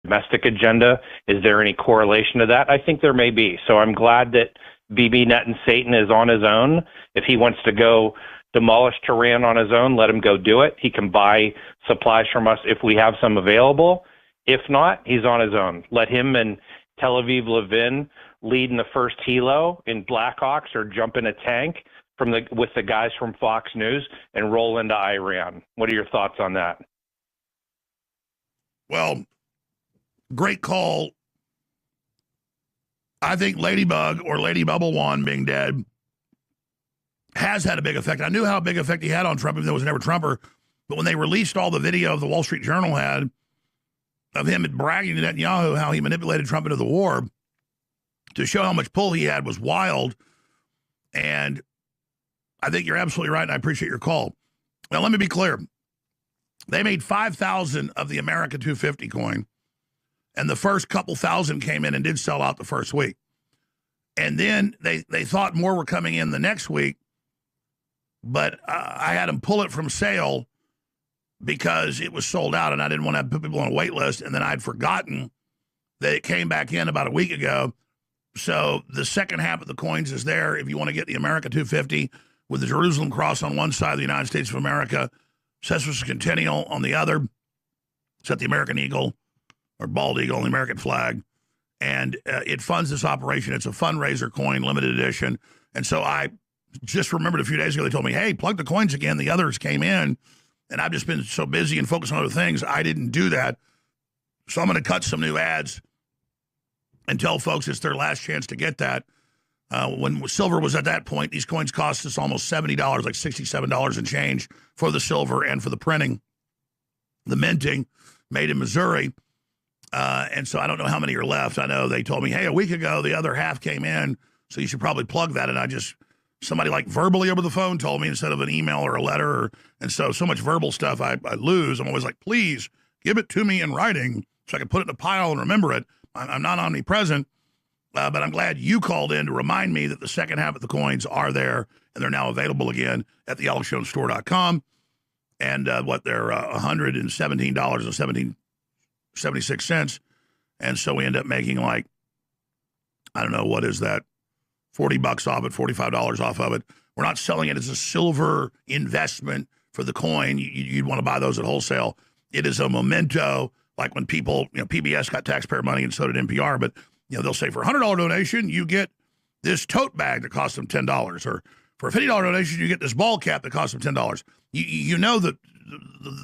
domestic agenda. Is there any correlation to that? I think there may be. So I'm glad that BB Net and Satan is on his own. If he wants to go demolish Tehran on his own, let him go do it. He can buy supplies from us if we have some available. If not, he's on his own. Let him and Tel Aviv Levin lead in the first helo in Blackhawks or jump in a tank with the guys from Fox News and roll into Iran. What are your thoughts on that? Well, great call. I think Ladybug or Lady Bubble Wand being dead has had a big effect. I knew how big effect he had on Trump, even though he was never Trumper. But when they released all the video the Wall Street Journal had of him bragging to Netanyahu how he manipulated Trump into the war to show how much pull he had was wild. And I think you're absolutely right, and I appreciate your call. Now, let me be clear. They made 5,000 of the America 250 coin, and the first couple thousand came in and did sell out the first week. And then they thought more were coming in the next week, but I had them pull it from sale because it was sold out, and I didn't want to put people on a wait list, and then I'd forgotten that it came back in about a week ago. So the second half of the coins is there if you want to get the America 250 with the Jerusalem cross on one side of the United States of America, Cessus Centennial on the other, set the American Eagle or bald eagle on the American flag, and it funds this operation. It's a fundraiser coin, limited edition. And so I just remembered a few days ago, they told me, hey, plug the coins again. The others came in, and I've just been so busy and focused on other things, I didn't do that. So I'm going to cut some new ads and tell folks it's their last chance to get that. When silver was at that point, these coins cost us almost $70, like $67 and change for the silver and for the printing, the minting, made in Missouri. And so I don't know how many are left. I know they told me, hey, a week ago, the other half came in, so you should probably plug that. And somebody like verbally over the phone told me instead of an email or a letter. And so much verbal stuff I lose. I'm always like, please give it to me in writing so I can put it in a pile and remember it. I'm not omnipresent, but I'm glad you called in to remind me that the second half of the coins are there, and they're now available again at thealexjonesstore.com. And they're $117.76. And so we end up making like, I don't know, what is that? $40 off it, $45 off of it. We're not selling it as a silver investment for the coin. You'd want to buy those at wholesale. It is a memento, like when people, PBS got taxpayer money and so did NPR, but they'll say for a $100 donation, you get this tote bag that costs them $10, or for a $50 donation, you get this ball cap that costs them $10. You know that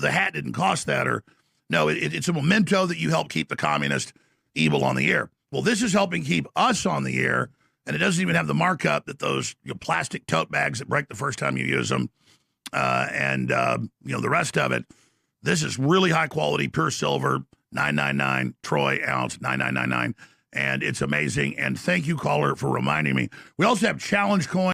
the hat didn't cost that, or no, it's a memento that you help keep the communist evil on the air. Well, this is helping keep us on the air, and it doesn't even have the markup that those plastic tote bags that break the first time you use them, and the rest of it. This is really high quality, pure silver, $9.99 troy ounce, $9.999, and it's amazing. And thank you, caller, for reminding me. We also have challenge coins.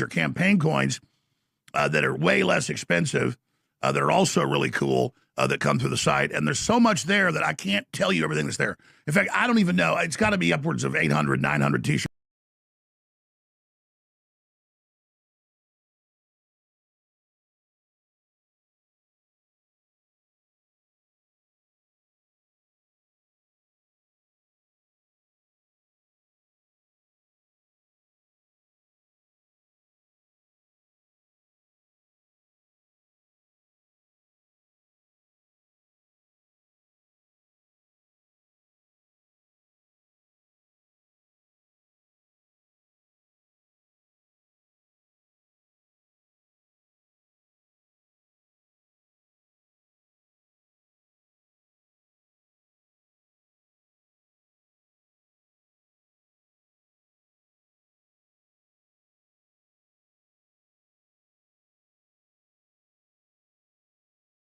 Or campaign coins that are way less expensive, that are also really cool, that come through the site. And there's so much there that I can't tell you everything that's there. In fact, I don't even know. It's got to be upwards of 800, 900 t-shirts.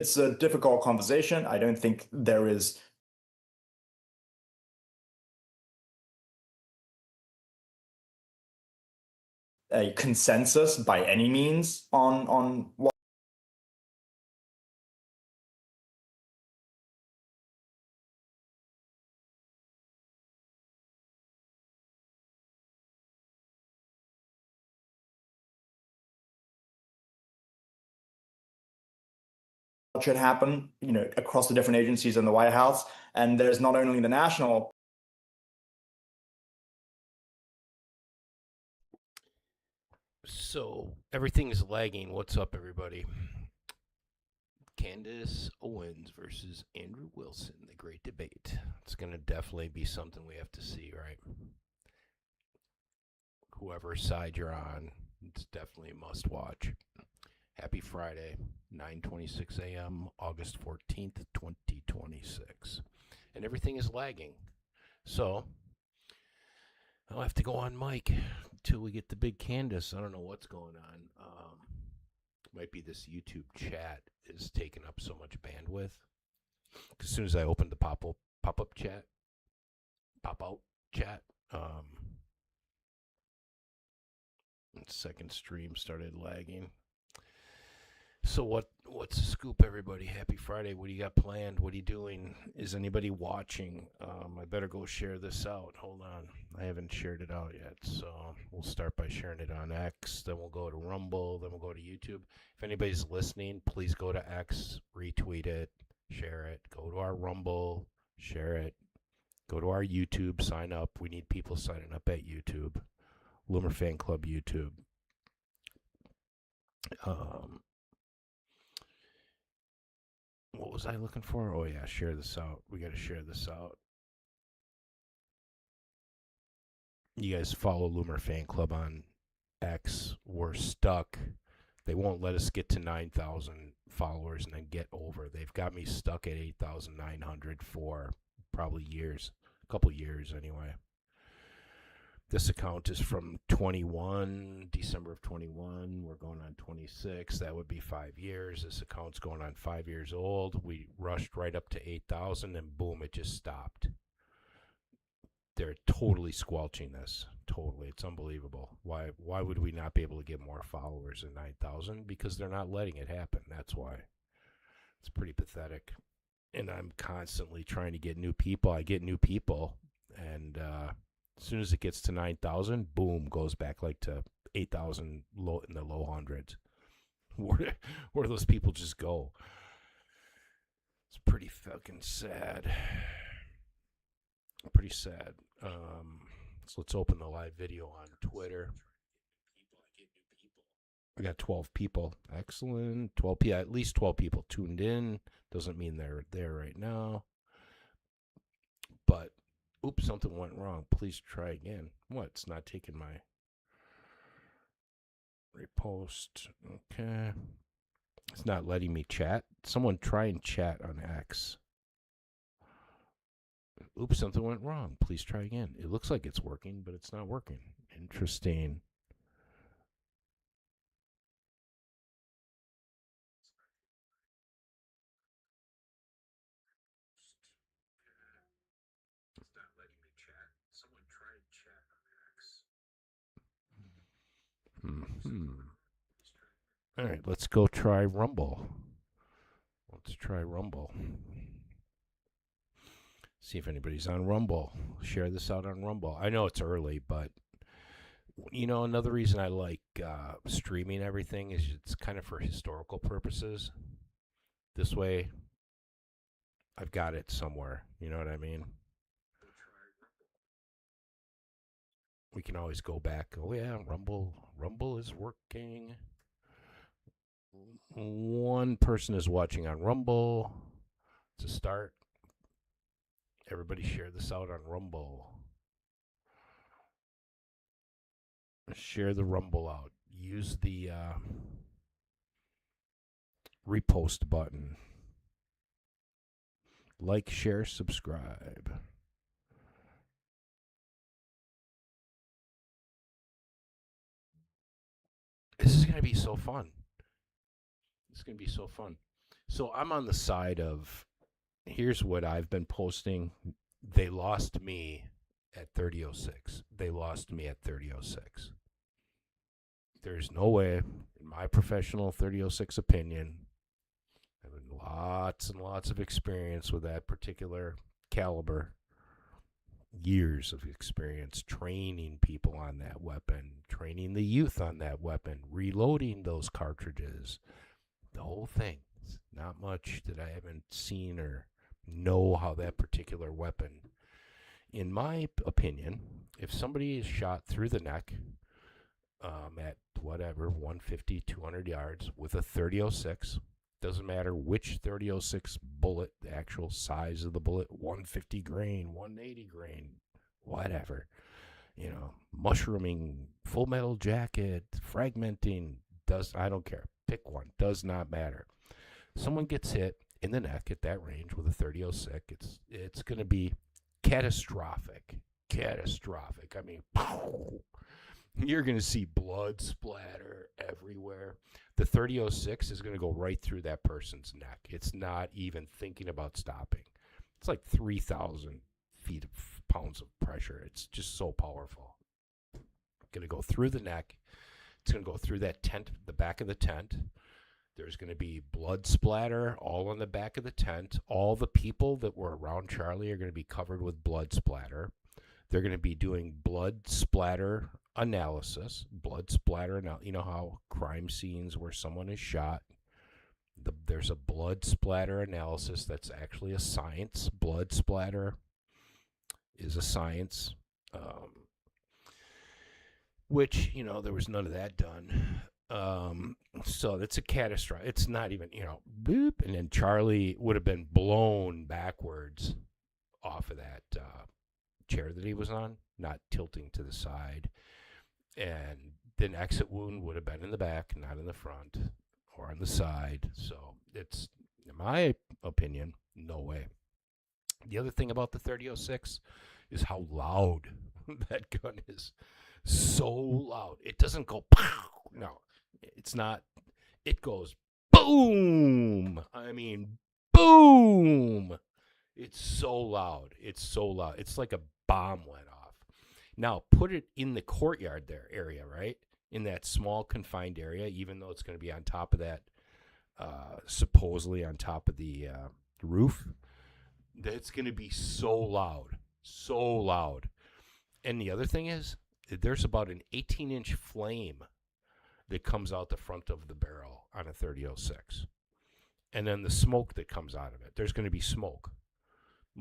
It's a difficult conversation. I don't think there is a consensus by any means on what should happen, across the different agencies in the White House. And there's not only the national. So everything is lagging. What's up, everybody? Candace Owens versus Andrew Wilson, the great debate. It's going to definitely be something we have to see, right? Whoever side you're on, it's definitely a must watch. Happy Friday, 9:26 a.m., August 14th, 2026. And everything is lagging. So I'll have to go on mic until we get the big Candace. I don't know what's going on. Might be this YouTube chat is taking up so much bandwidth. As soon as I opened the pop-out chat, second stream started lagging. So what's the scoop, everybody? Happy Friday. What do you got planned? What are you doing? Is anybody watching? I better go share this out. Hold on. I haven't shared it out yet. So we'll start by sharing it on X. Then we'll go to Rumble. Then we'll go to YouTube. If anybody's listening, please go to X, retweet it, share it. Go to our Rumble, share it. Go to our YouTube, sign up. We need people signing up at YouTube. Loomer Fan Club YouTube. What was I looking for? Oh, yeah, share this out. We got to share this out. You guys follow Loomer Fan Club on X. We're stuck. They won't let us get to 9,000 followers and then get over. They've got me stuck at 8,900 for probably years. A couple years, anyway. This account is from December of 21. We're going on 26. That would be 5 years. This account's going on 5 years old. We rushed right up to 8,000 and boom, it just stopped. They're totally squelching this. Totally. It's unbelievable. Why would we not be able to get more followers than 9,000? Because they're not letting it happen. That's why. It's pretty pathetic. And I'm constantly trying to get new people. I get new people and, as soon as it gets to 9,000, boom, goes back like to 8,000 in the low hundreds. Where do those people just go? It's pretty fucking sad. Pretty sad. So let's open the live video on Twitter. I got 12 people. Excellent. 12 people, at least 12 people tuned in. Doesn't mean they're there right now. But oops, something went wrong. Please try again. What? It's not taking my repost. Okay. It's not letting me chat. Someone try and chat on X. Oops, something went wrong. Please try again. It looks like it's working, but it's not working. Interesting. All right, let's go try Rumble. Let's try Rumble. See if anybody's on Rumble. Share this out on Rumble. I know it's early, but another reason I like streaming everything is it's kind of for historical purposes. This way, I've got it somewhere. You know what I mean? We can always go back. Oh yeah, Rumble is working. One person is watching on Rumble. To start, everybody share this out on Rumble. Share the Rumble out. Use the repost button. Like, share, subscribe. This is going to be so fun. It's going to be so fun. So I'm on the side of, here's what I've been posting. They lost me at 30:06. They lost me at 30:06. There's no way, in my professional 30:06 opinion, I have lots and lots of experience with that particular caliber. Years of experience training people on that weapon, training the youth on that weapon, reloading those cartridges. The whole thing. Not much that I haven't seen or know how that particular weapon. In my opinion, if somebody is shot through the neck at whatever, 150, 200 yards with a 30-06, doesn't matter which 30-06 bullet, the actual size of the bullet, 150 grain, 180 grain, whatever, mushrooming, Full Metal Jacket, fragmenting, I don't care. Pick one, does not matter. Someone gets hit in the neck at that range with a 30-06, it's going to be catastrophic. I mean, you're going to see blood splatter everywhere. The 30-06 is going to go right through that person's neck. It's not even thinking about stopping. It's like 3,000 pounds of pressure. It's just so powerful. Going to go through the neck. It's going to go through that tent, the back of the tent. There's going to be blood splatter all on the back of the tent. All the people that were around Charlie are going to be covered with blood splatter. They're going to be doing blood splatter analysis. You know how crime scenes where someone is shot, there's a blood splatter analysis. That's actually a science. Blood splatter is a science. Which, there was none of that done. So it's a catastrophe. It's not even, boop. And then Charlie would have been blown backwards off of that chair that he was on, not tilting to the side. And the exit wound would have been in the back, not in the front or on the side. So it's, in my opinion, no way. The other thing about the 30-06 is how loud that gun is. So loud. It doesn't go pow. No, it's not. It goes boom. I mean, boom. It's so loud. It's like a bomb went off. Now, put it in the courtyard area, right? In that small confined area, even though it's going to be on top of that, supposedly on top of the roof, that's going to be so loud. And the other thing is, there's about an 18-inch flame that comes out the front of the barrel on a 30-06. And then the smoke that comes out of it. There's going to be smoke.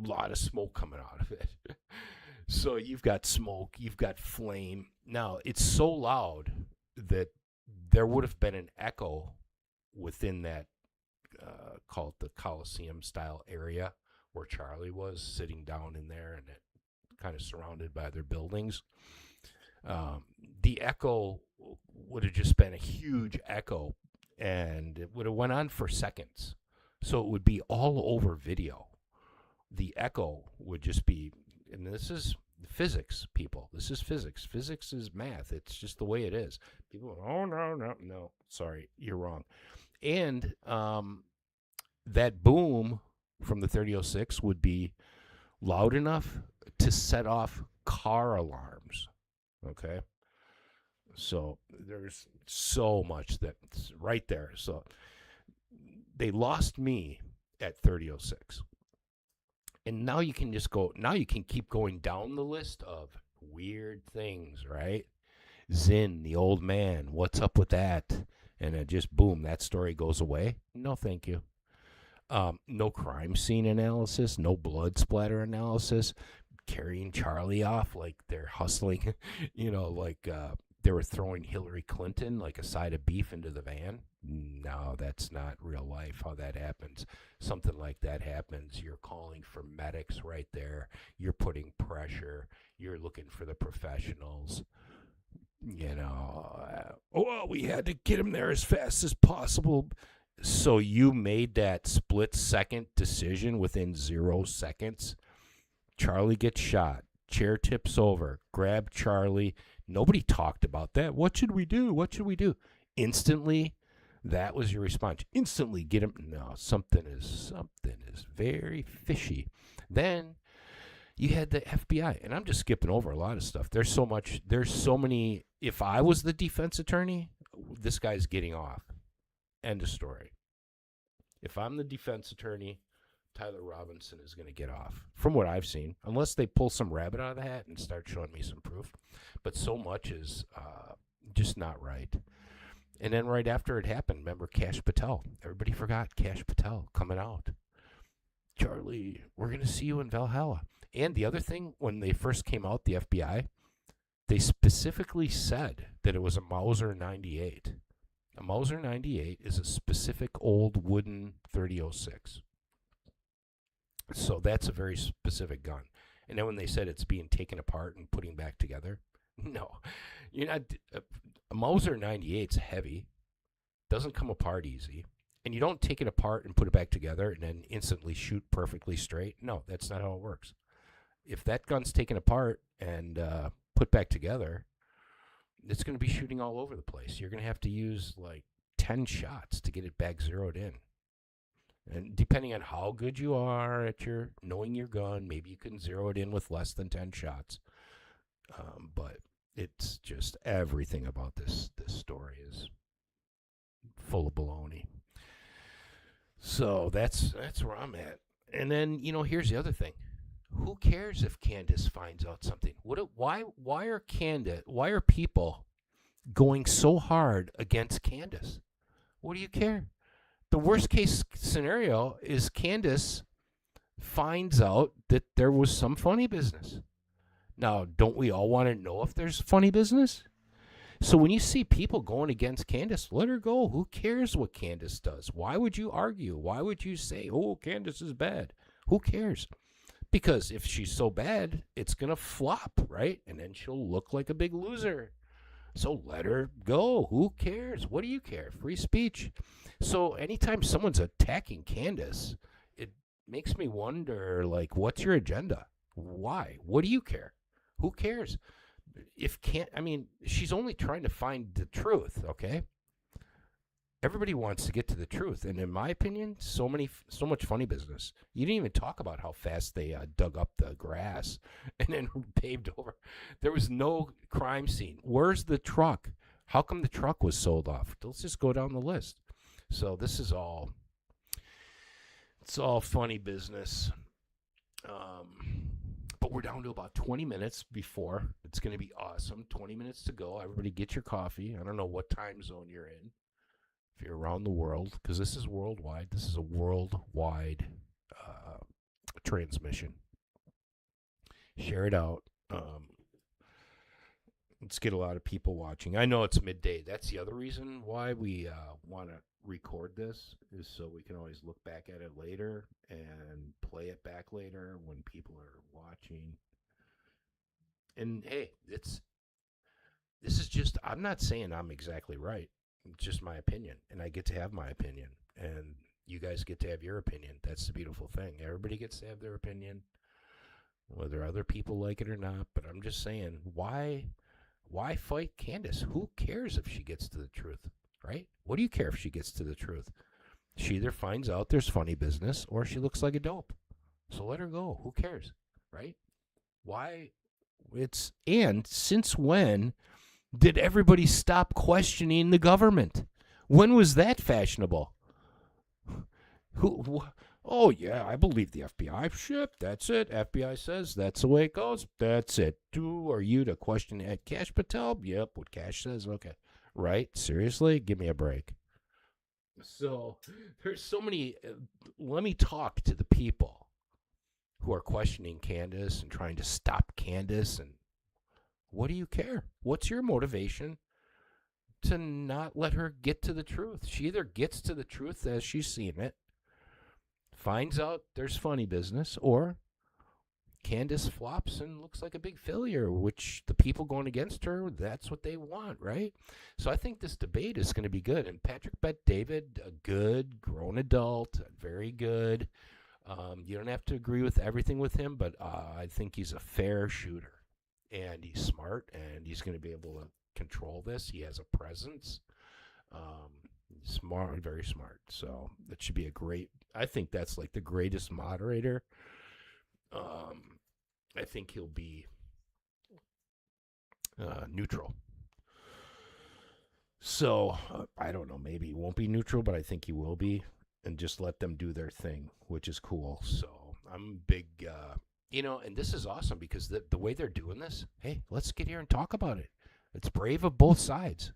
A lot of smoke coming out of it. So you've got smoke, you've got flame. Now, it's so loud that there would have been an echo within that, call it the Coliseum-style area where Charlie was sitting down in there and it kind of surrounded by their buildings. The echo would have just been a huge echo, and it would have went on for seconds. So it would be all over video. The echo would just be, and this is physics, people. This is physics. Physics is math. It's just the way it is. People go, oh, no. Sorry, you're wrong. And that boom from the 30-06 would be loud enough to set off car alarms. Okay, so there's so much that's right there. So they lost me at 30-06, and now you can keep going down the list of weird things, right? Zinn, the old man, what's up with that? And it just boom, that story goes away. No, thank you. No crime scene analysis, no blood splatter analysis. Carrying Charlie off like they're hustling, like they were throwing Hillary Clinton like a side of beef into the van. No, that's not real life how that happens. Something like that happens. You're calling for medics right there. You're putting pressure. You're looking for the professionals. We had to get him there as fast as possible. So you made that split-second decision within 0 seconds. Charlie gets shot. Chair tips over. Grab Charlie. Nobody talked about that. What should we do? Instantly, that was your response. Instantly get him. No, something is very fishy. Then you had the FBI, and I'm just skipping over a lot of stuff. There's so many. If I was the defense attorney, this guy's getting off. End of story. If I'm the defense attorney, Tyler Robinson is going to get off, from what I've seen, unless they pull some rabbit out of the hat and start showing me some proof. But so much is just not right. And then right after it happened, remember Cash Patel? Everybody forgot Cash Patel coming out. Charlie, we're going to see you in Valhalla. And the other thing, when they first came out, the FBI, they specifically said that it was a Mauser 98. A Mauser 98 is a specific old wooden 30-06. So that's a very specific gun. And then when they said it's being taken apart and putting back together, no. You're not. A Mauser 98's heavy, doesn't come apart easy, and you don't take it apart and put it back together and then instantly shoot perfectly straight. No, that's not how it works. If that gun's taken apart and put back together, it's going to be shooting all over the place. You're going to have to use like 10 shots to get it back zeroed in. And depending on how good you are at knowing your gun, maybe you can zero it in with less than 10 shots. But it's just everything about this story is full of baloney. So that's where I'm at. And then, here's the other thing. Who cares if Candace finds out something? Why are people going so hard against Candace? What do you care? The worst case scenario is Candace finds out that there was some funny business. Now, don't we all want to know if there's funny business? So when you see people going against Candace, let her go. Who cares what Candace does? Why would you argue? Why would you say, oh, Candace is bad? Who cares? Because if she's so bad, it's going to flop, right? And then she'll look like a big loser. So let her go. Who cares? What do you care? Free speech. So anytime someone's attacking Candace, it makes me wonder, like, what's your agenda? Why? What do you care? Who cares? She's only trying to find the truth, okay? Everybody wants to get to the truth. And in my opinion, so much funny business. You didn't even talk about how fast they dug up the grass and then paved over. There was no crime scene. Where's the truck? How come the truck was sold off? Let's just go down the list. So this is it's all funny business. But we're down to about 20 minutes before. It's going to be awesome. 20 minutes to go. Everybody get your coffee. I don't know what time zone you're in. If you're around the world, because this is worldwide. This is a worldwide transmission. Share it out. Let's get a lot of people watching. I know it's midday. That's the other reason why we want to record this, is so we can always look back at it later and play it back later when people are watching. And hey, this is just, I'm not saying I'm exactly right. It's just my opinion, and I get to have my opinion, and you guys get to have your opinion. That's the beautiful thing. Everybody gets to have their opinion, whether other people like it or not. But I'm just saying, why fight Candace? Who cares if she gets to the truth, right? What do you care if she gets to the truth? She either finds out there's funny business or she looks like a dope. So let her go. Who cares, right? Why? And since when did everybody stop questioning the government? When was that fashionable? Oh, yeah, I believe the FBI. Shit, that's it. FBI says that's the way it goes. That's it. Who are you to question Cash Patel? Yep, what Cash says. Okay. Right? Seriously? Give me a break. So there's so many. Let me talk to the people who are questioning Candace and trying to stop Candace. And what do you care? What's your motivation to not let her get to the truth? She either gets to the truth as she's seen it, finds out there's funny business, or Candace flops and looks like a big failure, which the people going against her, that's what they want, right? So I think this debate is going to be good. And Patrick Bet-David, a good, grown adult, very good. You don't have to agree with everything with him, but I think he's a fair shooter. And he's smart, and he's going to be able to control this. He has a presence. Smart, very smart. So that should be a great, I think that's like the greatest moderator. I think he'll be neutral. So I don't know, maybe he won't be neutral, but I think he will be, and just let them do their thing, which is cool. So I'm big, and this is awesome because the way they're doing this, hey, let's get here and talk about it. It's brave of both sides.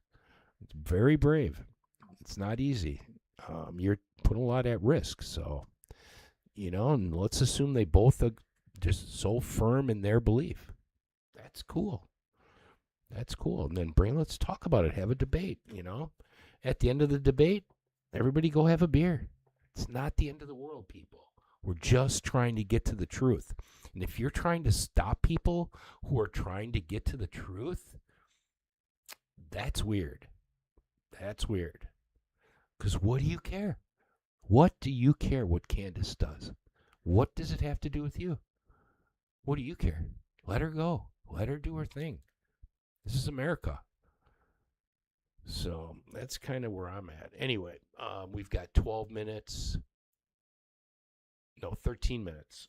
It's very brave. It's not easy. You're putting a lot at risk. So, and let's assume they both are just so firm in their belief. That's cool. That's cool. And then let's talk about it. Have a debate, At the end of the debate, everybody go have a beer. It's not the end of the world, people. We're just trying to get to the truth. And if you're trying to stop people who are trying to get to the truth, that's weird. That's weird. Because what do you care? What do you care what Candace does? What does it have to do with you? What do you care? Let her go. Let her do her thing. This is America. So that's kind of where I'm at. Anyway, we've got 12 minutes. No, 13 minutes.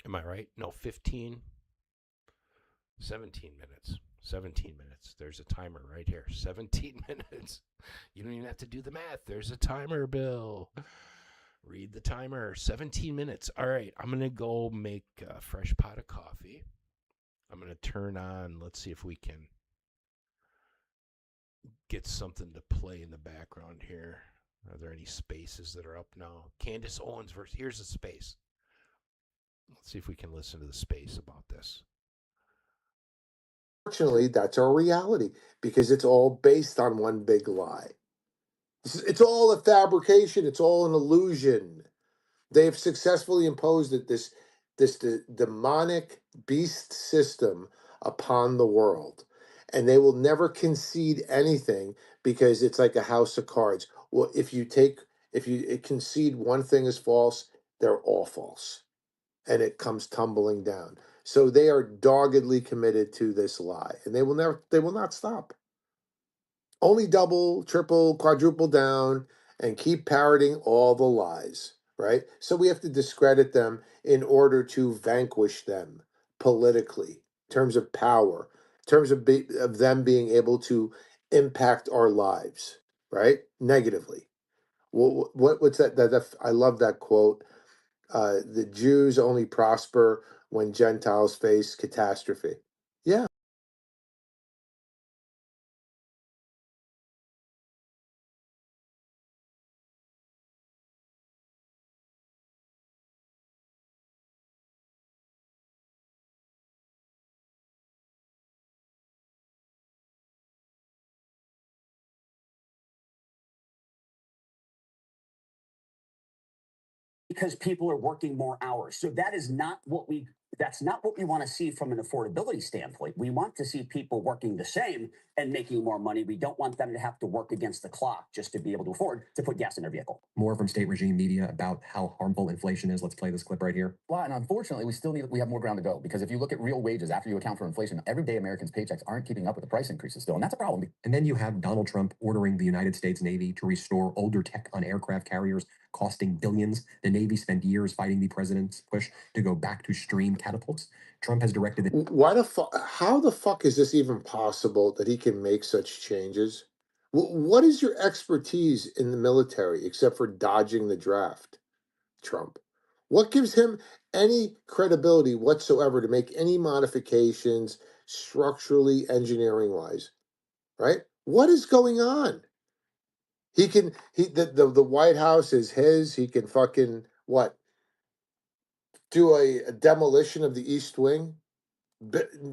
Am I right? No, 15. 17 minutes. 17 minutes. There's a timer right here. 17 minutes. You don't even have to do the math. There's a timer, Bill. Read the timer. 17 minutes. All right. I'm going to go make a fresh pot of coffee. I'm going to turn on. Let's see if we can get something to play in the background here. Are there any spaces that are up now? Candace Owens versus. Here's a space. Let's see if we can listen to the space about this. Unfortunately, that's our reality because it's all based on one big lie. It's all a fabrication. It's all an illusion. They have successfully imposed this demonic beast system upon the world, and they will never concede anything because it's like a house of cards. Well, if you concede one thing is false, they're all false, and it comes tumbling down. So they are doggedly committed to this lie, and they will not stop. Only double, triple, quadruple down and keep parroting all the lies, right? So we have to discredit them in order to vanquish them politically, in terms of power, in terms of them being able to impact our lives, right? Negatively. What's that? I love that quote. The Jews only prosper when Gentiles face catastrophe. Yeah. Because people are working more hours. So that's not what we want to see from an affordability standpoint. We want to see people working the same and making more money. We don't want them to have to work against the clock just to be able to afford to put gas in their vehicle. More from state regime media about how harmful inflation is. Let's play this clip right here. Well, and unfortunately, we have more ground to go because if you look at real wages after you account for inflation, everyday Americans' paychecks aren't keeping up with the price increases still, and that's a problem. And then you have Donald Trump ordering the United States Navy to restore older tech on aircraft carriers, costing billions. The Navy spent years fighting the president's push to go back to stream catapults. Trump has directed How the fuck is this even possible that he can make such changes? What is your expertise in the military except for dodging the draft, Trump? What gives him any credibility whatsoever to make any modifications structurally, engineering wise? Right? What is going on? The White House is his. He can fucking what? Do a demolition of the East Wing?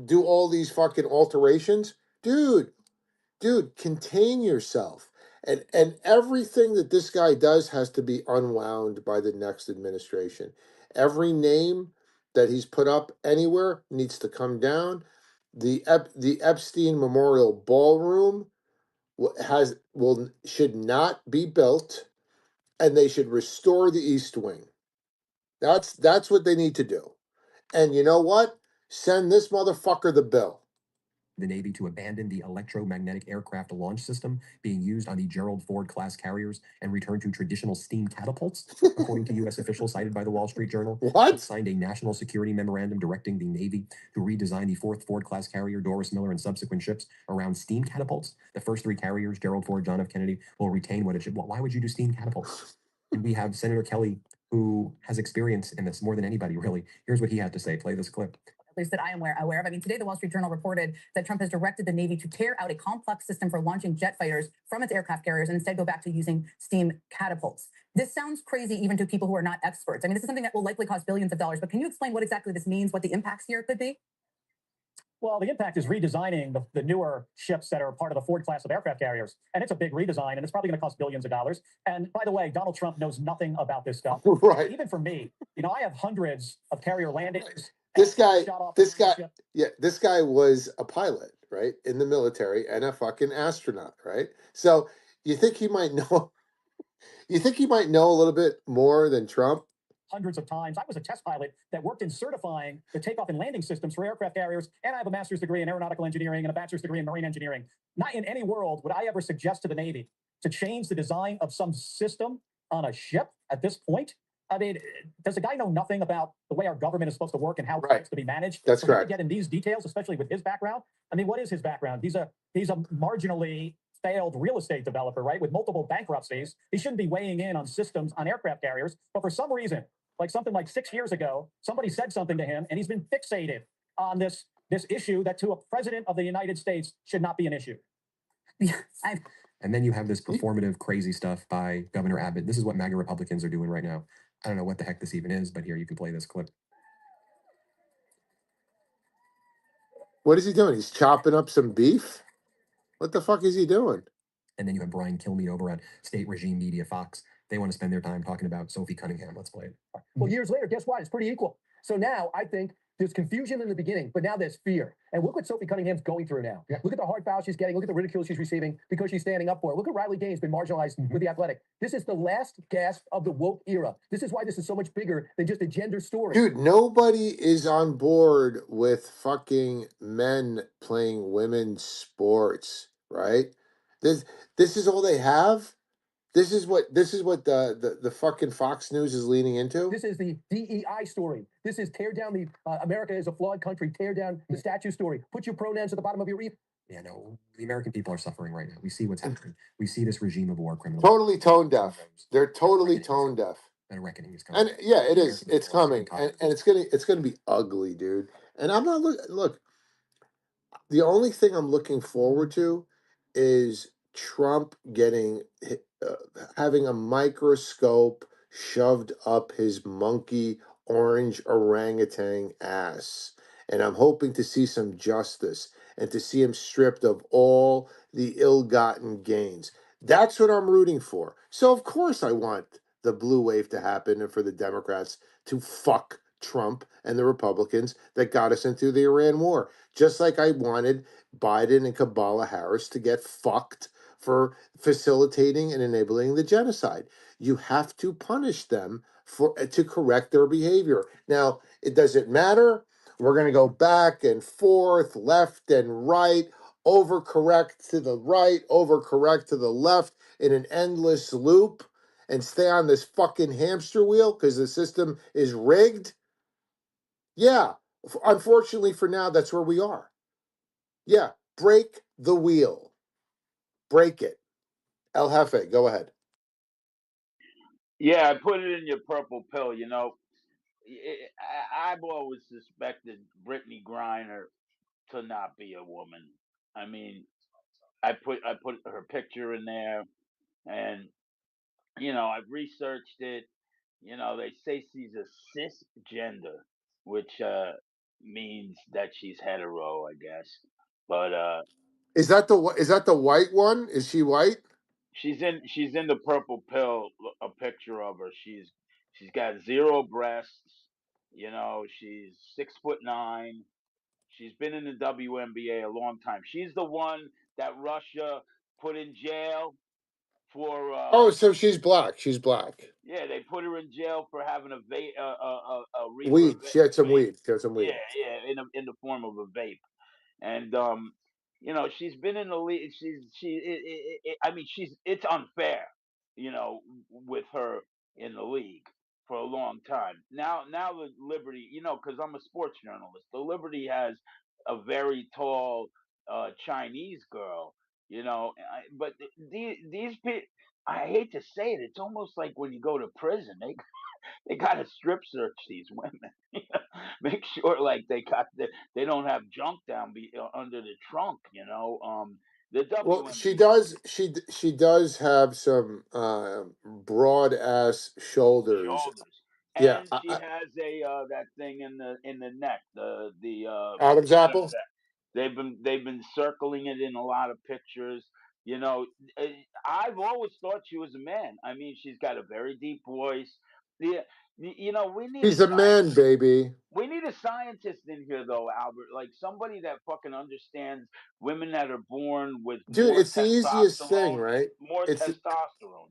Do all these fucking alterations? Dude, contain yourself. And everything that this guy does has to be unwound by the next administration. Every name that he's put up anywhere needs to come down. The Epstein Memorial Ballroom should not be built, and they should restore the East Wing. That's what they need to do. And you know what? Send this motherfucker the bill. The Navy to abandon the electromagnetic aircraft launch system being used on the Gerald Ford class carriers and return to traditional steam catapults, according to U.S. officials cited by the Wall Street Journal. What? Signed a national security memorandum directing the Navy to redesign the fourth Ford class carrier, Doris Miller, and subsequent ships around steam catapults. The first three carriers, Gerald Ford, John F. Kennedy, will retain what it should. Well, why would you do steam catapults? And we have Senator Kelly, who has experience in this more than anybody, really. Here's what he had to say. Play this clip. least that I am aware of. I mean, today the Wall Street Journal reported that Trump has directed the Navy to tear out a complex system for launching jet fighters from its aircraft carriers and instead go back to using steam catapults. This sounds crazy even to people who are not experts. I mean, this is something that will likely cost billions of dollars, but can you explain what exactly this means, what the impacts here could be? Well, the impact is redesigning the newer ships that are part of the Ford class of aircraft carriers. And it's a big redesign, and it's probably going to cost billions of dollars. And by the way, Donald Trump knows nothing about this stuff. Right. Even for me, I have hundreds of carrier landings. This guy, yeah, this guy was a pilot, right, in the military and a fucking astronaut, right? So you think he might know? You think he might know a little bit more than Trump? Hundreds of times. I was a test pilot that worked in certifying the takeoff and landing systems for aircraft carriers, and I have a master's degree in aeronautical engineering and a bachelor's degree in marine engineering. Not in any world would I ever suggest to the Navy to change the design of some system on a ship at this point. I mean, does the guy know nothing about the way our government is supposed to work and how it's to be managed? That's correct. correct. To get in these details, especially with his background. I mean, what is his background? He's a marginally failed real estate developer, right, with multiple bankruptcies. He shouldn't be weighing in on systems on aircraft carriers, but for some reason, like something like 6 years ago, somebody said something to him, and he's been fixated on this issue that to a president of the United States should not be an issue. And then you have this performative crazy stuff by Governor Abbott. This is what MAGA Republicans are doing right now. I don't know what the heck this even is, but here you can play this clip. What is he doing? He's chopping up some beef? What the fuck is he doing? And then you have Brian Kilmeade over at State Regime Media Fox. They want to spend their time talking about Sophie Cunningham. Let's play it. Well, years later, guess what? It's pretty equal. So now I think there's confusion in the beginning, but now there's fear. And look what Sophie Cunningham's going through now. Yeah. Look at the hard foul she's getting. Look at the ridicule she's receiving because she's standing up for it. Look at Riley Gaines been marginalized with the Athletic. This is the last gasp of the woke era. This is why this is so much bigger than just a gender story. Dude, nobody is on board with fucking men playing women's sports, right? This is all they have. This is what the fucking Fox News is leaning into. This is the DEI story. This is tear down the America is a flawed country. Tear down the statue story. Put your pronouns at the bottom of your email. Yeah, no, the American people are suffering right now. We see what's happening. We see this regime of war criminals. Totally tone deaf. They're totally tone deaf. And a reckoning is coming. And yeah, it is. It's coming, and it's gonna be ugly, dude. And I'm not look. The only thing I'm looking forward to is Trump having a microscope shoved up his monkey orange orangutan ass. And I'm hoping to see some justice and to see him stripped of all the ill-gotten gains. That's what I'm rooting for. So of course I want the blue wave to happen and for the Democrats to fuck Trump and the Republicans that got us into the Iran war. Just like I wanted Biden and Kamala Harris to get fucked for facilitating and enabling the genocide. You have to punish them to correct their behavior. Now, it doesn't matter. We're going to go back and forth, left and right, overcorrect to the right, overcorrect to the left in an endless loop and stay on this fucking hamster wheel because the system is rigged. Yeah, unfortunately for now, that's where we are. Yeah, break the wheel. Break it. El Jefe, go ahead. Yeah, I put it in your purple pill. I've always suspected Brittany Griner to not be a woman. I mean, I put her picture in there, and I've researched it. They say she's a cisgender, which means that she's hetero, I guess. But is that the white one? Is she white? She's in the purple pill. A picture of her. She's got zero breasts. She's 6'9". She's been in the WNBA a long time. She's the one that Russia put in jail for. Oh, so she's black. She's black. Yeah, they put her in jail for having a reefer Weed. She had some vape. weed. She had some weed. Yeah, in the form of a vape, and she's been in the league. I mean, it's unfair, with her in the league for a long time. Now the Liberty, because I'm a sports journalist, the Liberty has a very tall Chinese girl, but these people. I hate to say it. It's almost like when you go to prison, they got to strip search these women. make sure like they don't have junk under the trunk. The Well, she WNBA does. She does have some broad ass shoulders. shoulders, Yeah, and she has that thing in the neck, the Adam's whatever apple. that they've been circling it in a lot of pictures. You know, I've always thought she was a man. I mean, she's got a very deep voice. Yeah, we need a He's a man, scientist. baby. We need a scientist in here, though, Albert. Like somebody that fucking understands women that are born with Dude, it's the easiest thing, right? more It's testosterone.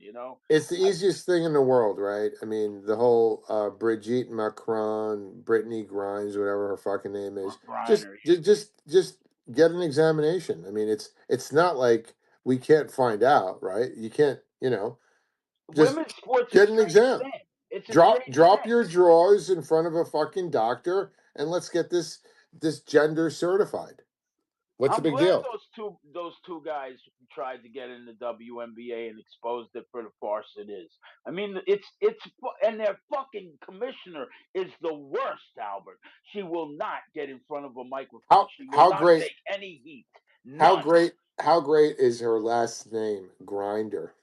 it's the I, easiest thing in the world, right? I mean, the whole Brigitte Macron, Brittany Grimes, whatever her fucking name is, Griner. just get an examination. I mean, it's not like we can't find out, right? You can't, just Women's sports a get an strange exam. thing. It's a strange Drop thing. your drawers in front of a fucking doctor and let's get this gender certified. What's the I'm big glad deal? those two guys tried to get in the WNBA and exposed it for the farce it is. I mean, and their fucking commissioner is the worst, Albert. She will not get in front of a microphone. How She will how not great take any heat. how None. great how great is her last name? Grinder.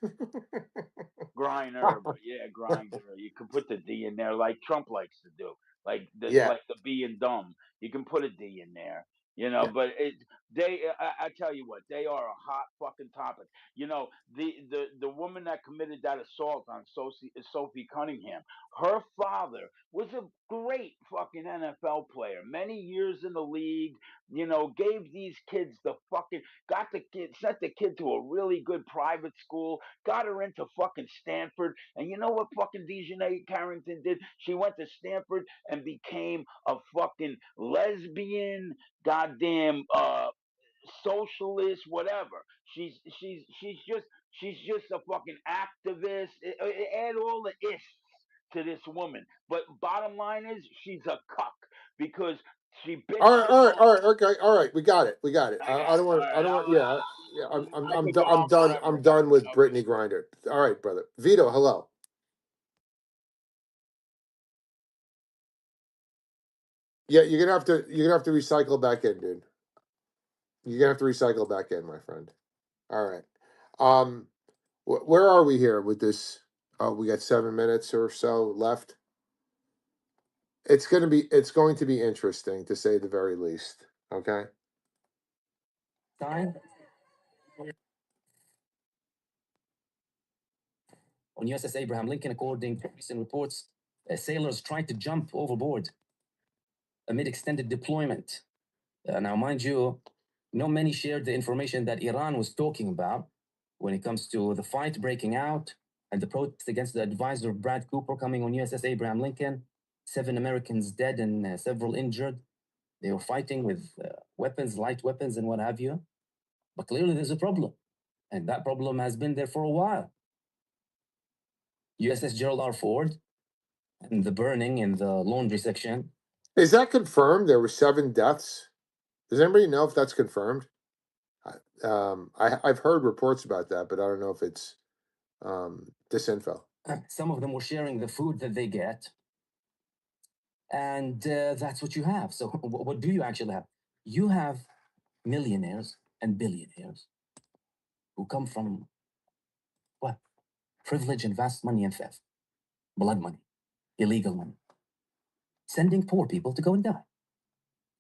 Griner, but yeah, grinder. You can put the D in there like Trump likes to do, Yeah. like the being dumb. You can put a D in there, Yeah. but I tell you what, they are a hot fucking topic. The woman that committed that assault on Sophie Cunningham, her father was a great fucking NFL player, many years in the league. Gave these kids got the kid, sent the kid to a really good private school, got her into fucking Stanford. And you know what fucking Dejanay Carrington did? She went to Stanford and became a fucking lesbian, goddamn socialist, whatever. She's just a fucking activist. Add all the ish to this woman. But bottom line is she's a cuck because she All bitched right, and all right, moaned. all right, okay, all right. We got it. We got it. I I got don't it. All want. I right. don't want. Yeah, yeah. I could go I'm on done. forever I'm about done with this Brittany Grinder. All right, brother. Vito, hello. Yeah, you're gonna have to recycle back in, dude. You're gonna have to recycle back in, my friend. All right. Um, where are we here with this? Oh, we got 7 minutes or so left. It's going to be interesting to say the very least. Okay. Time on USS Abraham Lincoln, according to recent reports, sailors tried to jump overboard amid extended deployment. Now, mind you, not many shared the information that Iran was talking about when it comes to the fight breaking out and the protest against the advisor of Brad Cooper coming on USS Abraham Lincoln. 7 Americans dead and several injured. They were fighting with weapons, light weapons, and what have you. But clearly, there's a problem. And that problem has been there for a while. USS Gerald R. Ford and the burning in the laundry section. Is that confirmed? There were 7 deaths. Does anybody know if that's confirmed? I've heard reports about that, but I don't know if it's disinfo. Some of them were sharing the food that they get. And that's what you have. So what do you actually have? You have millionaires and billionaires who come from what? Privilege and vast money and theft, blood money, illegal money, sending poor people to go and die.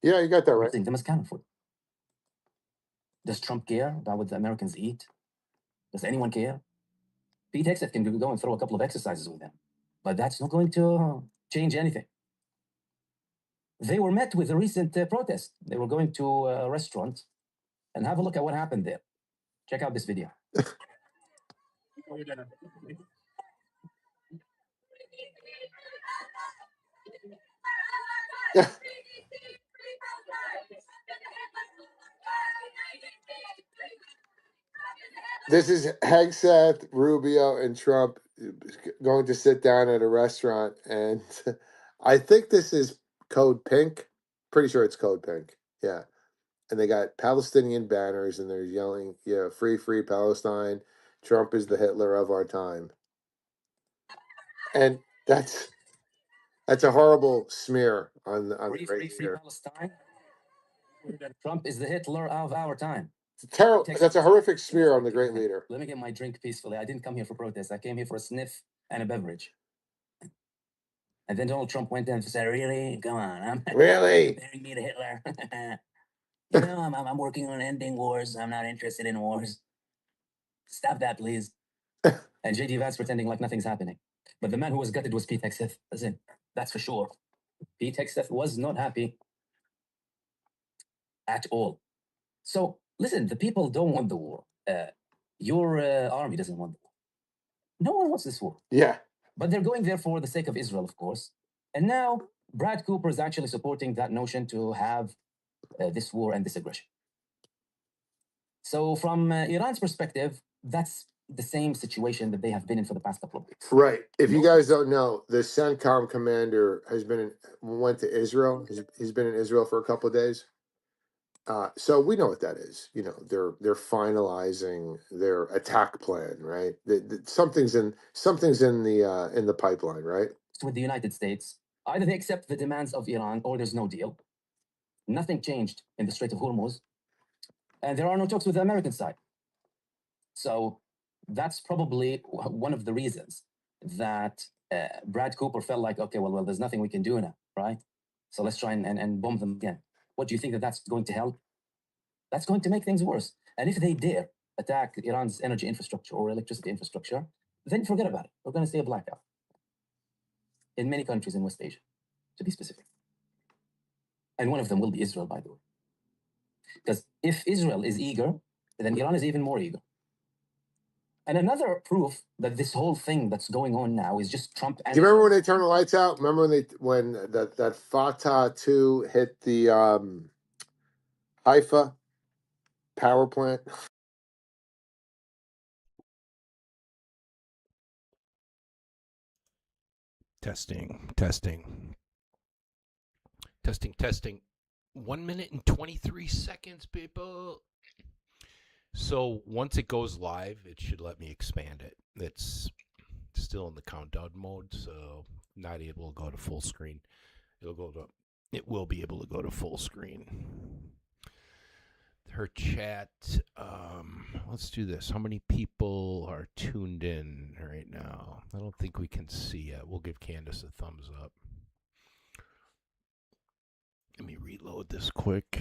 Yeah, you got that right. Using them as cannon fodder. Does Trump care about what the Americans eat? Does anyone care? Pete Hegseth can go and throw a couple of exercises with them, but that's not going to change anything. They were met with a recent protest. They were going to a restaurant, and have a look at what happened there. Check out this video. This is Hegseth, Rubio, and Trump going to sit down at a restaurant, and I think this is Code Pink. Pretty sure it's Code Pink. Yeah, and they got Palestinian banners, and they're yelling, "Yeah, free, free Palestine! Trump is the Hitler of our time." And That's a horrible smear on the Free great leader. Palestine. Trump is the Hitler of our time. Terrible. That's a horrific smear on the great leader. Let me get my drink peacefully. I didn't come here for protest. I came here for a sniff and a beverage. And then Donald Trump went in and said, "Really? Come on, I'm Really? comparing me to Hitler. You know, I'm working on ending wars. I'm not interested in wars. Stop that, please." And JD Vance pretending like nothing's happening. But the man who was gutted was Pete Hegseth. Listen, that's for sure. Pete Hegseth was not happy at all. So listen, the people don't want the war. Your army doesn't want the war. No one wants this war. Yeah. But they're going there for the sake of Israel, of course. And now Brad Cooper is actually supporting that notion to have this war and this aggression. So from Iran's perspective, that's the same situation that they have been in for the past couple of weeks. Right. If you guys don't know, the CENTCOM commander went to Israel. He's been in Israel for a couple of days. So we know what that is. You know, they're finalizing their attack plan, right? Something's in the pipeline, right? With the United States, either they accept the demands of Iran or there's no deal. Nothing changed in the Strait of Hormuz, and there are no talks with the American side. So that's probably one of the reasons that Brad Cooper felt like, okay, well, there's nothing we can do now, right? So let's try and bomb them again. What do you think that that's going to help? That's going to make things worse. And if they dare attack Iran's energy infrastructure or electricity infrastructure, then forget about it. We're going to see a blackout in many countries in West Asia, to be specific. And one of them will be Israel, by the way. Because if Israel is eager, then Iran is even more eager. And another proof that this whole thing that's going on now is just Trump. Do you remember when they turned the lights out? Remember when that Fatah 2 hit the Haifa power plant? Testing. 1 minute and 23 seconds, people. So once it goes live, it should let me expand it. It's still in the countdown mode, so not able to go to full screen. It will be able to go to full screen. Her chat. Let's do this. How many people are tuned in right now? I don't think we can see it. We'll give Candace a thumbs up. Let me reload this quick.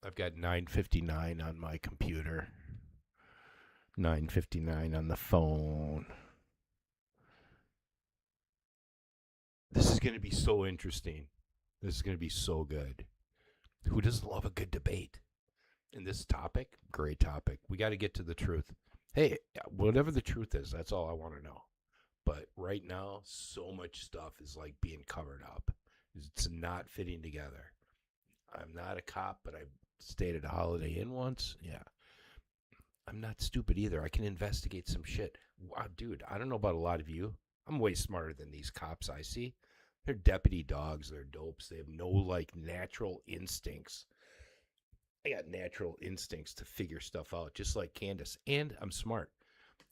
I've got 9:59 on my computer. 9:59 on the phone. This is going to be so interesting. This is going to be so good. Who doesn't love a good debate? And this topic, great topic. We got to get to the truth. Hey, whatever the truth is, that's all I want to know. But right now, so much stuff is like being covered up. It's not fitting together. I'm not a cop, but I stayed at a Holiday Inn once. Yeah. I'm not stupid either. I can investigate some shit. Wow, dude, I don't know about a lot of you. I'm way smarter than these cops I see. They're deputy dogs. They're dopes. They have no, natural instincts. I got natural instincts to figure stuff out, just like Candace. And I'm smart.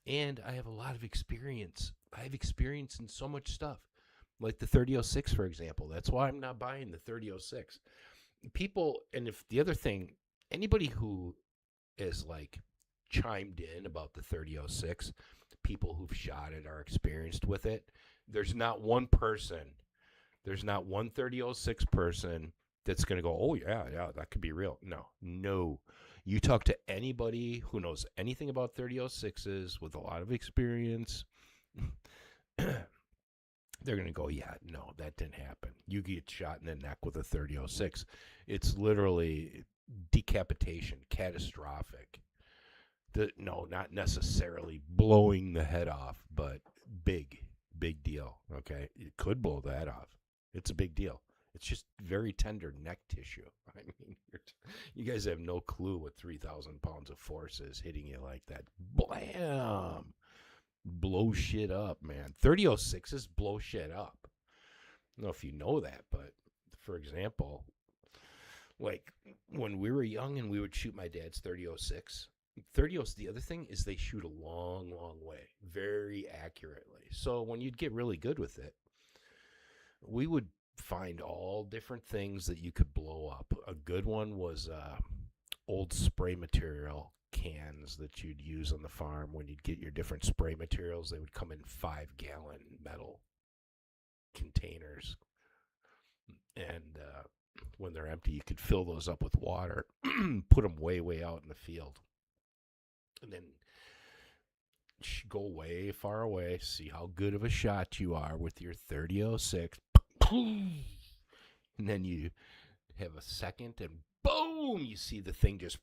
And I have a lot of experience. I have experience in so much stuff. Like the 3006, for example. That's why I'm not buying the 3006. People, and if the other thing, anybody who is chimed in about the 3006, people who've shot it are experienced with it. There's not one 3006 person that's going to go, oh, yeah, that could be real. No. You talk to anybody who knows anything about 3006s with a lot of experience, they're going to go, yeah, no, that didn't happen. You get shot in the neck with a 3006. It's literally decapitation, catastrophic. No, not necessarily blowing the head off, but big deal, okay? It could blow the head off. It's a big deal. It's just very tender neck tissue. I mean, you guys have no clue what 3,000 pounds of force is hitting you like that. Blam! Blow shit up, man. 3006s blow shit up. I don't know if you know that, but for example, when we were young and we would shoot my dad's 3006, 30-0, the other thing is they shoot a long, long way, very accurately. So when you'd get really good with it, we would find all different things that you could blow up. A good one was old spray material cans that you'd use on the farm. When you'd get your different spray materials, they would come in 5-gallon metal containers. And when they're empty, you could fill those up with water, put them way, way out in the field. And then go way far away, see how good of a shot you are with your 30-06. And then you have a second, and boom, you see the thing just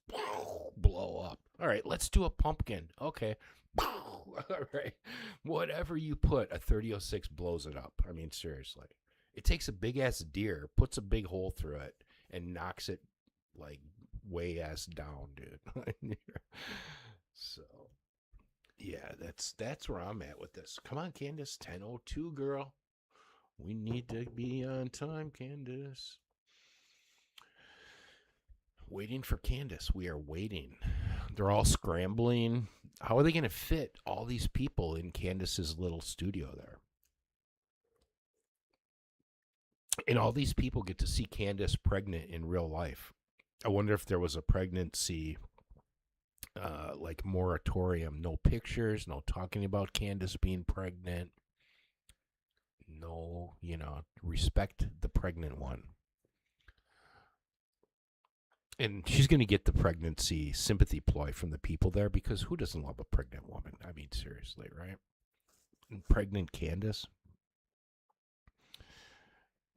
blow up. All right, let's do a pumpkin. Okay. All right. Whatever you put, a 30-06 blows it up. I mean, seriously. It takes a big-ass deer, puts a big hole through it, and knocks it, like, way-ass down, dude. So, yeah, that's where I'm at with this. Come on, Candace, 10:02, girl. We need to be on time, Candace. Waiting for Candace. We are waiting. They're all scrambling. How are they going to fit all these people in Candace's little studio there? And all these people get to see Candace pregnant in real life. I wonder if there was a pregnancy like moratorium. No pictures, no talking about Candace being pregnant. No, respect the pregnant one. And she's going to get the pregnancy sympathy ploy from the people there, because who doesn't love a pregnant woman? I mean, seriously, right? And pregnant Candace.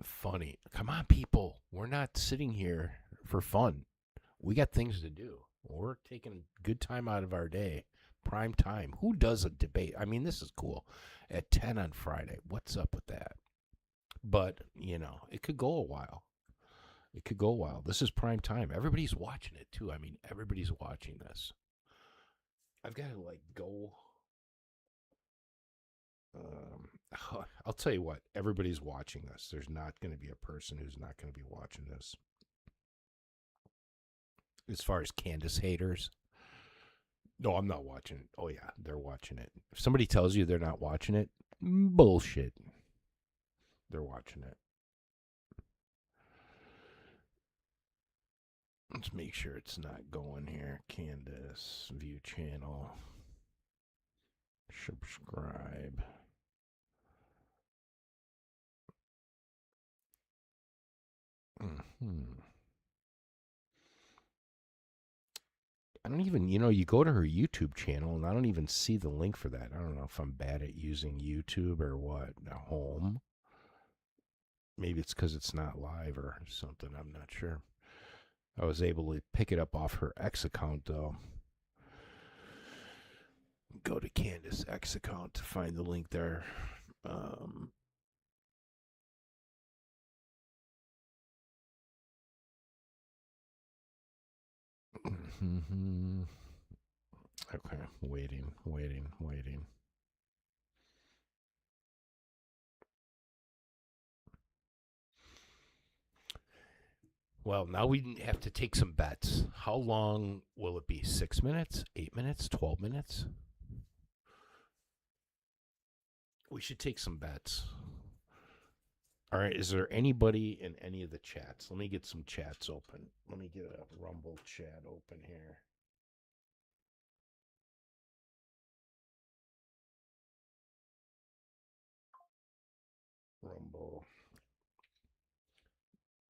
Funny. Come on, people. We're not sitting here for fun. We got things to do. We're taking good time out of our day. Prime time. Who does a debate? I mean, this is cool. At 10 on Friday. What's up with that? But, it could go a while. It could go a while. This is prime time. Everybody's watching it, too. I mean, everybody's watching this. I've got to, go. I'll tell you what. Everybody's watching this. There's not going to be a person who's not going to be watching this. As far as Candace haters. No, I'm not watching it. Oh, yeah, they're watching it. If somebody tells you they're not watching it, bullshit. They're watching it. Let's make sure it's not going here. Candace, view channel. Subscribe. I don't even, you go to her YouTube channel and I don't even see the link for that. I don't know if I'm bad at using YouTube or what. Home. Maybe it's because it's not live or something. I'm not sure. I was able to pick it up off her X account, though. Go to Candace X account to find the link there. Okay, waiting. Well, now we have to take some bets. How long will it be? 6 minutes? 8 minutes? 12 minutes? We should take some bets. All right, is there anybody in any of the chats? Let me get some chats open. Let me get a Rumble chat open here. Rumble.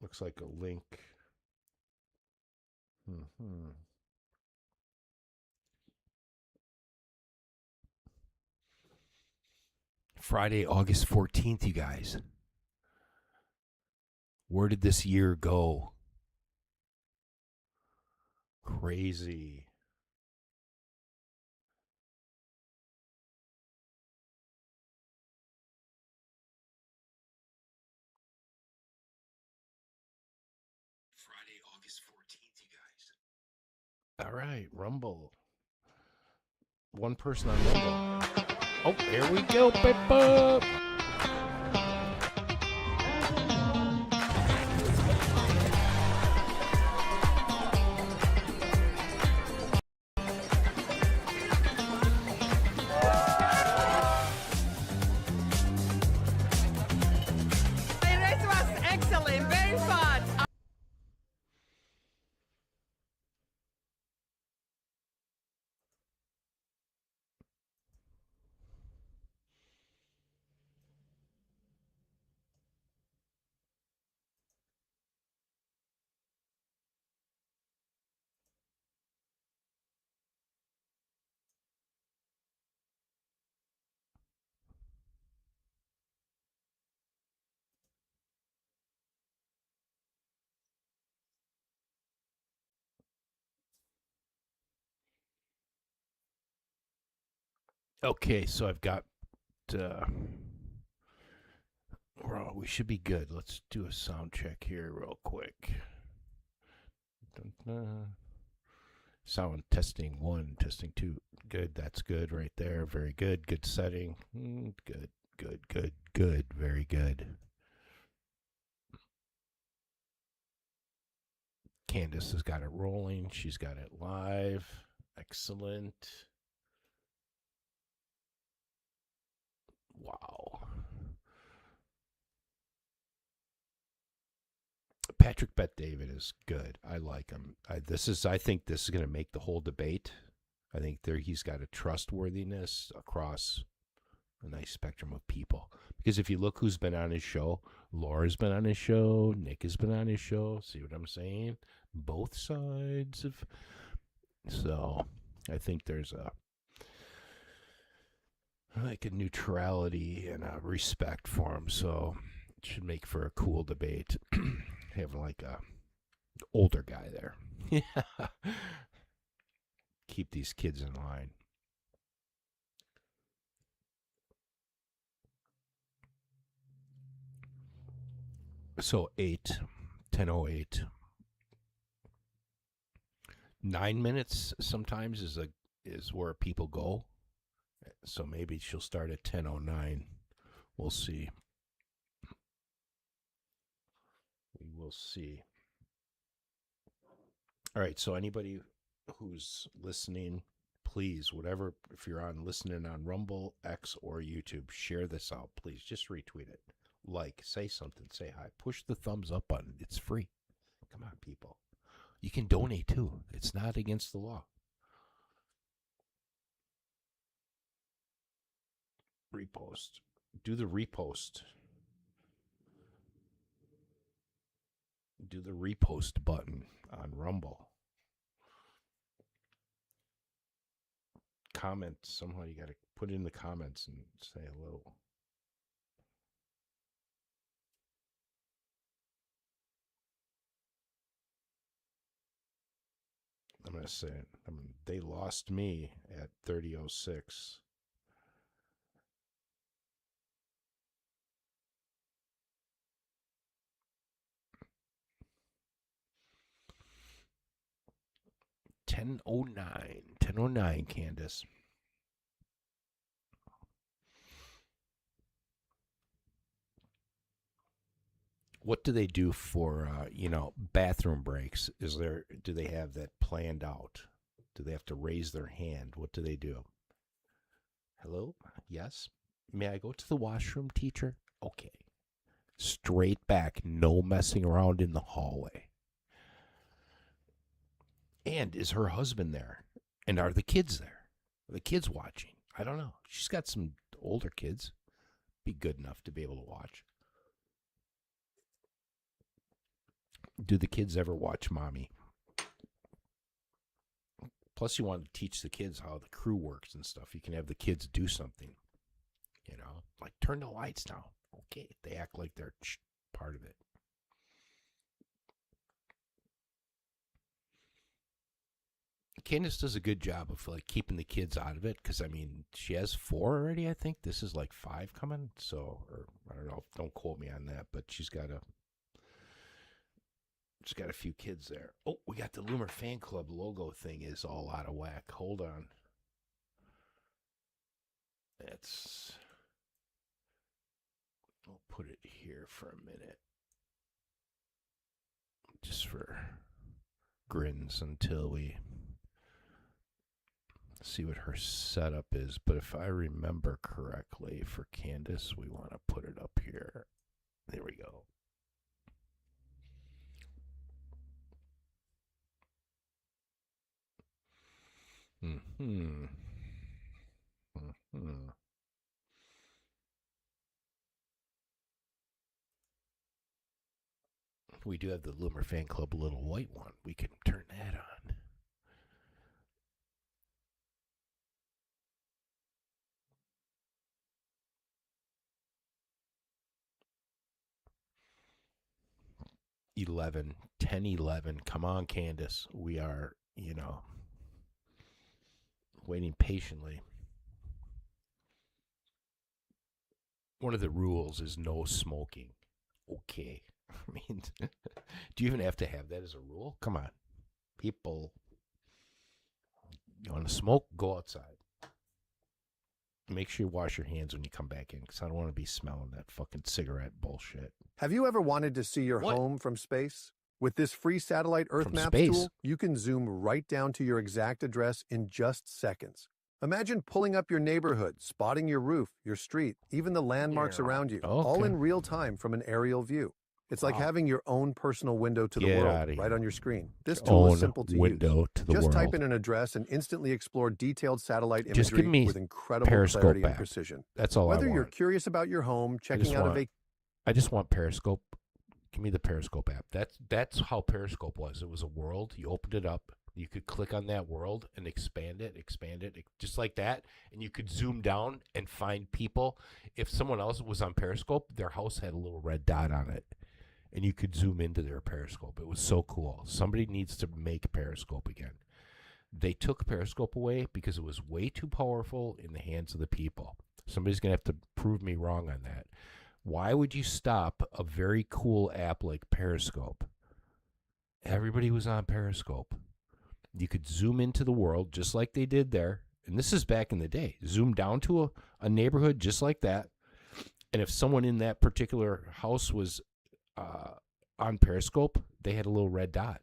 Looks like a link. Friday, August 14th, you guys. Where did this year go? Crazy. Friday, August 14th, you guys. All right, Rumble. One person on Rumble. Oh, here we go, people. Okay, so I've got. Well, we should be good. Let's do a sound check here real quick. Dun-dun. Sound testing 1, testing 2. Good, that's good right there. Very good. Good setting. Good, good, good, good. Very good. Candace has got it rolling. She's got it live. Excellent. Wow. Patrick Bet David is good. I like him. I think this is going to make the whole debate. I think he's got a trustworthiness across a nice spectrum of people. Because if you look who's been on his show, Laura's been on his show, Nick has been on his show. See what I'm saying? Both sides of. So I think there's a neutrality and a respect for him. So it should make for a cool debate. Having like a older guy there. Yeah. Keep these kids in line. So 10:08. 9 minutes sometimes is where people go. So maybe she'll start at 10:09. We'll see. We will see. All right, so anybody who's listening, please, whatever, if you're listening on Rumble, X, or YouTube, share this out, please. Just retweet it. Like, say something, say hi. Push the thumbs up button. It's free. Come on, people. You can donate too. It's not against the law. Repost. Do the repost. Do the repost button on Rumble. Comment. Somehow you got to put it in the comments and say hello. I'm going to say it. They lost me at 30:06. $10:09, Candace. What do they do for bathroom breaks? Do they have that planned out? Do they have to raise their hand? What do they do? Hello? Yes? May I go to the washroom, teacher? Okay. Straight back, no messing around in the hallway. And is her husband there? And are the kids there? Are the kids watching? I don't know. She's got some older kids. Be good enough to be able to watch. Do the kids ever watch Mommy? Plus, you want to teach the kids how the crew works and stuff. You can have the kids do something. Like turn the lights down. Okay. They act like they're part of it. Candace does a good job of keeping the kids out of it because she has 4 already. I think this is like 5 coming. So, or I don't know. Don't quote me on that, but she's got a few kids there. Oh, we got the Loomer Fan Club logo thing is all out of whack. Hold on. I'll put it here for a minute. Just for grins until we see what her setup is. But if I remember correctly, for Candace, we want to put it up here. There we go. We do have the Loomer Fan Club little white one. We can turn that on. $11, 10:11. Come on, Candace. We are, waiting patiently. one of the rules is no smoking. Okay. I mean, do you even have to have that as a rule? Come on. People, you want to smoke? Go outside. Make sure you wash your hands when you come back in, because I don't want to be smelling that fucking cigarette bullshit. Have you ever wanted to see your home from space? With this free satellite Earth Maps tool, you can zoom right down to your exact address in just seconds. Imagine pulling up your neighborhood, spotting your roof, your street, even the landmarks around you, all in real time from an aerial view. It's like having your own personal window to the world right on your screen. This tool is simple to use. Just type in an address and instantly explore detailed satellite imagery with incredible clarity and precision. That's all I want. Whether you're curious about your home, checking out a vacation. I just want Periscope. Give me the Periscope app. That's how Periscope was. It was a world. You opened it up. You could click on that world and expand it, just like that. And you could zoom down and find people. If someone else was on Periscope, their house had a little red dot on it. And you could zoom into their Periscope. It was so cool. Somebody needs to make Periscope again. They took Periscope away because it was way too powerful in the hands of the people. Somebody's going to have to prove me wrong on that. Why would you stop a very cool app like Periscope? Everybody was on Periscope. You could zoom into the world just like they did there. And this is back in the day. Zoom down to a neighborhood just like that. And if someone in that particular house was on Periscope, they had a little red dot.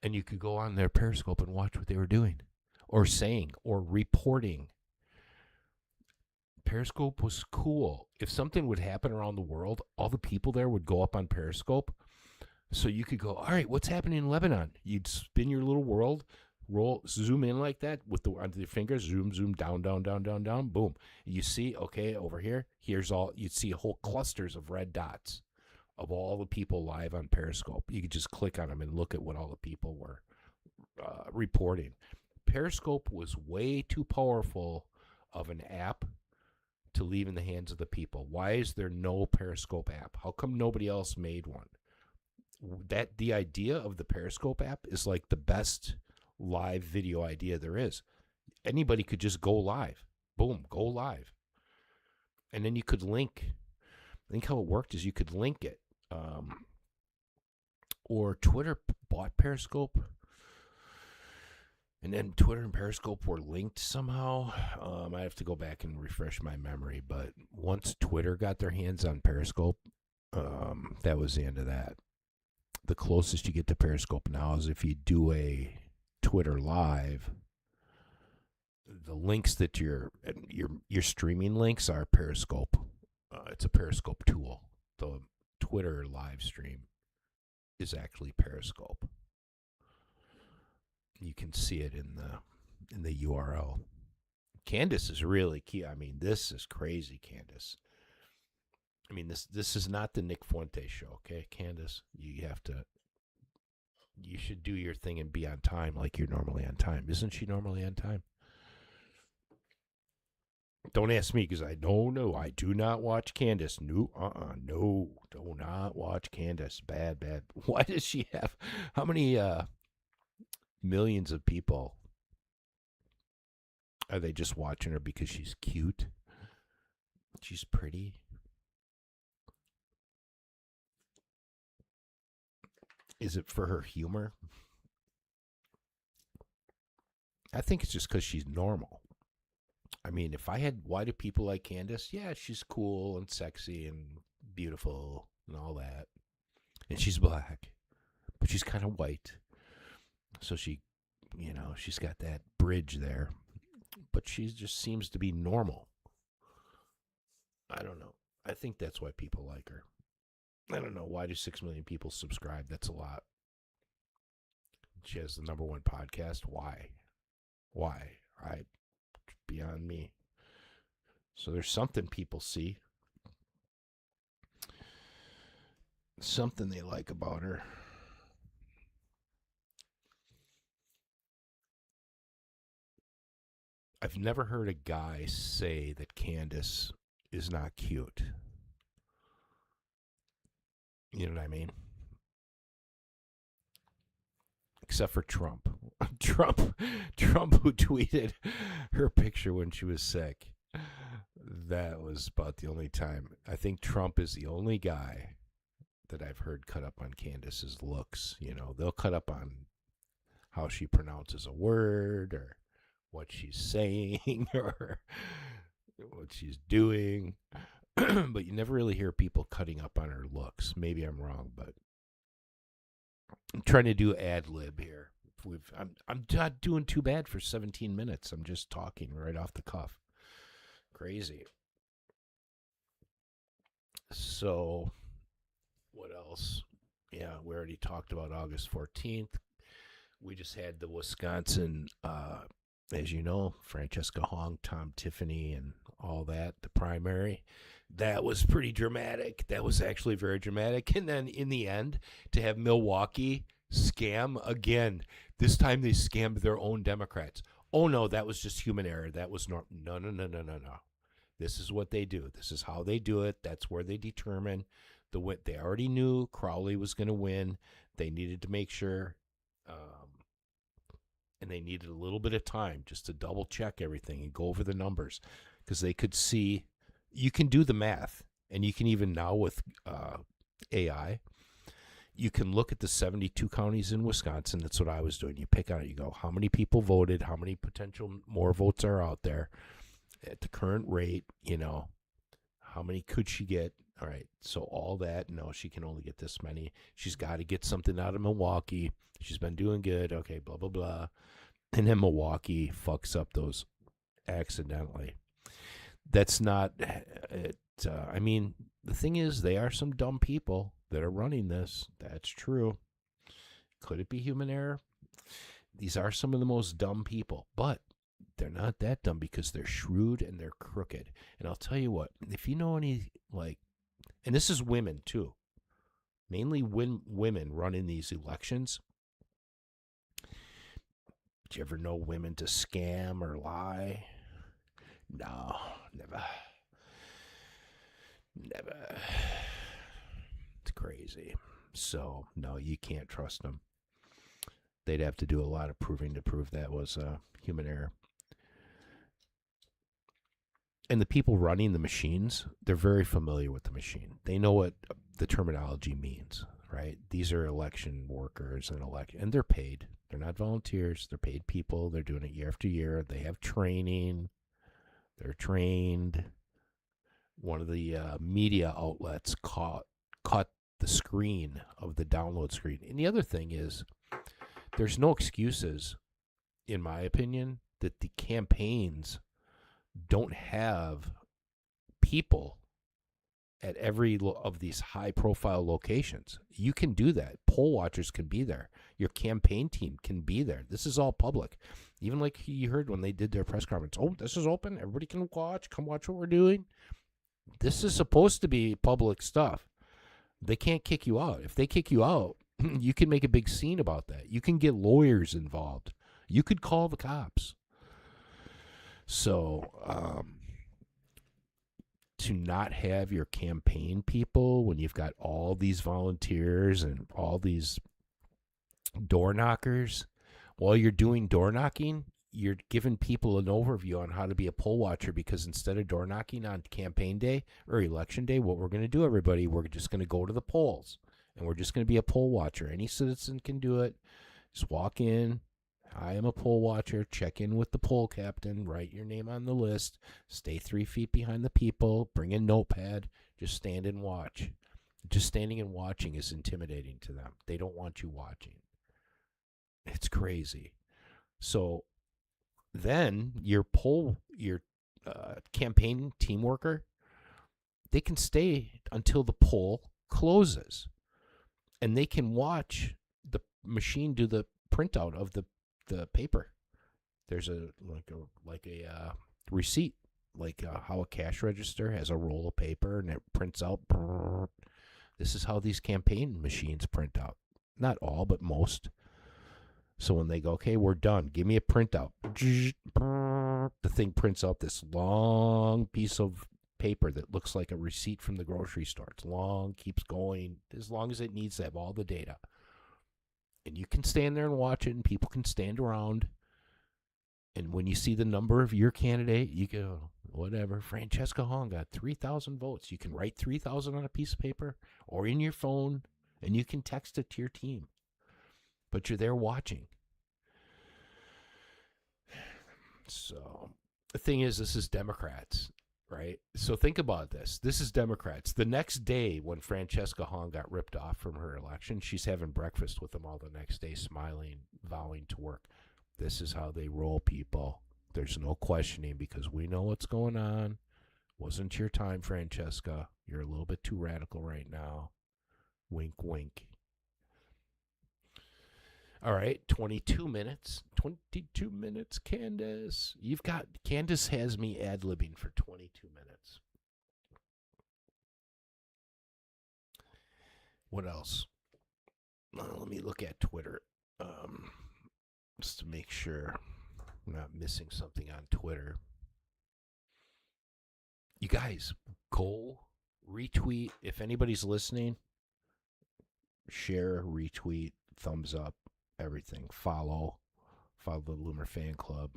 And you could go on their Periscope and watch what they were doing or saying or reporting. Periscope was cool. If something would happen around the world, all the people there would go up on Periscope. So you could go, all right, what's happening in Lebanon? You'd spin your little world, zoom in like that onto your fingers, zoom down, boom. You see, okay, over here, you'd see whole clusters of red dots of all the people live on Periscope. You could just click on them and look at what all the people were reporting. Periscope was way too powerful of an app to leave in the hands of the people. Why is there no Periscope app? How come nobody else made one? The idea of the Periscope app is like the best live video idea there is. Anybody could just go live. Boom, go live. And then you could link. I think how it worked is you could link it. Or Twitter bought Periscope. And then Twitter and Periscope were linked somehow. I have to go back and refresh my memory. But once Twitter got their hands on Periscope, that was the end of that. The closest you get to Periscope now is if you do a Twitter live. The links that your streaming links are Periscope. It's a Periscope tool. The Twitter live stream is actually Periscope. You can see it in the URL. Candace is really key. I mean, this is crazy, Candace. I mean, this is not the Nick Fuente show, okay, Candace? You should do your thing and be on time like you're normally on time. Isn't she normally on time? Don't ask me because I don't know. I do not watch Candace. No, no, do not watch Candace. Bad. Why does she have, how many millions of people are they just watching her because she's cute? She's pretty. Is it for her humor? I think it's just because she's normal. I mean, why do people like Candace? Yeah, she's cool and sexy and beautiful and all that. And she's black, but she's kind of white. So she's got that bridge there. But she just seems to be normal. I don't know. I think that's why people like her. I don't know. Why do 6 million people subscribe? That's a lot. She has the #1 podcast. Why? Beyond me. So there's something people see. Something they like about her. I've never heard a guy say that Candace is not cute. You know what I mean? Except for Trump. Trump who tweeted her picture when she was sick. That was about the only time. I think Trump is the only guy that I've heard cut up on Candace's looks. You know, they'll cut up on how she pronounces a word or what she's saying or what she's doing. But you never really hear people cutting up on her looks. Maybe I'm wrong, but I'm trying to do ad lib here. I'm not doing too bad for 17 minutes. I'm just talking right off the cuff. Crazy. So, what else? Yeah, we already talked about August 14th. We just had the Wisconsin, as you know, Francesca Hong, Tom Tiffany, and all that, the primary. That was pretty dramatic. That was actually very dramatic. And then in the end, to have Milwaukee scam again. This time they scammed their own Democrats. Oh, no, that was just human error. That was no. This is what they do. This is how they do it. That's where they determine the win. They already knew Crowley was going to win. They needed to make sure, and they needed a little bit of time just to double check everything and go over the numbers because they could see. You can do the math, and you can even now with AI, you can look at the 72 counties in Wisconsin. That's what I was doing. You pick on it. You go, how many people voted? How many potential more votes are out there at the current rate? You know, how many could she get? All right, so all that, no, she can only get this many. She's got to get something out of Milwaukee. She's been doing good. Okay, blah, blah, blah. And then Milwaukee fucks up those accidentally. That's not it. I mean, the thing is, they are some dumb people that are running this. That's true. Could it be human error? These are some of the most dumb people, but they're not that dumb because they're shrewd and they're crooked. And I'll tell you what, if you know any, like, and this is women too, mainly women running these elections. Did you ever know women to scam or lie? No, never. Never. It's crazy. So, no, you can't trust them. They'd have to do a lot of proving to prove that was human error. And the people running the machines, they're very familiar with the machine. They know what the terminology means, right? These are election workers and they're paid. They're not volunteers. They're paid people. They're doing it year after year. They have training. They're trained. One of the media outlets caught the screen of the download screen. And the other thing is, there's no excuses, in my opinion, that the campaigns don't have people at every of these high-profile locations. You can do that. Poll watchers can be there. Your campaign team can be there. This is all public. Even like you heard when they did their press conference, oh, this is open. Everybody can watch. Come watch what we're doing. This is supposed to be public stuff. They can't kick you out. If they kick you out, you can make a big scene about that. You can get lawyers involved. You could call the cops. So, to not have your campaign people when you've got all these volunteers and all these door knockers, while you're doing door knocking, you're giving people an overview on how to be a poll watcher, because instead of door knocking on campaign day or election day, what we're going to do, everybody, we're just going to go to the polls and we're just going to be a poll watcher. Any citizen can do it. Just walk in. I am a poll watcher. Check in with the poll captain. Write your name on the list. Stay 3 feet behind the people. Bring a notepad. Just stand and watch. Just standing and watching is intimidating to them. They don't want you watching. It's crazy. So then your campaign team worker, they can stay until the poll closes, and they can watch the machine do the printout of the paper. There's a receipt, like how a cash register has a roll of paper and it prints out. This is how these campaign machines print out. Not all, but most. So when they go, okay, we're done, give me a printout. The thing prints out this long piece of paper that looks like a receipt from the grocery store. It's long, keeps going as long as it needs to have all the data. And you can stand there and watch it, and people can stand around. And when you see the number of your candidate, you go, whatever. Francesca Hong got 3,000 votes. You can write 3,000 on a piece of paper or in your phone, and you can text it to your team. But you're there watching. So the thing is, this is Democrats, right? So think about this. This is Democrats. The next day when Francesca Hong got ripped off from her election, she's having breakfast with them all the next day, smiling, vowing to work. This is how they roll, people. There's no questioning because we know what's going on. Wasn't your time, Francesca. You're a little bit too radical right now. Wink, wink. All right, 22 minutes. 22 minutes, Candace. Candace has me ad-libbing for 22 minutes. What else? Let me look at Twitter just to make sure I'm not missing something on Twitter. You guys, go retweet. If anybody's listening, share, retweet, thumbs up. Everything. Follow the Loomer Fan Club.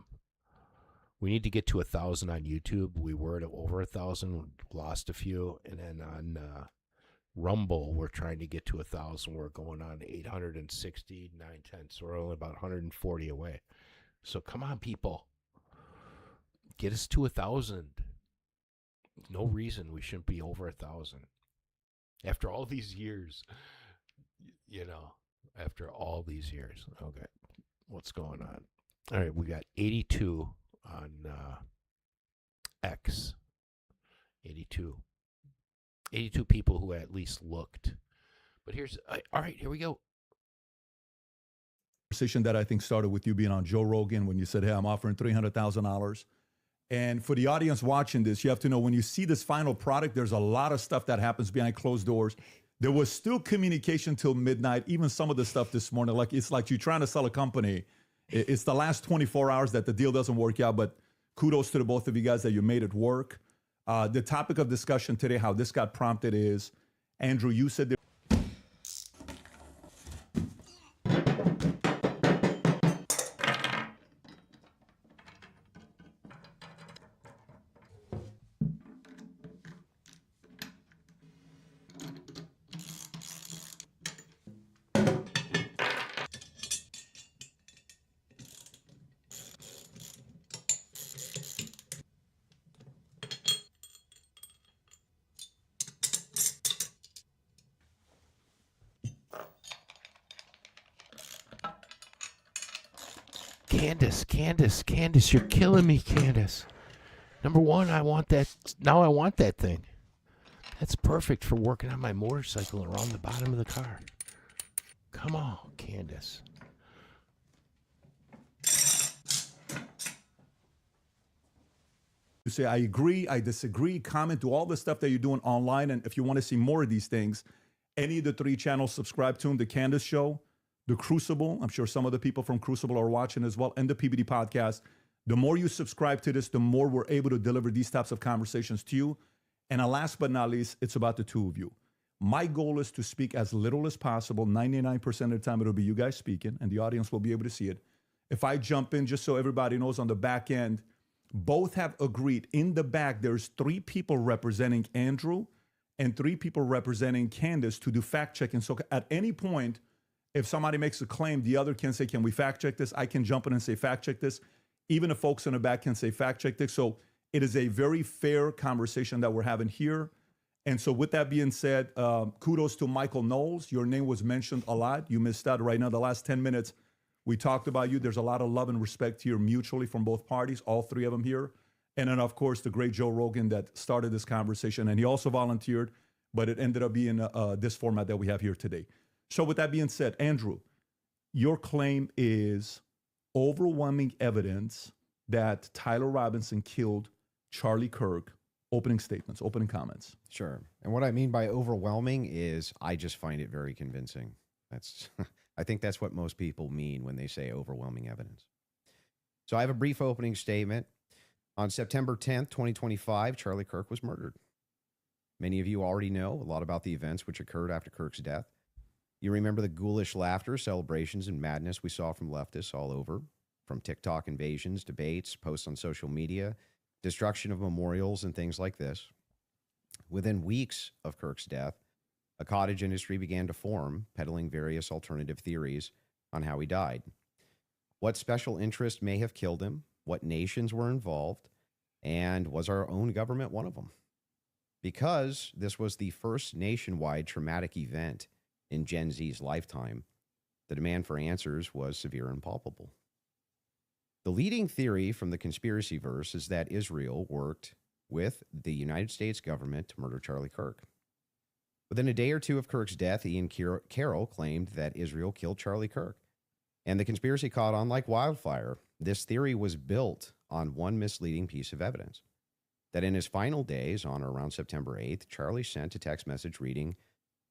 We need to get to 1,000 on YouTube. We were at over 1,000, lost a few, and then on Rumble we're trying to get to 1,000. We're going on 860, 910, so we're only about 140 away. So come on, people, get us to 1,000. No reason we shouldn't be over 1,000 after all these years. After all these years. Okay. What's going on? All right. We got 82 on X. 82. 82 people who at least looked. But all right, here we go. Conversation that I think started with you being on Joe Rogan when you said, hey, I'm offering $300,000. And for the audience watching this, you have to know when you see this final product, there's a lot of stuff that happens behind closed doors. There was still communication till midnight, even some of the stuff this morning. It's like you're trying to sell a company. It's the last 24 hours that the deal doesn't work out, but kudos to the both of you guys that you made it work. The topic of discussion today, how this got prompted is, Andrew, you said that Candace, you're killing me, Candace. Number one, I want that. Now I want that thing. That's perfect for working on my motorcycle around the bottom of the car. Come on, Candace. you say, I agree, I disagree, comment to all the stuff that you're doing online. And if you want to see more of these things, any of the 3 channels, subscribe to them, The Candace Show, The Crucible. I'm sure some of the people from Crucible are watching as well, and the PBD Podcast. The more you subscribe to this, the more we're able to deliver these types of conversations to you. And last but not least, it's about the two of you. My goal is to speak as little as possible. 99% of the time, it'll be you guys speaking, and the audience will be able to see it. If I jump in, just so everybody knows on the back end, both have agreed. In the back, there's 3 people representing Andrew and 3 people representing Candace to do fact checking. So at any point, if somebody makes a claim, the other can say, can we fact check this? I can jump in and say, fact check this. Even the folks in the back can say, fact check this. So it is a very fair conversation that we're having here. And so with that being said, kudos to Michael Knowles. Your name was mentioned a lot. You missed out right now. The last 10 minutes, we talked about you. There's a lot of love and respect here mutually from both parties, all 3 of them here. And then, of course, the great Joe Rogan that started this conversation. And he also volunteered, but it ended up being this format that we have here today. So with that being said, Andrew, your claim is overwhelming evidence that Tyler Robinson killed Charlie Kirk. Opening statements, opening comments. Sure. And what I mean by overwhelming is I just find it very convincing. I think that's what most people mean when they say overwhelming evidence. So I have a brief opening statement. On September 10th, 2025, Charlie Kirk was murdered. Many of you already know a lot about the events which occurred after Kirk's death. You remember the ghoulish laughter, celebrations, and madness we saw from leftists all over, from TikTok invasions, debates, posts on social media, destruction of memorials, and things like this. Within weeks of Kirk's death, a cottage industry began to form, peddling various alternative theories on how he died. What special interest may have killed him, what nations were involved, and was our own government one of them? Because this was the first nationwide traumatic event in Gen Z's lifetime, the demand for answers was severe and palpable. The leading theory from the conspiracy verse is that Israel worked with the United States government to murder Charlie Kirk. Within a day or two of Kirk's death, Ian Carroll claimed that Israel killed Charlie Kirk, and the conspiracy caught on like wildfire. This theory was built on one misleading piece of evidence, that in his final days, on or around September 8th, Charlie sent a text message reading,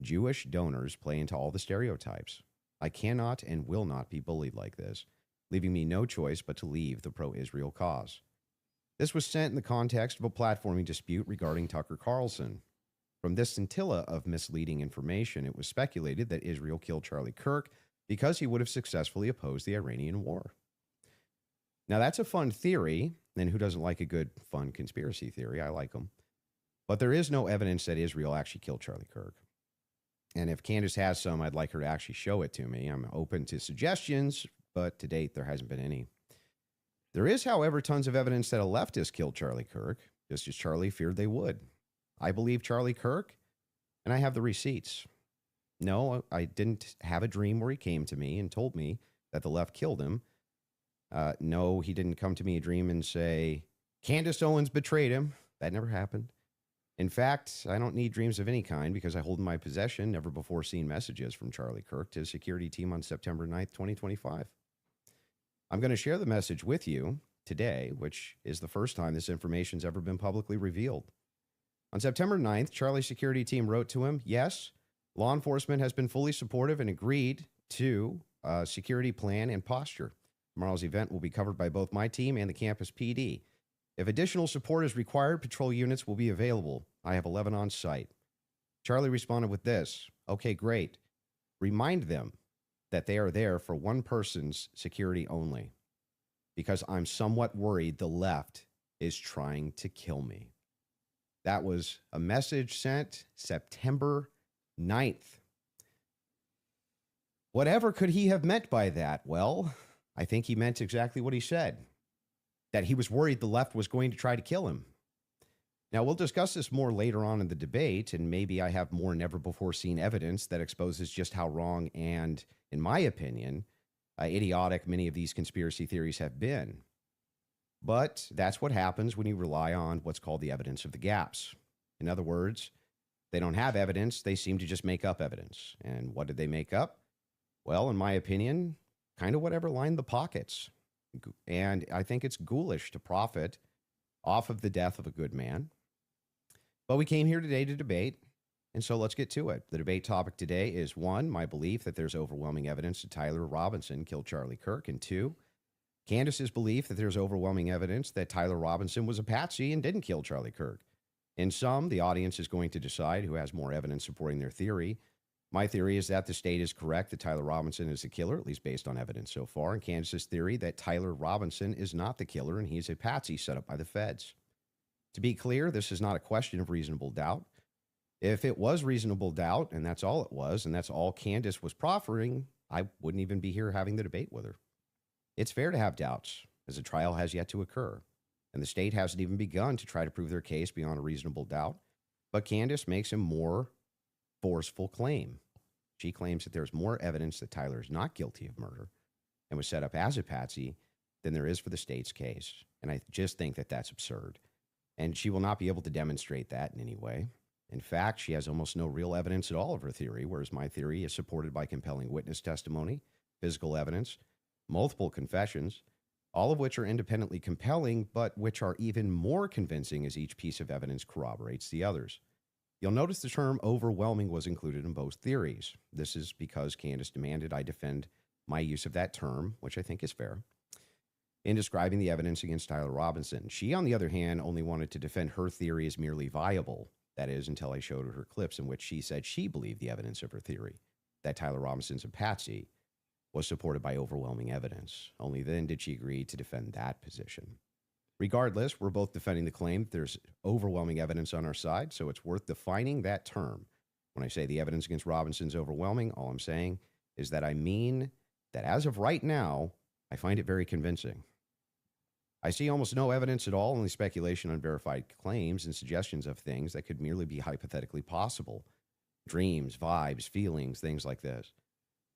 "Jewish donors play into all the stereotypes. I cannot and will not be bullied like this, leaving me no choice but to leave the pro-Israel cause." This was sent in the context of a platforming dispute regarding Tucker Carlson. From this scintilla of misleading information, it was speculated that Israel killed Charlie Kirk because he would have successfully opposed the Iranian war. Now, that's a fun theory, and who doesn't like a good, fun conspiracy theory? I like them. But there is no evidence that Israel actually killed Charlie Kirk. And if Candace has some, I'd like her to actually show it to me. I'm open to suggestions, but to date, there hasn't been any. There is, however, tons of evidence that a leftist killed Charlie Kirk, just as Charlie feared they would. I believe Charlie Kirk, and I have the receipts. No, I didn't have a dream where he came to me and told me that the left killed him. No, he didn't come to me a dream and say, Candace Owens betrayed him. That never happened. In fact, I don't need dreams of any kind because I hold in my possession never before seen messages from Charlie Kirk to his security team on September 9th, 2025. I'm going to share the message with you today, which is the first time this information's ever been publicly revealed. On September 9th, Charlie's security team wrote to him, yes, law enforcement has been fully supportive and agreed to a security plan and posture. Tomorrow's event will be covered by both my team and the campus PD. If additional support is required, patrol units will be available. I have 11 on site. Charlie responded with this, okay, great. Remind them that they are there for one person's security only, because I'm somewhat worried the left is trying to kill me. That was a message sent September 9th. Whatever could he have meant by that? Well, I think he meant exactly what he said, that he was worried the left was going to try to kill him. Now, we'll discuss this more later on in the debate, and maybe I have more never-before-seen evidence that exposes just how wrong and, in my opinion, idiotic many of these conspiracy theories have been. But that's what happens when you rely on what's called the evidence of the gaps. In other words, they don't have evidence, they seem to just make up evidence. And what did they make up? Well, in my opinion, kind of whatever lined the pockets. And I think it's ghoulish to profit off of the death of a good man. But we came here today to debate, and so let's get to it. The debate topic today is 1, my belief that there's overwhelming evidence that Tyler Robinson killed Charlie Kirk, and 2, Candace's belief that there's overwhelming evidence that Tyler Robinson was a patsy and didn't kill Charlie Kirk. In sum, the audience is going to decide who has more evidence supporting their theory. My theory is that the state is correct that Tyler Robinson is the killer, at least based on evidence so far, and Candace's theory that Tyler Robinson is not the killer and he's a patsy set up by the feds. To be clear, this is not a question of reasonable doubt. If it was reasonable doubt, and that's all it was, and that's all Candace was proffering, I wouldn't even be here having the debate with her. It's fair to have doubts, as the trial has yet to occur, and the state hasn't even begun to try to prove their case beyond a reasonable doubt, but Candace makes a more forceful claim. She claims that there's more evidence that Tyler is not guilty of murder and was set up as a patsy than there is for the state's case, and I just think that that's absurd. And she will not be able to demonstrate that in any way. In fact, she has almost no real evidence at all of her theory, whereas my theory is supported by compelling witness testimony, physical evidence, multiple confessions, all of which are independently compelling, but which are even more convincing as each piece of evidence corroborates the others. You'll notice the term overwhelming was included in both theories. This is because Candace demanded I defend my use of that term, which I think is fair, in describing the evidence against Tyler Robinson. She, on the other hand, only wanted to defend her theory as merely viable. That is, until I showed her clips in which she said she believed the evidence of her theory, that Tyler Robinson's a patsy, was supported by overwhelming evidence. Only then did she agree to defend that position. Regardless, we're both defending the claim that there's overwhelming evidence on our side, so it's worth defining that term. When I say the evidence against Robinson's overwhelming, all I'm saying is that I mean that as of right now, I find it very convincing. I see almost no evidence at all, only speculation on verified claims and suggestions of things that could merely be hypothetically possible. Dreams, vibes, feelings, things like this.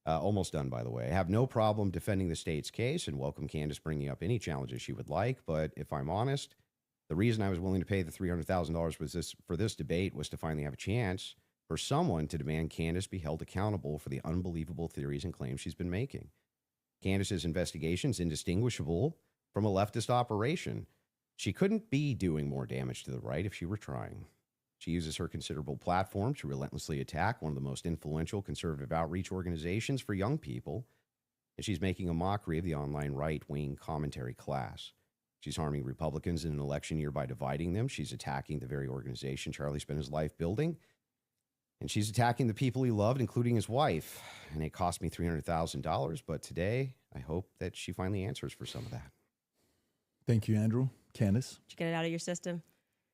Almost done, by the way. I have no problem defending the state's case and welcome Candace bringing up any challenges she would like, but if I'm honest, the reason I was willing to pay the $300,000 for this debate was to finally have a chance for someone to demand Candace be held accountable for the unbelievable theories and claims she's been making. Candace's investigation is indistinguishable from a leftist operation. She couldn't be doing more damage to the right if she were trying. She uses her considerable platform to relentlessly attack one of the most influential conservative outreach organizations for young people, and she's making a mockery of the online right-wing commentary class. She's harming Republicans in an election year by dividing them. She's attacking the very organization Charlie spent his life building, and she's attacking the people he loved, including his wife. And it cost me $300,000, but today I hope that she finally answers for some of that. Thank you, Andrew. Candace? Did you get it out of your system?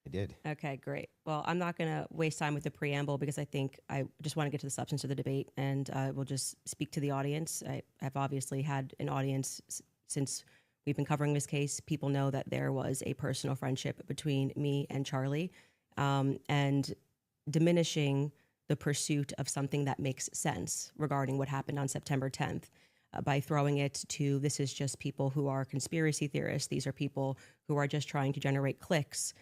I did. Okay, great. Well, I'm not going to waste time with the preamble because I think I just want to get to the substance of the debate, and we'll just speak to the audience. I've obviously had an audience since we've been covering this case. People know that there was a personal friendship between me and Charlie, and diminishing the pursuit of something that makes sense regarding what happened on September 10th. By throwing it to, this is just people who are conspiracy theorists. These are people who are just trying to generate clicks.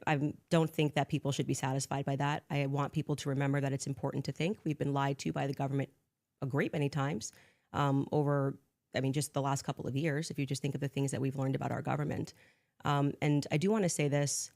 I don't think that people should be satisfied by that. I want people to remember that it's important to think. We've been lied to by the government a great many times over, just the last couple of years, if you just think of the things that we've learned about our government. And I do want to say this.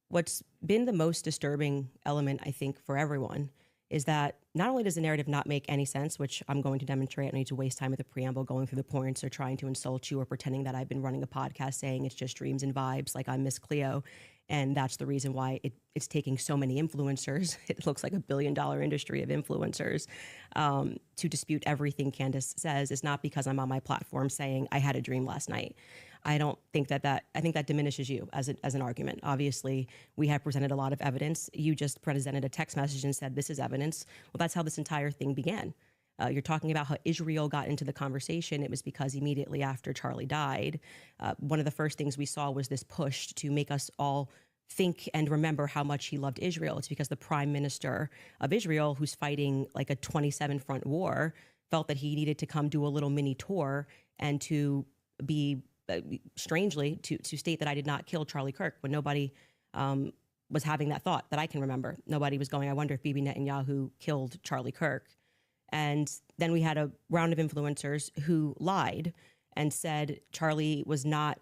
What's been the most disturbing element, I think, for everyone is that not only does the narrative not make any sense, which I'm going to demonstrate, I don't need to waste time with the preamble going through the points or trying to insult you or pretending that I've been running a podcast saying it's just dreams and vibes like I'm Miss Cleo. And that's the reason why it's taking so many influencers. It looks like $1 billion industry of influencers to dispute everything Candace says. Is not because I'm on my platform saying I had a dream last night. I don't think I think that diminishes you as an argument. Obviously, we have presented a lot of evidence. You just presented a text message and said, this is evidence. Well, that's how this entire thing began. You're talking about how Israel got into the conversation. It was because immediately after Charlie died, one of the first things we saw was this push to make us all think and remember how much he loved Israel. It's because the prime minister of Israel, who's fighting like a 27-front war, felt that he needed to come do a little mini tour and to be, strangely, to state that I did not kill Charlie Kirk when nobody was having that thought that I can remember. Nobody was going, I wonder if Bibi Netanyahu killed Charlie Kirk. And then we had a round of influencers who lied and said Charlie was not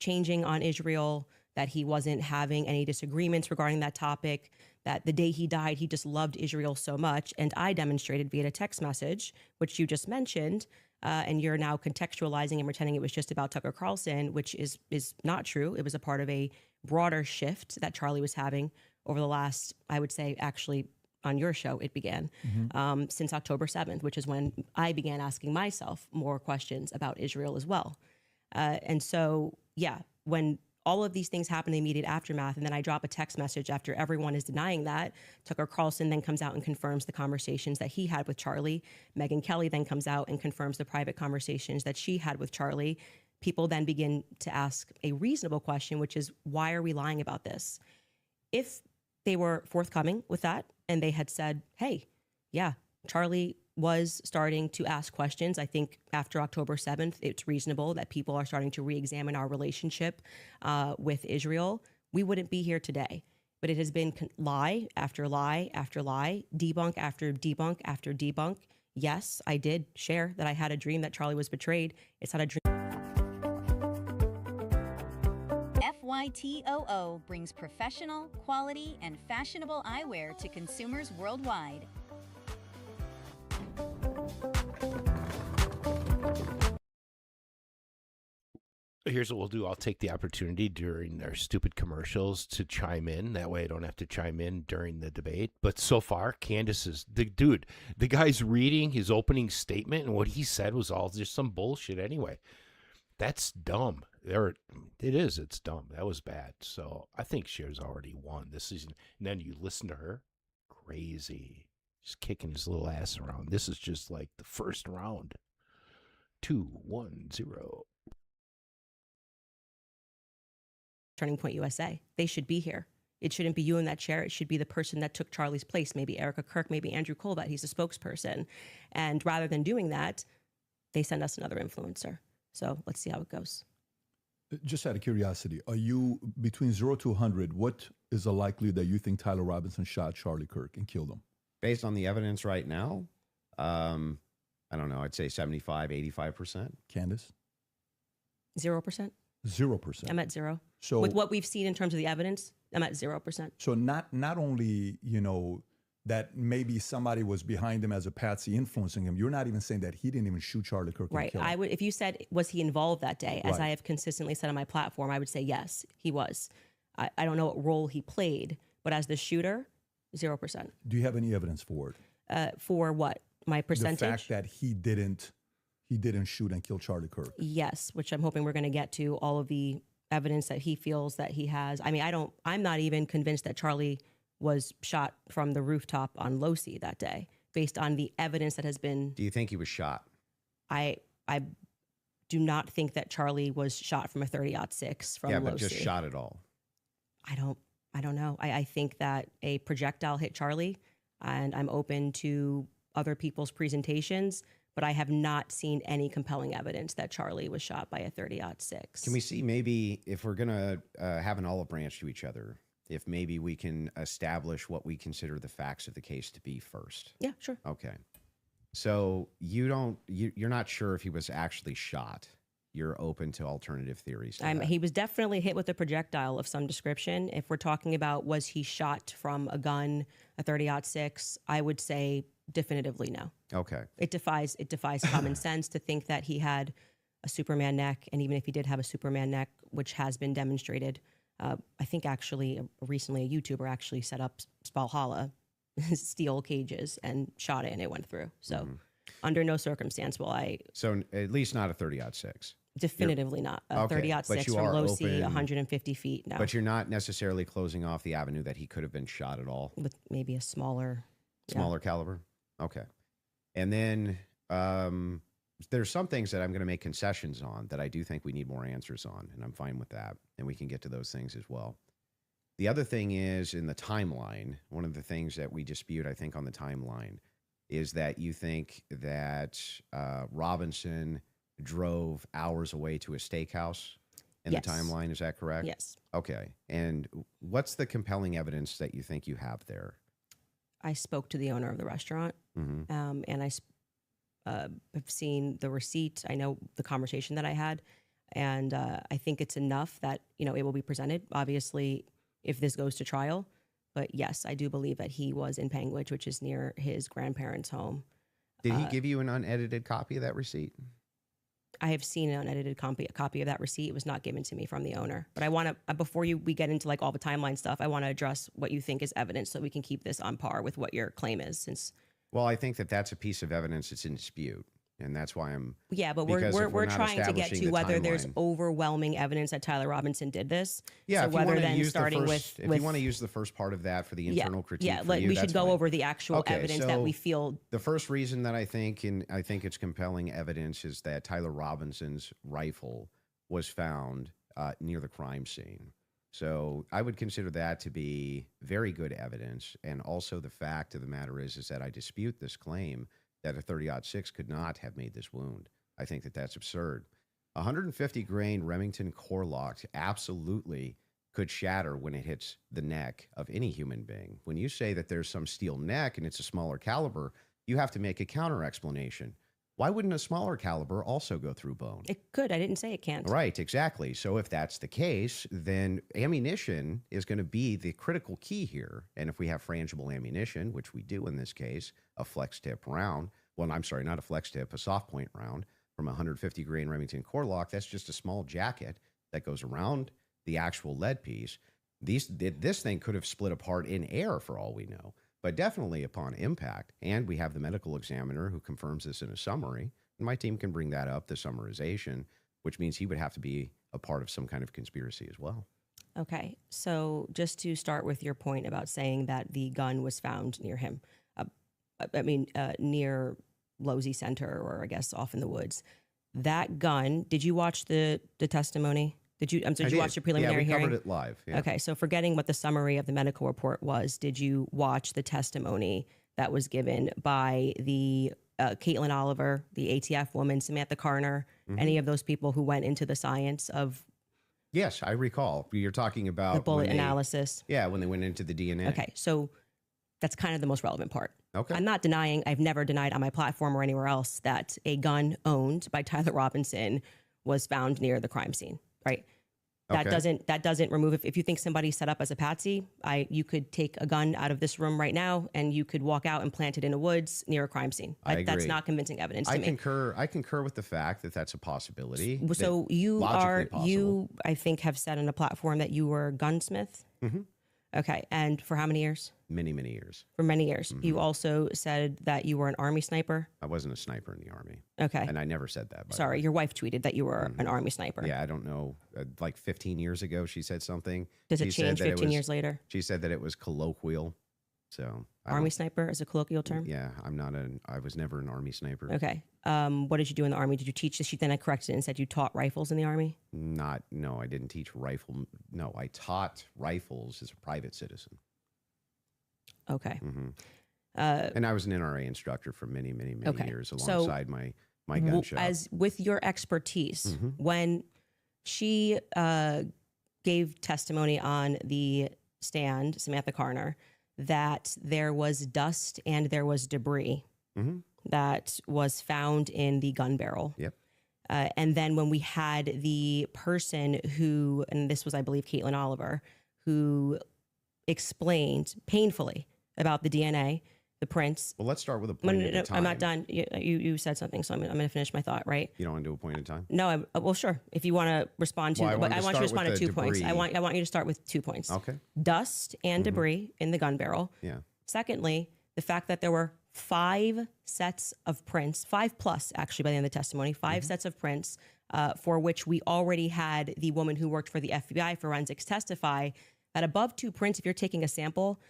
changing on Israel, that he wasn't having any disagreements regarding that topic, that the day he died, he just loved Israel so much. And I demonstrated via a text message, which you just mentioned, and you're now contextualizing and pretending it was just about Tucker Carlson, which is not true. It was a part of a broader shift that Charlie was having over the last, I would say, actually, on your show, it began since October 7th, which is when I began asking myself more questions about Israel as well. And so, yeah, when all of these things happen in the immediate aftermath, and then I drop a text message after everyone is denying that, Tucker Carlson then comes out and confirms the conversations that he had with Charlie. Megyn Kelly then comes out and confirms the private conversations that she had with Charlie. People then begin to ask a reasonable question, which is, why are we lying about this? If they were forthcoming with that, and they had said, hey, yeah, Charlie was starting to ask questions. I think after October 7th, it's reasonable that people are starting to re-examine our relationship with Israel. We wouldn't be here today. But it has been lie after lie after lie, debunk after debunk after debunk. Yes, I did share that I had a dream that Charlie was betrayed. It's not a dream. FYTOO brings professional, quality, and fashionable eyewear to consumers worldwide. Here's what we'll do. I'll take the opportunity during our stupid commercials to chime in. That way I don't have to chime in during the debate. But so far, Candace is the guy's reading his opening statement, and what he said was all just some bullshit anyway. That's dumb. It's dumb. That was bad. So I think Cher's already won this season. And then you listen to her, crazy, just kicking his little ass around. This is just like the first round. 2-1-0. Turning Point USA. They should be here. It shouldn't be you in that chair. It should be the person that took Charlie's place, maybe Erica Kirk, maybe Andrew Colbert. He's a spokesperson. And rather than doing that, they send us another influencer. So let's see how it goes. Just out of curiosity, are you between 0 to 100? What is the likelihood that you think Tyler Robinson shot Charlie Kirk and killed him? Based on the evidence right now, I don't know. I'd say 75, 85%. Candace? 0%. 0%. I'm at 0. So with what we've seen in terms of the evidence, I'm at 0%. So not only, that maybe somebody was behind him as a patsy influencing him. You're not even saying that he didn't even shoot Charlie Kirk. Right. And kill him. If you said, was he involved that day, as Right. I have consistently said on my platform, I would say yes, he was. I don't know what role he played, but as the shooter, 0%. Do you have any evidence for it? For what? My percentage? The fact that he didn't shoot and kill Charlie Kirk. Yes, which I'm hoping we're going to get to all of the evidence that he feels that he has. I mean, I'm not even convinced that Charlie was shot from the rooftop on Losi that day, based on the evidence that has been. Do you think he was shot? I do not think that Charlie was shot from a 30-06 from Losi. Yeah, but just shot at all. I don't know. I think that a projectile hit Charlie, and I'm open to other people's presentations, but I have not seen any compelling evidence that Charlie was shot by a 30-06. Can we see maybe if we're going to have an olive branch to each other, if maybe we can establish what we consider the facts of the case to be first? Yeah, sure. Okay. So you're not sure if he was actually shot. You're open to alternative theories. He was definitely hit with a projectile of some description. If we're talking about was he shot from a gun, a 30-06, I would say definitively no. Okay. It defies common sense to think that he had a Superman neck, and even if he did have a Superman neck, which has been demonstrated, I think actually recently a YouTuber actually set up Spalhala steel cages and shot it, and it went through. So under no circumstance will I. So at least not a 30-06. Definitively not a 30-06 from Losi, 150 feet. No, but you're not necessarily closing off the avenue that he could have been shot at all. With maybe a smaller caliber. Okay, and then there's some things that I'm going to make concessions on that I do think we need more answers on, and I'm fine with that, and we can get to those things as well. The other thing is in the timeline. One of the things that we dispute, I think, on the timeline is that you think that Robinson drove hours away to a steakhouse in the timeline. Is that correct? Yes. Okay. And what's the compelling evidence that you think you have there? I spoke to the owner of the restaurant, and I have seen the receipt. I know the conversation that I had, and I think it's enough that it will be presented. Obviously, if this goes to trial, but yes, I do believe that he was in Panguitch, which is near his grandparents' home. Did he give you an unedited copy of that receipt? I have seen an unedited copy of that receipt. It was not given to me from the owner. But I want to, before we get into like all the timeline stuff, I want to address what you think is evidence so we can keep this on par with what your claim is. Well, I think that that's a piece of evidence that's in dispute. And that's why I'm. Yeah, but we're trying to get to whether there's overwhelming evidence that Tyler Robinson did this. Yeah, so whether then starting if you want to use the first part of that for the internal critique. Yeah, we should go over the actual evidence that we feel. The first reason that I think it's compelling evidence is that Tyler Robinson's rifle was found near the crime scene. So I would consider that to be very good evidence. And also the fact of the matter is that I dispute this claim that a 30-06 could not have made this wound. I think that that's absurd. 150 grain Remington core lock absolutely could shatter when it hits the neck of any human being. When you say that there's some steel neck and it's a smaller caliber, you have to make a counter explanation. Why wouldn't a smaller caliber also go through bone? It could. I didn't say it can't. Right, exactly. So if that's the case, then ammunition is going to be the critical key here. And if we have frangible ammunition, which we do in this case, a flex tip round, well, I'm sorry, not a flex tip, a soft point round from 150 grain Remington core lock, that's just a small jacket that goes around the actual lead piece. This thing could have split apart in air for all we know. But definitely upon impact, and we have the medical examiner who confirms this in a summary, and my team can bring that up, the summarization, which means he would have to be a part of some kind of conspiracy as well. Okay, so just to start with your point about saying that the gun was found near him, near Losey Center, or I guess off in the woods. That gun, did you watch the testimony? Did you watch the preliminary hearing? Yeah, we covered it live. Yeah. Okay, so forgetting what the summary of the medical report was, did you watch the testimony that was given by the Caitlin Oliver, the ATF woman, Samantha Carner, any of those people who went into the science of? Yes, I recall. You're talking about the bullet analysis. Yeah, when they went into the DNA. Okay, so that's kind of the most relevant part. Okay. I'm not denying, I've never denied on my platform or anywhere else that a gun owned by Tyler Robinson was found near the crime scene, right? That doesn't remove, if you think somebody set up as a patsy, you could take a gun out of this room right now and you could walk out and plant it in the woods near a crime scene. I agree. That's not convincing evidence to me. I concur with the fact that that's a possibility. So you, I think, have said on a platform that you were a gunsmith. Mm-hmm. Okay. And for how many years? Many, many years. For many years. Mm-hmm. You also said that you were an Army sniper. I wasn't a sniper in the Army. Okay. And I never said that. Sorry, your wife tweeted that you were an Army sniper. Yeah, I don't know. Like 15 years ago, she said something. Does it change 15 years later? She said that it was colloquial. So Army sniper is a colloquial term? Yeah, I was never an Army sniper. Okay. What did you do in the Army? Did you teach? Then I corrected it and said you taught rifles in the Army? No, I didn't teach rifle. No, I taught rifles as a private citizen. Okay. Mm-hmm. And I was an NRA instructor for many, many, many years alongside my gun shop. As with your expertise, when she gave testimony on the stand, Samantha Carner, that there was dust and there was debris that was found in the gun barrel. Yep. And then when we had the person who, and this was, I believe, Caitlin Oliver, who explained painfully about the DNA, the prints. Well, let's start with a point at a time. I'm not done. You said something, so I'm going to finish my thought, right? You don't want to do a point at a time? No, well, sure. If you want to respond to, but I want you to respond to 2 points. I want you to start with 2 points. Okay. Dust and debris in the gun barrel. Yeah. Secondly, the fact that there were 5 sets of prints, 5+ actually by the end of the testimony, 5 sets of prints for which we already had the woman who worked for the FBI forensics testify that above 2 prints, if you're taking a sample,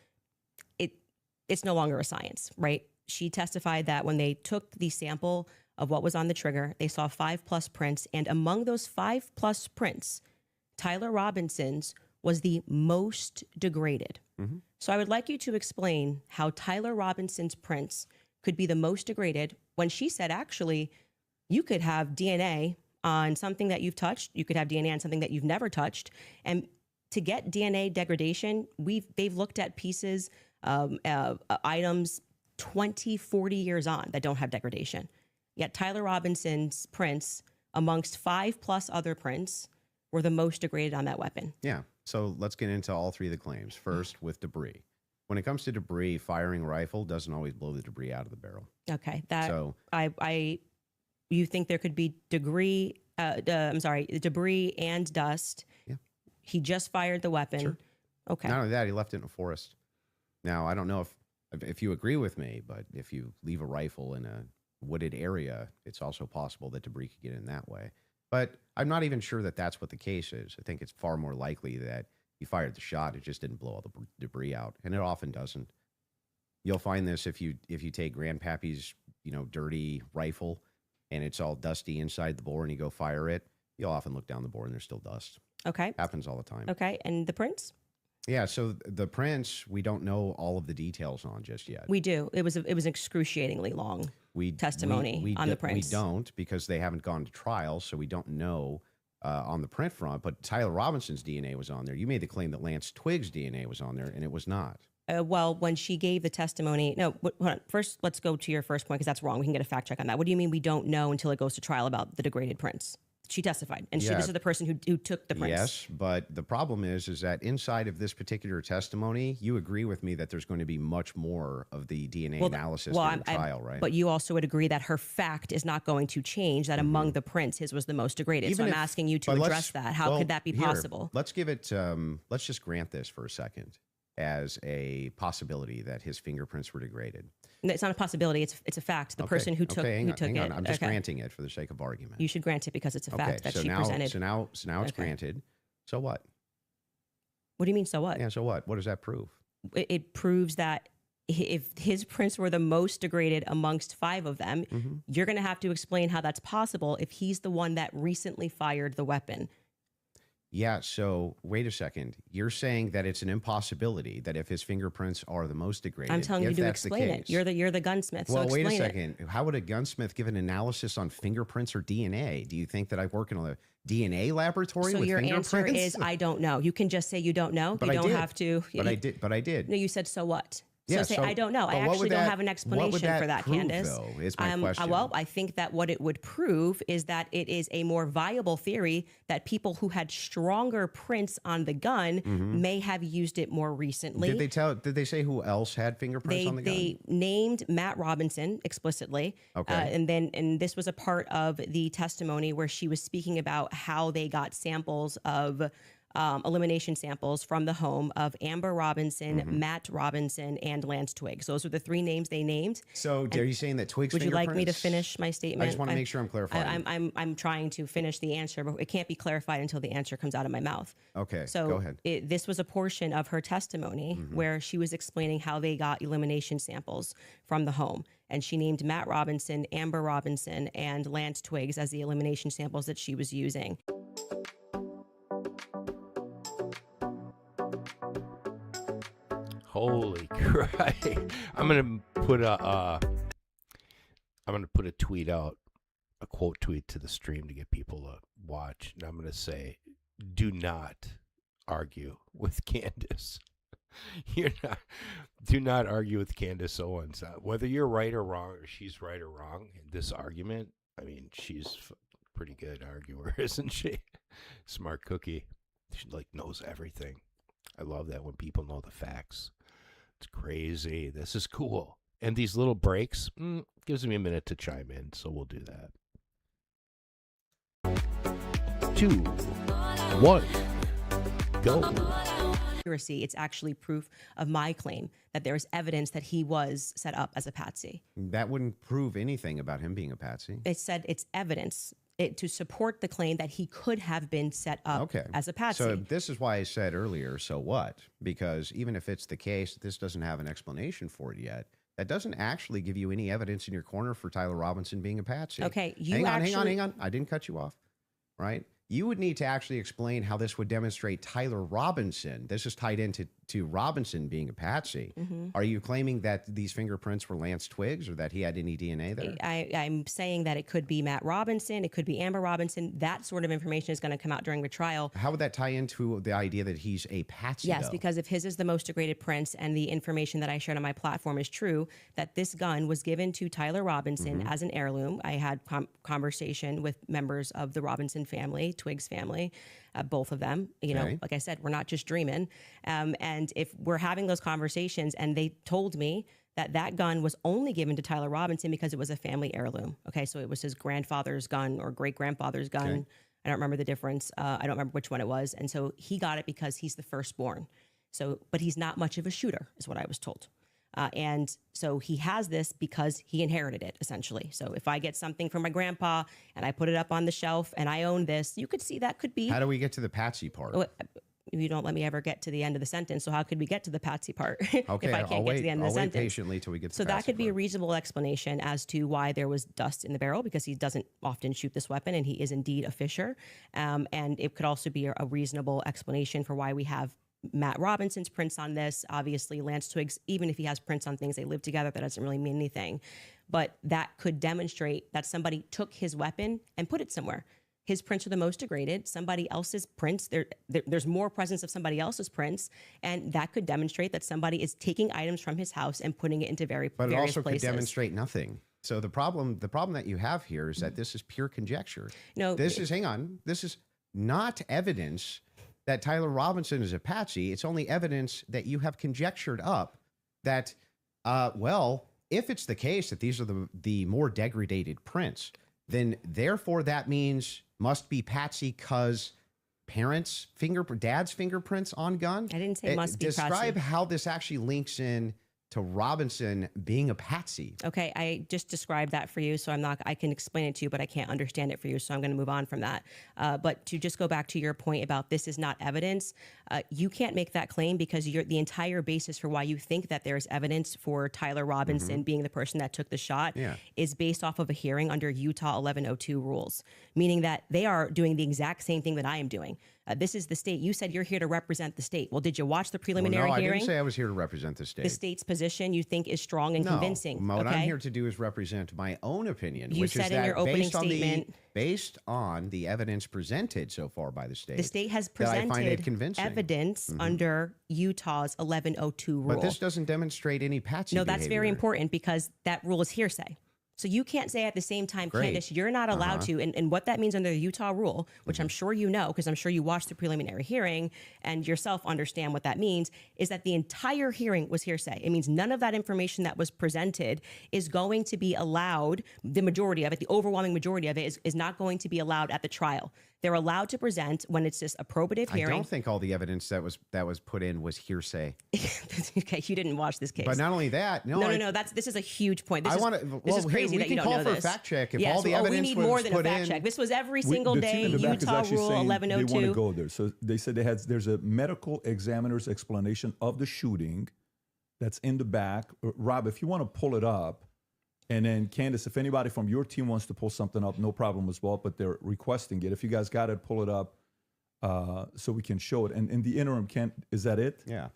it's no longer a science, right? She testified that when they took the sample of what was on the trigger, they saw 5+ prints. And among those 5+ prints, Tyler Robinson's was the most degraded. So I would like you to explain how Tyler Robinson's prints could be the most degraded when she said, actually, you could have DNA on something that you've touched. You could have DNA on something that you've never touched. And to get DNA degradation, they've looked at pieces, items 20, 40 years on that don't have degradation. Yet Tyler Robinson's prints, amongst 5+ other prints, were the most degraded on that weapon. Yeah. So let's get into all 3 of the claims. First, with debris. When it comes to debris, firing rifle doesn't always blow the debris out of the barrel. Okay. You think there could be debris and dust. Yeah. He just fired the weapon. Sure. Okay. Not only that, he left it in a forest. Now, I don't know if you agree with me, but if you leave a rifle in a wooded area, it's also possible that debris could get in that way. But I'm not even sure that that's what the case is. I think it's far more likely that he fired the shot, it just didn't blow all the debris out, and it often doesn't. You'll find this if you take Grandpappy's dirty rifle and it's all dusty inside the bore and you go fire it, you'll often look down the bore and there's still dust. Okay. Happens all the time. Okay, and the prints? Yeah, so the prints, we don't know all of the details on just yet. We do. It was excruciatingly long testimony on the prints. We don't, because they haven't gone to trial, so we don't know on the print front. But Tyler Robinson's DNA was on there. You made the claim that Lance Twiggs' DNA was on there, and it was not. Well, when she gave the testimony, no, hold on. First, let's go to your first point, because that's wrong. We can get a fact check on that. What do you mean we don't know until it goes to trial about the degraded prints? She testified, and this is the person who took the prints. Yes, but the problem is that inside of this particular testimony, you agree with me that there's going to be much more of the DNA analysis during the trial, right? But you also would agree that her fact is not going to change, that among the prints, his was the most degraded. So I'm asking you to address that. How could that be possible? Let's give it, let's just grant this for a second. as a possibility that his fingerprints were degraded. No, it's not a possibility. It's a fact. The person who took hang took on. it. I'm just granting it for the sake of argument. You should grant it because it's a fact that so she now, presented. So now it's granted. So what? What do you mean? So what? Yeah. So what? What does that prove? It proves that if his prints were the most degraded amongst 5 of them, you're going to have to explain how that's possible if he's the one that recently fired the weapon. Yeah, so wait a second. You're saying that it's an impossibility that if his fingerprints are the most degraded, I'm telling you to explain it. You're the gunsmith. Well, so wait a explain second. How would a gunsmith give an analysis on fingerprints or DNA? Do you think that I work in a DNA laboratory So with your fingerprints? answer is I don't know. You can just say you don't know. But you I don't did. have to. But I did. No, you said so what? Yeah, so say so- I don't know. I but what actually would don't that- have an what explanation would that for that, prove, Candace. though, is my question. Well, I think that what it would prove is that it is a more viable theory that people who had stronger prints on the gun may have used it more recently. Did they say who else had fingerprints on the gun? They named Matt Robinson explicitly. Okay. And this was a part of the testimony where she was speaking about how they got samples of elimination samples from the home of Amber Robinson, Matt Robinson, and Lance Twiggs. Those are the 3 names they named. So are you saying that Twiggs Would you like me to fingerprints- finish my statement? I just want to make sure I'm clarifying. I'm trying to finish the answer, but it can't be clarified until the answer comes out of my mouth. Okay, So go ahead. this was a portion of her testimony where she was explaining how they got elimination samples from the home. And she named Matt Robinson, Amber Robinson, and Lance Twiggs as the elimination samples that she was using. Holy Christ! I'm gonna put a tweet out, a quote tweet to the stream to get people to watch, and I'm gonna say, "Do not argue with Candace. Do not argue with Candace Owens. Whether you're right or wrong, or she's right or wrong in this argument. I mean, she's a pretty good arguer, isn't she? Smart cookie. She knows everything. I love that when people know the facts. It's crazy. This is cool. And these little breaks gives me a minute to chime in, so we'll do that. 2, 1, go. It's actually proof of my claim that there is evidence that he was set up as a patsy. That wouldn't prove anything about him being a patsy. It said it's evidence to support the claim that he could have been set up as a patsy. So this is why I said earlier, so what? Because even if it's the case that this doesn't have an explanation for it yet, that doesn't actually give you any evidence in your corner for Tyler Robinson being a patsy. Okay, hang on. I didn't cut you off, right? You would need to actually explain how this would demonstrate Tyler Robinson. This is tied into Robinson being a patsy. Are you claiming that these fingerprints were Lance Twiggs or that he had any DNA there? I'm saying that it could be Matt Robinson. It could be Amber Robinson. That sort of information is going to come out during the trial. How would that tie into the idea that he's a patsy, Yes, though? because if his is the most degraded prints and the information that I shared on my platform is true, that this gun was given to Tyler Robinson as an heirloom. I had conversation with members of the Robinson family, Twiggs family, both of them. You know, like I said, we're not just dreaming. And if we're having those conversations and they told me that gun was only given to Tyler Robinson because it was a family heirloom. Okay, so it was his grandfather's gun or great-grandfather's gun. Okay. I don't remember the difference. I don't remember which one it was. And so he got it because he's the firstborn. So, but he's not much of a shooter, is what I was told. And so he has this because he inherited it, essentially. So if I get something from my grandpa and I put it up on the shelf and I own this, you could see that could be... How do we get to the patsy part? You don't let me ever get to the end of the sentence. So how could we get to the patsy part Okay, if I can't get to the end of the sentence? I'll wait patiently till we get to So the that patsy could be a part. reasonable explanation as to why there was dust in the barrel, because he doesn't often shoot this weapon and he is indeed a fisher. And it could also be a reasonable explanation for why we have Matt Robinson's prints on this. Obviously, Lance Twiggs, even if he has prints on things, they live together. That doesn't really mean anything. But that could demonstrate that somebody took his weapon and put it somewhere. His prints are the most degraded. Somebody else's prints, there's more presence of somebody else's prints, and that could demonstrate that somebody is taking items from his house and putting it into various places. But it also could demonstrate nothing. So the problem that you have here is that this is pure conjecture. No, this is not evidence that Tyler Robinson is a patsy. It's only evidence that you have conjectured up that, if it's the case that these are the more degraded prints, then therefore that means must be patsy because dad's fingerprints on gun. I didn't say must be. Describe how this actually links in to Robinson being a patsy. Okay, I just described that for you, so I can explain it to you, but I can't understand it for you, so I'm going to move on from that. But to just go back to your point about this is not evidence, you can't make that claim because the entire basis for why you think that there's evidence for Tyler Robinson being the person that took the shot is based off of a hearing under Utah 1102 rules, meaning that they are doing the exact same thing that I am doing. This is the state. You said you're here to represent the state. Well, did you watch the preliminary hearing? I didn't say I was here to represent the state. The state's position you think is strong and convincing. What I'm here to do is represent my own opinion. You said in your opening statement, based on the evidence presented so far by the state. The state has presented evidence under Utah's 1102 rule. But this doesn't demonstrate any patsy No, that's behavior. very important because that rule is hearsay. So you can't say at the same time, Candace, you're not allowed to. And what that means under the Utah rule, which I'm sure you know, because I'm sure you watched the preliminary hearing and yourself understand what that means, is that the entire hearing was hearsay. It means none of that information that was presented is going to be allowed. The majority of it, the overwhelming majority of it is not going to be allowed at the trial. They're allowed to present when it's just a probative hearing. I don't think all the evidence that was put in was hearsay. Okay, you didn't watch this case. But not only that, no. This is a huge point. This is crazy we that you can don't call know for this. a fact check if yes, all the evidence we need was more than put a fact in. check. This was every single day. Utah rule 1102. They want to go there. So they said there's a medical examiner's explanation of the shooting that's in the back. Rob, if you want to pull it up. And then, Candace, if anybody from your team wants to pull something up, no problem as well, but they're requesting it. If you guys got it, pull it up so we can show it. And in the interim, is that it? Yeah.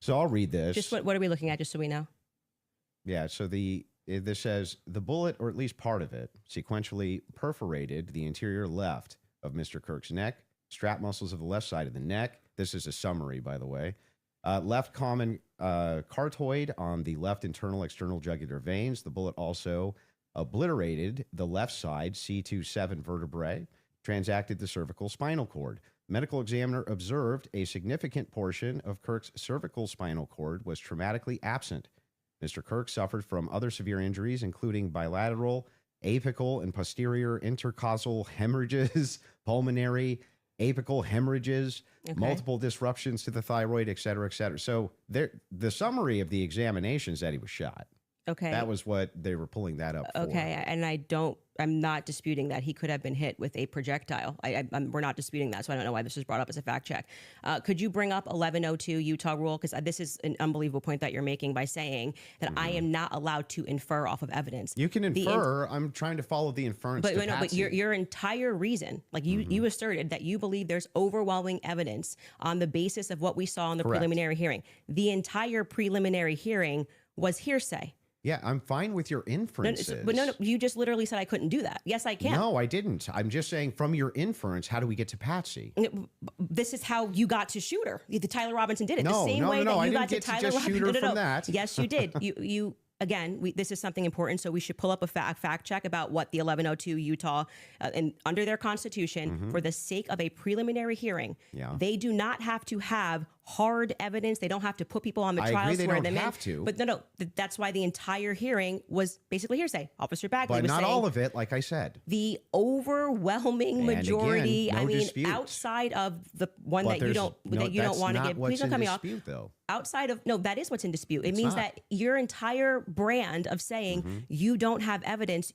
So I'll read this. Just what are we looking at, just so we know? Yeah, so this says, the bullet, or at least part of it, sequentially perforated the interior left of Mr. Kirk's neck, strap muscles of the left side of the neck. This is a summary, by the way. Left common cartoid on the left internal external jugular veins. The bullet also obliterated the left side C27 vertebrae, transacted the cervical spinal cord. Medical examiner observed a significant portion of Kirk's cervical spinal cord was traumatically absent. Mr. Kirk suffered from other severe injuries, including bilateral, apical, and posterior intercausal hemorrhages, pulmonary, apical hemorrhages, multiple disruptions to the thyroid, et cetera, et cetera. So the summary of the examination is that he was shot. Okay. That was what they were pulling that up for. Okay, and I'm not disputing that he could have been hit with a projectile. We're not disputing that, so I don't know why this was brought up as a fact check. Could you bring up 1102 Utah rule? Because this is an unbelievable point that you're making by saying that I am not allowed to infer off of evidence. You can infer. I'm trying to follow the inference. But your entire reason, like you asserted that you believe there's overwhelming evidence on the basis of what we saw in the preliminary hearing. The entire preliminary hearing was hearsay. Yeah, I'm fine with your inferences. No, you just literally said I couldn't do that. Yes, I can. No, I didn't. I'm just saying from your inference, how do we get to Patsy? This is how you got to Shooter. The Tyler Robinson did it. No, the same way that you got to Tyler Robinson. Shooter from that. Yes, you did. Again, this is something important, so we should pull up a fact check about what the 1102 Utah, and under their constitution, for the sake of a preliminary hearing, they do not have to have hard evidence. They don't have to put people on the trial. They don't have to. But that's why the entire hearing was basically hearsay. Officer Bagley was saying, not all of it, like I said. The overwhelming majority. Again, dispute. Outside of the one that you don't want to give. Please don't cut me off. Though. Outside of that is what's in dispute. It means that your entire brand of saying you don't have evidence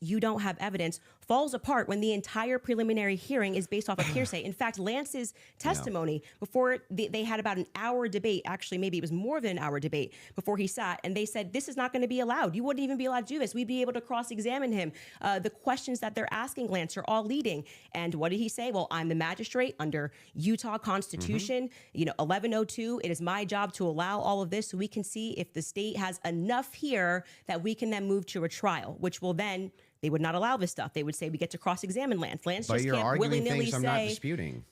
falls apart when the entire preliminary hearing is based off of hearsay. In fact, Lance's testimony before they had about an hour debate, actually maybe it was more than an hour debate before he sat, and they said this is not going to be allowed. You wouldn't even be allowed to do this. We'd be able to cross-examine him. The questions that they're asking Lance are all leading. And what did he say? Well, I'm the magistrate under Utah Constitution, 1102. It is my job to allow all of this so we can see if the state has enough here that we can then move to a trial, which will then, they would not allow this stuff. They would say we get to cross-examine Lance. Lance just can't willy-nilly say. I'm not disputing.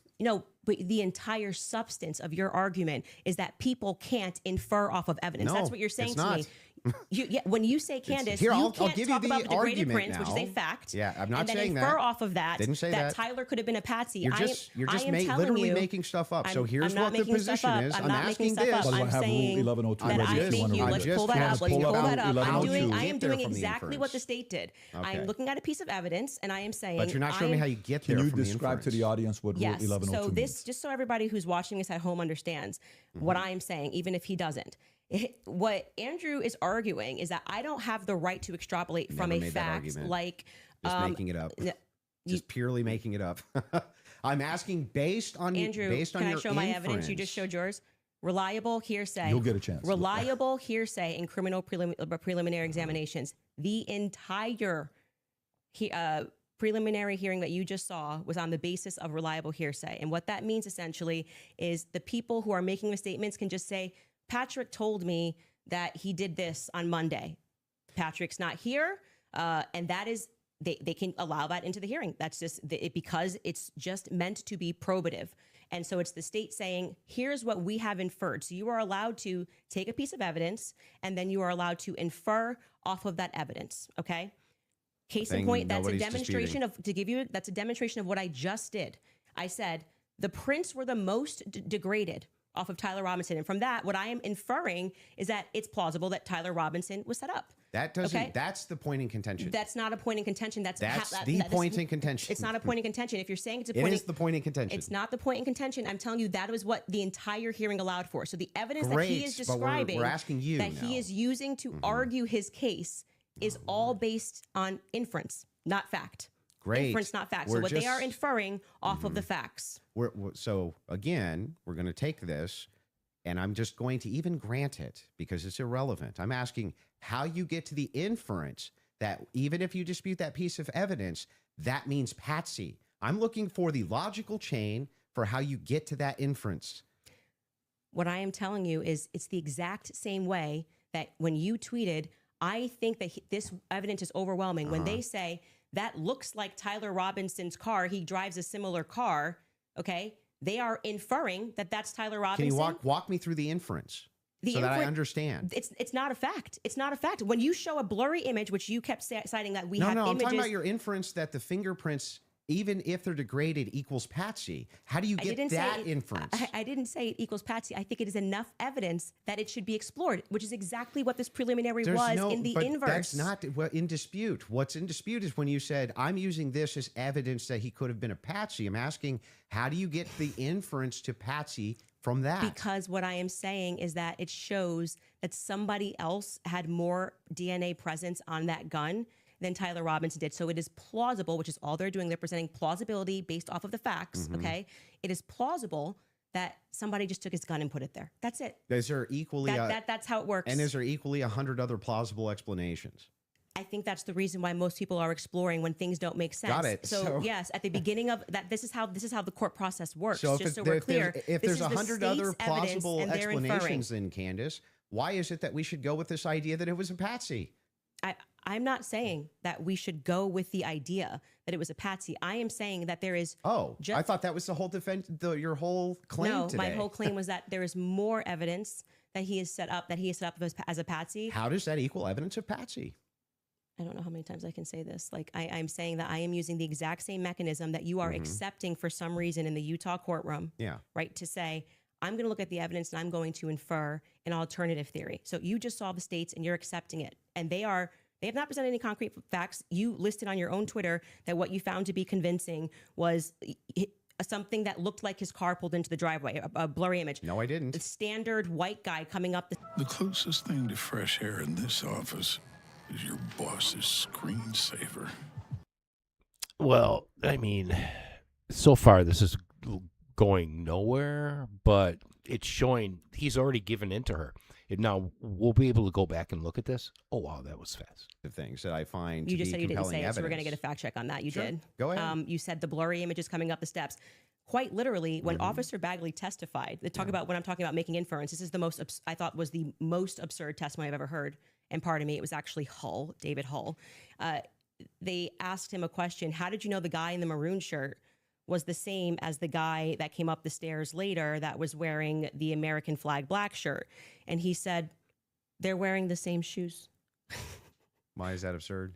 But the entire substance of your argument is that people can't infer off of evidence. No, that's what you're saying it's to not. me. when you say Candace, Here, you I'll can't give talk you the about the degraded argument prince, which is now. a fact. Yeah, I'm not and then saying infer that. off of that Didn't say that that. Tyler could have been a patsy. You're just telling making stuff up. So here's I'm not what the making stuff position up. is. I'm I'm not making asking stuff this. up. I'm saying that thank you. Let's pull that up. Let's pull that up. I am doing exactly what the state did. I am looking at a piece of evidence, and I am saying. But you're not showing me how you get there. Can you from describe to the audience what Rule 1102 so means? this, just so everybody who's watching this at home understands what I am saying, even if he doesn't. What Andrew is arguing is that I don't have the right to extrapolate from a fact like just making it up. Just purely making it up. I'm asking based on Andrew. Based on can your I show my evidence? You just showed yours. Reliable hearsay. You'll get a chance. Reliable hearsay in criminal preliminary examinations. The entire preliminary hearing that you just saw was on the basis of reliable hearsay. And what that means essentially is the people who are making the statements can just say, Patrick told me that he did this on Monday. Patrick's not here. And that is, they can allow that into the hearing. That's just because it's just meant to be probative. And so it's the state saying, here's what we have inferred. So you are allowed to take a piece of evidence and then you are allowed to infer off of that evidence. Okay. Case in point, that's a demonstration that's a demonstration of what I just did. I said the prints were the most degraded off of Tyler Robinson. And from that, what I am inferring is that it's plausible that Tyler Robinson was set up. That doesn't, that's the point in contention. That's not a point in contention. That's the point in contention. It's not a point in contention. If you're saying it's a it point is the point in contention. It's not the point in contention. I'm telling you that was what the entire hearing allowed for. So the evidence that he is describing, we're asking you that he is using to argue his case is all based on inference, not fact. Great. Inference, not fact. So what they are inferring off of the facts. So again, we're going to take this, and I'm just going to even grant it because it's irrelevant. I'm asking how you get to the inference that even if you dispute that piece of evidence, that means patsy. I'm looking for the logical chain for how you get to that inference. What I am telling you is it's the exact same way that when you tweeted, I think that this evidence is overwhelming. When they say that looks like Tyler Robinson's car, he drives a similar car, okay? They are inferring that that's Tyler Robinson. Can you walk me through the inference so that I understand? It's not a fact. It's not a fact. When you show a blurry image, which you kept citing that we have images. No, I'm talking about your inference that the fingerprints, even if they're degraded, equals patsy. How do you get that inference? I didn't say it equals patsy. I think it is enough evidence that it should be explored, which is exactly what this preliminary was in the inverse. That's not in dispute. What's in dispute is when you said, I'm using this as evidence that he could have been a patsy. I'm asking, how do you get the inference to patsy from that? Because what I am saying is that it shows that somebody else had more DNA presence on that gun than Tyler Robinson did. So it is plausible, which is all they're doing. They're presenting plausibility based off of the facts, okay? It is plausible that somebody just took his gun and put it there. That's it. Is there equally... that's how it works. And is there equally 100 other plausible explanations? I think that's the reason why most people are exploring when things don't make sense. Got it. So yes, at the beginning of that, this is how the court process works. So just so we're clear, if there's 100 other plausible explanations, then Candace, why is it that we should go with this idea that it was a patsy? I'm not saying that we should go with the idea that it was a patsy. I am saying that there is. I thought that was the whole defense. Your whole claim today. My whole claim was that there is more evidence that he is set up as a patsy. How does that equal evidence of patsy? I don't know how many times I can say this. Like I'm saying that I am using the exact same mechanism that you are accepting for some reason in the Utah courtroom. Yeah. Right. To say, I'm going to look at the evidence and I'm going to infer an alternative theory. So you just saw the states and you're accepting it. And they have not presented any concrete facts. You listed on your own Twitter that what you found to be convincing was something that looked like his car pulled into the driveway, a blurry image. No, I didn't. The standard white guy coming up. The closest thing to fresh air in this office is your boss's screensaver. Well, I mean, so far this is going nowhere, but it's showing he's already given in to her. And now we'll be able to go back and look at this. Oh, wow, that was fast. The things that I find you just said you didn't say it, so we're going to get a fact check on that. You did. Go ahead. You said the blurry images coming up the steps. Quite literally, when Officer Bagley testified, they talk about when I'm talking about making inference. This is the most I thought was the most absurd testimony I've ever heard. And pardon me, it was actually David Hull. They asked him a question. How did you know the guy in the maroon shirt was the same as the guy that came up the stairs later that was wearing the American flag black shirt? And he said, They're wearing the same shoes. Why is that absurd?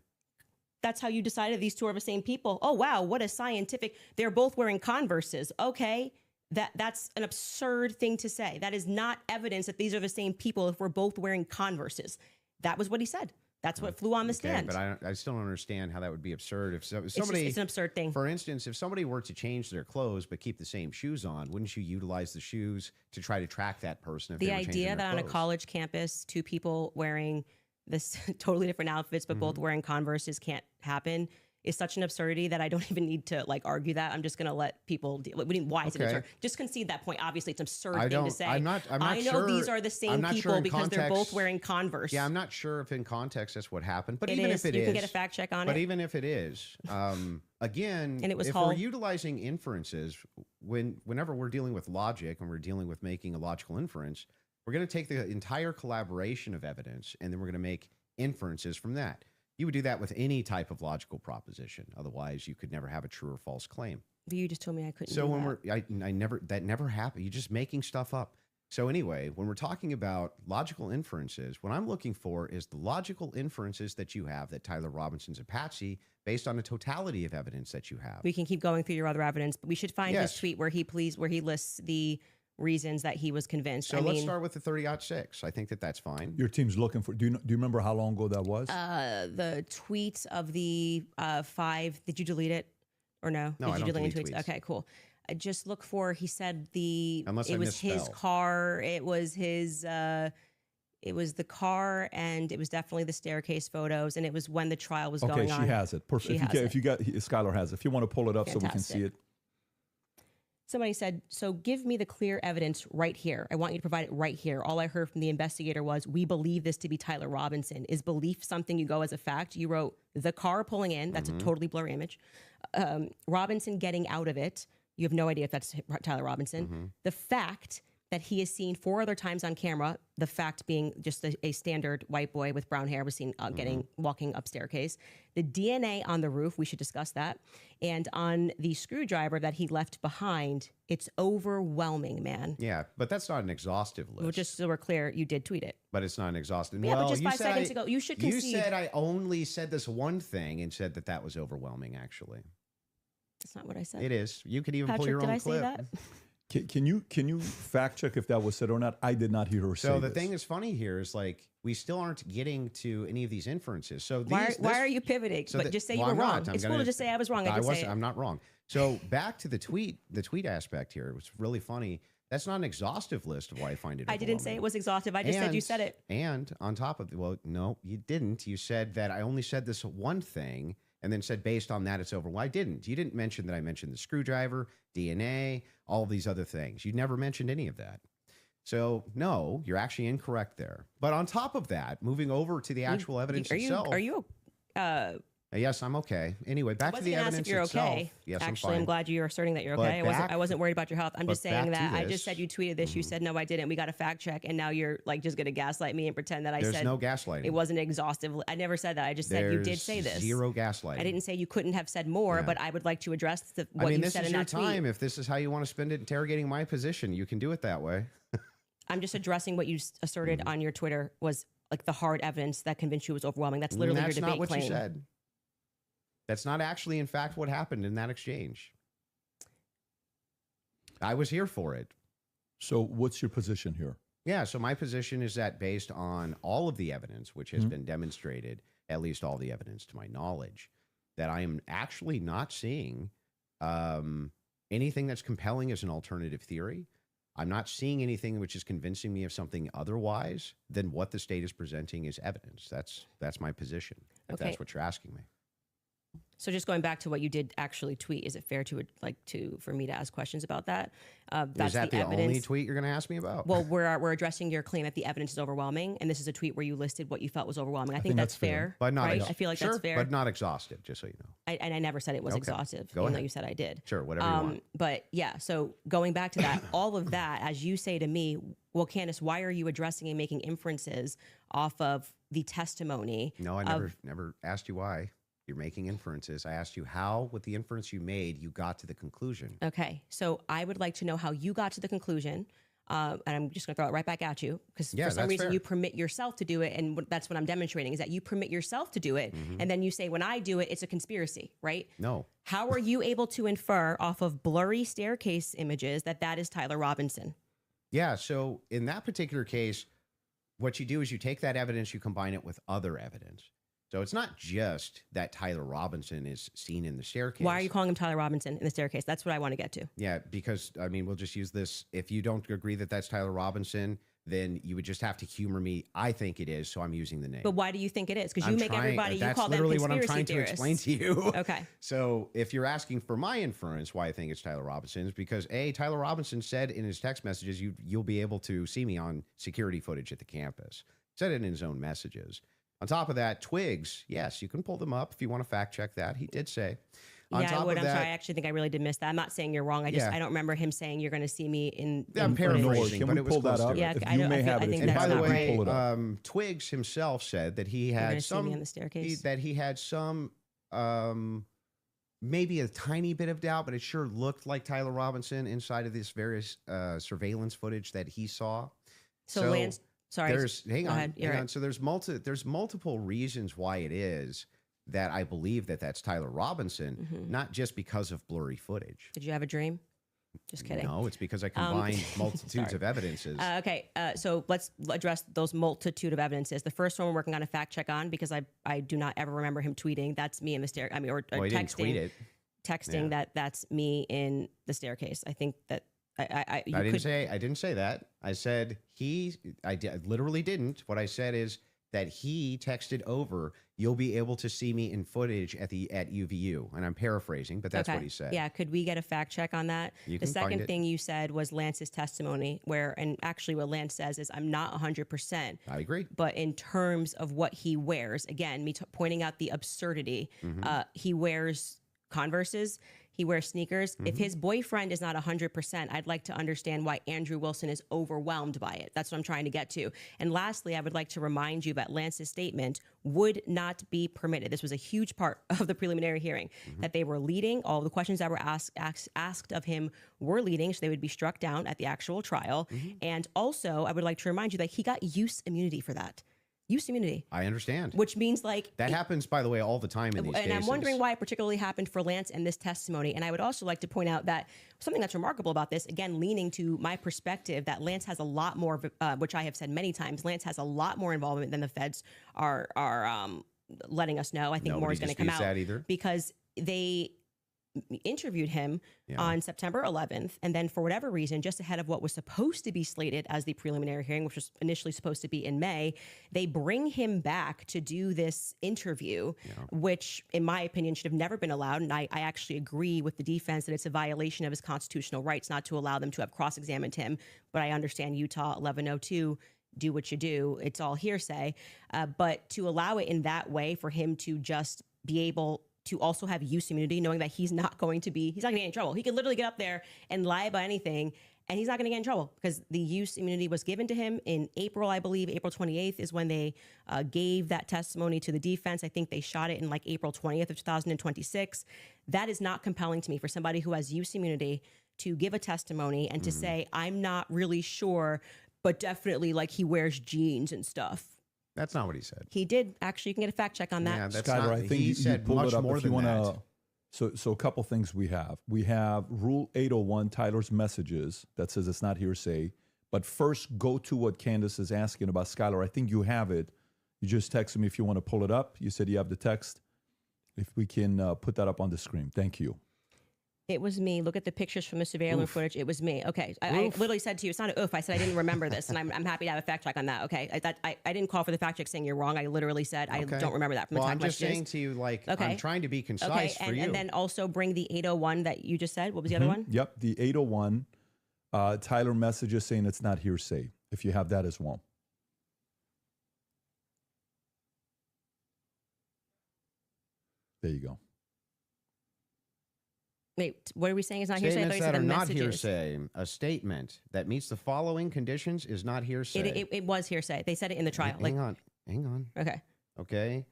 That's how you decided these two are the same people. Oh, wow. What a scientific. They're both wearing Converses. Okay. That's an absurd thing to say. That is not evidence that these are the same people if we're both wearing Converses. That was what he said. That's what flew on the stand. But I still don't understand how that would be absurd. If somebody, it's an absurd thing. For instance, if somebody were to change their clothes but keep the same shoes on, wouldn't you utilize the shoes to try to track that person? If The they were changing idea their that on a clothes? college campus, two people wearing this totally different outfits, but both wearing Converses can't happen is such an absurdity that I don't even need to like argue that. I'm just going to let people deal. Why is it absurd? Just concede that point. Obviously, it's an absurd thing to say. I'm not I know sure, these are the same people because they're both wearing Converse. Yeah, I'm not sure if in context that's what happened. But It even is. if it is, You can get a fact check on it. But even if it is, again, And it was if Hull. we're utilizing inferences, whenever we're dealing with logic and we're dealing with making a logical inference, we're going to take the entire collaboration of evidence and then we're going to make inferences from that. You would do that with any type of logical proposition. Otherwise, you could never have a true or false claim. But you just told me I couldn't. So do when that. that never happened. You're just making stuff up. So anyway, when we're talking about logical inferences, what I'm looking for is the logical inferences that you have that Tyler Robinson's a patsy based on the totality of evidence that you have. We can keep going through your other evidence, but we should find his tweet where he lists the reasons that he was convinced. So let's start with the 30-06. I think that's fine. Your team's looking for. Do you remember how long ago that was? The tweet of the 5. Did you delete it or no? No, Did I you don't delete delete tweets. Okay, cool. I just look for. He said Unless it I was his misspell. car. It was his. It was the car, and it was definitely the staircase photos, and it was when the trial was going on. Okay, she has it. Perfect. If you got Skylar has it. If you want to pull it up so we can see it. Somebody said, so give me the clear evidence right here. I want you to provide it right here. All I heard from the investigator was, we believe this to be Tyler Robinson. Is belief something you go as a fact? You wrote the car pulling in. That's a totally blurry image. Robinson getting out of it. You have no idea if that's Tyler Robinson. The fact that he is seen 4 other times on camera, the fact being just a standard white boy with brown hair was seen walking up staircase. The DNA on the roof, we should discuss that. And on the screwdriver that he left behind, it's overwhelming, man. Yeah, but that's not an exhaustive list. Well, just so we're clear, you did tweet it. But it's not an exhaustive. Yeah, well, but just you 5 said seconds ago, you should concede. You said I only said this one thing and said that was overwhelming, actually. That's not what I said. It is. You could even pull Patrick, your did own I clip. say that? Can you fact check if that was said or not? I did not hear her say So the this. thing that's funny here is like we still aren't getting to any of these inferences. So Why are you pivoting? So but just say you were I'm wrong. not. It's cool to just say I was wrong. I'm not wrong. So back to the tweet aspect here. It was really funny. That's not an exhaustive list of why I find it. I didn't say it was exhaustive. I just said you said it. And on top of no, you didn't. You said that I only said this one thing. And then said, based on that, it's over. Well, I didn't. You didn't mention that I mentioned the screwdriver, DNA, all of these other things. You never mentioned any of that. So, no, you're actually incorrect there. But on top of that, moving over to the actual evidence itself. Are you? Yes, I'm okay. Anyway, back to the evidence if you're itself. okay. Yes, Actually, I'm I'm glad you're asserting that you're okay. I wasn't worried about your health. I'm just saying that I just said you tweeted this. You said, no, I didn't. We got a fact check. And now you're like just going to gaslight me and pretend that I said. There's no gaslighting. It wasn't exhaustive. I never said that. I just said you did say this. Zero gaslighting. I didn't say you couldn't have said more, but I would like to address what you said in that tweet. This is your time. If this is how you want to spend it interrogating my position, you can do it that way. I'm just addressing what you asserted on your Twitter was like the hard evidence that convinced you was overwhelming. That's literally your debate claim. That's not what you said. That's not actually, in fact, what happened in that exchange. I was here for it. So what's your position here? Yeah, so my position is that based on all of the evidence, which has been demonstrated, at least all the evidence to my knowledge, that I am actually not seeing anything that's compelling as an alternative theory. I'm not seeing anything which is convincing me of something otherwise than what the state is presenting as evidence. That's my position, if that's what you're asking me. So just going back to what you did actually tweet, is it fair for me to ask questions about that? That's is that the only tweet you're going to ask me about? Well, we're addressing your claim that the evidence is overwhelming, and this is a tweet where you listed what you felt was overwhelming. I think that's fair, but not right? I feel like that's fair, but not exhaustive. Just so you know, and I never said it was exhaustive, even though you said I did. Sure, whatever you want. But yeah, so going back to that, all of that, as you say to me, well, Candace, why are you addressing and making inferences off of the testimony? No, I never asked you why. You're making inferences. I asked you how, with the inference you made, you got to the conclusion. Okay, so I would like to know how you got to the conclusion. And I'm just going to throw it right back at you because Yeah, for some that's reason fair. you permit yourself to do it. And that's what I'm demonstrating is that you permit yourself to do it. And then you say, when I do it, it's a conspiracy, right? No. How are you able to infer off of blurry staircase images that that is Tyler Robinson? Yeah. So in that particular case, what you do is you take that evidence, you combine it with other evidence. So it's not just that Tyler Robinson is seen in the staircase. Why are you calling him Tyler Robinson in the staircase? That's what I want to get to. Yeah, because, I mean, we'll just use this. If you don't agree that that's Tyler Robinson, then you would just have to humor me. I think it is, so I'm using the name. But why do you think it is? Because you make everybody, you call them literally conspiracy what I'm trying theorists. to explain to you. Okay. So if you're asking for my inference why I think it's Tyler Robinson, is because Tyler Robinson said in his text messages, you'll be able to see me on security footage at the campus. Said it in his own messages. On top of that, twigs, yes, you can pull them up if you want to fact check that. He did say. Yeah, I would. I'm sorry. I actually think I really did miss that. I'm not saying you're wrong. I don't remember him saying you're going to see me in. I'm paraphrasing, Can but we it was pull that close up? to Yeah, If I you don't- may I feel- have I it. think if you that's By the don't, way, pull it up. Twigs himself said that he You're had gonna see some me on the staircase? that he had some maybe a tiny bit of doubt, but it sure looked like Tyler Robinson inside of this various surveillance footage that he saw. So Lance, sorry. Hang Go on, ahead. You're hang on. right. So there's multiple reasons why it is that I believe that that's Tyler Robinson, not just because of blurry footage. Did you have a dream? Just kidding. No, it's because I combined multitudes Sorry. of evidences. Okay, so let's address those multitude of evidences. The first one we're working on a fact check on because I do not ever remember him tweeting. That's me in the stair. I mean, or Well, he didn't texting. tweet it. Texting Yeah. that's me in the staircase. I think that I I didn't say that. I said I literally didn't. What I said is that he texted over, "You'll be able to see me in footage at UVU," and I'm paraphrasing, but that's what he said. Yeah, could we get a fact check on that? You The can find second it. thing you said was Lance's testimony, and actually what Lance says is, I'm not 100%. I agree. But in terms of what he wears, again, pointing out the absurdity, he wears Converses, he wears sneakers. If his boyfriend is not 100%, I'd like to understand why Andrew Wilson is overwhelmed by it. That's what I'm trying to get to. And lastly, I would like to remind you that Lance's statement would not be permitted. This was a huge part of the preliminary hearing, that they were leading. All the questions that were asked of him were leading, so they would be struck down at the actual trial. And also, I would like to remind you that he got use immunity for that. Use immunity. I understand. Which means that happens, by the way, all the time in these cases. And I'm wondering why it particularly happened for Lance and this testimony. And I would also like to point out that something that's remarkable about this, again, leaning to my perspective, that Lance has a lot more, which I have said many times, Lance has a lot more involvement than the feds are letting us know. I think more is going to come out that either. because they interviewed him on September 11th. And then for whatever reason, just ahead of what was supposed to be slated as the preliminary hearing, which was initially supposed to be in May, they bring him back to do this interview, which in my opinion should have never been allowed. And I actually agree with the defense that it's a violation of his constitutional rights not to allow them to have cross-examined him. But I understand Utah 1102, do what you do. It's all hearsay. But to allow it in that way for him to just be able to also have use immunity, knowing that he's not going to get in trouble. He could literally get up there and lie about anything, and he's not going to get in trouble because the use immunity was given to him in April, I believe. April 28th is when they gave that testimony to the defense. I think they shot it in like April 20th of 2026. That is not compelling to me for somebody who has use immunity to give a testimony and to say, I'm not really sure, but definitely like he wears jeans and stuff. That's not what he said. He did. Actually, you can get a fact check on that. Yeah, that's Skyler, not, I think he you said pull much it up more if you than want that. to. So a couple things we have. We have Rule 801, Tyler's messages, that says it's not hearsay. But first, go to what Candace is asking about. Skyler, I think you have it. You just text me if you want to pull it up. You said you have the text. If we can put that up on the screen. Thank you. It was me. Look at the pictures from the surveillance footage. It was me. Okay. I literally said to you, it's not an oof. I said I didn't remember this, and I'm happy to have a fact check on that. Okay. I didn't call for the fact check saying you're wrong. I literally said I don't remember that from the Well, text I'm just messages. saying to you, like, I'm trying to be concise for you. And then also bring the 801 that you just said. What was the other one? Yep, the 801. Tyler messages saying it's not hearsay, if you have that as well. There you go. Wait, what are we saying is not hearsay? I thought you Statements said that the are not messages. hearsay. A statement that meets the following conditions is not hearsay. It was hearsay. They said it in the trial. Hang on. Okay. Okay.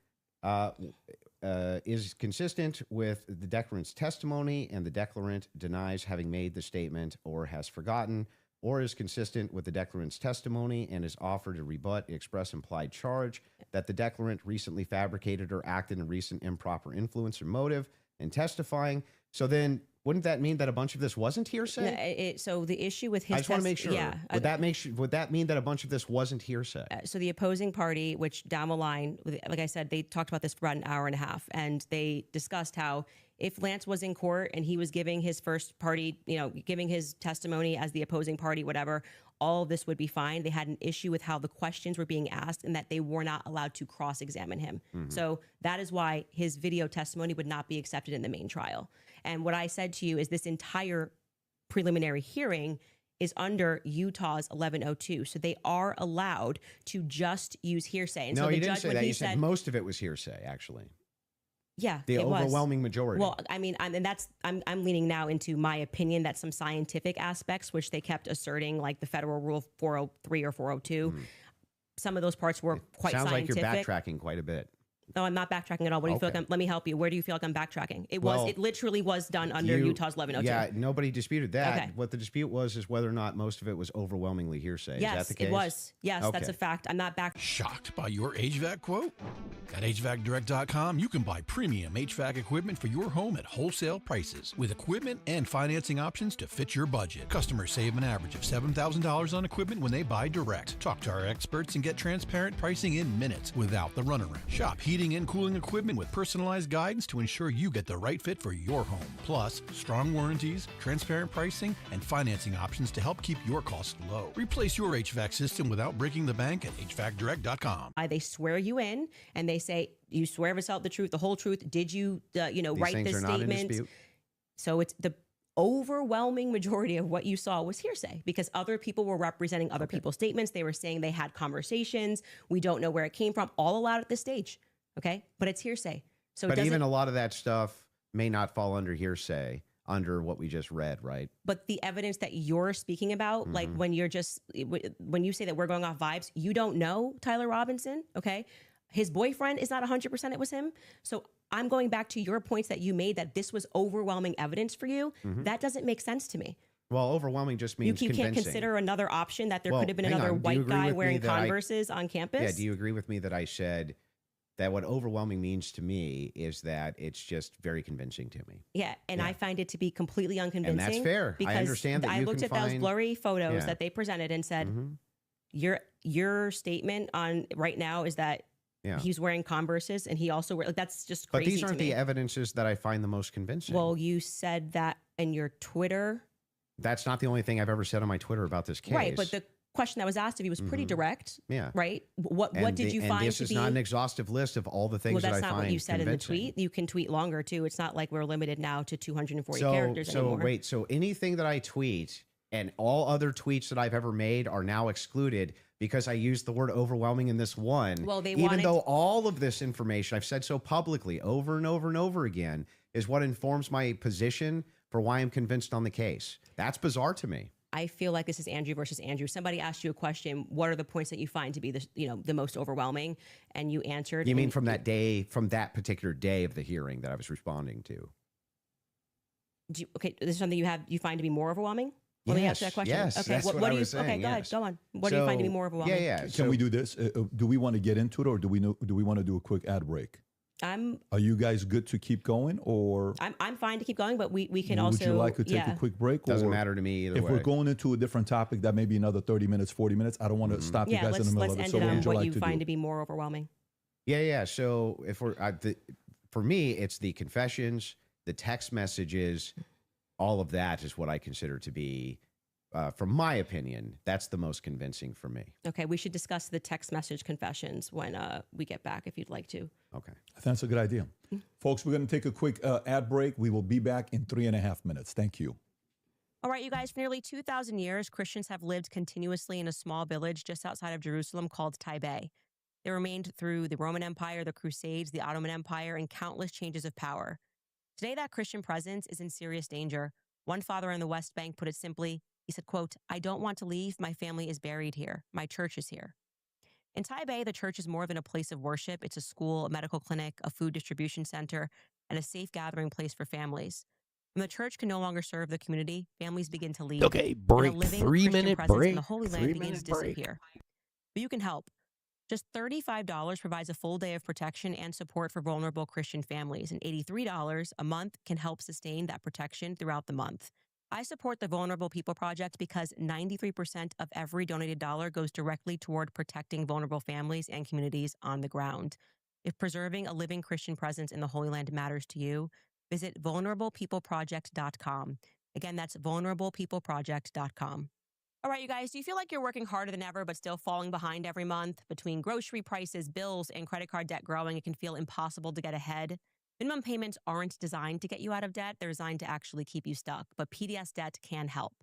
Is consistent with the declarant's testimony, and the declarant denies having made the statement or has forgotten. or is consistent with the declarant's testimony and is offered to rebut the express implied charge that the declarant recently fabricated or acted in recent improper influence or motive in testifying. So then wouldn't that mean that a bunch of this wasn't hearsay? So the issue with his I just want to make sure. Yeah. Would that mean that a bunch of this wasn't hearsay? So the opposing party, which down the line, like I said, they talked about this for about an hour and a half, and they discussed how if Lance was in court and he was giving his first party, giving his testimony as the opposing party, whatever, all of this would be fine. They had an issue with how the questions were being asked and that they were not allowed to cross-examine him. So that is why his video testimony would not be accepted in the main trial. And what I said to you is this entire preliminary hearing is under Utah's 1102. So they are allowed to just use hearsay. And No, so the you didn't judge, say when that. he You said most of it was hearsay, actually. Yeah, The it was. overwhelming majority. Well, I mean, I'm leaning now into my opinion that some scientific aspects, which they kept asserting, like the federal rule 403 or 402, some of those parts were quite Sounds scientific. like you're backtracking quite a bit. No, I'm not backtracking at all. What do you feel like let me help you. Where do you feel like I'm backtracking? It literally was done under Utah's 1102. Yeah, nobody disputed that. Okay. What the dispute was is whether or not most of it was overwhelmingly hearsay. Yes, is that the case? it was. Yes, Okay. that's a fact. I'm not back. Shocked by your HVAC quote? At HVACdirect.com, you can buy premium HVAC equipment for your home at wholesale prices with equipment and financing options to fit your budget. Customers save an average of $7,000 on equipment when they buy direct. Talk to our experts and get transparent pricing in minutes without the runaround. Shop heating and cooling equipment with personalized guidance to ensure you get the right fit for your home. Plus, strong warranties, transparent pricing, and financing options to help keep your costs low. Replace your HVAC system without breaking the bank at HVACdirect.com. They swear you in and they say, you swear us out the truth, the whole truth. Did you, write this statement? So it's the overwhelming majority of what you saw was hearsay because other people were representing other people's statements. They were saying they had conversations. We don't know where it came from, all allowed at this stage. Okay. But it's hearsay. So But even a lot of that stuff may not fall under hearsay under what we just read, right? But the evidence that you're speaking about, like when you say that we're going off vibes, you don't know Tyler Robinson. Okay. His boyfriend is not 100% it was him. So I'm going back to your points that you made that this was overwhelming evidence for you. That doesn't make sense to me. Well, overwhelming just means you can't convincing. consider another option that there could have been another white guy wearing Converses on campus. Yeah. Do you agree with me that I said that what overwhelming means to me is that it's just very convincing to me? Yeah, and I find it to be completely unconvincing. And that's fair. Because I understand that I looked at those blurry photos that they presented and said, your statement on right now is that he's wearing Converses and he also that's just crazy. But these aren't to me. the evidences that I find the most convincing. Well, you said that in your Twitter. That's not the only thing I've ever said on my Twitter about this case. Right, but the question that was asked of you was pretty direct. Yeah. Right? What did you find to be... And this is not an exhaustive list of all the things that I find Well, that's not what you said convincing. in the tweet. You can tweet longer, too. It's not like we're limited now to 240 characters anymore. So anything that I tweet and all other tweets that I've ever made are now excluded because I used the word overwhelming in this one. Well, even though all of this information I've said so publicly over and over and over again is what informs my position for why I'm convinced on the case. That's bizarre to me. I feel like this is Andrew versus Andrew. Somebody asked you a question. What are the points that you find to be the most overwhelming? And you answered. You mean from that day, from that particular day of the hearing that I was responding to? Okay, this is something you find to be more overwhelming? Let me ask you that question. Yes, okay, that's what I was saying. Okay, go ahead, go on. What do you find to be more overwhelming? Yeah. Can we do this? Do we want to get into it, or do we want to do a quick ad break? Are you guys good to keep going, or I'm fine to keep going, but we can also. Would you like to take a quick break? Doesn't matter to me either if way. we're going into a different topic, that may be another 30 minutes, 40 minutes. I don't want to stop you guys in the middle of it. Let's So end what it on would you what like you to find do? to be more overwhelming. Yeah. So if we're for me, it's the confessions, the text messages, all of that is what I consider to be. From my opinion, that's the most convincing for me. Okay, we should discuss the text message confessions when we get back, if you'd like to. Okay. I think that's a good idea. Folks, we're going to take a quick ad break. We will be back in 3.5 minutes. Thank you. All right, you guys, for nearly 2,000 years, Christians have lived continuously in a small village just outside of Jerusalem called Taipei. They remained through the Roman Empire, the Crusades, the Ottoman Empire, and countless changes of power. Today, that Christian presence is in serious danger. One father in the West Bank put it simply. He said, quote, "I don't want to leave. My family is buried here. My church is here." In Taipei, the church is more than a place of worship. It's a school, a medical clinic, a food distribution center, and a safe gathering place for families. When the church can no longer serve the community, families begin to leave. Okay, and break. a living 3-minute Christian presence break. in the Holy Land 3-minute begins to break. disappear. But you can help. Just $35 provides a full day of protection and support for vulnerable Christian families, and $83 a month can help sustain that protection throughout the month. I support the Vulnerable People Project because 93% of every donated dollar goes directly toward protecting vulnerable families and communities on the ground. If preserving a living Christian presence in the Holy Land matters to you, visit vulnerablepeopleproject.com. Again, that's vulnerablepeopleproject.com. All right, you guys, do you feel like you're working harder than ever but still falling behind every month? Between grocery prices, bills, and credit card debt growing, it can feel impossible to get ahead. Minimum payments aren't designed to get you out of debt. They're designed to actually keep you stuck, but PDS Debt can help.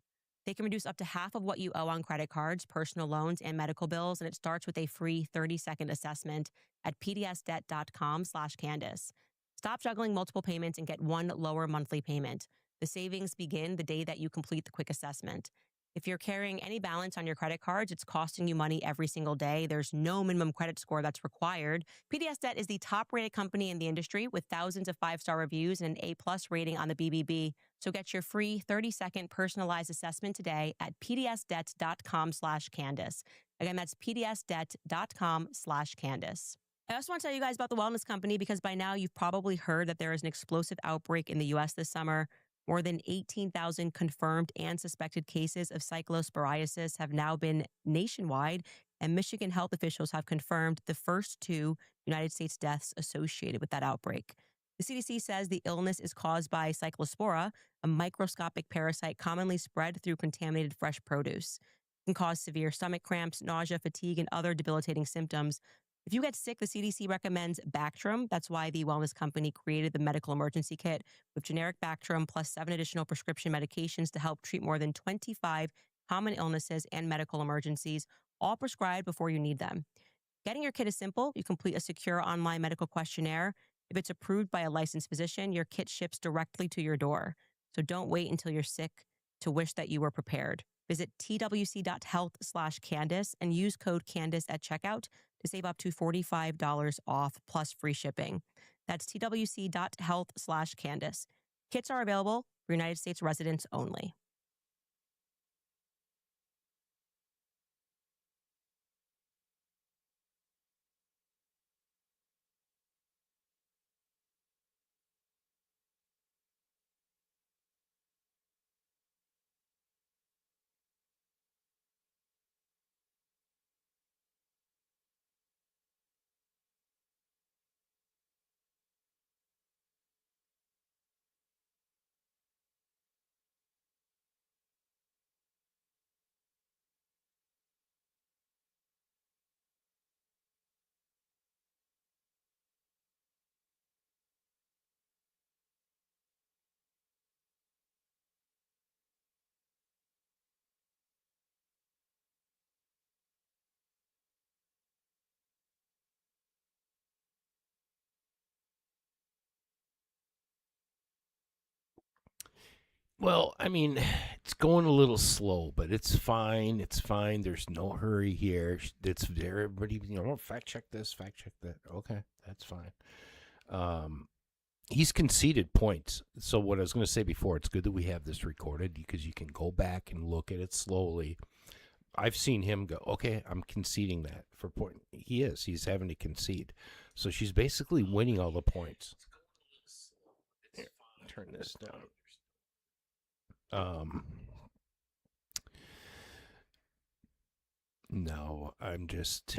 They can reduce up to half of what you owe on credit cards, personal loans, and medical bills, and it starts with a free 30-second assessment at pdsdebt.com/Candace. Stop juggling multiple payments and get one lower monthly payment. The savings begin the day that you complete the quick assessment. If you're carrying any balance on your credit cards, it's costing you money every single day. There's no minimum credit score that's required. PDS Debt is the top-rated company in the industry with thousands of 5-star reviews and an A+ rating on the BBB. So get your free 30-second personalized assessment today at pdsdebt.com/Candace. Again, that's pdsdebt.com/Candace. I also want to tell you guys about the Wellness Company because by now you've probably heard that there is an explosive outbreak in the U.S. this summer. More than 18,000 confirmed and suspected cases of cyclosporiasis have now been nationwide, and Michigan health officials have confirmed the first 2 United States deaths associated with that outbreak. The CDC says the illness is caused by cyclospora, a microscopic parasite commonly spread through contaminated fresh produce. It can cause severe stomach cramps, nausea, fatigue, and other debilitating symptoms. If you get sick, the CDC recommends Bactrim. That's why the Wellness Company created the medical emergency kit with generic Bactrim plus 7 additional prescription medications to help treat more than 25 common illnesses and medical emergencies, all prescribed before you need them. Getting your kit is simple. You complete a secure online medical questionnaire. If it's approved by a licensed physician, your kit ships directly to your door. So don't wait until you're sick to wish that you were prepared. Visit twc.health/Candace and use code Candace at checkout to save up to $45 off plus free shipping. That's twc.health/Candace. Kits are available for United States residents only. Well, I mean, it's going a little slow, but it's fine. It's fine. There's no hurry here. It's there. Everybody, fact check this, fact check that. Okay, that's fine. He's conceded points. So what I was going to say before, it's good that we have this recorded because you can go back and look at it slowly. I've seen him go, okay, I'm conceding that for point. He's having to concede. So she's basically winning all the points. Here, turn this down. No, I'm just,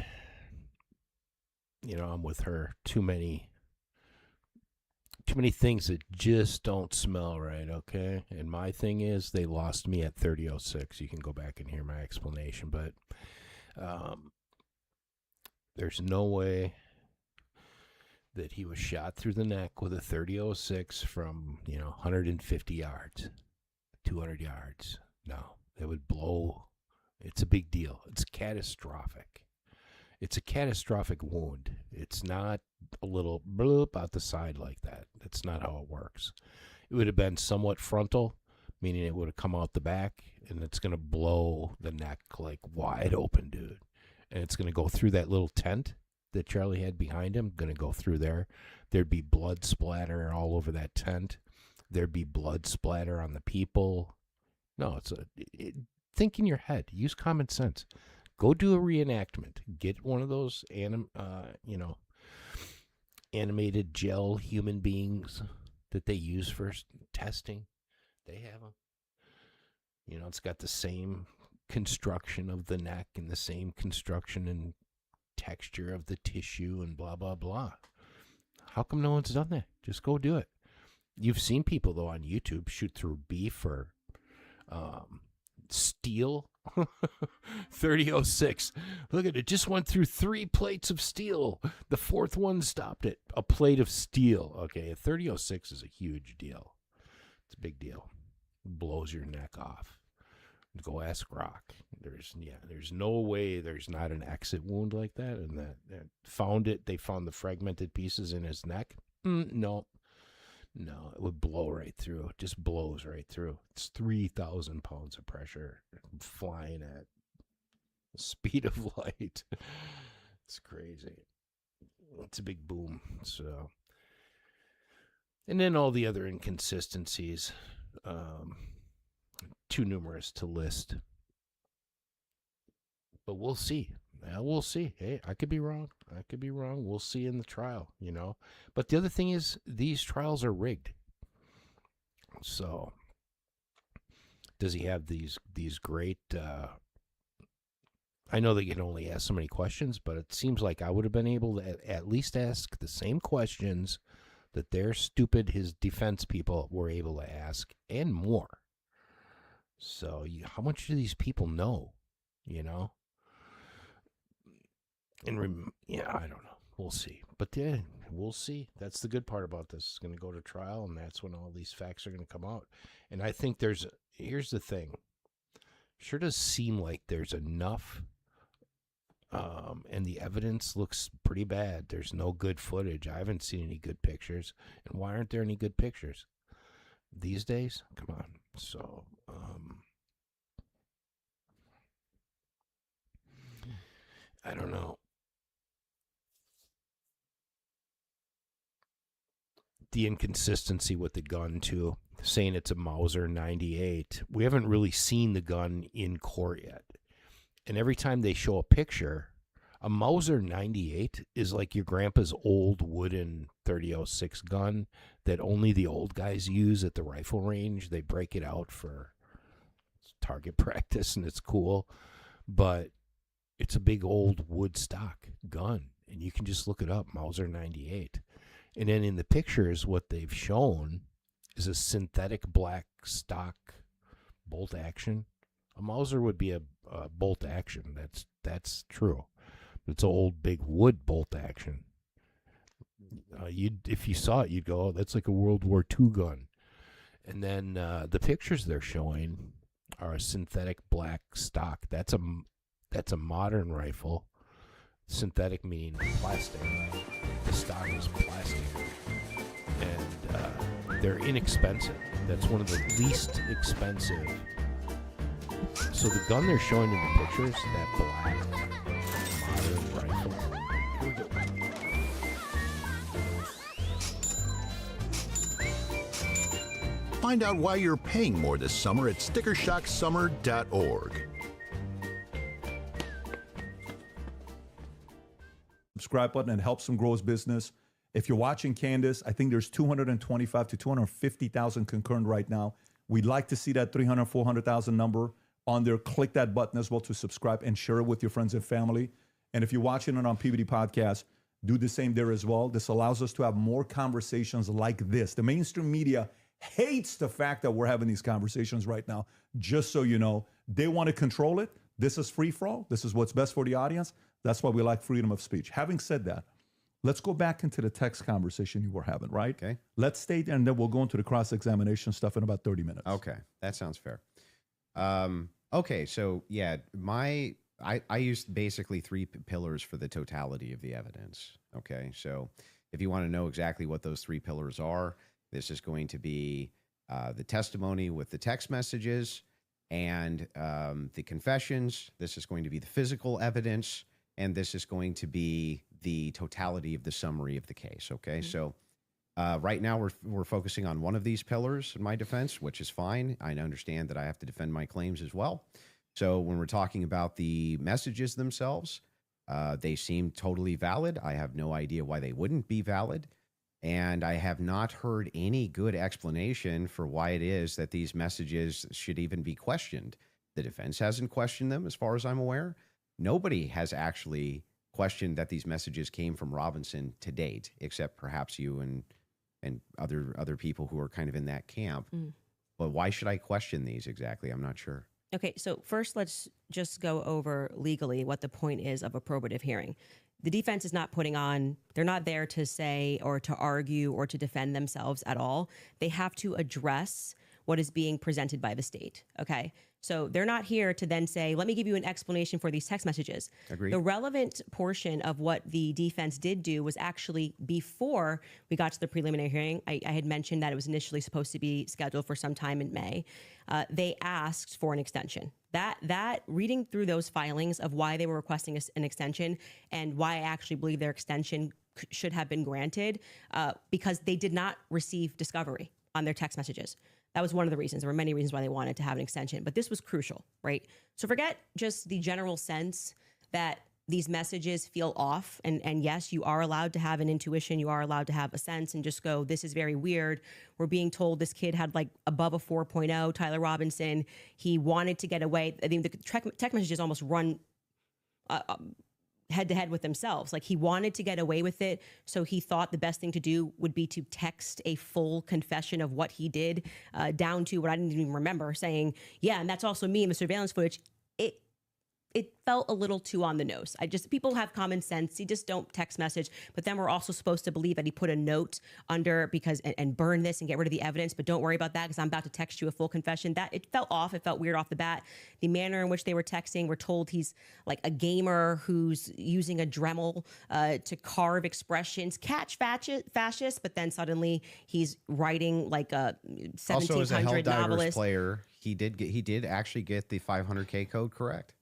I'm with her. Too many things that just don't smell right, okay? And my thing is they lost me at 30:06. You can go back and hear my explanation, but there's no way that he was shot through the neck with a 30:06 from, 150 yards. 200 yards. No, it would blow. It's a big deal. It's catastrophic. It's a catastrophic wound. It's not a little bloop out the side like that. That's not how it works. It would have been somewhat frontal, meaning it would have come out the back, and it's going to blow the neck like wide open, dude. And it's going to go through that little tent that Charlie had behind him, going to go through there. There'd be blood splatter all over that tent. there'd be blood splatter on the people. No, think in your head. Use common sense. Go do a reenactment. Get one of those animated gel human beings that they use for testing. They have them. It's got the same construction of the neck and the same construction and texture of the tissue and blah, blah, blah. How come no one's done that? Just go do it. You've seen people, though, on YouTube shoot through beef or steel. 3006. Look at it. Just went through 3 plates of steel. The 4th one stopped it. A plate of steel. Okay, a 3006 is a huge deal. It's a big deal. It blows your neck off. Go ask Rock. There's no way there's not an exit wound like that. And that found it. They found the fragmented pieces in his neck. No, it would blow right through. It just blows right through. It's 3,000 pounds of pressure flying at the speed of light. It's crazy. It's a big boom. So, and then all the other inconsistencies, too numerous to list. But we'll see. We'll see. Hey, I could be wrong. We'll see in the trial, But the other thing is, these trials are rigged. So, does he have these great... I know they can only ask so many questions, but it seems like I would have been able to at least ask the same questions that his defense people were able to ask, and more. So, how much do these people know, And I don't know. We'll see. But we'll see. That's the good part about this. It's going to go to trial, and that's when all these facts are going to come out. And I think here's the thing. Sure does seem like there's enough, and the evidence looks pretty bad. There's no good footage. I haven't seen any good pictures. And why aren't there any good pictures these days? Come on. So, I don't know. The inconsistency with the gun, too, saying it's a Mauser 98. We haven't really seen the gun in court yet. And every time they show a picture, a Mauser 98 is like your grandpa's old wooden 3006 gun that only the old guys use at the rifle range. They break it out for target practice, and it's cool. But it's a big old wood stock gun, and you can just look it up, Mauser 98. And then in the pictures, what they've shown is a synthetic black stock bolt action. A Mauser would be a bolt action. That's true. But it's an old big wood bolt action. If you saw it, you'd go, oh, that's like a World War II gun. And then the pictures they're showing are a synthetic black stock. That's a modern rifle. Synthetic meaning plastic. The stock is plastic. And they're inexpensive. That's one of the least expensive. So the gun they're showing in the pictures, that black modern rifle. Here we go. Find out why you're paying more this summer at stickershocksummer.org. Subscribe button and helps him grow his business. If you're watching Candace, I think there's 225 to 250,000 concurrent right now. We'd like to see that 300, 400,000 number on there. Click that button as well to subscribe and share it with your friends and family. And if you're watching it on PBD Podcast, do the same there as well. This allows us to have more conversations like this. The mainstream media hates the fact that we're having these conversations right now. Just so you know, they want to control it. This is free for all. This is what's best for the audience. That's why we like freedom of speech. Having said that, let's go back into the text conversation you were having, right? Okay. Let's stay there, and then we'll go into the cross-examination stuff in about 30 minutes. Okay. That sounds fair. Okay. So, yeah, I used basically 3 pillars for the totality of the evidence. Okay. So if you want to know exactly what those 3 pillars are, this is going to be the testimony with the text messages and the confessions. This is going to be the physical evidence. And this is going to be the totality of the summary of the case. Okay. Mm-hmm. So Right now, we're focusing on one of these pillars in my defense, which is fine. I understand that I have to defend my claims as well. So when we're talking about the messages themselves, they seem totally valid. I have no idea why they wouldn't be valid. And I have not heard any good explanation for why it is that these messages should even be questioned. The defense hasn't questioned them, as far as I'm aware. Nobody has actually questioned that these messages came from Robinson to date, except perhaps you and other people who are kind of in that camp. But why should I question these exactly? I'm not sure. Okay, so first let's just go over legally what the point is of a probative hearing. The defense is not putting on, they're not there to say or to argue or to defend themselves at all. They have to address what is being presented by the state, okay? So they're not here to then say, let me give you an explanation for these text messages. Agreed. The relevant portion of what the defense did do was actually before we got to the preliminary hearing. I had mentioned that it was initially supposed to be scheduled for some time in May. They asked for an extension. That reading through those filings of why they were requesting an extension and why I actually believe their extension should have been granted, because they did not receive discovery on their text messages. That was one of the reasons. There were many reasons why they wanted to have an extension, but this was crucial, right? So forget just the general sense that these messages feel off. And yes, you are allowed to have an intuition. You are allowed to have a sense and just go, this is very weird. We're being told this kid had like above a 4.0, Tyler Robinson. He wanted to get away. I mean, the text messages almost run head to head with themselves. Like he wanted to get away with it. So he thought the best thing to do would be to text a full confession of what he did, down to what I didn't even remember, saying, yeah, and that's also me in the surveillance footage. It felt a little too on the nose. People have common sense. You just don't text message. But then we're also supposed to believe that he put a note under and burn this and get rid of the evidence. But don't worry about that because I'm about to text you a full confession. That it felt off. It felt weird off the bat. The manner in which they were texting, we're told he's like a gamer who's using a Dremel to carve expressions, catch fascist. But then suddenly he's writing like a 1700 also, as a Helldivers novelist player, he did actually get the 500K code correct.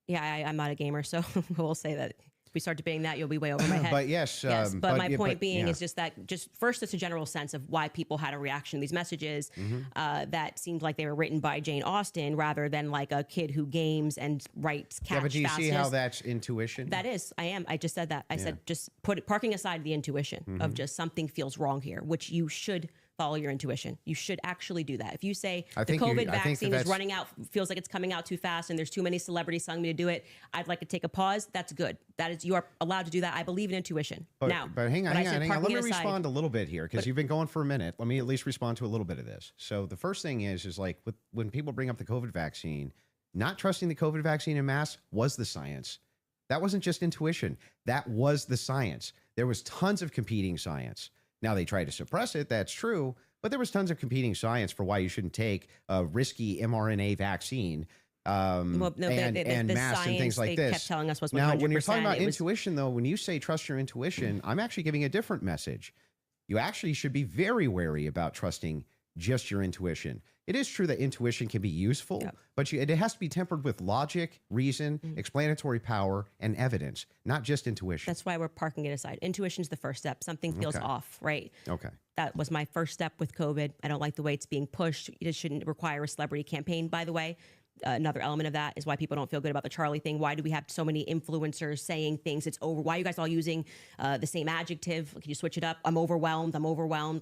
Yeah, I'm not a gamer, so we'll say that if we start debating that, you'll be way over my head. But yes, but my point being is just that, first, it's a general sense of why people had a reaction to these messages that seemed like they were written by Jane Austen rather than like a kid who games and writes catch. Yeah, but do you see how that's intuition? That is, I just said that. I said just parking aside the intuition of just something feels wrong here, which you should follow your intuition. You should actually do that. If you say the COVID vaccine is running out, feels like it's coming out too fast and there's too many celebrities telling me to do it, I'd like to take a pause. That's good. That is, you are allowed to do that. I believe in intuition. But hang on. Let me respond a little bit here because you've been going for a minute. Let me at least respond to a little bit of this. So the first thing is like when people bring up the COVID vaccine, not trusting the COVID vaccine en masse was the science. That wasn't just intuition. That was the science. There was tons of competing science. Now, they try to suppress it, that's true, but there was tons of competing science for why you shouldn't take a risky mRNA vaccine and masks and things like this. Kept telling us was 100%. Now, when you're talking about intuition, though, when you say trust your intuition, I'm actually giving a different message. You actually should be very wary about trusting just your intuition. It is true that intuition can be useful, but it has to be tempered with logic, reason, explanatory power, and evidence, not just intuition. That's why we're parking it aside. Intuition is the first step. Something feels off, right? Okay. That was my first step with COVID. I don't like the way it's being pushed. It shouldn't require a celebrity campaign, by the way. Another element of that is why people don't feel good about the Charlie thing. Why do we have so many influencers saying things? It's over. Why are you guys all using the same adjective? Can you switch it up? I'm overwhelmed.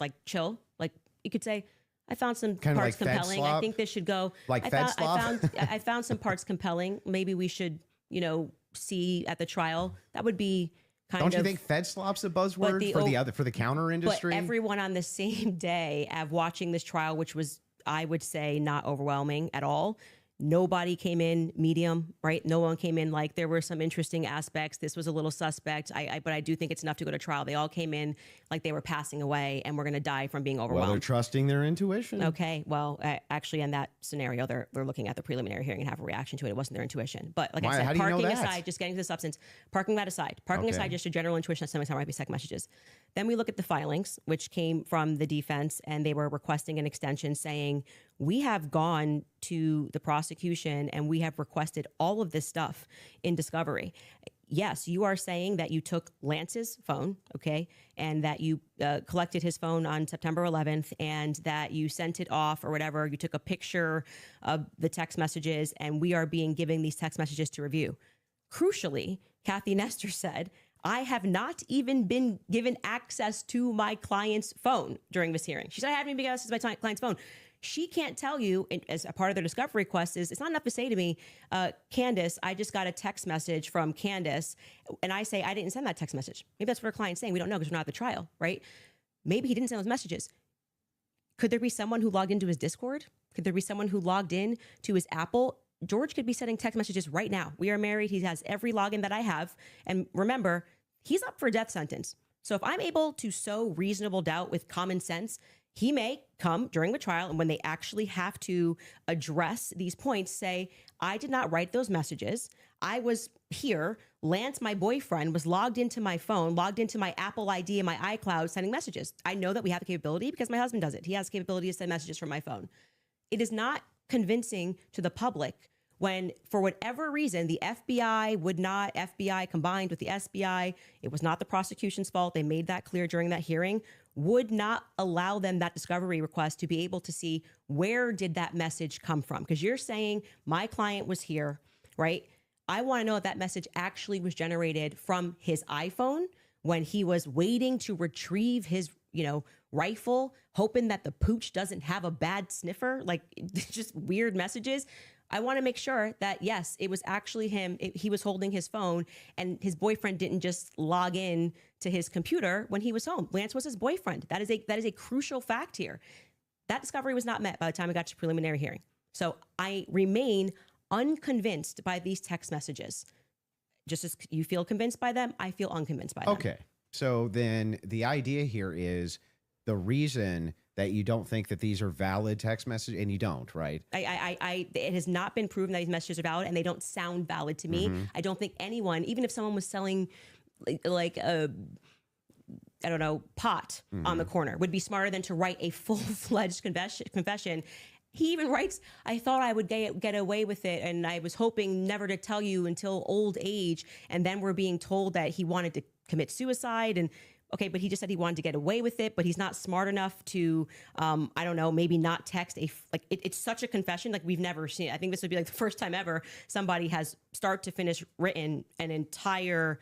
Like, chill. Like, you could say, I found some kind parts compelling. I think this should go. Like I found some parts compelling. Maybe we should, see at the trial. That would be kind of. Don't you think Fed slop's a buzzword for the counter industry? But everyone on the same day of watching this trial, which was, I would say, not overwhelming at all. Nobody came in medium, right? No one came in like there were some interesting aspects. This was a little suspect. But I do think it's enough to go to trial. They all came in like they were passing away and we're going to die from being overwhelmed. Well, they're trusting their intuition. Okay. Well, actually, in that scenario, they're looking at the preliminary hearing and have a reaction to it. It wasn't their intuition. But like I said, parking aside, just getting to the substance, parking that aside, aside just a general intuition that sometimes might be second messages. Then we look at the filings, which came from the defense, and they were requesting an extension saying, we have gone to the prosecution and we have requested all of this stuff in discovery. yes, you are saying that you took Lance's phone, okay, and that you collected his phone on September 11th and that you sent it off or whatever. You took a picture of the text messages, and we are being given these text messages to review. Crucially, Kathy Nestor said, I have not even been given access to my client's phone during this hearing. She said, I haven't even been given access to my client's phone. She can't tell you, as a part of their discovery request, is it's not enough to say to me, Candace, I just got a text message from Candace, and I say, I didn't send that text message. Maybe that's what her client's saying. We don't know because we're not at the trial, right? Maybe he didn't send those messages. Could there be someone who logged into his Discord? Could there be someone who logged in to his Apple? George could be sending text messages right now. We are married. He has every login that I have. And remember, he's up for a death sentence. So if I'm able to sow reasonable doubt with common sense, he may come during the trial, and when they actually have to address these points, say, I did not write those messages. I was here. Lance, my boyfriend, was logged into my phone, logged into my Apple ID and my iCloud sending messages. I know that we have the capability because my husband does it. He has the capability to send messages from my phone. It is not convincing to the public when, for whatever reason, the FBI combined with the SBI, it was not the prosecution's fault. They made that clear during that hearing, would not allow them that discovery request to be able to see where did that message come from. Because you're saying my client was here, right? I want to know if that message actually was generated from his iPhone when he was waiting to retrieve his, rifle, hoping that the pooch doesn't have a bad sniffer, like just weird messages. I want to make sure that, yes, it was actually him. He was holding his phone, and his boyfriend didn't just log in to his computer when he was home. Lance was his boyfriend. That is a crucial fact here. That discovery was not met by the time we got to preliminary hearing. So I remain unconvinced by these text messages. Just as you feel convinced by them, I feel unconvinced by them. Okay. So then the idea here is the reason that you don't think that these are valid text messages, and you don't, right? It has not been proven that these messages are valid, and they don't sound valid to me. I don't think anyone, even if someone was selling like a, I don't know, pot on the corner, would be smarter than to write a full-fledged confession. He even writes, I thought I would get away with it, and I was hoping never to tell you until old age. And then we're being told that he wanted to commit suicide. And okay, but he just said he wanted to get away with it, but he's not smart enough to, I don't know, maybe not text it's such a confession like we've never seen. I think this would be like the first time ever somebody has start to finish written an entire,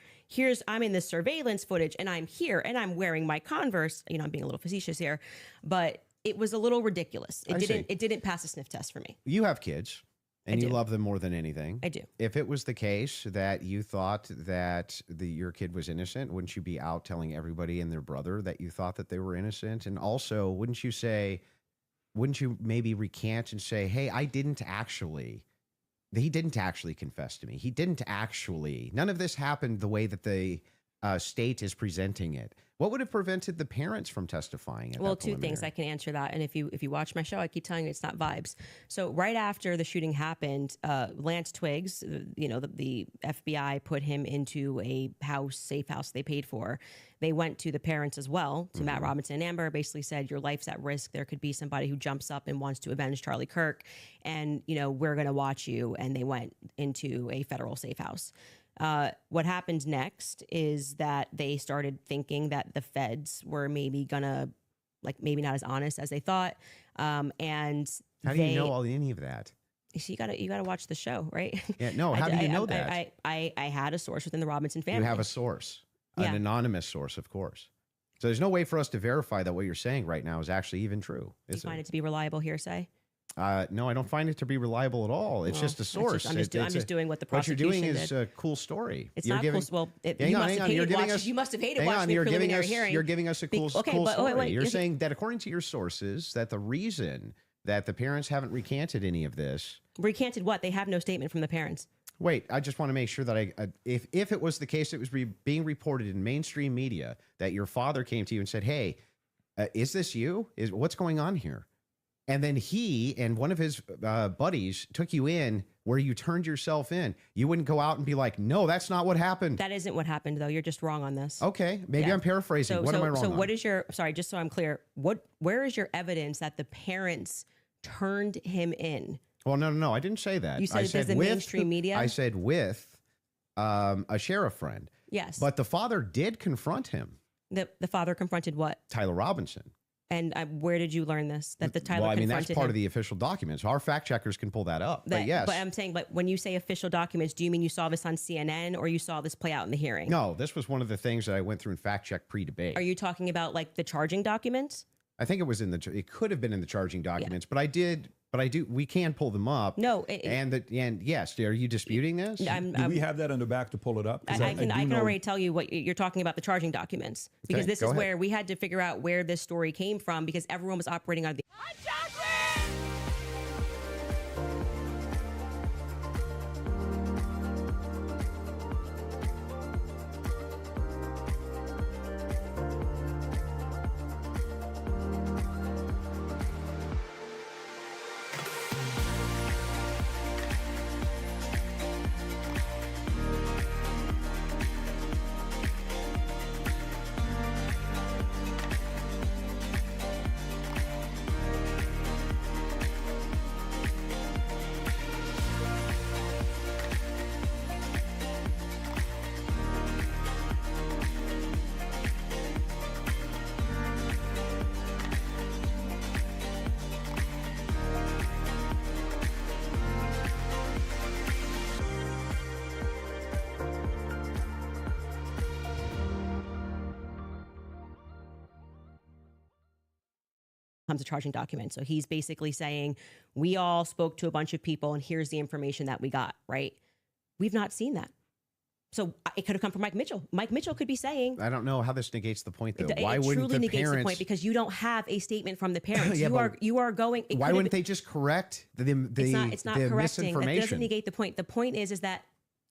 I'm in this surveillance footage and I'm here and I'm wearing my Converse. I'm being a little facetious here, but it was a little ridiculous. It didn't pass a sniff test for me. You have kids. And you love them more than anything. I do. If it was the case that you thought that your kid was innocent, wouldn't you be out telling everybody and their brother that you thought that they were innocent? And also, wouldn't you maybe recant and say, hey, he didn't actually confess to me. None of this happened the way that the state is presenting it. What would have prevented the parents from testifying? Well, two things I can answer that. And if you watch my show, I keep telling you it's not vibes. So right after the shooting happened, Lance Twiggs, the FBI put him into a safe house they paid for. They went to the parents as well, to Matt Robinson and Amber, basically said, your life's at risk. There could be somebody who jumps up and wants to avenge Charlie Kirk. And, we're going to watch you. And they went into a federal safe house. What happened next is that they started thinking that the feds were maybe gonna, maybe not as honest as they thought. And how do you know any of that? So you gotta watch the show, right? Yeah, no. How do you know that? I had a source within the Robinson family. You have a source, an anonymous source, of course. So there's no way for us to verify that what you're saying right now is actually even true. Do you find it to be reliable hearsay? No, I don't find it to be reliable at all. It's just a source. I'm just doing what the prosecution What you're doing did. is a cool story. It's not cool. Well, you must have hated watching the preliminary hearing. You're giving us a cool story. Wait, you're saying that according to your sources, that the reason that the parents haven't recanted any of this. Recanted what? They have no statement from the parents. Wait, I just want to make sure that if it was the case that was being reported in mainstream media that your father came to you and said, hey, is this you? What's going on here? And then he and one of his buddies took you in where you turned yourself in. You wouldn't go out and be like, no, that's not what happened. That isn't what happened, though. You're just wrong on this. Okay. Maybe I'm paraphrasing. What am I wrong on? What is sorry, just so I'm clear, where is your evidence that the parents turned him in? Well, no. I didn't say that. You said there's the mainstream media? I said with a sheriff friend. Yes. But the father did confront him. The father confronted what? Tyler Robinson. And where did you learn this? That the Tyler Well, I mean, confronted that's part him? of the official documents. Our fact checkers can pull that up. But yes. But I'm saying, but when you say official documents, do you mean you saw this on CNN or you saw this play out in the hearing? No, this was one of the things that I went through and fact checked pre-debate. Are you talking about like the charging documents? I think it was it could have been in the charging documents, but I do, we can pull them up. No. And yes, are you disputing this? Do we have that on the back to pull it up? I can already tell you what you're talking about, the charging documents, because this is where we had to figure out where this story came from, because everyone was operating on the. Comes a charging document. So he's basically saying, we all spoke to a bunch of people and here's the information that we got, right? We've not seen that. So it could have come from Mike Mitchell. Mike Mitchell could be saying, I don't know how this negates the point, though. Why wouldn't truly the negates parents... the point, because you don't have a statement from the parents. Yeah, you are going. Why wouldn't they just correct the it's not correcting. misinformation? That doesn't negate the point. The point is that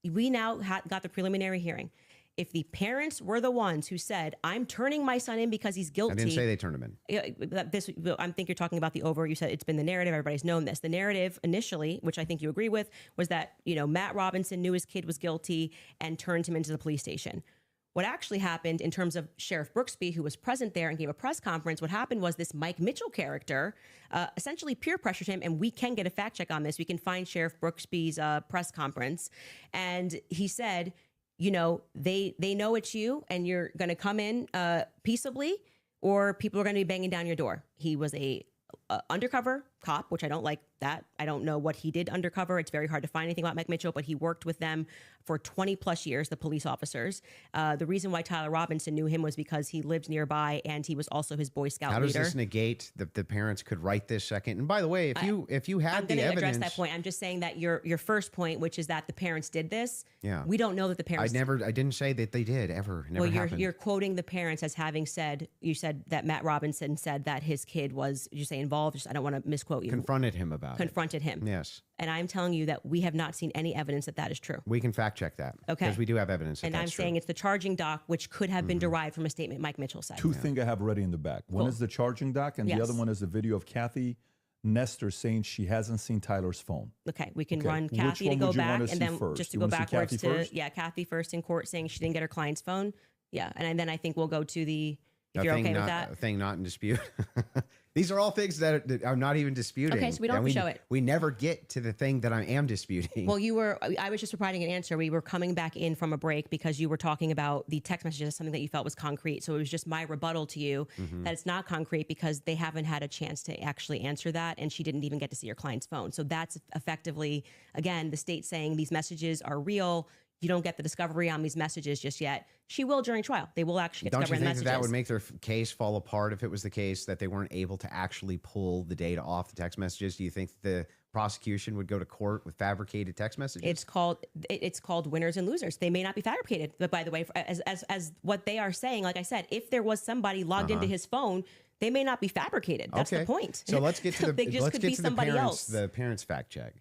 we now got the preliminary hearing. If the parents were the ones who said, I'm turning my son in because he's guilty. I didn't say they turned him in. I think you're talking about the over. You said it's been the narrative. Everybody's known this. The narrative initially, which I think you agree with, was that, Matt Robinson knew his kid was guilty and turned him into the police station. What actually happened in terms of Sheriff Brooksby, who was present there and gave a press conference, what happened was this Mike Mitchell character essentially peer pressured him, and we can get a fact check on this. We can find Sheriff Brooksby's press conference. And he said, they know it's you and you're going to come in peaceably, or people are going to be banging down your door. He was a undercover cop, which I don't like that. I don't know what he did undercover. It's very hard to find anything about Mike Mitchell, but he worked with them for 20 plus years, the police officers. The reason why Tyler Robinson knew him was because he lived nearby and he was also his Boy Scout leader. How does this negate the parents could write this second? And by the way, if you had the evidence, I'm going to address that point. I'm just saying that your first point, which is that the parents did this. Yeah, we don't know that the parents. I didn't say that they did ever. Never happened. You're quoting the parents as having said. You said that Matt Robinson said that his kid was. Did you say involved? I don't want to misquote you. Confronted him about confronted him. Yes. And I'm telling you that we have not seen any evidence that that is true. We can fact check that. Okay. Because we do have evidence. And I'm saying it's the charging doc, which could have been derived from a statement Mike Mitchell said. Two things I have ready in the back. One is the charging doc, and the other one is the video of Kathy Nestor saying she hasn't seen Tyler's phone. Okay, we can run Kathy to go back, and then just to go backwards to Kathy first in court saying she didn't get her client's phone. Yeah, and then I think we'll go to the. If you're okay with that, thing not in dispute. These are all things that are not even disputing. Okay, so we don't have to show it. We never get to the thing that I am disputing. Well, I was just providing an answer. We were coming back in from a break because you were talking about the text messages as something that you felt was concrete. So it was just my rebuttal to you that it's not concrete because they haven't had a chance to actually answer that. And she didn't even get to see your client's phone. So that's effectively, again, the state saying these messages are real. You don't get the discovery on these messages just yet. She will during trial. They will actually get discovery on the messages. Don't you think that would make their case fall apart if it was the case that they weren't able to actually pull the data off the text messages? Do you think the prosecution would go to court with fabricated text messages? It's called winners and losers. They may not be fabricated, but by the way, as what they are saying, like I said, if there was somebody logged into his phone, they may not be fabricated. That's the point. So let's get to the the parents fact check.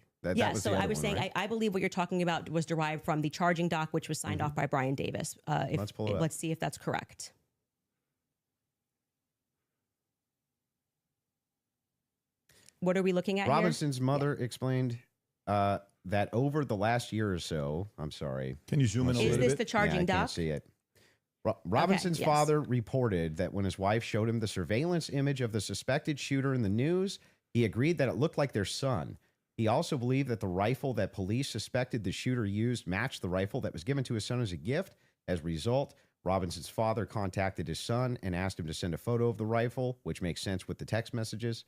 So I was saying, right? I believe what you're talking about was derived from the charging doc, which was signed off by Brian Davis. Let's pull it up. Let's see if that's correct. What are we looking at Robinson's mother explained that over the last year or so, I'm sorry. Can you zoom in a little bit? Is this the charging doc? I can't see it. Robinson's father reported that when his wife showed him the surveillance image of the suspected shooter in the news, he agreed that it looked like their son. He also believed that the rifle that police suspected the shooter used matched the rifle that was given to his son as a gift. As a result, Robinson's father contacted his son and asked him to send a photo of the rifle, which makes sense with the text messages.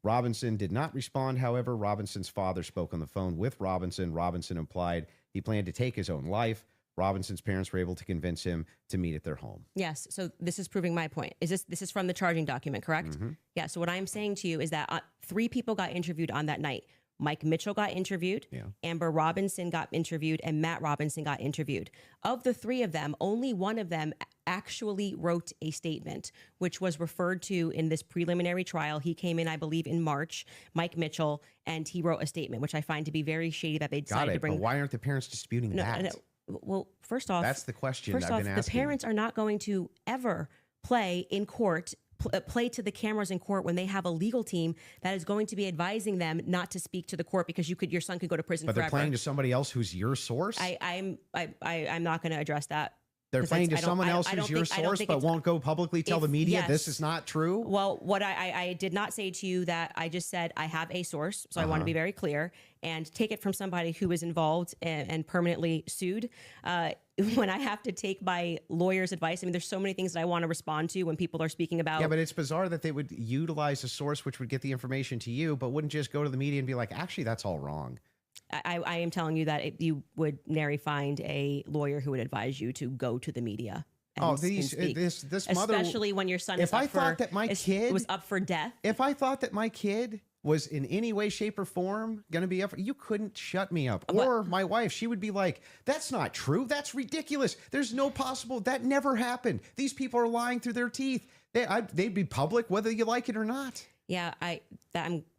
Robinson did not respond. However, Robinson's father spoke on the phone with Robinson. Robinson implied he planned to take his own life. Robinson's parents were able to convince him to meet at their home. Yes. So this is proving my point. This is from the charging document, correct? Yeah. So what I'm saying to you is that 3 people got interviewed on that night. Mike Mitchell got interviewed, Amber Robinson got interviewed, and Matt Robinson got interviewed. Of the 3 of them, only one of them actually wrote a statement, which was referred to in this preliminary trial. He came in, I believe, in March, Mike Mitchell, and he wrote a statement, which I find to be very shady that they decided to bring. But why aren't the parents disputing that? No. Well, first off, that's the question I've been asking. The parents are not going to ever play in court. Play to the cameras in court when they have a legal team that is going to be advising them not to speak to the court because your son could go to prison forever. But they're playing to somebody else who's your source? I'm not going to address that. They're playing to someone else who's your source, but won't go publicly tell the media this is not true? Well, what I did not say to you that I just said I have a source, so I want to be very clear, and take it from somebody who is involved and permanently sued. When I have to take my lawyer's advice, I mean, there's so many things that I want to respond to when people are speaking about. Yeah, but it's bizarre that they would utilize a source which would get the information to you, but wouldn't just go to the media and be like, actually, that's all wrong. I am telling you that you would nary find a lawyer who would advise you to go to the media. This mother, especially when your son is was up for death. If I thought that my kid was in any way, shape, or form going to be up, you couldn't shut me up. Or my wife, she would be like, that's not true. That's ridiculous. There's no possible. That never happened. These people are lying through their teeth. They'd be public whether you like it or not. Yeah,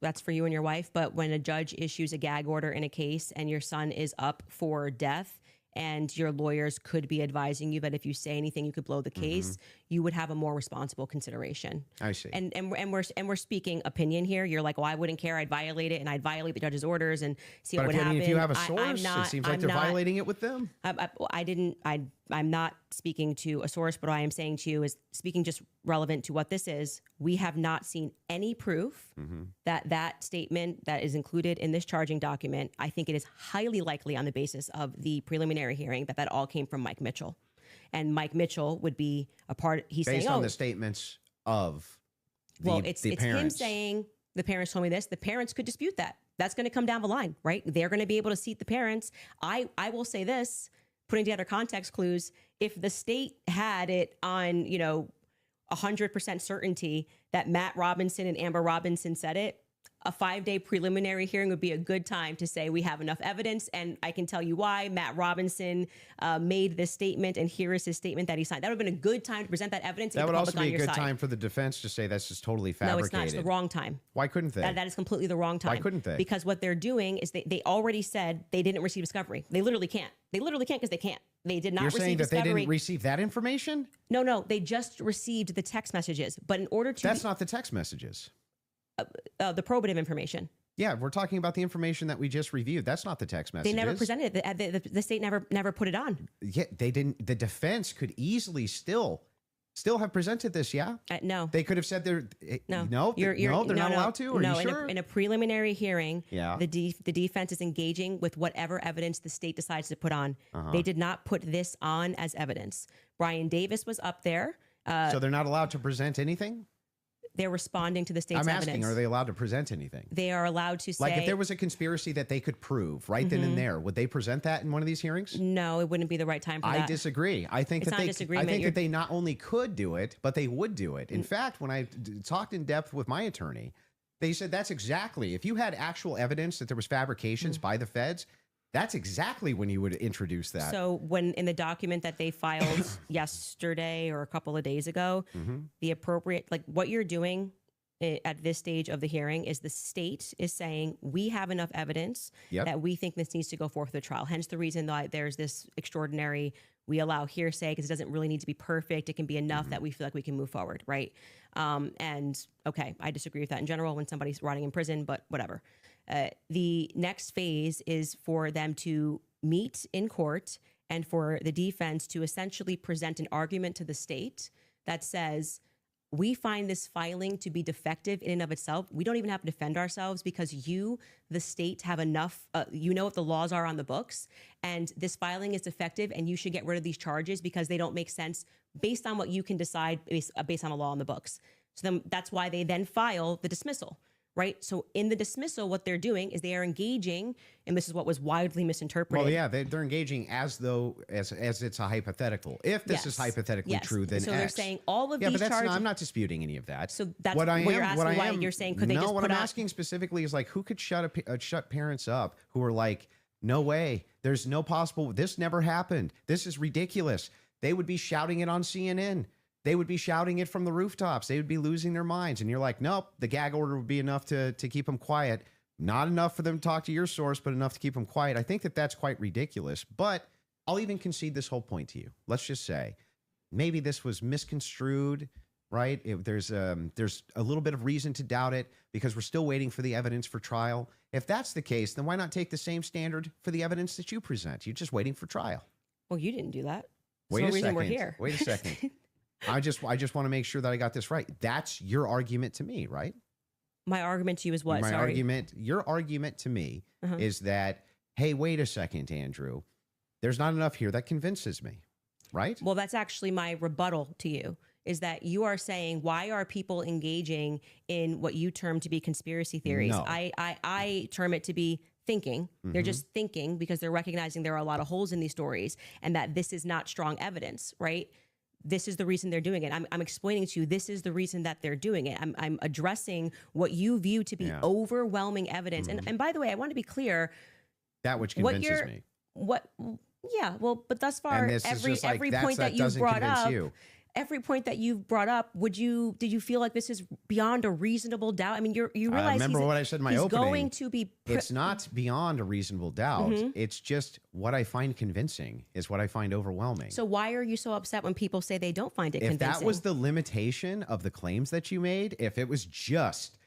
that's for you and your wife. But when a judge issues a gag order in a case and your son is up for death, and your lawyers could be advising you that if you say anything, you could blow the case, you would have a more responsible consideration. I see. And we're speaking opinion here. You're like, well, I wouldn't care. I'd violate it, and I'd violate the judge's orders and see what would happen. If you have a source, it seems like they're violating it with them. I'm not speaking to a source, but what I am saying to you is speaking just relevant to what this is. We have not seen any proof that statement that is included in this charging document. I think it is highly likely on the basis of the preliminary hearing that all came from Mike Mitchell. And Mike Mitchell would be a part. He's based saying, on the statements of the it's parents. him saying the parents told me this. The parents could dispute that. That's going to come down the line, right? They're going to be able to seat the parents. I will say this, putting together context clues. If the state had it on, 100% certainty that Matt Robinson and Amber Robinson said it, a 5-day preliminary hearing would be a good time to say we have enough evidence. And I can tell you why Matt Robinson made this statement, and here is his statement that he signed. That would have been a good time to present that evidence. That would also be a good time for the defense to say that's just totally fabricated. No, it's not. It's the wrong time. Why couldn't they? That is completely the wrong time. Why couldn't they? Because what they're doing is they already said they didn't receive discovery. They literally can't. They literally can't because they can't. They did not receive discovery. You're saying that they didn't receive that information? No. They just received the text messages. But in order to... That's not the text messages. The probative information. Yeah, we're talking about the information that we just reviewed. That's not the text messages. They never presented it. The state never put it on. Yeah, they didn't. The defense could easily still have presented this. Yeah. No. They could have said they're no. They're not allowed to. Are you sure? In a preliminary hearing, yeah. the defense is engaging with whatever evidence the state decides to put on. They did not put this on as evidence. Brian Davis was up there. So they're not allowed to present anything? They're responding to the state's evidence. I'm asking, are they allowed to present anything? They are allowed to say... Like if there was a conspiracy that they could prove right then and there, would they present that in one of these hearings? No, it wouldn't be the right time for that. I disagree. I think that they not only could do it, but they would do it. In fact, when I talked in depth with my attorney, they said that's exactly, if you had actual evidence that there was fabrications by the feds, that's exactly when you would introduce that. So when in the document that they filed yesterday or a couple of days ago, the appropriate, like what you're doing at this stage of the hearing is the state is saying we have enough evidence that we think this needs to go forth the trial. Hence the reason that there's this extraordinary, we allow hearsay because it doesn't really need to be perfect. It can be enough that we feel like we can move forward, right? And okay, I disagree with that in general when somebody's rotting in prison, but whatever. The next phase is for them to meet in court and for the defense to essentially present an argument to the state that says, we find this filing to be defective in and of itself. We don't even have to defend ourselves because you, the state, have enough, you know what the laws are on the books, and this filing is defective, and you should get rid of these charges because they don't make sense based on what you can decide based on a law on the books. So then that's why they then file the dismissal, right? So in the dismissal, what they're doing is they are engaging, and this is what was widely misinterpreted. Well, yeah, they're engaging as though as it's a hypothetical. If this is hypothetically true, then so X. they're saying all of yeah, these but charges. I'm not disputing any of that. So that's what you're asking. Why you're saying could they just what put I'm out? asking specifically is like who could shut parents up who are like, no way, there's no possible. This never happened. This is ridiculous. They would be shouting it on CNN. They would be shouting it from the rooftops. They would be losing their minds. And you're like, nope, the gag order would be enough to keep them quiet. Not enough for them to talk to your source, but enough to keep them quiet. I think that that's quite ridiculous. But I'll even concede this whole point to you. Let's just say maybe this was misconstrued, right? There's a little bit of reason to doubt it because we're still waiting for the evidence for trial. If that's the case, then why not take the same standard for the evidence that you present? You're just waiting for trial. Well, you didn't do that. Wait That's the a reason second. we're here. Wait a second. I just want to make sure that I got this right. That's your argument to me, right? My argument to you is what? My Sorry. argument, your argument to me is that, hey, wait a second, Andrew. There's not enough here that convinces me, right? Well, that's actually my rebuttal to you, is that you are saying, why are people engaging in what you term to be conspiracy theories? No. I term it to be thinking. They're just thinking because they're recognizing there are a lot of holes in these stories and that this is not strong evidence, right? This is the reason they're doing it. I'm explaining to you, this is the reason that they're doing it. I'm addressing what you view to be overwhelming evidence. And by the way, I want to be clear. That which convinces me. Yeah, well, but thus far, every point that you've brought up, every point that you've brought up, did you feel like this is beyond a reasonable doubt? I mean, you realize remember what I said in my opening. Going to be it's not beyond a reasonable doubt. It's just what I find convincing is what I find overwhelming. So why are you so upset when people say they don't find it convincing? convincing? If that was the limitation of the claims that you made, if it was just,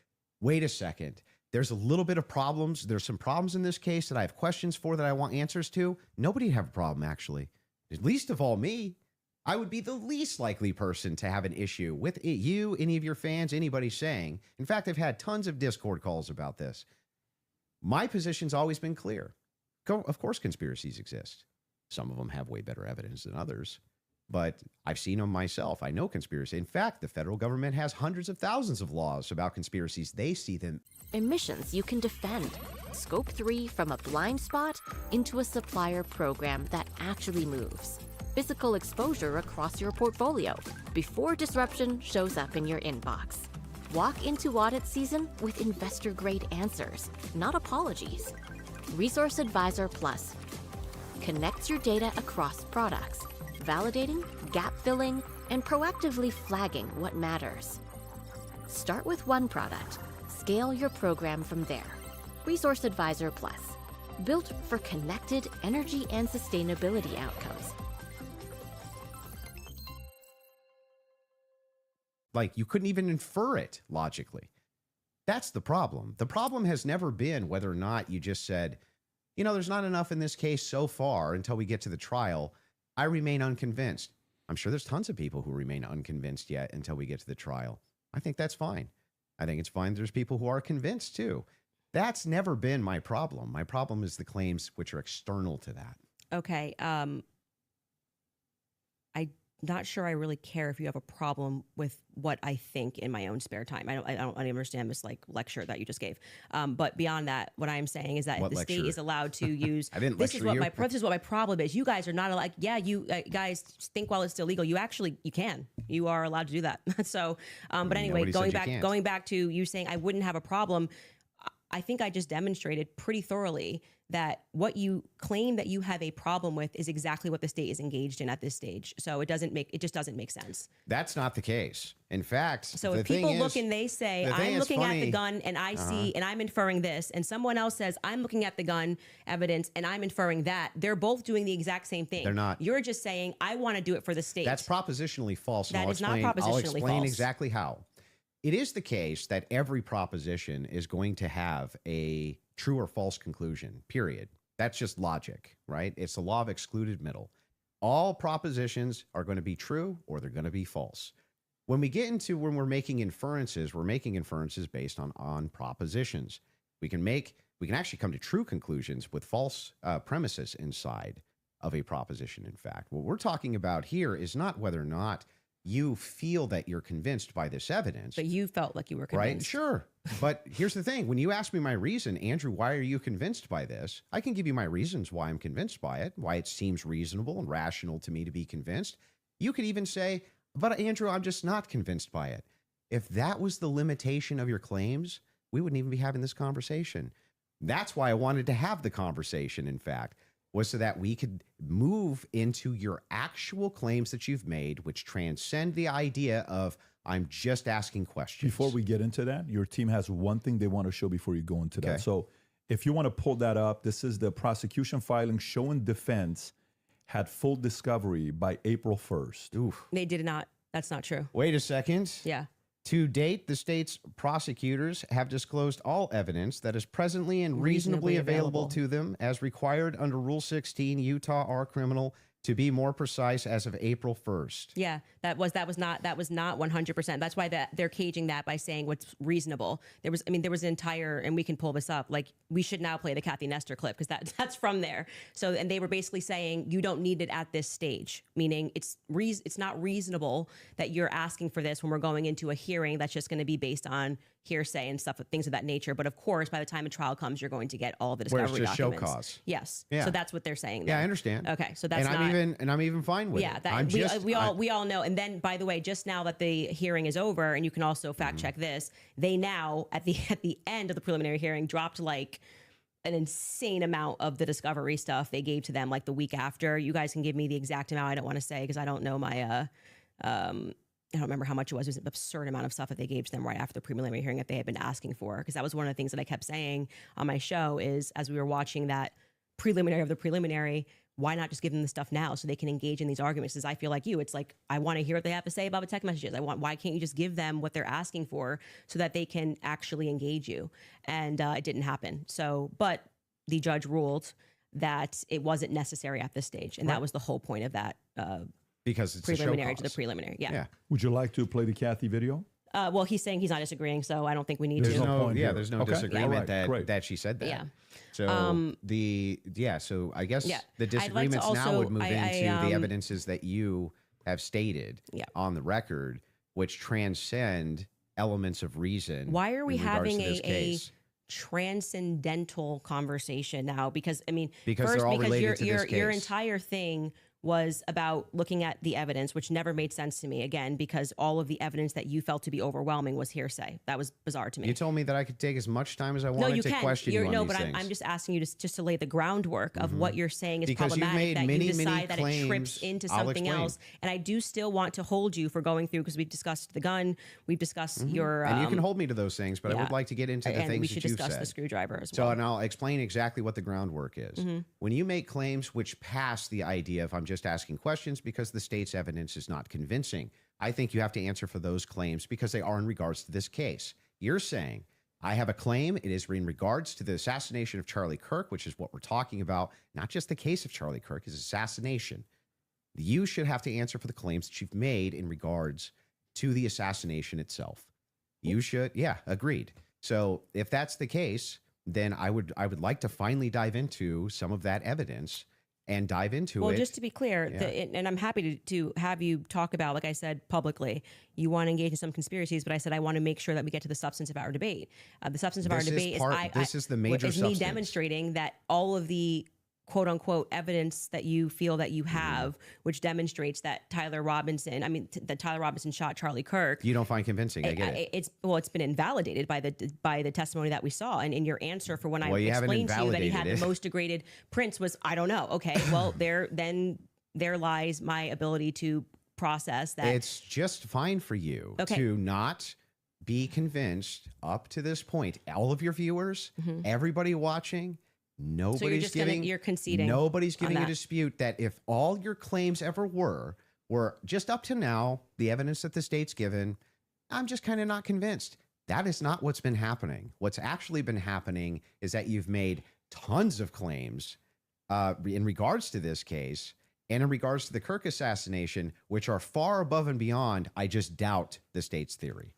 wait a second, there's a little bit of problems. There's some problems in this case that I have questions for that I want answers to. Nobody'd have a problem, actually. At least of all me. I would be the least likely person to have an issue with it, you, any of your fans, anybody saying. In fact, I've had tons of Discord calls about this. My position's always been clear. Of course, conspiracies exist. Some of them have way better evidence than others, but I've seen them myself. I know conspiracy. In fact, the federal government has hundreds of thousands of laws about conspiracies. They see them. Emissions you can defend. Scope 3 from a blind spot into a supplier program that actually moves. Physical exposure across your portfolio before disruption shows up in your inbox. Walk into audit season with investor-grade answers, not apologies. Resource Advisor Plus connects your data across products, validating, gap-filling, and proactively flagging what matters. Start with one product. Scale your program from there. Resource Advisor Plus, built for connected energy and sustainability outcomes. Like, you couldn't even infer it logically. That's the problem. The problem has never been whether or not you just said, you know, there's not enough in this case so far until we get to the trial. I remain unconvinced. I'm sure there's tons of people who remain unconvinced yet until we get to the trial. I think that's fine. I think it's fine. There's people who are convinced too. That's never been my problem. My problem is the claims which are external to that. Okay. I'm not sure I really care if you have a problem with what I think in my own spare time. I don't understand this like lecture that you just gave. But beyond that, what I'm saying is that if the state is allowed to use, this is what my problem is. You guys are not like, you guys think while it's still legal. You can. You are allowed to do that. So, but anyway, going back to you saying I wouldn't have a problem. I think I just demonstrated pretty thoroughly that what you claim that you have a problem with is exactly what the state is engaged in at this stage. So it just doesn't make sense. That's not the case. In fact, so if people look and they say, I'm looking at the gun and I see, and I'm inferring this, and someone else says, I'm looking at the gun evidence and I'm inferring that, they're both doing the exact same thing. They're not. You're just saying, I want to do it for the state. That's propositionally false. That is not propositionally false. I'll explain exactly how. It is the case that every proposition is going to have a true or false conclusion, period. That's just logic, right? It's the law of excluded middle. All propositions are going to be true or they're going to be false. When we're making inferences based on propositions. We can actually come to true conclusions with false premises inside of a proposition. In fact, what we're talking about here is not whether or not you feel that you're convinced by this evidence. But you felt like you were convinced. Right? Sure. But here's the thing. When you ask me my reason, Andrew, why are you convinced by this? I can give you my reasons why I'm convinced by it, why it seems reasonable and rational to me to be convinced. You could even say, but Andrew, I'm just not convinced by it. If that was the limitation of your claims, we wouldn't even be having this conversation. That's why I wanted to have the conversation, in fact, was so that we could move into your actual claims that you've made, which transcend the idea of I'm just asking questions. Before we get into that, your team has one thing they want to show before you go into that. So if you want to pull that up, this is the prosecution filing showing defense had full discovery by April 1st. Oof. They did not. That's not true. Wait a second. Yeah. To date, the state's prosecutors have disclosed all evidence that is presently and reasonably available to them as required under Rule 16 Utah R Criminal, to be more precise, as of April 1st. Yeah, that was not 100%. That's why they're caging that by saying what's reasonable. There was an entire, and we can pull this up, like we should now play the Kathy Nestor clip because that's from there. So, and they were basically saying you don't need it at this stage, meaning it's not reasonable that you're asking for this when we're going into a hearing that's just going to be based on hearsay and stuff, things of that nature. But of course, by the time a trial comes, you're going to get all the discovery Where it's just documents. show cause. Yes. Yeah. So that's what they're saying. Yeah, there. I understand. Okay, so that's I'm even fine with it. Yeah, we all know. And then, by the way, just now that the hearing is over, and you can also fact check this, they now at the end of the preliminary hearing dropped like an insane amount of the discovery stuff they gave to them like the week after. You guys can give me the exact amount. I don't want to say because I don't know my I don't remember how much it was. It was an absurd amount of stuff that they gave to them right after the preliminary hearing that they had been asking for. Because that was one of the things that I kept saying on my show is as we were watching that preliminary of the preliminary, why not just give them the stuff now so they can engage in these arguments? Because I feel like it's like, I want to hear what they have to say about the text messages. Why can't you just give them what they're asking for so that they can actually engage you? And it didn't happen. So, but the judge ruled that it wasn't necessary at this stage. And that was the whole point of that because it's preliminary to the preliminary. Yeah. Would you like to play the Kathy video? Well, he's saying he's not disagreeing, so I don't think we need there's to. There's no disagreement that she said that. Yeah. So so I guess the disagreements also, now would move into the evidences that you have stated on the record, which transcend elements of reason. Why are we having a transcendental conversation now? Because they're all related to this case. Your entire thing was about looking at the evidence, which never made sense to me, again, because all of the evidence that you felt to be overwhelming was hearsay. That was bizarre to me. You told me that I could take as much time as I wanted to question you on these things. I'm just asking you just to lay the groundwork of what you're saying is because problematic, that many, you decide that claims, it trips into something else. And I do still want to hold you for going through, because we've discussed the gun, we've discussed your... and you can hold me to those things, but I would like to get into the things that you've said. And we should discuss the screwdriver as well. So, and I'll explain exactly what the groundwork is. When you make claims which pass the idea of I'm just asking questions because the state's evidence is not convincing, I think you have to answer for those claims because they are in regards to this case. You're saying, I have a claim. It is in regards to the assassination of Charlie Kirk, which is what we're talking about. Not just the case of Charlie Kirk, his assassination. You should have to answer for the claims that you've made in regards to the assassination itself. You should, agreed. So if that's the case, then I would like to finally dive into some of that evidence and dive into it. Well, just to be clear, and I'm happy to have you talk about, like I said, publicly, you want to engage in some conspiracies, but I said I want to make sure that we get to the substance of our debate. The substance of our debate is the major substance. Me demonstrating that all of the quote unquote evidence that you feel that you have, which demonstrates that Tyler Robinson shot Charlie Kirk. You don't find convincing. I get it. It's been invalidated by the testimony that we saw. And in your answer for when I explained to you that he had the most degraded prints was, I don't know. Okay, well, there lies my ability to process that. It's just fine for you to not be convinced up to this point. All of your viewers, everybody watching, you're conceding. Nobody's giving a dispute that if all your claims ever were just up to now, the evidence that the state's given, I'm just kind of not convinced. That is not what's been happening. What's actually been happening is that you've made tons of claims in regards to this case, And in regards to the Kirk assassination, which are far above and beyond, I just doubt the state's theory.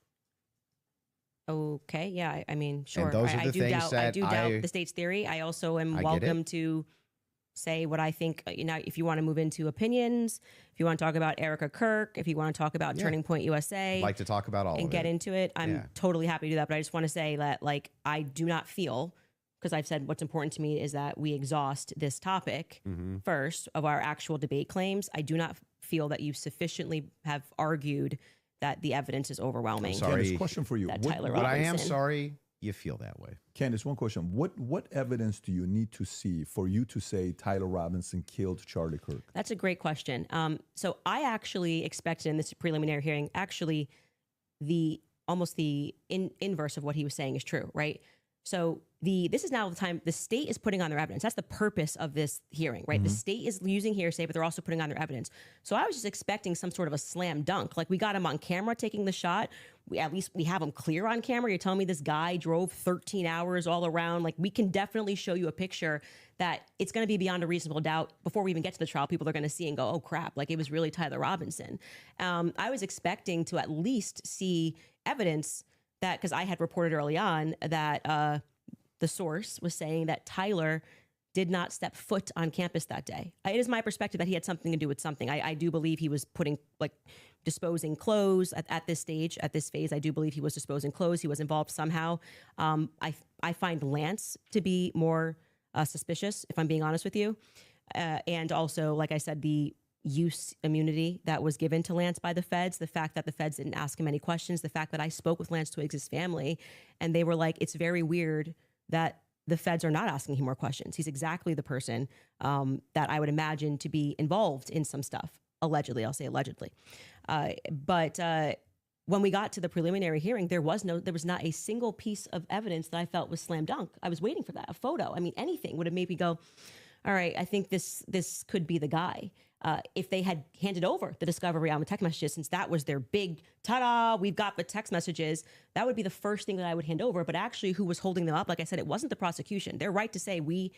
Okay, yeah, I mean, sure. those are the things I that do doubt the state's theory. I also am welcome to say what I think. If you want to move into opinions, if you want to talk about Erica Kirk, if you want to talk about Turning Point USA, I'd like to talk about all and of get it. into it, I'm totally happy to do that. But I just want to say that, like, I do not feel, because I've said what's important to me is that we exhaust this topic first of our actual debate claims. I do not feel that you sufficiently have argued that the evidence is overwhelming. Candace, question for you. But I am sorry you feel that way. Candace, one question. What evidence do you need to see for you to say Tyler Robinson killed Charlie Kirk? That's a great question. So I actually expected in this preliminary hearing, actually, the inverse of what he was saying is true, right? So this is now the time the state is putting on their evidence. That's the purpose of this hearing, right? The state is using hearsay, but they're also putting on their evidence. So I was just expecting some sort of a slam dunk. Like, we got him on camera taking the shot. At least we have him clear on camera. You're telling me this guy drove 13 hours all around. Like, we can definitely show you a picture that it's going to be beyond a reasonable doubt. Before we even get to the trial, people are going to see and go, oh crap, like, it was really Tyler Robinson. I was expecting to at least see evidence that, because I had reported early on that the source was saying that Tyler did not step foot on campus that day. It is my perspective that he had something to do with something. I do believe he was disposing clothes at this stage, at this phase. I do believe he was disposing clothes. He was involved somehow. I find Lance to be more suspicious, if I'm being honest with you. And also, like I said, the use immunity that was given to Lance by the feds, the fact that the feds didn't ask him any questions, the fact that I spoke with Lance Twiggs' family, and they were like, it's very weird that the feds are not asking him more questions. He's exactly the person that I would imagine to be involved in some stuff. Allegedly, I'll say allegedly. But when we got to the preliminary hearing, there was not a single piece of evidence that I felt was slam dunk. I was waiting for that, a photo. I mean, anything would have made me go, all right, I think this could be the guy. If they had handed over the discovery on the text messages, since that was their big ta-da, we've got the text messages, that would be the first thing that I would hand over. But actually, who was holding them up? Like I said, it wasn't the prosecution. They're right to say we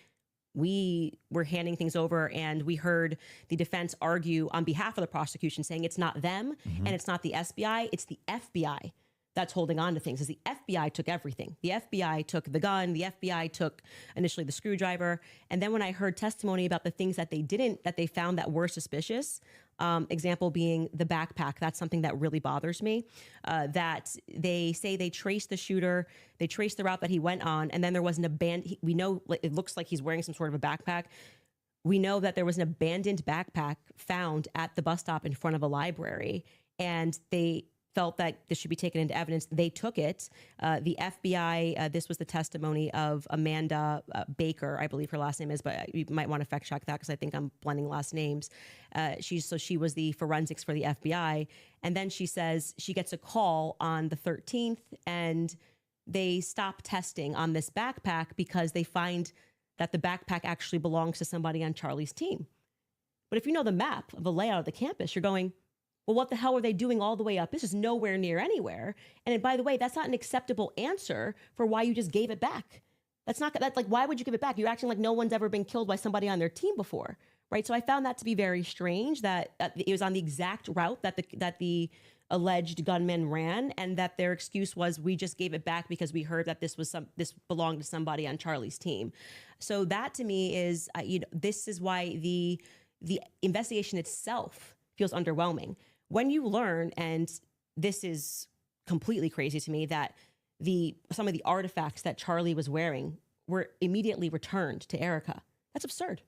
were handing things over, and we heard the defense argue on behalf of the prosecution, saying it's not them and it's not the SBI, it's the FBI that's holding on to things. Is the FBI took everything. The FBI took the gun. The FBI took initially the screwdriver. And then when I heard testimony about the things that they found that were suspicious, example being the backpack, that's something that really bothers me, that they say they traced the shooter, they traced the route that he went on, and then there was an abandoned, we know it looks like he's wearing some sort of a backpack. We know that there was an abandoned backpack found at the bus stop in front of a library, and they felt that this should be taken into evidence. They took it. The FBI, this was the testimony of Amanda Baker, I believe her last name is, but you might want to fact check that because I think I'm blending last names. She was the forensics for the FBI. And then she says she gets a call on the 13th and they stop testing on this backpack because they find that the backpack actually belongs to somebody on Charlie's team. But if you know the map of the layout of the campus, you're going, well, what the hell are they doing all the way up? This is nowhere near anywhere. And by the way, that's not an acceptable answer for why you just gave it back. That's like, why would you give it back? You're acting like no one's ever been killed by somebody on their team before, right? So I found that to be very strange that it was on the exact route that the alleged gunman ran, and that their excuse was, we just gave it back because we heard that this belonged to somebody on Charlie's team. So that to me is, this is why the investigation itself feels underwhelming. When you learn, and this is completely crazy to me, that some of the artifacts that Charlie was wearing were immediately returned to Erica. That's absurd.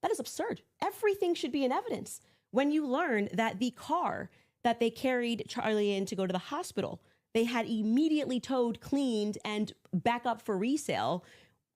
That is absurd. Everything should be in evidence. When you learn that the car that they carried Charlie in to go to the hospital, they had immediately towed, cleaned, and back up for resale,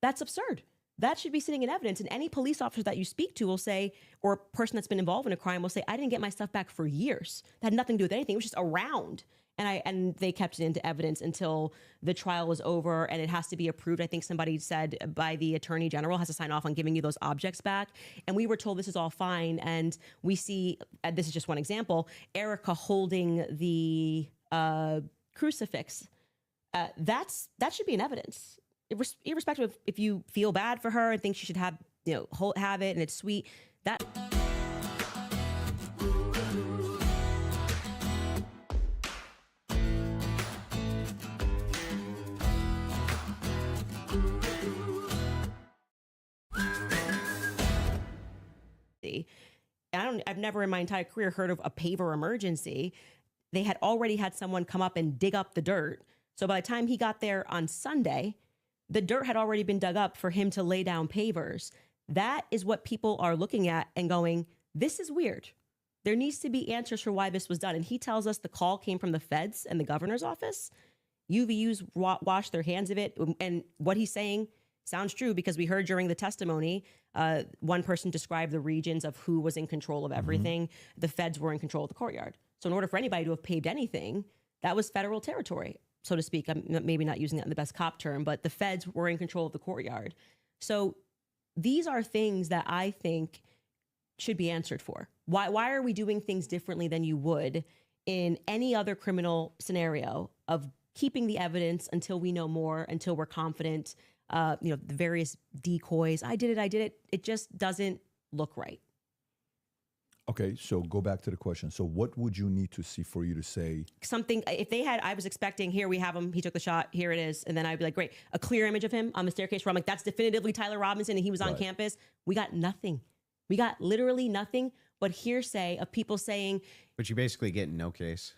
that's absurd. That should be sitting in evidence. And any police officer that you speak to will say, or a person that's been involved in a crime will say, I didn't get my stuff back for years. That had nothing to do with anything. It was just around. And they kept it into evidence until the trial was over and it has to be approved. I think somebody said by the attorney general has to sign off on giving you those objects back. And we were told this is all fine. And we see, this is just one example, Erica holding the crucifix. That should be in evidence. Irrespective of if you feel bad for her and think she should have it and it's sweet, that I've never in my entire career heard of a paver emergency. They had already had someone come up and dig up the dirt. So by the time he got there on Sunday, the dirt had already been dug up for him to lay down pavers. That is what people are looking at and going, this is weird. There needs to be answers for why this was done. And he tells us the call came from the feds and the governor's office. UVUs washed their hands of it. And what he's saying sounds true, because we heard during the testimony, one person described the regions of who was in control of everything. The feds were in control of the courtyard. So in order for anybody to have paved anything, that was federal territory, so to speak. I'm maybe not using that in the best cop term, but the feds were in control of the courtyard. So these are things that I think should be answered for. Why are we doing things differently than you would in any other criminal scenario of keeping the evidence until we know more, until we're confident, the various decoys. I did it. It just doesn't look right. Okay, so go back to the question. So what would you need to see for you to say? Something, if they had, I was expecting, here we have him, he took the shot, here it is. And then I'd be like, great, a clear image of him on the staircase where I'm like, that's definitively Tyler Robinson and he was on campus. We got nothing. We got literally nothing but hearsay of people saying. But you basically get no case.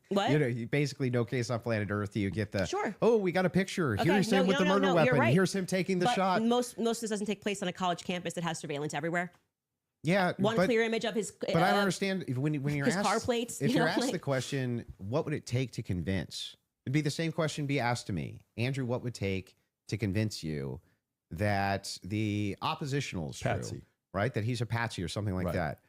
What? You basically no case on planet Earth. You get the, sure. Oh, we got a picture. Okay, Here's him with the murder weapon. Right. Here's him taking the shot. Most of this doesn't take place on a college campus that has surveillance everywhere. Yeah, one clear image of his. But I don't understand when you're his asked car plates. If you're asked the question, what would it take to convince? It'd be the same question be asked to me, Andrew. What would it take to convince you that the oppositional is true, right? That he's a patsy or something like that.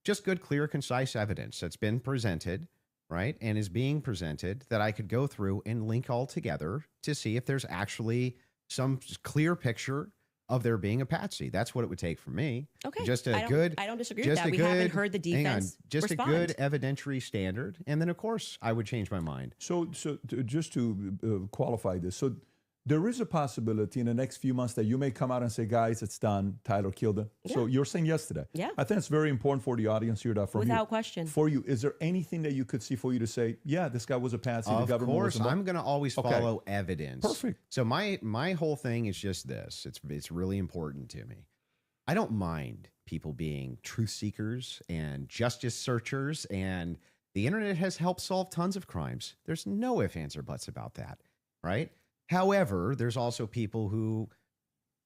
Just good, clear, concise evidence that's been presented, right, and is being presented that I could go through and link all together to see if there's actually some clear picture of there being a patsy. That's what it would take from me. Okay. Just I don't disagree with that. We haven't heard the defense just respond. a good evidentiary standard. And then, of course, I would change my mind. So just to qualify this, so there is a possibility in the next few months that you may come out and say, guys, it's done. Tyler killed him. Yeah. So you're saying yesterday. Yeah. I think it's very important for the audience here that from without question. For you, is there anything that you could see for you to say, yeah, this guy was a patsy? The government was Of course, I'm going to always follow evidence. Perfect. So my whole thing is just this. It's really important to me. I don't mind people being truth seekers and justice searchers, and the internet has helped solve tons of crimes. There's no ifs, ands, or buts about that, right? However, there's also people who,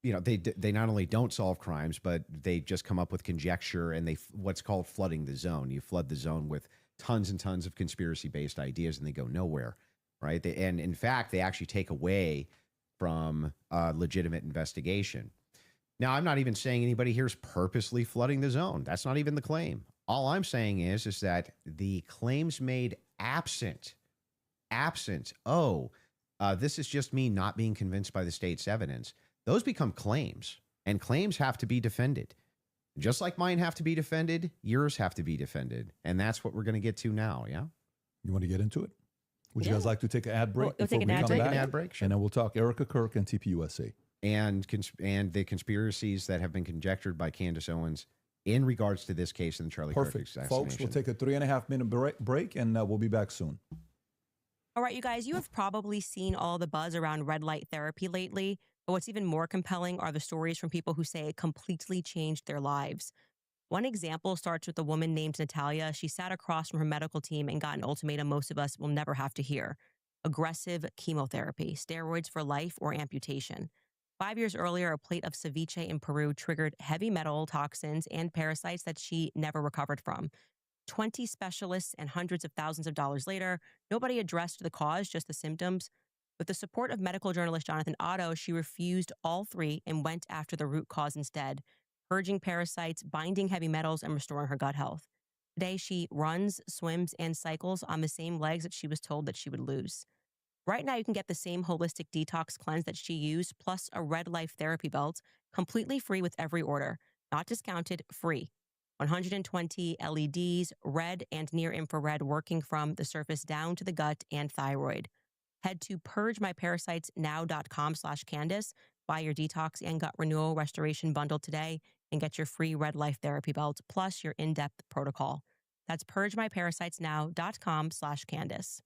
they not only don't solve crimes, but they just come up with conjecture and what's called flooding the zone. You flood the zone with tons and tons of conspiracy-based ideas and they go nowhere, right? And in fact, they actually take away from legitimate investigation. Now, I'm not even saying anybody here is purposely flooding the zone. That's not even the claim. All I'm saying is that the claims made absent, this is just me not being convinced by the state's evidence. Those become claims, and claims have to be defended. Just like mine have to be defended, yours have to be defended. And that's what we're going to get to now, yeah? You want to get into it? Would you guys like to take an ad break? We'll take an ad break. Sure. And then we'll talk Erica Kirk and TPUSA. And the conspiracies that have been conjectured by Candace Owens in regards to this case in the Charlie Kirk assassination. Folks, we'll take a 3.5 minute break and we'll be back soon. All right, you guys, you have probably seen all the buzz around red light therapy lately, but what's even more compelling are the stories from people who say it completely changed their lives. One example starts with a woman named Natalia. She sat across from her medical team and got an ultimatum most of us will never have to hear. Aggressive chemotherapy, steroids for life, or amputation. 5 years earlier, a plate of ceviche in Peru triggered heavy metal toxins and parasites that she never recovered from. 20 specialists and hundreds of thousands of dollars later, nobody addressed the cause, just the symptoms. With the support of medical journalist Jonathan Otto, she refused all three and went after the root cause instead, purging parasites, binding heavy metals, and restoring her gut health. Today, she runs, swims, and cycles on the same legs that she was told that she would lose. Right now, you can get the same holistic detox cleanse that she used, plus a Red Life therapy belt, completely free with every order. Not discounted, free. 120 LEDs, red and near infrared, working from the surface down to the gut and thyroid. Head to purgemyparasitesnow.com/Candace, buy your detox and gut renewal restoration bundle today, and get your free Red Life therapy belt, plus your in-depth protocol. That's purgemyparasitesnow.com/Candace.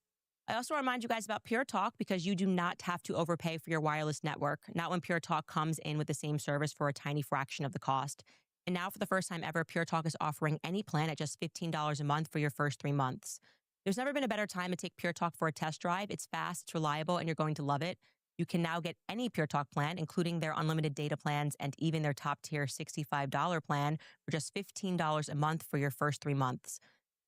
I also remind you guys about Pure Talk because you do not have to overpay for your wireless network, not when Pure Talk comes in with the same service for a tiny fraction of the cost. And now, for the first time ever, Pure Talk is offering any plan at just $15 a month for your first 3 months. There's never been a better time to take Pure Talk for a test drive. It's fast, it's reliable, and you're going to love it. You can now get any Pure Talk plan, including their unlimited data plans and even their top-tier $65 plan for just $15 a month for your first 3 months.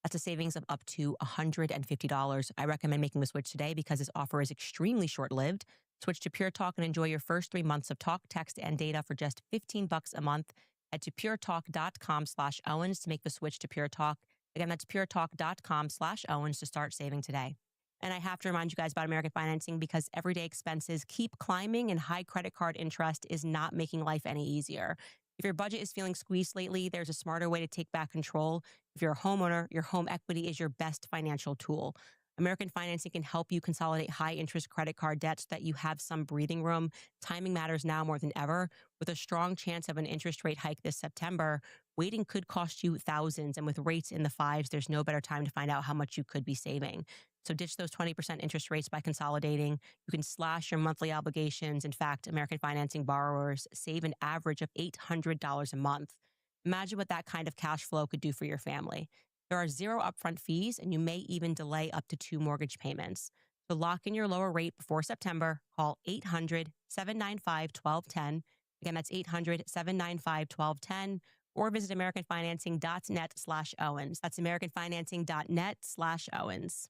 That's a savings of up to $150. I recommend making the switch today because this offer is extremely short-lived. Switch to Pure Talk and enjoy your first 3 months of talk, text, and data for just $15 a month. Head to puretalk.com/Owens to make the switch to Pure Talk. Again, that's puretalk.com/Owens to start saving today. And I have to remind you guys about American Financing because everyday expenses keep climbing and high credit card interest is not making life any easier. If your budget is feeling squeezed lately, there's a smarter way to take back control. If you're a homeowner, your home equity is your best financial tool. American Financing can help you consolidate high-interest credit card debt so that you have some breathing room. Timing matters now more than ever. With a strong chance of an interest rate hike this September, waiting could cost you thousands, and with rates in the fives, there's no better time to find out how much you could be saving. So ditch those 20% interest rates by consolidating. You can slash your monthly obligations. In fact, American Financing borrowers save an average of $800 a month. Imagine what that kind of cash flow could do for your family. There are 0 upfront fees, and you may even delay up to 2 mortgage payments. To lock in your lower rate before September, call 800-795-1210. Again, that's 800-795-1210, or visit americanfinancing.net/Owens. That's americanfinancing.net/Owens.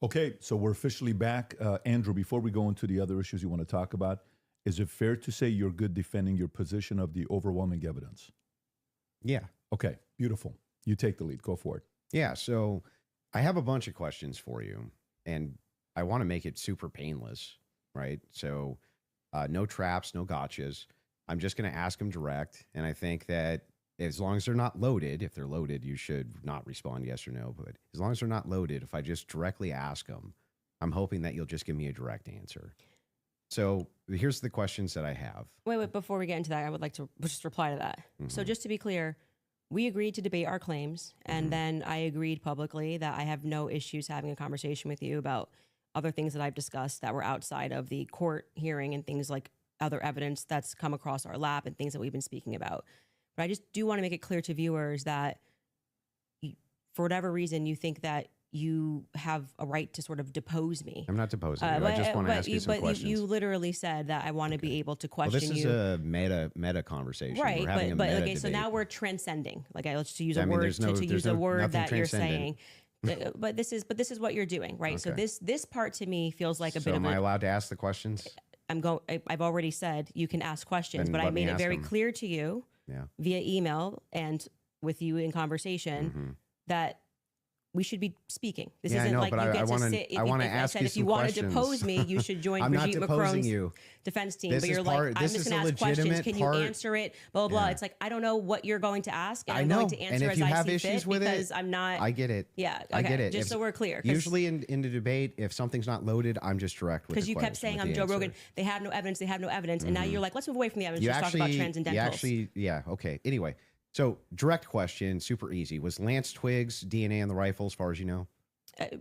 Okay, so we're officially back. Andrew, before we go into the other issues you want to talk about, is it fair to say you're good defending your position of the overwhelming evidence? Yeah. Okay, beautiful. You take the lead. Go for it. Yeah, so I have a bunch of questions for you, and I want to make it super painless, right? So no traps, no gotchas. I'm just going to ask them direct, and I think that as long as they're not loaded, if they're loaded, you should not respond yes or no, but as long as they're not loaded, if I just directly ask them, I'm hoping that you'll just give me a direct answer. So here's the questions that I have. Wait, before we get into that, I would like to just reply to that. So just to be clear, we agreed to debate our claims, and then I agreed publicly that I have no issues having a conversation with you about other things that I've discussed that were outside of the court hearing and things like other evidence that's come across our lap and things that we've been speaking about. But I just do want to make it clear to viewers that for whatever reason, you think that you have a right to sort of depose me. I'm not deposing you. I just want to ask you some questions. You literally said that I want to be able to question you. Well, this is a meta conversation. Right, we're having but a meta okay, so debate. now we're transcending. Like let's use a I mean, word there's no- to there's use a no- word nothing that you're saying. transcendent. But this is what you're doing, right? So Okay. this part to me feels like a So bit of am I allowed to ask the questions? I've already said you can ask questions, Then but I let me made it ask very them. clear to you Yeah. via email and with you in conversation Mhm. that we should be speaking. This Yeah, I isn't know, like but you I get to wanna- sit. I wanna If ask said you if you some want to questions. depose me, you should join I'm not Brigitte deposing Macron's you. defense team. This But is you're part- like, I'm this just is going a to ask questions. legitimate Can part- you answer it? Blah, blah, blah. Yeah. It's like, I don't know what you're going to ask, and I I'm know. going to And answer if as you I have see issues fit with it, because I'm not. I get it. Yeah, I get okay, it. Just If- so we're clear. 'Cause- Usually in the debate, if something's not loaded, I'm just direct with because the you kept question, saying with I'm the Joe answer. Rogan. They have no evidence. They have no evidence. And now Mhm. you're like, let's move away from the evidence. You Just talk about actually, transcendentals. yeah, okay. Anyway, so direct question, super easy. Was Lance Twiggs DNA on the rifle, as far as you know?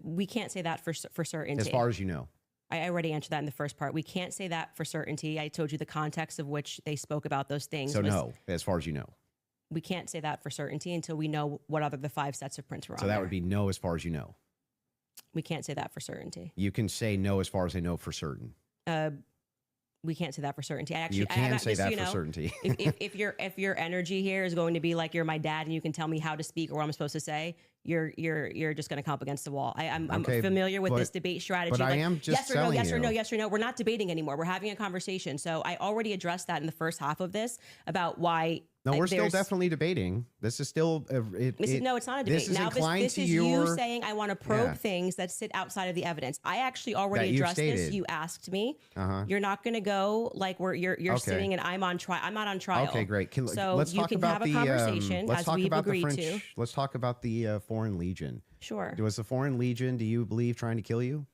We can't say that for certainty. As far as you know. I already answered that in the first part. We can't say that for certainty. I told you the context of which they spoke about those things. So was- no, as far as you know. We can't say that for certainty until we know what other the 5 sets of prints were So on that there. would be no, as far as you know. We can't say that for certainty. You can say no, as far as I know, for certain. We can't say that for certainty. I actually, You can just say so that you for know, certainty. if your energy here is going to be like you're my dad and you can tell me how to speak or what I'm supposed to say, you're just going to come up against the wall. I'm Okay, familiar with but- this debate strategy. but I like, am just yes or no, telling yes or no, you. yes or no. We're not debating anymore. We're having a conversation. So I already addressed that in the first half of this about why. No, we're still there's- definitely debating. This is still no, it's not a debate. This is Now inclined this to is your, you saying I want to probe Yeah. things that sit outside of the evidence. I actually already That you've addressed this. stated. You asked me. Uh-huh. You're not going to go like where you're Okay. sitting and I'm on trial. I'm not on trial. Okay, great. So let's you talk can about have a conversation let's as talk we've about the agreed French. to. Let's talk about the Foreign Legion. Sure. Was the Foreign Legion, do you believe, trying to kill you?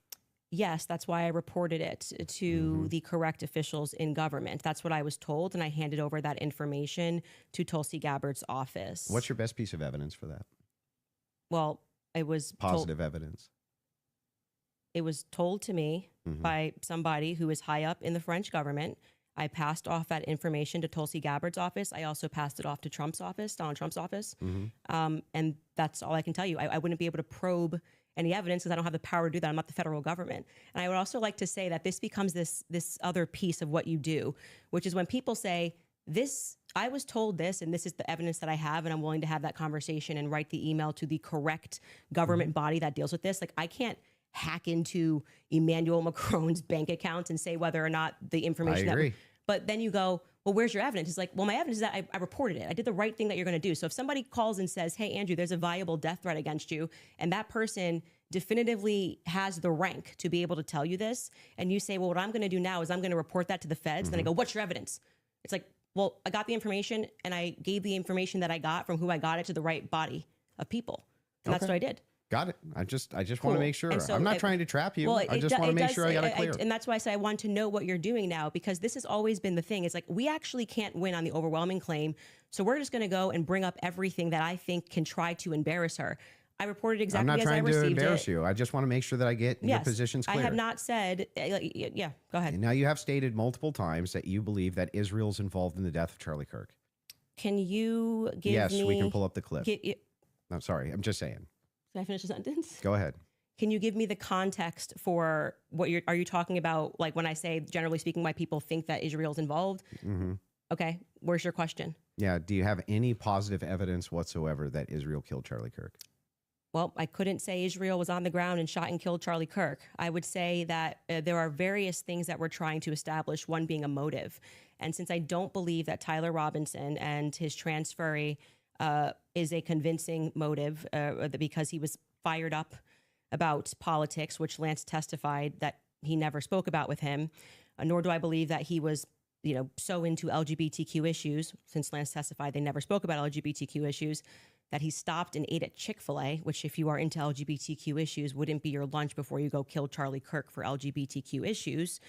Yes, that's why I reported it to the correct officials in government. That's what I was told, and I handed over that information to Tulsi Gabbard's office. What's your best piece of evidence for that? Well, it was Positive evidence. It was told to me by somebody who is high up in the French government. I passed off that information to Tulsi Gabbard's office. I also passed it off to Trump's office, Donald Trump's office. And that's all I can tell you. I wouldn't be able to probe any evidence because I don't have the power to do that. I'm not the federal government. And I would also like to say that this becomes this other piece of what you do, which is when people say, I was told this, and this is the evidence that I have, and I'm willing to have that conversation and write the email to the correct government body that deals with this. Like, I can't hack into Emmanuel Macron's bank account and say whether or not the information I agree. but then you go, well, where's your evidence? It's like, well, my evidence is that I reported it. I did the right thing that you're going to do. So if somebody calls and says, hey, Andrew, there's a viable death threat against you, and that person definitively has the rank to be able to tell you this, and you say, well, what I'm going to do now is I'm going to report that to the feds. Then I go, what's your evidence? It's like, well, I got the information, and I gave the information that I got from who I got it to the right body of people. And that's Okay. what I did. Got it. I just want Cool. to make sure. And so I'm not it- trying to trap you. Well, I just want to make sure I got it clear. And that's why I say I want to know what you're doing now, because this has always been the thing. It's like, we actually can't win on the overwhelming claim. So we're just going to go and bring up everything that I think can try to embarrass her. I reported exactly I'm not as I trying to received embarrass it. you. I just want to make sure that I get your Yes, positions clear. I have not said, yeah, go ahead. And now you have stated multiple times that you believe that Israel's involved in the death of Charlie Kirk. Can you give Yes, me... we can pull up the clip. Can I'm sorry. I'm just saying. I finish the sentence? Go ahead. Can you give me the context for what are you talking about? Like when I say, generally speaking, why people think that Israel's involved? Mm-hmm. Okay. Where's your question? Yeah. Do you have any positive evidence whatsoever that Israel killed Charlie Kirk? Well, I couldn't say Israel was on the ground and shot and killed Charlie Kirk. I would say that there are various things that we're trying to establish, one being a motive. And since I don't believe that Tyler Robinson and his transferee is a convincing motive because he was fired up about politics, which Lance testified that he never spoke about with him, nor do I believe that he was so into LGBTQ issues, since Lance testified they never spoke about LGBTQ issues, that he stopped and ate at Chick-fil-A, which if you are into LGBTQ issues, wouldn't be your lunch before you go kill Charlie Kirk for LGBTQ issues,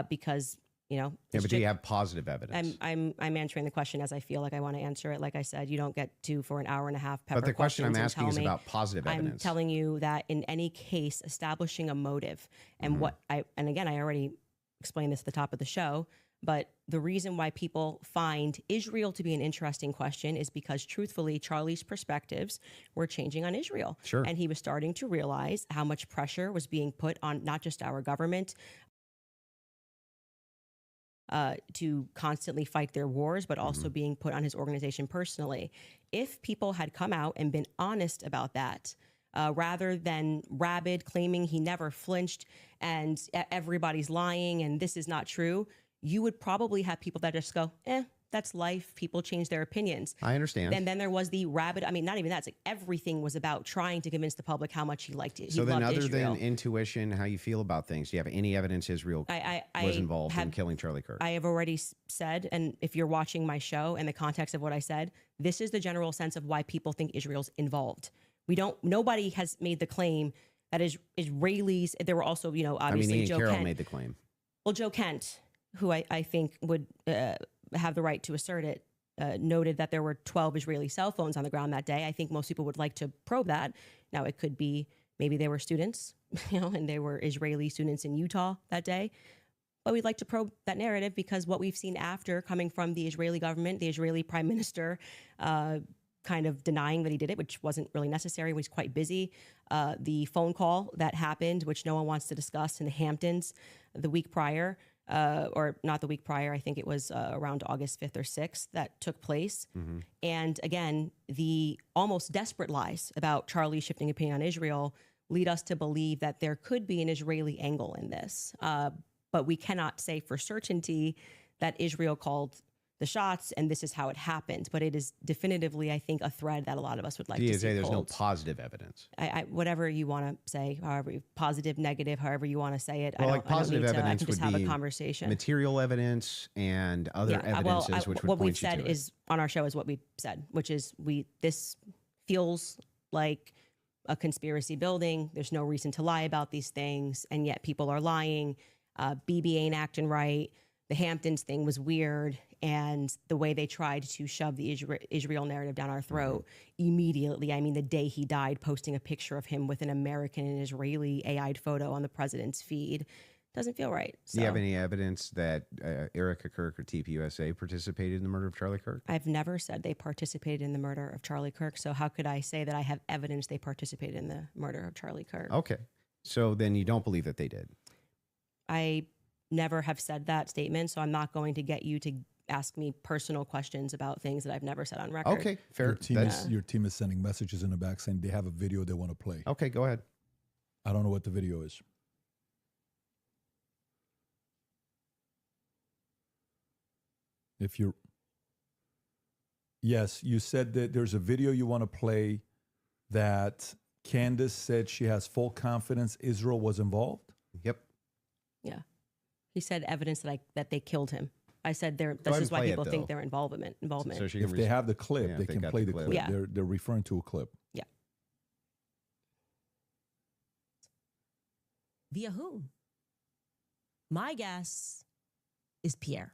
because, Yeah, but do you have positive evidence? I'm answering the question as I feel like I want to answer it. Like I said, you don't get to, for an hour and a half, But the question I'm asking is me. about positive I'm evidence. telling you that in any case, establishing a motive and and again, I already explained this at the top of the show, but the reason why people find Israel to be an interesting question is because, truthfully, Charlie's perspectives were changing on Israel. Sure. And he was starting to realize how much pressure was being put on not just our government to constantly fight their wars, but also being put on his organization personally. If people had come out and been honest about that, rather than rabid claiming he never flinched and everybody's lying and this is not true, you would probably have people that just go, that's life. People change their opinions. I understand. And then there was the rabid, I mean, not even that. It's like everything was about trying to convince the public how much he liked it. So then other Israel. than intuition, how you feel about things, do you have any evidence Israel was involved in killing Charlie Kirk? I have already said, and if you're watching my show and the context of what I said, this is the general sense of why people think Israel's involved. Nobody has made the claim that Israelis, there were also, obviously Ian Joe Carroll Kent. made the claim. Well, Joe Kent, who I think would have the right to assert it, noted that there were 12 Israeli cell phones on the ground that day. I think most people would like to probe that. Now, it could be maybe they were students, and they were Israeli students in Utah that day. But we'd like to probe that narrative because what we've seen after coming from the Israeli government, the Israeli prime minister, kind of denying that he did it, which wasn't really necessary. He was quite busy. The phone call that happened, which no one wants to discuss in the Hamptons the week prior, or not the week prior, I think it was around August 5th or 6th that took place. And again, the almost desperate lies about Charlie shifting opinion on Israel lead us to believe that there could be an Israeli angle in this. But we cannot say for certainty that Israel called the shots and this is how it happened. But it is definitively, I think, a thread that a lot of us would like to see say there's pulled. no positive evidence. Whatever you want to say, however, positive, negative, however you want to say it. Well, positive evidence I can just would have be a conversation. Material evidence and other evidences which would what point we've said you to is on our show is what we said, which is this feels like a conspiracy building. There's no reason to lie about these things, and yet people are lying. BB ain't acting right. The Hamptons thing was weird, and the way they tried to shove the Israel narrative down our throat immediately. I mean, the day he died, posting a picture of him with an American and Israeli AI'd photo on the president's feed doesn't feel right. So, Do you have any evidence that Erica Kirk or TPUSA participated in the murder of Charlie Kirk? I've never said they participated in the murder of Charlie Kirk, so how could I say that I have evidence they participated in the murder of Charlie Kirk? Okay. So then you don't believe that they did? I never have said that statement, so I'm not going to get you to ask me personal questions about things that I've never said on record. Okay, fair. Your team is sending messages in the back saying they have a video they want to play. Okay, go ahead. I don't know what the video is. Yes, you said that there's a video you want to play that Candace said she has full confidence Israel was involved. Yep. Yeah. He said evidence that they killed him. I said this is why people think they're involvement. So if they have the clip, they can play the clip. Yeah. They're referring to a clip. Yeah. Via whom? My guess is Pierre.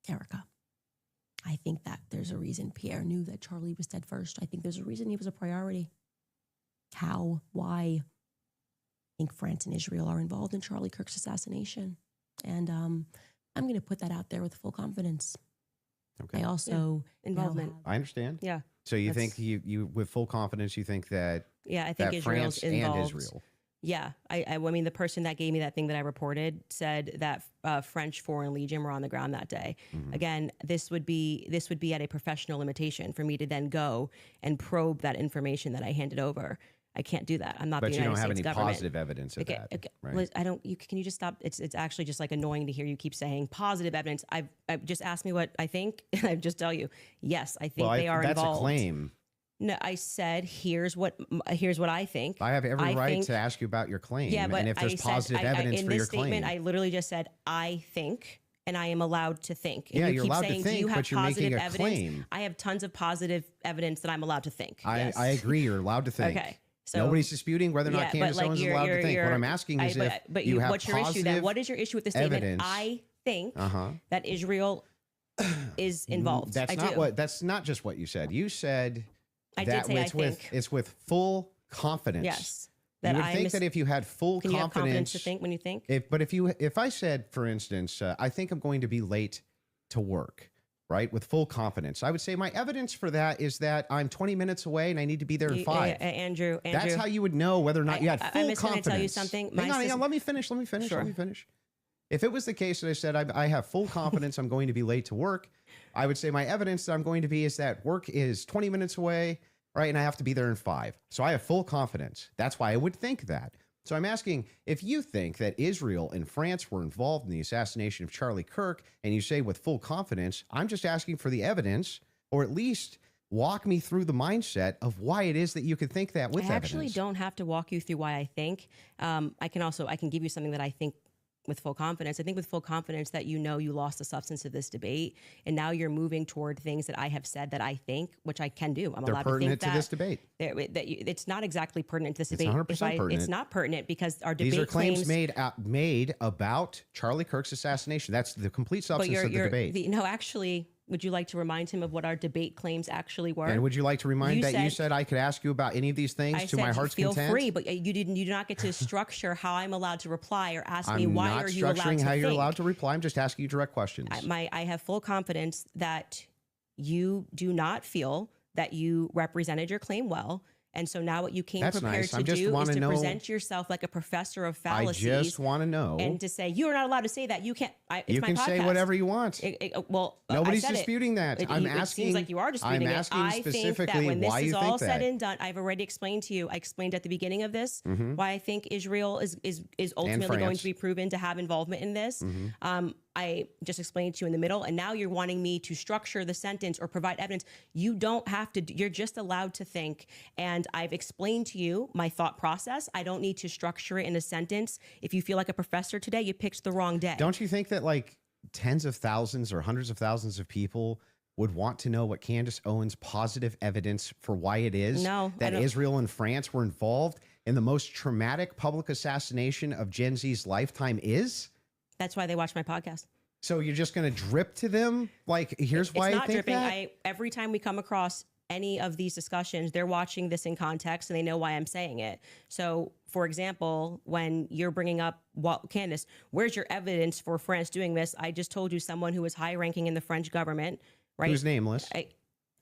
Erica. I think that there's a reason Pierre knew that Charlie was dead first. I think there's a reason he was a priority. How? Why? I think France and Israel are involved in Charlie Kirk's assassination. And I'm going to put that out there with full confidence. Okay. I also involvement. I understand. Yeah. So you think you with full confidence you think that I think France Israel's involved. and Israel. Yeah, I mean, the person that gave me that thing that I reported said that French Foreign Legion were on the ground that day. Again, this would be at a professional limitation for me to then go and probe that information that I handed over. I can't do that. I'm not But the you United don't have States any government. positive evidence of Okay, that, okay. right? Liz, I don't. Can you just stop? It's actually just like annoying to hear you keep saying positive evidence. I've just asked me what I think, and I just tell you, yes, I think they are that's involved. a claim. No, I said here's what I think. I have every right think, to ask you about your claim. Yeah, but and if there's I said, positive evidence in for this your statement, claim. I literally just said I think, and I am allowed to think. And Yeah, you you're keep allowed to saying, think, do you have but you're positive making a evidence? claim. I have tons of positive evidence that I'm allowed to think. Yes. I agree. You're allowed to think. Okay. So, nobody's disputing whether or not yeah, but Candace like Owens is allowed to think. What I'm asking is but if you have what's your issue then? What is your issue with the statement? evidence. I think Uh-huh. that Israel is involved. That's I not do. what. That's not just what you said. You said I did that say I it's with full confidence. Yes. You would think that if you had full Can you have confidence confidence to think when you think? If I said, for instance, I think I'm going to be late to work, right, with full confidence, I would say my evidence for that is that I'm 20 minutes away and I need to be there in 5. Andrew, That's how you would know whether or not you had full I'm just going confidence. to tell you something. Hang on, let me finish. Sure. If it was the case that I said I have full confidence I'm going to be late to work, I would say my evidence that I'm going to be is that work is 20 minutes away, right, and I have to be there in 5. So I have full confidence. That's why I would think that. So I'm asking, if you think that Israel and France were involved in the assassination of Charlie Kirk, and you say with full confidence, I'm just asking for the evidence, or at least walk me through the mindset of why it is that you could think that with I evidence. actually don't have to walk you through why I think. I can give you something that I think with full confidence. I think with full confidence that you know you lost the substance of this debate, and now you're moving toward things that I have said that I think, which I can do. They're allowed pertinent to think to this debate. It's not exactly pertinent to this It's debate. 100% pertinent. It's not pertinent because our debate These are claims claims made about Charlie Kirk's assassination. That's the complete substance of the debate. No, actually, would you like to remind him of what our debate claims actually were? And would you like to remind you said I could ask you about any of these things to my heart's feel content? free, but you do not get to structure how I'm allowed to reply or ask me I'm why not are you allowed to structuring how you're think. allowed to reply. I'm just asking you direct questions. I have full confidence that you do not feel that you represented your claim well. And so now what you came That's prepared nice. to I just do is wanna to know- present yourself like a professor of I fallacies. just want to know. And to say, you're not allowed to say that. You can't. It's You my can say podcast. whatever you want. Well, Nobody's I said disputing that. It I'm It asking- seems like you are disputing I'm it. asking I think that specifically when this why is you all think said that. and done, I've already explained to you. I explained at the beginning of this Mhm. why I think Israel is ultimately going France. to be proven to have involvement in this. Mhm. I just explained to you in the middle, and now you're wanting me to structure the sentence or provide evidence. You don't have to. You're just allowed to think. And I've explained to you my thought process. I don't need to structure it in a sentence. If you feel like a professor today, you picked the wrong day. Don't you think that like tens of thousands or hundreds of thousands of people would want to know what Candace Owens' positive evidence for why it is No, I that don't- Israel and France were involved in the most traumatic public assassination of Gen Z's lifetime is? That's why they watch my podcast. So you're just going to drip to them? Like, here's why It's I not think dripping. that? Every time we come across any of these discussions, they're watching this in context and they know why I'm saying it. So, for example, when you're bringing up, well, Candace, where's your evidence for France doing this? I just told you someone who is high ranking in the French government, right? Who's nameless?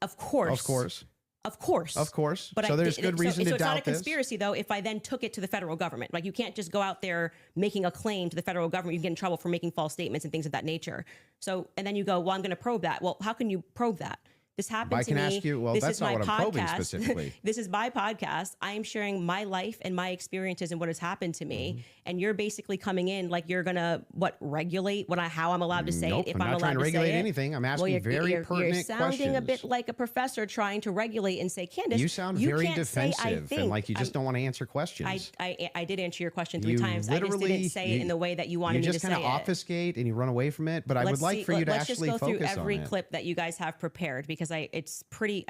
Of course. Of course. Of course. Of course. But So there's good reason so to it's not a doubt this. conspiracy, though, if I then took it to the federal government. Like, you can't just go out there making a claim to the federal government. You get in trouble for making false statements and things of that nature. So, and then you go, well, I'm going to probe that. Well, how can you probe that? This happened I to can me. ask you, well, This that's is not my what I'm probing podcast. specifically. This is my podcast. I am sharing my life and my experiences and what has happened to me. Mm-hmm. And you're basically coming in like you're going to, regulate how I'm allowed to say Nope, it, if I'm I'm not allowed trying to say regulate it. anything. I'm asking very you're pertinent sounding a questions. bit like a professor trying to regulate and say, Candace, You sound very can't say, I defensive think. and like you just don't want to answer questions. I did answer your question 3 You times. I just didn't literally- say it in the way that you wanted you me to just say kind it. of obfuscate and you run away from it. But I would like for you to let's actually just go focus through every on it. clip that you guys have prepared because it's pretty.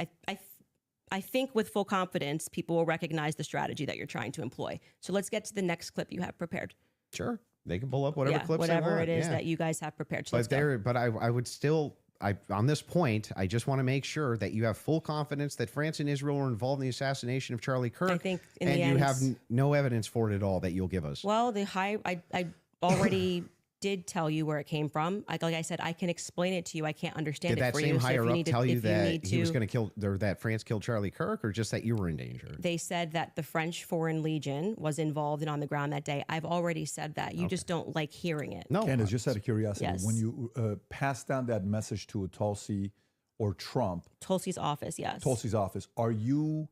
I think with full confidence, people will recognize the strategy that you're trying to employ. So let's get to the next clip you have prepared. Sure, they can pull up whatever clips whatever they want. it is yeah. that you guys have prepared. So let's But go. I would still. On this point, I just want to make sure that you have full confidence that France and Israel were involved in the assassination of Charlie Kirk. I think in and the you end, have no evidence for it at all that you'll give us. Well, I already did tell you where it came from. Like I said, I can explain it to you. I can't understand Did it that for same you. So if higher you up need to, tell you if you that need he was to- going to kill, or that France killed Charlie Kirk, or just that you were in danger? They said that the French Foreign Legion was involved and on the ground that day. I've already said that. You just don't like hearing it. No, Candace, just out of curiosity, Yes. when you pass down that message to Tulsi or Trump, Tulsi's office, yes. Tulsi's office, are you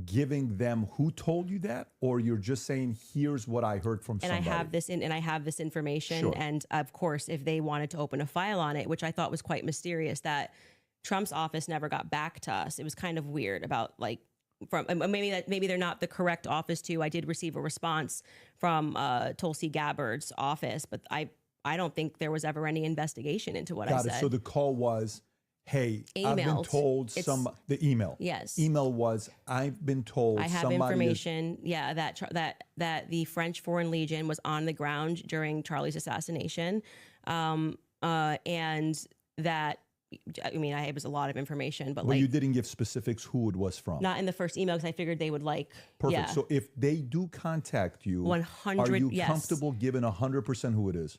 giving them who told you that, or you're just saying, here's what I heard from somebody? I have this information. Sure. And of course, if they wanted to open a file on it, which I thought was quite mysterious, that Trump's office never got back to us. It was kind of weird about like, from maybe they're not the correct office to. I did receive a response from Tulsi Gabbard's office, but I don't think there was ever any investigation into what I Got said. it. So the call was, hey, I've been Emailed. told the email. Yes. Email was, I've been told I have somebody information, that the French Foreign Legion was on the ground during Charlie's assassination, and that, I mean, it was a lot of information, but Well, like, you didn't give specifics who it was from. not in the first email because I figured they would like. Perfect. Yeah. So if they do contact you, 100, are you yes. comfortable giving 100% who it is?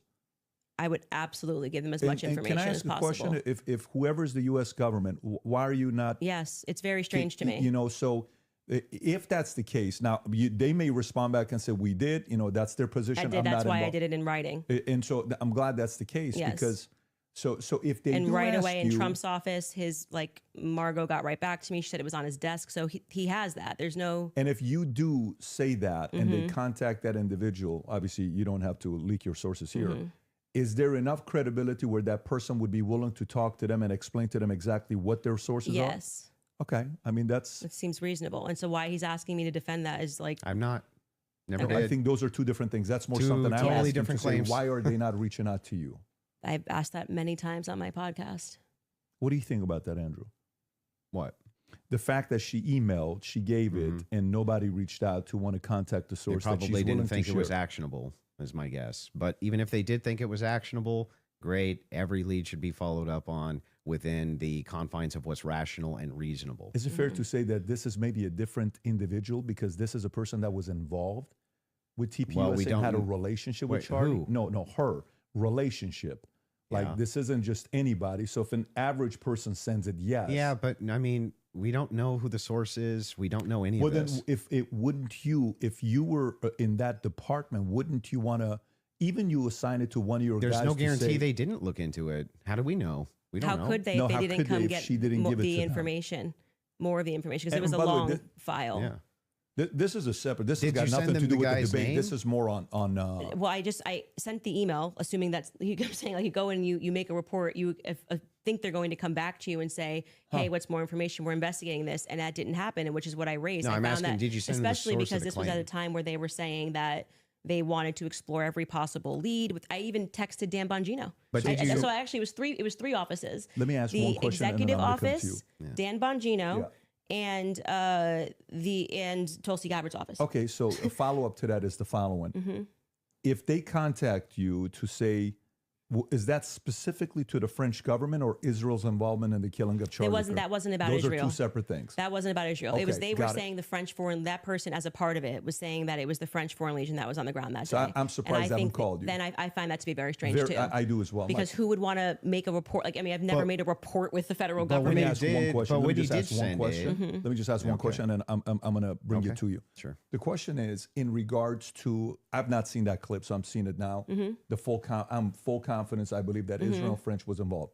I would absolutely give them as much information can I as ask a possible. question? If whoever's the U.S. government, why are you not? Yes, it's very strange to me. You know, so if that's the case, now they may respond back and say, we did, you know, that's their position. I did. That's why I did it in writing. And so I'm glad that's the case Yes. because so if they And do right ask away in you, Trump's office, Margot got right back to me. She said it was on his desk. So he has that. There's no. and if you do say that and they Mhm. contact that individual, obviously you don't have to leak your sources here. Mhm. Is there enough credibility where that person would be willing to talk to them and explain to them exactly what their sources Yes. are? Okay. I mean, It seems reasonable. And so why he's asking me to defend that is like. I'm not. Never I did. think those are two different things. That's more Two something I'm totally asking different to say, claims. why are they not reaching out to you? I've asked that many times on my podcast. What do you think about that, Andrew? What? The fact that she emailed, she gave it, and nobody reached out to want to contact the They source that she's probably willing didn't think to it was share. actionable, is my guess. But even if they did think it was actionable, great. Every lead should be followed up on within the confines of what's rational and reasonable. Is it fair to say that this is maybe a different individual because this is a person that was involved with TPUSA Well, we and don't- had a relationship with Wait, Charlie? who? No, her relationship. Like Yeah. this isn't just anybody. So if an average person sends it, yes. Yeah, but I mean, we don't know who the source is. We don't know any of Then this. if you were in that department, wouldn't you want to, even you assign it to one of your There's guys no to guarantee say, they didn't look into it. How do we know? We don't How know. could they No, if how they didn't could come they if get she didn't give it the to them? information, more of the information, because it And was a by the way, long file. Yeah. This is a separate, this has Did got you send nothing to them do the with the guy's debate. This name? is more on Well, I sent the email assuming that's you kept saying like you go and you make a report, you think they're going to come back to you and say, hey, what's more information? We're investigating this, and that didn't happen, and which is what I raised. No, I I'm found asking, that, did you send them the especially source of because the this was at claim? a time where they were saying that they wanted to explore every possible lead. I even texted Dan Bongino. But did you- So actually, it was three offices. Let me ask the one question and then executive I'm gonna come to office, you. Dan Bongino, Yeah. and Tulsi Gabbard's office. Okay, so a follow up to that is the following. Mhm. If they contact you to say, is that specifically to the French government or Israel's involvement in the killing of Charlie Kirk? That wasn't about Those Israel. are two separate things. That wasn't about Israel. It was Okay, they were got it. saying the French foreign, that person as a part of it was saying that it was the French Foreign Legion that was on the ground that So day. I'm surprised And they haven't think called you. Then I find that to be very strange Very- too. I do as well. Because Mike. who would want to make a report? Like, I mean, I've never But- made a report with the federal Let government. me ask one question. Let me just ask one send question. it. Let me just ask one question, and then I'm going to bring it Okay. to you. Sure. The question is in regards to, I've not seen that clip, so I'm seeing it now. Mhm. I'm full confidence. I believe that Mhm. Israel and French was involved.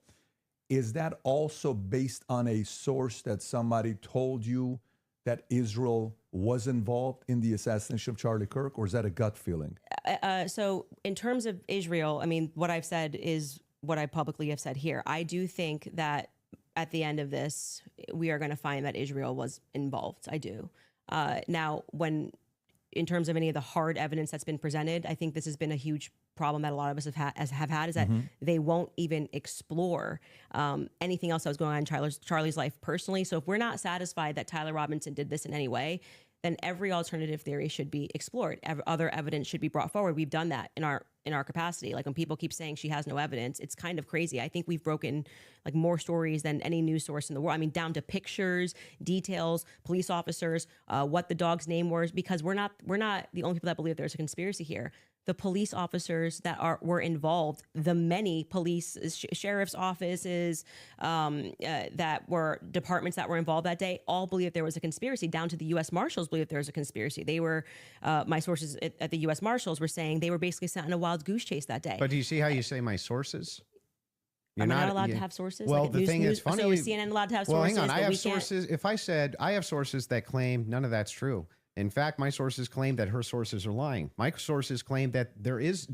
Is that also based on a source that somebody told you that Israel was involved in the assassination of Charlie Kirk, or is that a gut feeling? So in terms of Israel, I mean, what I've said is what I publicly have said here. I do think that at the end of this, we are going to find that Israel was involved. I do. Now, in terms of any of the hard evidence that's been presented, I think this has been a huge problem that a lot of us have had is that they won't even explore anything else that was going on in Charlie's life personally. So if we're not satisfied that Tyler Robinson did this in any way, then every alternative theory should be explored. Other evidence should be brought forward. We've done that in our capacity. Like when people keep saying she has no evidence, it's kind of crazy. I think we've broken like more stories than any news source in the world. I mean, down to pictures, details, police officers, what the dog's name was, because we're not the only people that believe there's a conspiracy here. The police officers that were involved, the many police, sheriff's offices, that were departments that were involved that day, all believe there was a conspiracy. Down to the U.S. Marshals believe there was a conspiracy. They were, my sources at the U.S. Marshals were saying they were basically sent on a wild goose chase that day. But do you see how you say my sources? Am I not allowed to have sources? Well, Like the thing is funny. So is CNN allowed to have well, sources? hang on. I but have we can't? sources. If I said I have sources that claim none of that's true. In fact, my sources claim that her sources are lying. My sources claim that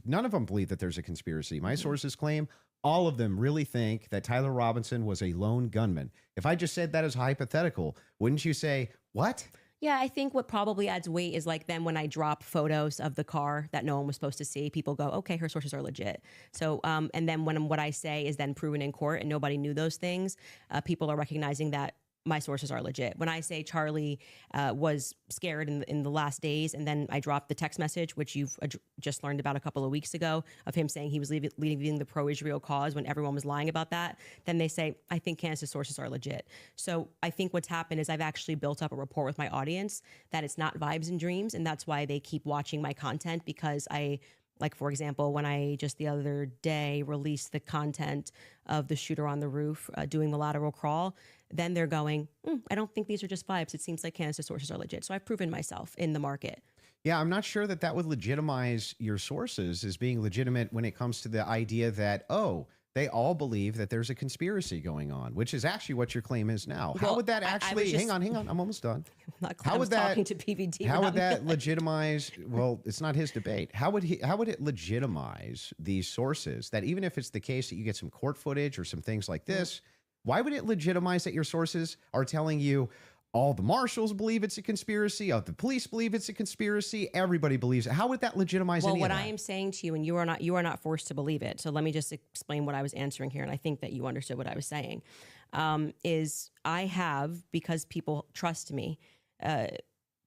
none of them believe that there's a conspiracy. My sources claim all of them really think that Tyler Robinson was a lone gunman. If I just said that as hypothetical, wouldn't you say, what? Yeah, I think what probably adds weight is like then when I drop photos of the car that no one was supposed to see, people go, okay, her sources are legit. So, and then when what I say is then proven in court and nobody knew those things, people are recognizing that my sources are legit. When I say Charlie was scared in the last days, and then I dropped the text message, which you've just learned about a couple of weeks ago, of him saying he was leaving the pro-Israel cause when everyone was lying about that, then they say, I think Candace's sources are legit. So I think what's happened is I've actually built up a rapport with my audience that it's not vibes and dreams, and that's why they keep watching my content, because like, for example, when I just the other day released the content of the shooter on the roof doing the lateral crawl, then they're going, I don't think these are just vibes. It seems like Candace's sources are legit. So I've proven myself in the market. Yeah, I'm not sure that would legitimize your sources as being legitimate when it comes to the idea that, they all believe that there's a conspiracy going on, which is actually what your claim is now. How would that actually, hang on, I'm almost done. How would that, talking to PVD. How would that legitimize, well, it's not his debate. How would it legitimize these sources that even if it's the case that you get some court footage or some things like this, why would it legitimize that your sources are telling you all the marshals believe it's a conspiracy, all the police believe it's a conspiracy, everybody believes it? How would that legitimize any of that? Well, what I am saying to you, and you are not forced to believe it. So let me just explain what I was answering here, and I think that you understood what I was saying. Is I have, because people trust me,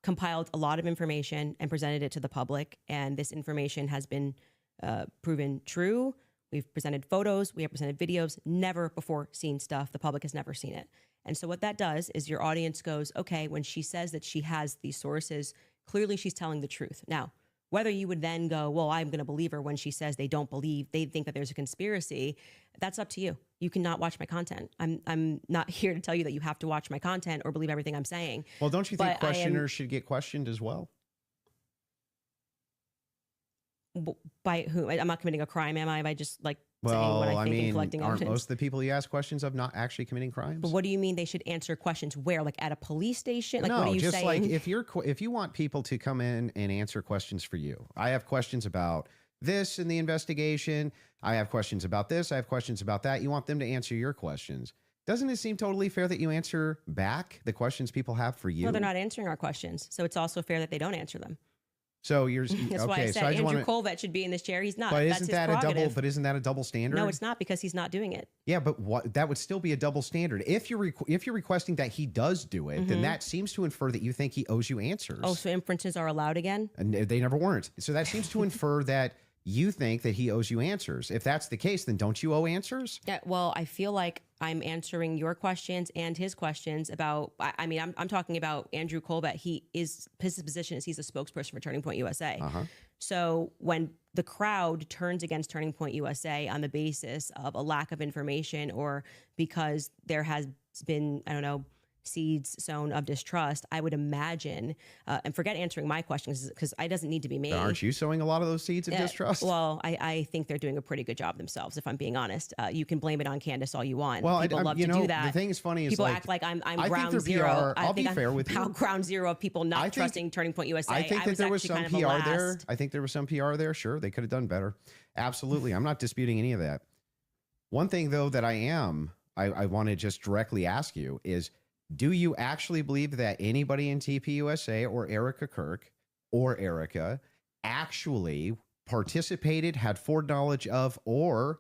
compiled a lot of information and presented it to the public, and this information has been proven true. We've presented photos, we have presented videos, never before seen stuff. The public has never seen it. And so what that does is your audience goes, okay, when she says that she has these sources, clearly she's telling the truth. Now, whether you would then go, well, I'm going to believe her when she says they think that there's a conspiracy, that's up to you. You cannot watch my content. I'm not here to tell you that you have to watch my content or believe everything I'm saying. Well, don't you think questioners should get questioned as well? By who? I'm not committing a crime, am I? By just like saying what I think and collecting aren't evidence. most of the people you ask questions of not actually committing crimes? But what do you mean they should answer questions where? Like at a police station? Like no, what are you just saying? like if you want people to come in and answer questions for you. I have questions about this in the investigation. I have questions about this. I have questions about that. You want them to answer your questions. Doesn't it seem totally fair that you answer back the questions people have for you? Well, they're not answering our questions. So it's also fair that they don't answer them. So you're That's why I said Andrew Colvett should be in this chair. He's not. But That's isn't his that prerogative. but isn't that a double standard? No, it's not, because he's not doing it. Yeah, but that would still be a double standard. If you're requesting that he does do it, then that seems to infer that you think he owes you answers. Oh, so inferences are allowed again? And they never weren't. So that seems to infer that you think that he owes you answers. If that's the case, then don't you owe answers? Yeah, well, I feel like I'm answering your questions and his questions about, I'm talking about Andrew Colvett. His position is he's a spokesperson for Turning Point USA. So when the crowd turns against Turning Point USA on the basis of a lack of information or because there has been, I don't know, seeds sown of distrust, I would imagine, and forget answering my questions because it doesn't need to be me. But aren't you sowing a lot of those seeds of distrust? Well, I think they're doing a pretty good job themselves, if I'm being honest. You can blame it on Candace all you want. Well, people love to do that. The thing is funny is people act like I'm I ground think zero. I'll be fair with you. Ground zero of people not trusting Turning Point USA. I think that there was some actually PR there. I think there was some PR there. Sure, they could have done better. Absolutely. I'm not disputing any of that. One thing, though, that I want to just directly ask you is, do you actually believe that anybody in TPUSA or Erica Kirk or Erica actually participated, had foreknowledge of, or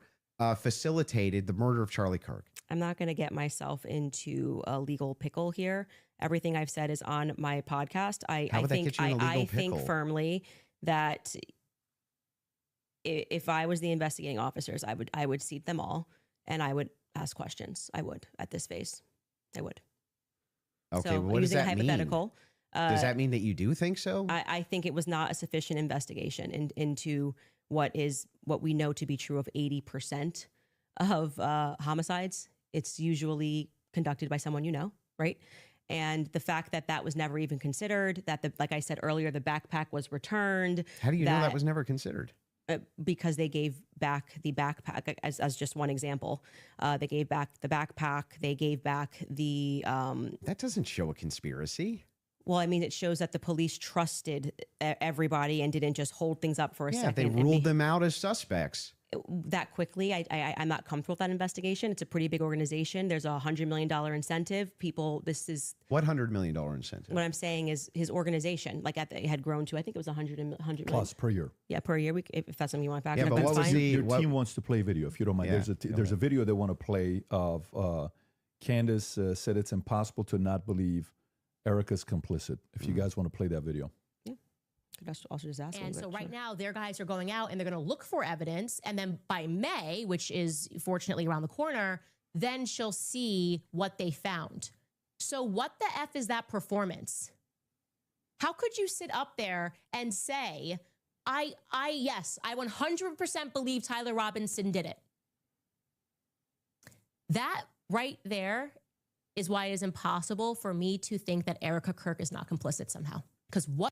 facilitated the murder of Charlie Kirk? I'm not going to get myself into a legal pickle here. Everything I've said is on my podcast. I think firmly that if I was the investigating officers, I would seat them all and I would ask questions. I would at this phase. I would. Okay, so well, what does that hypothetical, mean? Does that mean that you do think so? I think it was not a sufficient investigation into what we know to be true of 80% of homicides. It's usually conducted by someone you know, right? And the fact that that was never even considered, that like I said earlier, the backpack was returned. How do you know that was never considered? because they gave back the backpack as just one example. They gave back the backpack. They gave back the. That doesn't show a conspiracy. Well, I mean, it shows that the police trusted everybody and didn't just hold things up for a second. They ruled them out as suspects. That quickly. I'm not comfortable with that investigation. It's a pretty big organization. There's a $100 million incentive. People, this is what $100 million incentive? What I'm saying is his organization, like it had grown to, I think it was 100 million plus per year. Yeah, per year. If that's something you want to back up. Yeah, but what was your team wants to play video, if you don't mind. Yeah. There's a video they want to play of Candace said it's impossible to not believe Erica's complicit. If you guys want to play that video. Could also just ask and them, so but right now, their guys are going out and they're going to look for evidence. And then by May, which is fortunately around the corner, then she'll see what they found. So what the F is that performance? How could you sit up there and say, yes, I 100% believe Tyler Robinson did it. That right there is why it is impossible for me to think that Erica Kirk is not complicit somehow. Because what?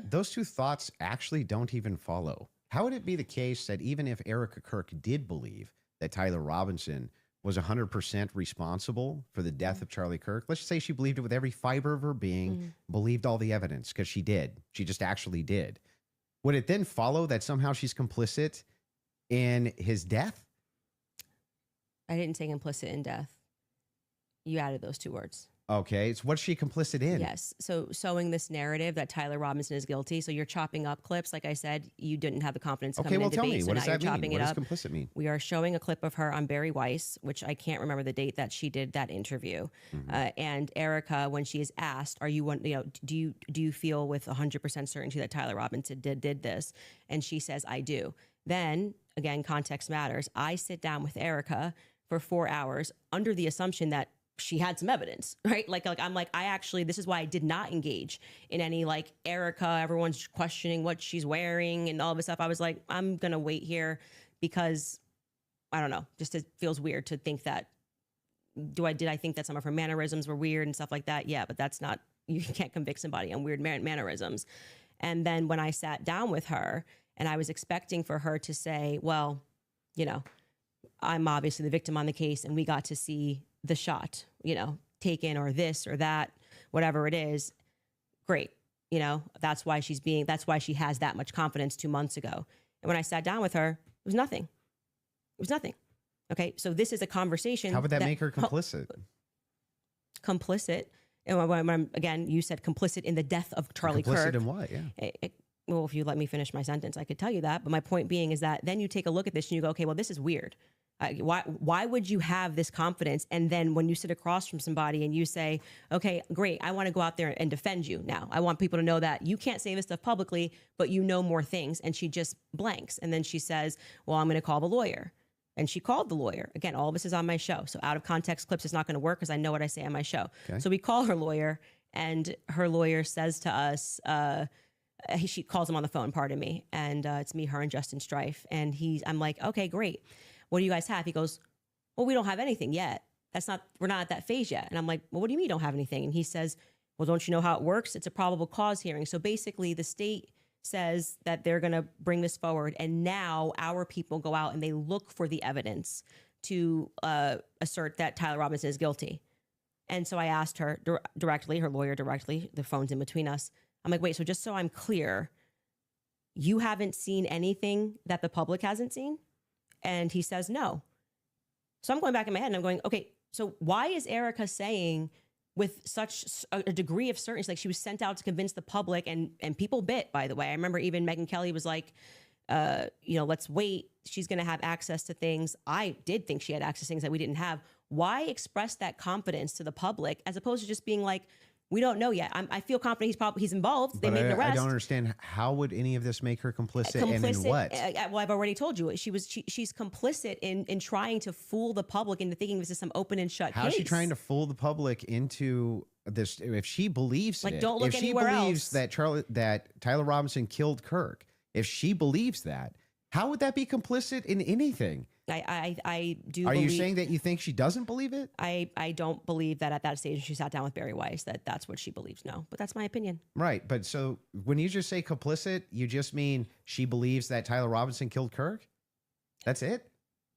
Those two thoughts actually don't even follow. How would it be the case that even if Erica Kirk did believe that Tyler Robinson was 100% responsible for the death of Charlie Kirk, let's just say she believed it with every fiber of her being, believed all the evidence, because she did. She just actually did. Would it then follow that somehow she's complicit in his death? I didn't say complicit in death. You added those two words. Okay, so what's she complicit in? Yes, so sowing this narrative that Tyler Robinson is guilty. So you're chopping up clips. Like I said, you didn't have the confidence to come in and debate. Tell me, so what now does you're that chopping mean? it What up. does complicit mean? We are showing a clip of her on Barry Weiss, which I can't remember the date that she did that interview. And Erica, when she is asked, "Are you do you feel with 100% certainty that Tyler Robinson did this?" And she says, "I do." Then again, context matters. I sit down with Erica for 4 hours under the assumption that she had some evidence, right? Like I'm like, this is why I did not engage in any like Erica, everyone's questioning what she's wearing and all this stuff. I was like, I'm going to wait here because I don't know, just it feels weird to think that, did I think that some of her mannerisms were weird and stuff like that? Yeah, but that's not, you can't convict somebody on weird mannerisms. And then when I sat down with her and I was expecting for her to say, well, I'm obviously the victim on the case and we got to see the shot, taken or this or that, whatever it is. Great. That's why she has that much confidence 2 months ago. And when I sat down with her, it was nothing. It was nothing. Okay. So this is a conversation. How would that make her complicit? Complicit. And again, you said complicit in the death of Charlie Kirk. Complicit in what? Yeah. Well, if you let me finish my sentence, I could tell you that. But my point being is that then you take a look at this and you go, okay, well, this is weird. Why would you have this confidence? And then when you sit across from somebody and you say, okay, great, I want to go out there and defend you now. I want people to know that you can't say this stuff publicly, but you know more things. And she just blanks. And then she says, well, I'm going to call the lawyer. And she called the lawyer. Again, all of this is on my show. So out of context clips is not going to work because I know what I say on my show. Okay. So we call her lawyer and her lawyer says to us, she calls him on the phone, pardon me. And it's me, her, and Justin Strife. And I'm like, okay, great. What do you guys have? He goes, well, we don't have anything yet. We're not at that phase yet. And I'm like, well, what do you mean you don't have anything? And he says, well, don't you know how it works? It's a probable cause hearing. So basically the state says that they're going to bring this forward. And now our people go out and they look for the evidence to assert that Tyler Robinson is guilty. And so I asked her directly, her lawyer directly, the phone's in between us. I'm like, wait, so just so I'm clear, you haven't seen anything that the public hasn't seen? And he says no. So I'm going back in my head and I'm going, okay, so why is Erica saying with such a degree of certainty, like she was sent out to convince the public and people bit, by the way. I remember even Megyn Kelly was like, let's wait. She's going to have access to things. I did think she had access to things that we didn't have. Why express that confidence to the public as opposed to just being like, we don't know yet. I feel confident he's involved. They made an arrest. I don't understand. How would any of this make her complicit and in what? Well, I've already told you. She's complicit in trying to fool the public into thinking this is some open and shut case. How is she trying to fool the public into this? If she believes don't look anywhere else. If she believes that Tyler Robinson killed Kirk, if she believes that, how would that be complicit in anything? I do. Are believe, you saying that you think she doesn't believe it? I don't believe that at that stage she sat down with Barry Weiss that's what she believes. No, but that's my opinion. Right. But so when you just say complicit, you just mean she believes that Tyler Robinson killed Kirk? That's it?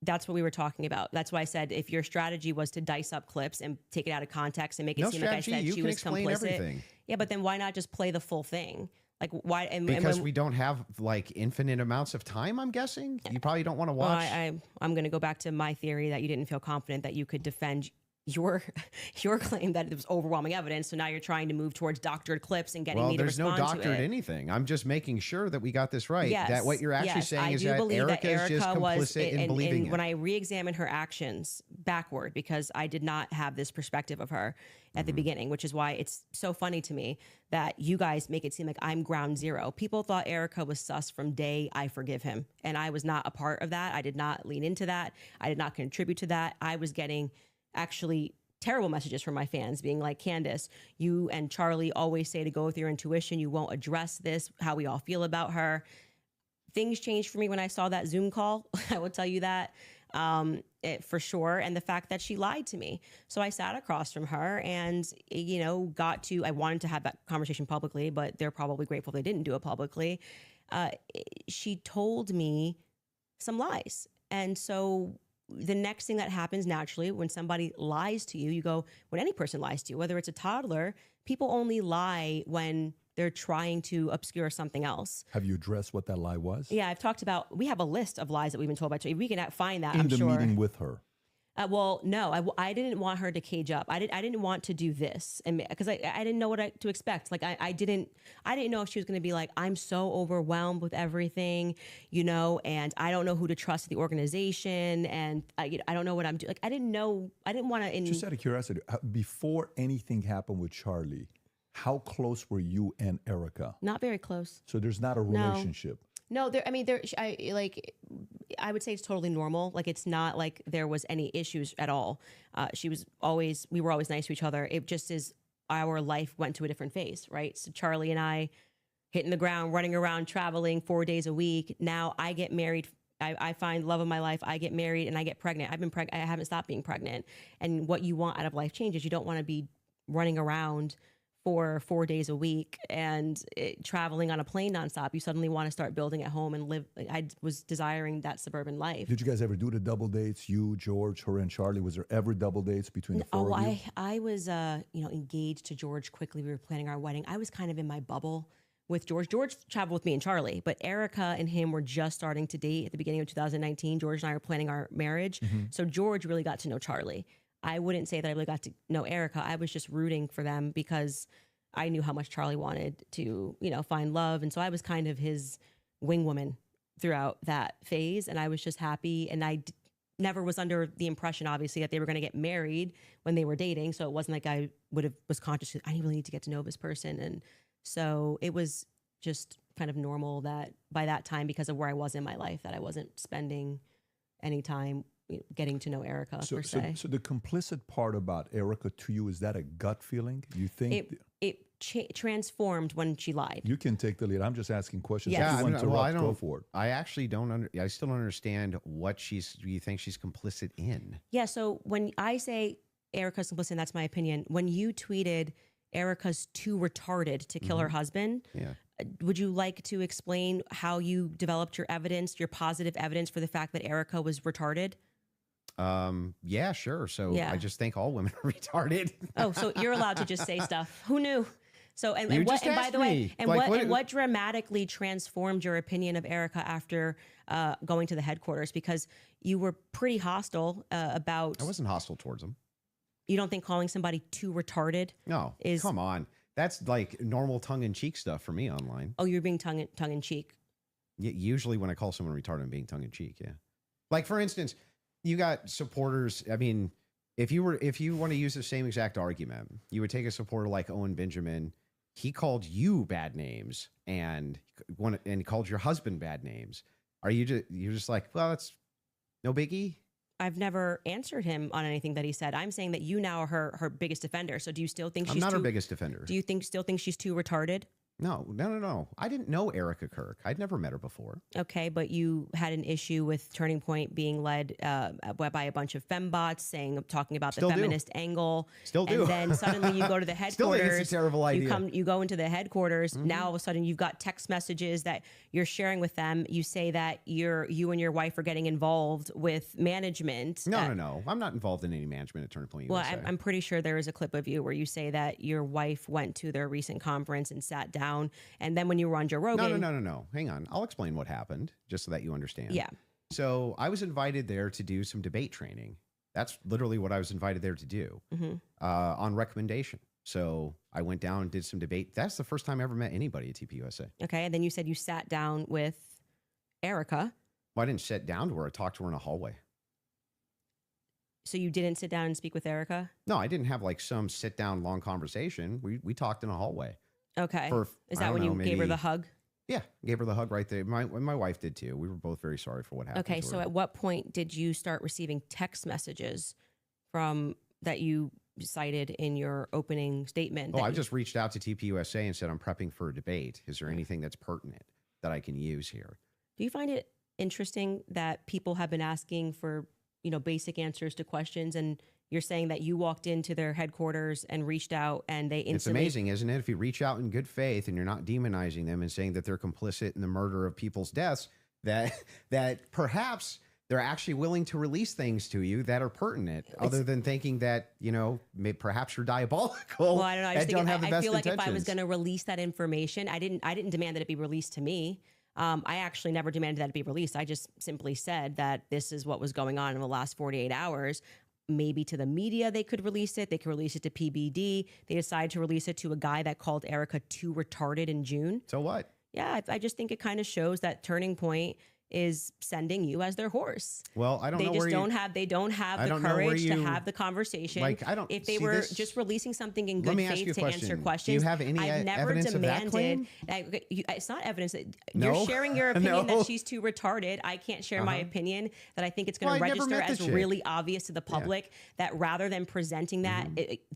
That's what we were talking about. That's why I said if your strategy was to dice up clips and take it out of context and make it seem like I said she was complicit. Everything. Yeah, but then why not just play the full thing? Like why? Because we don't have like infinite amounts of time. I'm guessing you probably don't want to watch. I'm going to go back to my theory that you didn't feel confident that you could defend your claim that it was overwhelming evidence. So now you're trying to move towards doctored clips and getting me to respond to it. There's no doctored anything. I'm just making sure that we got this right. Yes, that what you're actually saying is that Erica is just complicit in believing it. When I re-examined her actions backward, because I did not have this perspective of her at the beginning, which is why it's so funny to me that you guys make it seem like I'm ground zero. People thought Erica was sus from day I forgive him. And I was not a part of that. I did not lean into that. I did not contribute to that. I was getting actually terrible messages from my fans being like, Candace, you and Charlie always say to go with your intuition. You won't address this, how we all feel about her. Things changed for me when I saw that Zoom call. I will tell you that for sure. And the fact that she lied to me. So I sat across from her and, I wanted to have that conversation publicly, but they're probably grateful they didn't do it publicly. She told me some lies. And so the next thing that happens naturally when somebody lies to you, when any person lies to you, whether it's a toddler, people only lie when they're trying to obscure something else. Have you addressed what that lie was? Yeah, I've talked about, we have a list of lies that we've been told by, we can find that, in I'm the sure. meeting with her. Well, no, I didn't want her to cage up. I didn't want to do this, and because I didn't know what to expect. Like I didn't know if she was going to be like, I'm so overwhelmed with everything, and I don't know who to trust in the organization, and I don't know what I'm doing. Like I didn't know. I didn't want to. Just out of curiosity, before anything happened with Charlie, how close were you and Erica? Not very close. So there's not a relationship. No, I would say it's totally normal. Like, it's not like there was any issues at all. We were always nice to each other. It just is our life went to a different phase, right? So Charlie and I hitting the ground, running around, traveling 4 days a week. Now I get married. I find love of my life. I get married and I get pregnant. I haven't stopped being pregnant. And what you want out of life changes. You don't want to be running around for 4 days a week and traveling on a plane nonstop. You suddenly want to start building at home and live. I was desiring that suburban life. Did you guys ever do the double dates? You, George, her, and Charlie. Was there ever double dates between the four of you? I was engaged to George quickly. We were planning our wedding. I was kind of in my bubble with George. George traveled with me and Charlie, but Erica and him were just starting to date at the beginning of 2019. George and I were planning our marriage. Mm-hmm. So George really got to know Charlie. I wouldn't say that I really got to know Erica. I was just rooting for them because I knew how much Charlie wanted to, find love. And so I was kind of his wing woman throughout that phase. And I was just happy. And I never was under the impression, obviously, that they were going to get married when they were dating. So it wasn't like I was conscious, I really need to get to know this person. And so it was just kind of normal that by that time, because of where I was in my life, that I wasn't spending any time getting to know Erica per se. So the complicit part about Erica to you, is that a gut feeling? You think it transformed when she lied? You can take the lead. I'm just asking questions. Yes. If you want to go for it. I actually don't. I still don't understand what you think she's complicit in. Yeah. So when I say Erica's complicit, that's my opinion. When you tweeted Erica's too retarded to kill her husband, would you like to explain how you developed your evidence, your positive evidence for the fact that Erica was retarded? Yeah, sure. So I just think all women are retarded. Oh, so you're allowed to just say stuff. Who knew? So, and by the way, what dramatically transformed your opinion of Erica after going to the headquarters? Because you were pretty hostile about. I wasn't hostile towards them. You don't think calling somebody too retarded? No, come on. That's like normal tongue-in-cheek stuff for me online. Oh, you're being tongue-in-cheek. Usually when I call someone retarded, I'm being tongue-in-cheek, yeah. Like, for instance, you got supporters. I mean, if you want to use the same exact argument, you would take a supporter like Owen Benjamin. He called you bad names and called your husband bad names. You're just like, well, that's no biggie? I've never answered him on anything that he said. I'm saying that you now are her biggest defender. So do you still think I'm not her biggest defender? Do you still think she's too retarded? No. I didn't know Erica Kirk. I'd never met her before. Okay, but you had an issue with Turning Point being led by a bunch of fembots talking about the feminist angle. Still do. And then suddenly you go to the headquarters. Still think it's a terrible idea. You go into the headquarters. Now all of a sudden you've got text messages that you're sharing with them. You say that you and your wife are getting involved with management. No. I'm not involved in any management at Turning Point USA. Well, I'm pretty sure there is a clip of you where you say that your wife went to their recent conference and sat down. And then when you were on Joe Rogan. No. Hang on. I'll explain what happened just so that you understand. Yeah. So I was invited there to do some debate training. That's literally what I was invited there to do on recommendation. So I went down and did some debate. That's the first time I ever met anybody at TPUSA. Okay. And then you said you sat down with Erica. Well, I didn't sit down to her. I talked to her in a hallway. So you didn't sit down and speak with Erica? No, I didn't have like some sit down long conversation. We talked in a hallway. Okay. Is that when you gave her the hug? Yeah, gave her the hug right there. My wife did too. We were both very sorry for what happened. Okay, so at what point did you start receiving text messages from that you cited in your opening statement? I just reached out to TPUSA and said, I'm prepping for a debate. Is there anything that's pertinent that I can use here? Do you find it interesting that people have been asking for, basic answers to questions, and you're saying that you walked into their headquarters and reached out and they instantly... It's amazing, isn't it? If you reach out in good faith and you're not demonizing them and saying that they're complicit in the murder of people's deaths, that perhaps they're actually willing to release things to you that are pertinent, other than thinking that, perhaps you're diabolical. Well, I don't know. I feel like intentions. If I was going to release that information, I didn't demand that it be released to me. I actually never demanded that it be released. I just simply said that this is what was going on in the last 48 hours. Maybe to the media they could release it. They could release it to PBD. They decided to release it to a guy that called Erica too retarded in June. So what? Yeah, I just think it kind of shows that Turning Point is sending you as their horse. Well, I don't know where they don't have the courage to have the conversation. Like, I don't. If they were just releasing something in good faith to answer questions, do you have any I've never evidence demanded. of that claim? It's not evidence that No. you're sharing your opinion that she's too retarded. I can't share my opinion that I think it's going to register as really obvious to the public. That rather than presenting that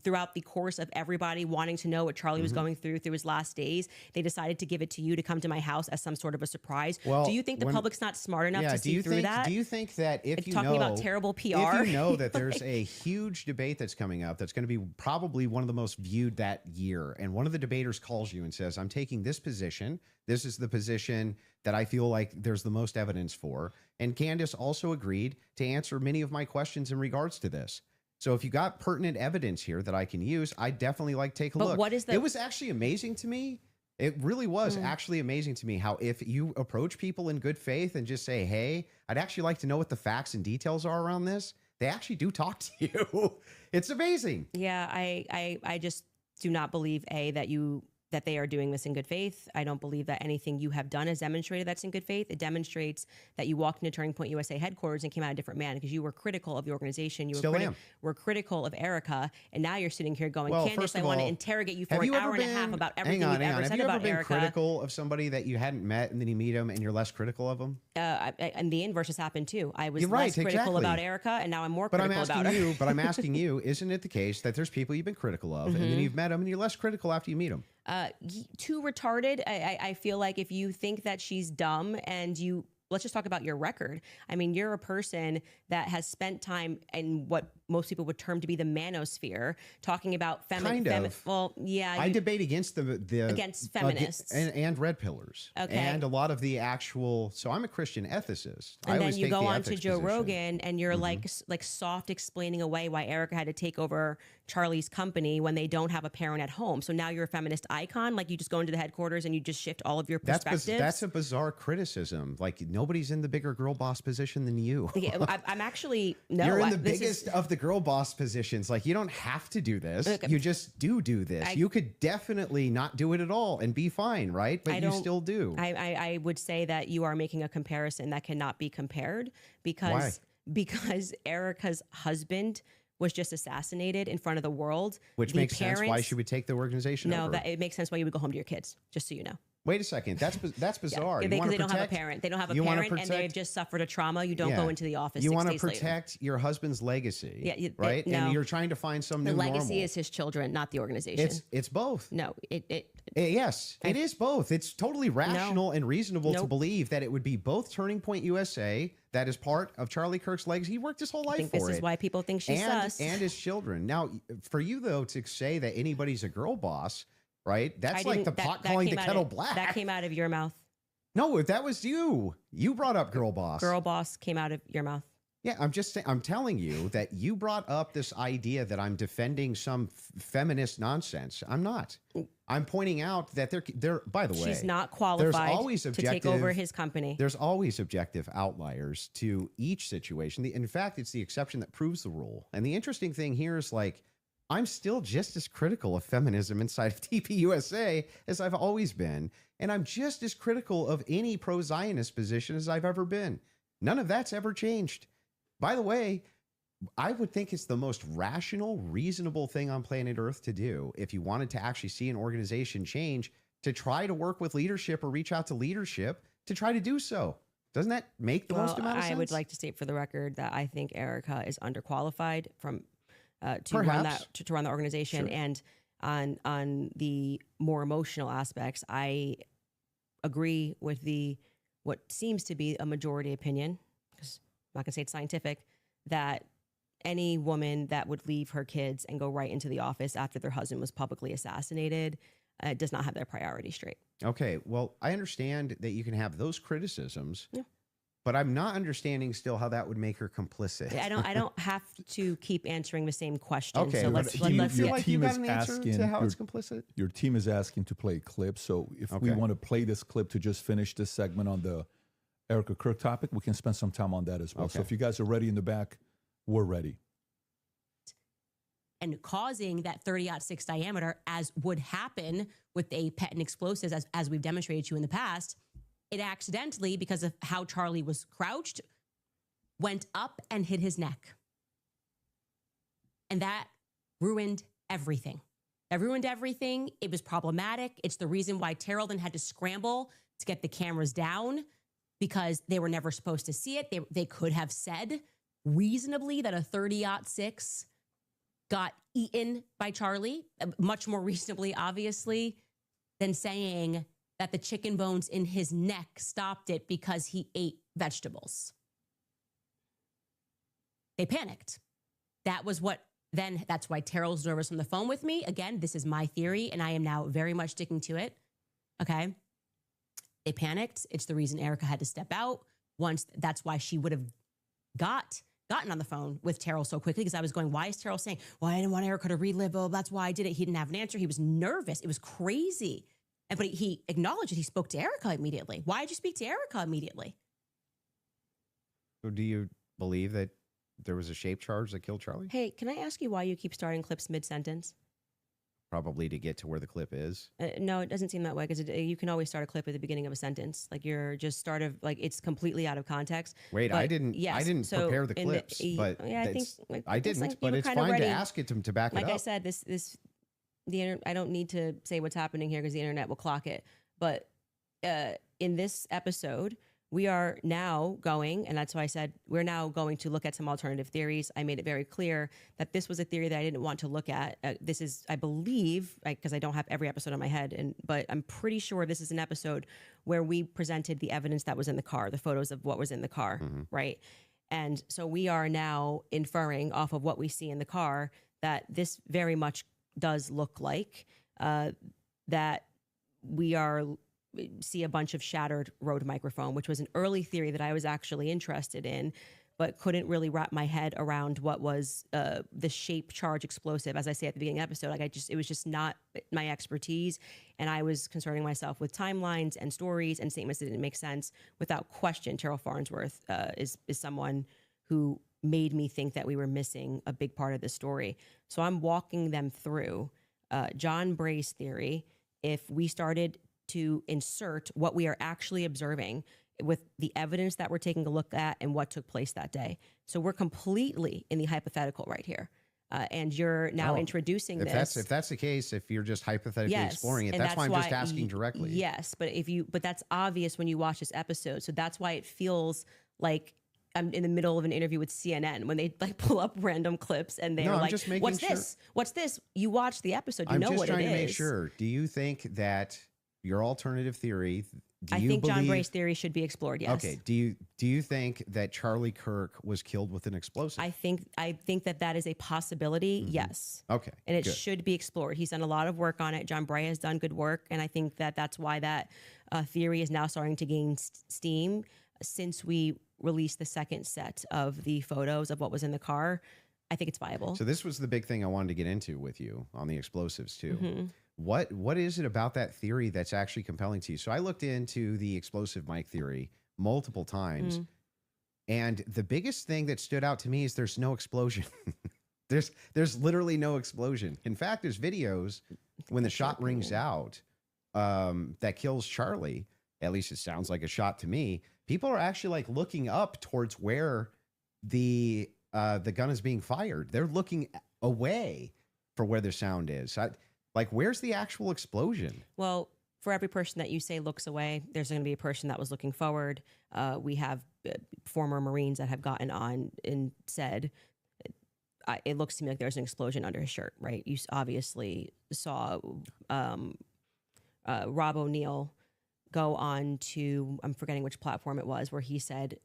throughout the course of everybody wanting to know what Charlie was going through his last days, they decided to give it to you to come to my house as some sort of a surprise. Well, do you think the public's not smart enough to see through that? Do you think that if you talking know about terrible PR, if you know that there's a huge debate that's coming up that's going to be probably one of the most viewed that year, and one of the debaters calls you and says, I'm taking this position. This is the position that I feel like there's the most evidence for. And Candace also agreed to answer many of my questions in regards to this. So if you got pertinent evidence here that I can use, I'd definitely like take a look. What is It was actually amazing to me. It really was actually amazing to me how if you approach people in good faith and just say, hey, I'd actually like to know what the facts and details are around this, they actually do talk to you. It's amazing. Yeah, I just do not believe, that they are doing this in good faith. I don't believe that anything you have done has demonstrated that's in good faith. It demonstrates that you walked into Turning Point USA headquarters and came out a different man because you were critical of the organization. You were critical of Erica, and now you're sitting here going, Candace, I want to interrogate you for an hour and a half about everything you've ever said about Erica. Have you ever been critical of somebody that you hadn't met and then you meet them and you're less critical of them? And the inverse has happened too. I was less critical about Erica, and now I'm more critical about her. But I'm asking you, isn't it the case that there's people you've been critical of and then you've met them and you're less critical after you meet them? Too retarded. I feel like if you think that she's dumb and let's just talk about your record. I mean, you're a person that has spent time in what most people would term to be the manosphere, talking about I debate against against feminists and red pillars, and a lot of the actual. So I'm a Christian ethicist, and then you go on to Joe Rogan, and you're like soft explaining away why Erica had to take over Charlie's company when they don't have a parent at home. So now you're a feminist icon. Like you just go into the headquarters and you just shift all of your perspectives. That's a bizarre criticism. Like nobody's in the bigger girl boss position than you. Yeah, I'm actually no. You're in the biggest of the girl boss positions. Like you don't have to do this. Okay. You just do this. You could definitely not do it at all and be fine, right? But you still do. I would say that you are making a comparison that cannot be compared because Erica's husband was just assassinated in front of the world. Which makes sense why she would take the organization over. No, it makes sense why you would go home to your kids, just so you know. Wait a second. That's bizarre. Yeah, because they don't have a parent. They don't have a parent, and they've just suffered a trauma. You don't go into the office. You 6 want to days later. protect your husband's legacy, right? No. And you're trying to find some The new legacy normal. is his children, not the organization. It's both. No, yes, it is both. It's totally rational and reasonable to believe that it would be both Turning Point USA, that is part of Charlie Kirk's legacy. He worked his whole life I think for this is why people think she's sus. and his children. Now, for you though to say that anybody's a girl boss, right? That's like the pot calling the kettle black. That came out of your mouth. No, that was you. You brought up girl boss. Girl boss came out of your mouth. Yeah, I'm just saying. I'm telling you that you brought up this idea that I'm defending some feminist nonsense. I'm not. I'm pointing out that they're. By the way, she's not qualified always to take over his company. There's always objective outliers to each situation. In fact, it's the exception that proves the rule. And the interesting thing here is like, I'm still just as critical of feminism inside of TPUSA as I've always been. And I'm just as critical of any pro-Zionist position as I've ever been. None of that's ever changed. By the way, I would think it's the most rational, reasonable thing on planet Earth to do if you wanted to actually see an organization change, to try to work with leadership or reach out to leadership to try to do so. Doesn't that make the most amount of sense? I would like to state for the record that I think Erica is underqualified to run the organization. Sure. And on the more emotional aspects, I agree with what seems to be a majority opinion, because I'm not gonna say it's scientific, that any woman that would leave her kids and go right into the office after their husband was publicly assassinated does not have their priorities straight. Okay, well, I understand that you can have those criticisms, but I'm not understanding still how that would make her complicit. I don't have to keep answering the same question. Okay, so let's feel get like you got an answer to how it's complicit. Your team is asking to play a clip. So if we want to play this clip to just finish this segment on the Erica Kirk topic, we can spend some time on that as well. So if you guys are ready in the back, we're ready. And causing that 30-06 diameter, as would happen with a pet and explosives, as we've demonstrated to you in the past, it accidentally, because of how Charlie was crouched, went up and hit his neck. And that ruined everything. That ruined everything. It was problematic. It's the reason why Terrell then had to scramble to get the cameras down, because they were never supposed to see it. They could have said reasonably that a 30-06 got eaten by Charlie, much more reasonably, obviously, than saying that the chicken bones in his neck stopped it because he ate vegetables. They panicked. That's why Terrell's nervous on the phone with me. Again, this is my theory, and I am now very much sticking to it. Okay. They panicked. It's the reason Erica had to step out. That's why she would have gotten on the phone with Terrell so quickly, because I was going, why is Terrell saying, well, I didn't want Erica to relive. Oh, that's why I did it. He didn't have an answer. He was nervous. It was crazy. But he acknowledged it. He spoke to Erica immediately. Why did you speak to Erica immediately? So do you believe that there was a shape charge that killed Charlie? Hey, can I ask you why you keep starting clips mid-sentence? Probably to get to where the clip is. No, it doesn't seem that way, because you can always start a clip at the beginning of a sentence. Like you're just it's completely out of context. Wait, but I didn't prepare the clips, but I didn't. But it's fine to ask it to back it up. Like I said, I don't need to say what's happening here because the internet will clock it. But in this episode, we are now going, and that's why I said we're now going to look at some alternative theories. I made it very clear that this was a theory that I didn't want to look at. This is, I believe, because I don't have every episode in my head, but I'm pretty sure this is an episode where we presented the evidence that was in the car, the photos of what was in the car, right? And so we are now inferring off of what we see in the car that this very much does look like that we see a bunch of shattered Rode microphone, which was an early theory that I was actually interested in, but couldn't really wrap my head around what was the shape charge explosive. As I say at the beginning of the episode, it was just not my expertise. And I was concerning myself with timelines and stories and statements that didn't make sense. Without question, Terrell Farnsworth is someone who made me think that we were missing a big part of the story. So I'm walking them through John Bray's theory. If we started to insert what we are actually observing with the evidence that we're taking a look at and what took place that day. So we're completely in the hypothetical right here. And you're now introducing if this. If that's the case, if you're just hypothetically Yes, exploring it, and that's why I'm just asking directly. Yes, but that's obvious when you watch this episode. So that's why it feels like I'm in the middle of an interview with CNN when they like pull up random clips and they're like, "What's this? What's this?" You watch the episode, you know what it is. I'm just trying to make sure. Do you think that your alternative theory? I think John Bray's theory should be explored. Yes. Okay. Do you think that Charlie Kirk was killed with an explosive? I think that is a possibility. Yes. Okay. And it should be explored. He's done a lot of work on it. John Bray has done good work, and I think that that's why that theory is now starting to gain steam since we released the second set of the photos of what was in the car. I think it's viable. So this was the big thing I wanted to get into with you on the explosives too. What is it about that theory that's actually compelling to you? So I looked into the explosive mic theory multiple times, and the biggest thing that stood out to me is there's no explosion. there's literally no explosion. In fact, there's videos when the shot rings out that kills Charlie. At least it sounds like a shot to me. People are actually like looking up towards where the gun is being fired. They're looking away for where the sound is. Like, where's the actual explosion? Well, for every person that you say looks away, there's going to be a person that was looking forward. We have former Marines that have gotten on and said, it looks to me like there's an explosion under his shirt, right? You obviously saw Rob O'Neill go on to, I'm forgetting which platform it was, where he said,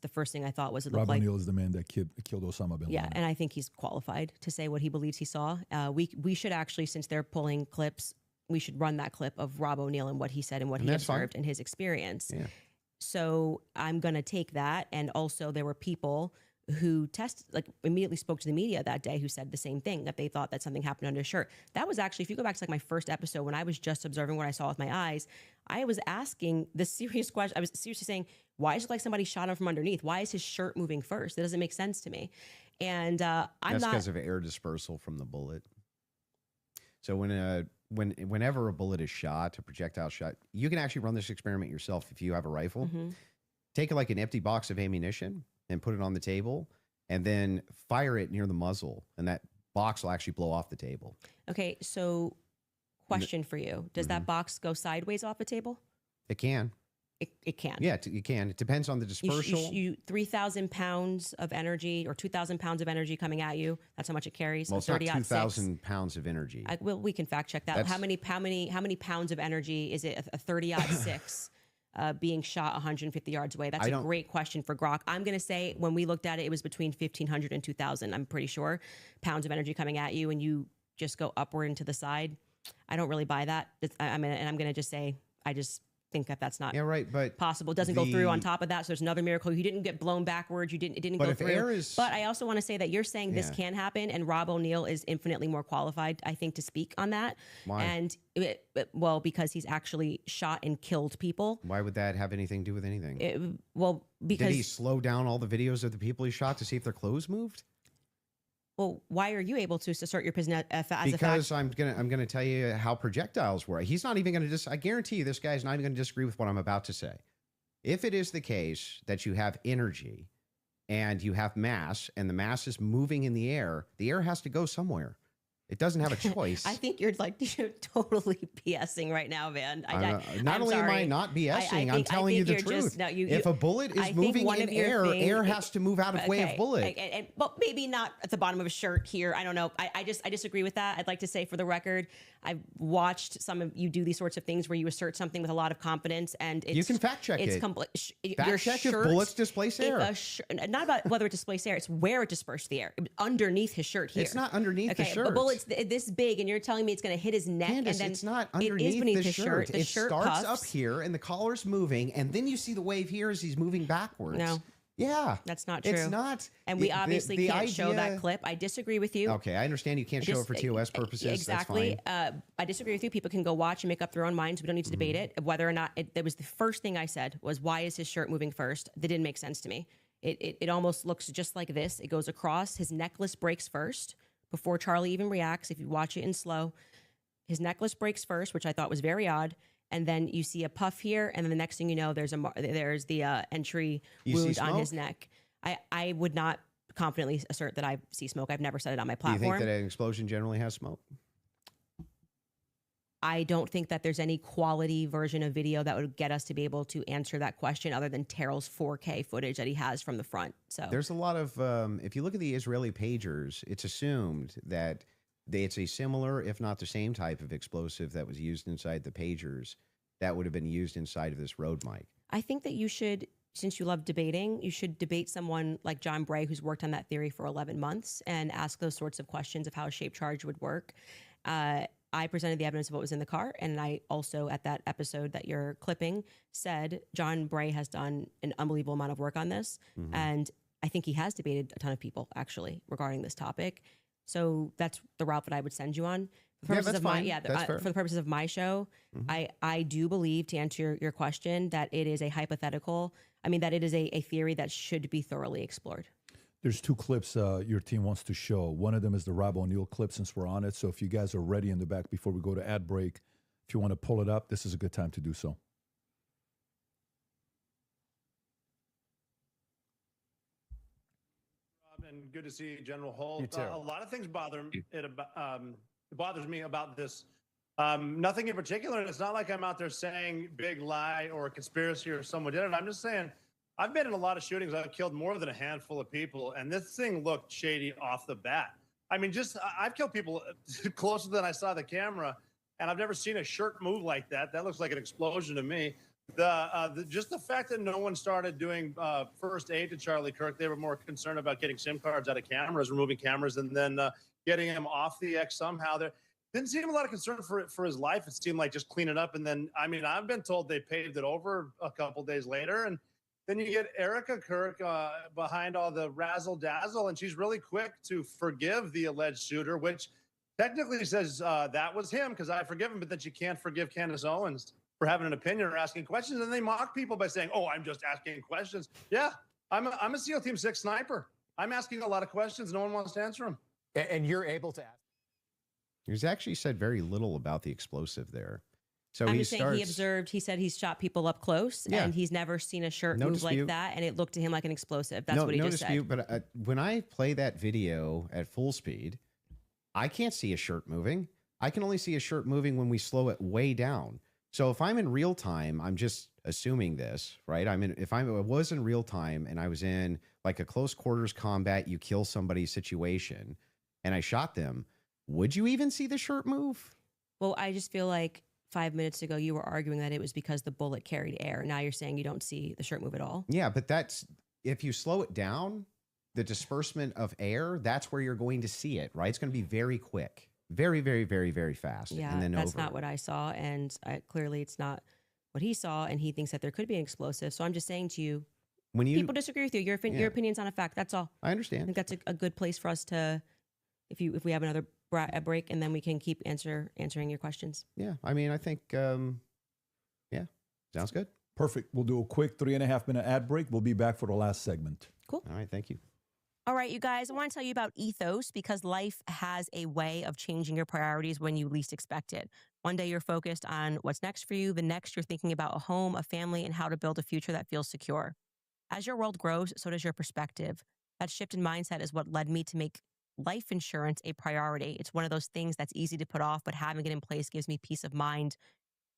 the first thing I thought was it looked Rob like O'Neill is the man that killed Osama bin Laden. Yeah, and I think he's qualified to say what he believes he saw. We should actually, since they're pulling clips, we should run that clip of Rob O'Neill and what he said and what he observed and his experience. Yeah. So I'm going to take that. And also there were people who immediately spoke to the media that day who said the same thing, that they thought that something happened under his shirt. That was actually, if you go back to like my first episode when I was just observing what I saw with my eyes, I was asking the serious question. I was seriously saying, why is it like somebody shot him from underneath? Why is his shirt moving first? That doesn't make sense to me. And that's because of air dispersal from the bullet. So whenever a bullet is shot, a projectile shot, you can actually run this experiment yourself if you have a rifle. Take like an empty box of ammunition and put it on the table, and then fire it near the muzzle, and that box will actually blow off the table. Okay, so question for you. Does that box go sideways off the table? It can. It can. Yeah, it can. It depends on the dispersal. You 3,000 pounds of energy or 2,000 pounds of energy coming at you. That's how much it carries. Well, it's not 2,000 pounds of energy. Well, we can fact check that. How many pounds of energy is it? A 30-06 being shot 150 yards away. That's a great question for Grok. I'm going to say when we looked at it, it was between 1,500 and 2,000. I'm pretty sure pounds of energy coming at you, and you just go upward and to the side. I don't really buy that. I'm going to just say I just think that that's not possible. It doesn't go through on top of that. So there's another miracle. You didn't get blown backwards. It didn't go through. But I also want to say that you're saying this can happen, and Rob O'Neill is infinitely more qualified, I think, to speak on that. Why? And because he's actually shot and killed people. Why would that have anything to do with anything? Because did he slow down all the videos of the people he shot to see if their clothes moved? Well, why are you able to assert your position as a fact? Because I'm gonna tell you how projectiles work. He's not even gonna I guarantee you this guy's not even gonna disagree with what I'm about to say. If it is the case that you have energy and you have mass, and the mass is moving in the air has to go somewhere. It doesn't have a choice. I think you're totally BSing right now, man. Not only am I not BSing, I'm telling you the truth. If a bullet is moving in air has to move out of way of bullet. Well, maybe not at the bottom of a shirt here. I don't know. I disagree with that. I'd like to say for the record, I've watched some of you do these sorts of things where you assert something with a lot of confidence, and you can fact check it. Fact check if bullets displace air. Not about whether it displaced air. It's where it dispersed the air. Underneath his shirt here. It's not underneath the shirt. A bullet's this big, and you're telling me it's going to hit his neck, Candace, and then it's not underneath beneath the his shirt. The it shirt starts puffs. up here, and the collar's moving, and then you see the wave here as he's moving backwards. No. Yeah. That's not true. It's not. And we obviously can't show that clip. I disagree with you. Okay, I understand you can't show it for TOS purposes. Exactly. That's fine. I disagree with you. People can go watch and make up their own minds. We don't need to debate it. Whether or not that was the first thing I said was, why is his shirt moving first? That didn't make sense to me. It almost looks just like this. It goes across. His necklace breaks first before Charlie even reacts. If you watch it in slow, his necklace breaks first, which I thought was very odd. And then you see a puff here, and then the next thing you know, there's the entry wound on his neck. I would not confidently assert that I see smoke. I've never said it on my Do you platform. think that an explosion generally has smoke? I don't think that there's any quality version of video that would get us to be able to answer that question other than Terrell's 4K footage that he has from the front. So There's a lot of, if you look at the Israeli pagers, it's assumed that it's a similar, if not the same type of explosive that was used inside the pagers that would have been used inside of this road mic. I think that you should, since you love debating, you should debate someone like John Bray, who's worked on that theory for 11 months, and ask those sorts of questions of how a shape charge would work. I presented the evidence of what was in the car, and I also, at that episode that you're clipping, said John Bray has done an unbelievable amount of work on this, and I think he has debated a ton of people, actually, regarding this topic. So that's the route that I would send you on. For Yeah, purposes that's of my, fine. yeah, That's fair. for the purposes of my show, I do believe, to answer your question, that it is a hypothetical. I mean, that it is a theory that should be thoroughly explored. There's two clips your team wants to show. One of them is the Rob O'Neill clip, since we're on it. So if you guys are ready in the back before we go to ad break, if you want to pull it up, this is a good time to do so. And good to see you, General Holt. You too. A lot of things bother it bothers me about this. Nothing in particular, and it's not like I'm out there saying big lie or a conspiracy or someone did it. I'm just saying I've been in a lot of shootings. I've killed more than a handful of people, and this thing looked shady off the bat. I mean, I've killed people closer than I saw the camera, and I've never seen a shirt move like that. That looks like an explosion to me. Just the fact that no one started doing first aid to Charlie Kirk, they were more concerned about getting SIM cards out of cameras, removing cameras, and then getting him off the X somehow. There didn't seem a lot of concern for his life. It seemed like just clean it up. And then, I mean, I've been told they paved it over a couple days later. And then you get Erica Kirk behind all the razzle dazzle, and she's really quick to forgive the alleged shooter, which technically says that was him because I forgive him, but that you can't forgive Candace Owens for having an opinion or asking questions. And they mock people by saying, oh, I'm just asking questions. Yeah, I'm a SEAL Team 6 sniper. I'm asking a lot of questions. No one wants to answer them. And you're able to ask. He's actually said very little about the explosive there. So I'm he just saying starts, he observed, he said he's shot people up close, Yeah. and he's never seen a shirt No move dispute. like that, and it looked to him like an explosive. That's no, what he no just dispute, said. But when I play that video at full speed, I can't see a shirt moving. I can only see a shirt moving when we slow it way down. So if I'm in real time, I'm just assuming this, right? If I was in real time and I was in like a close quarters combat, you kill somebody situation, and I shot them, would you even see the shirt move? Well, I just feel like 5 minutes ago you were arguing that it was because the bullet carried air. Now you're saying you don't see the shirt move at all. Yeah, but that's if you slow it down, the disbursement of air, that's where you're going to see it, right? It's going to be very quick, very, very, very, very fast. Yeah, and then that's over. not what I saw, and clearly it's not what he saw, and he thinks that there could be an explosive. So I'm just saying to you, when people disagree with you. Your opinion's not a fact. That's all. I understand. I think that's a good place for us to, if we have another break, and then we can keep answering your questions. Yeah, I mean, I think, yeah, sounds good. Perfect. We'll do a quick 3.5 minute ad break. We'll be back for the last segment. Cool. All right, thank you. All right, you guys, I want to tell you about Ethos because life has a way of changing your priorities when you least expect it. One day you're focused on what's next for you. The next you're thinking about a home, a family, and how to build a future that feels secure. As your world grows, so does your perspective. That shift in mindset is what led me to make life insurance a priority. It's one of those things that's easy to put off, but having it in place gives me peace of mind,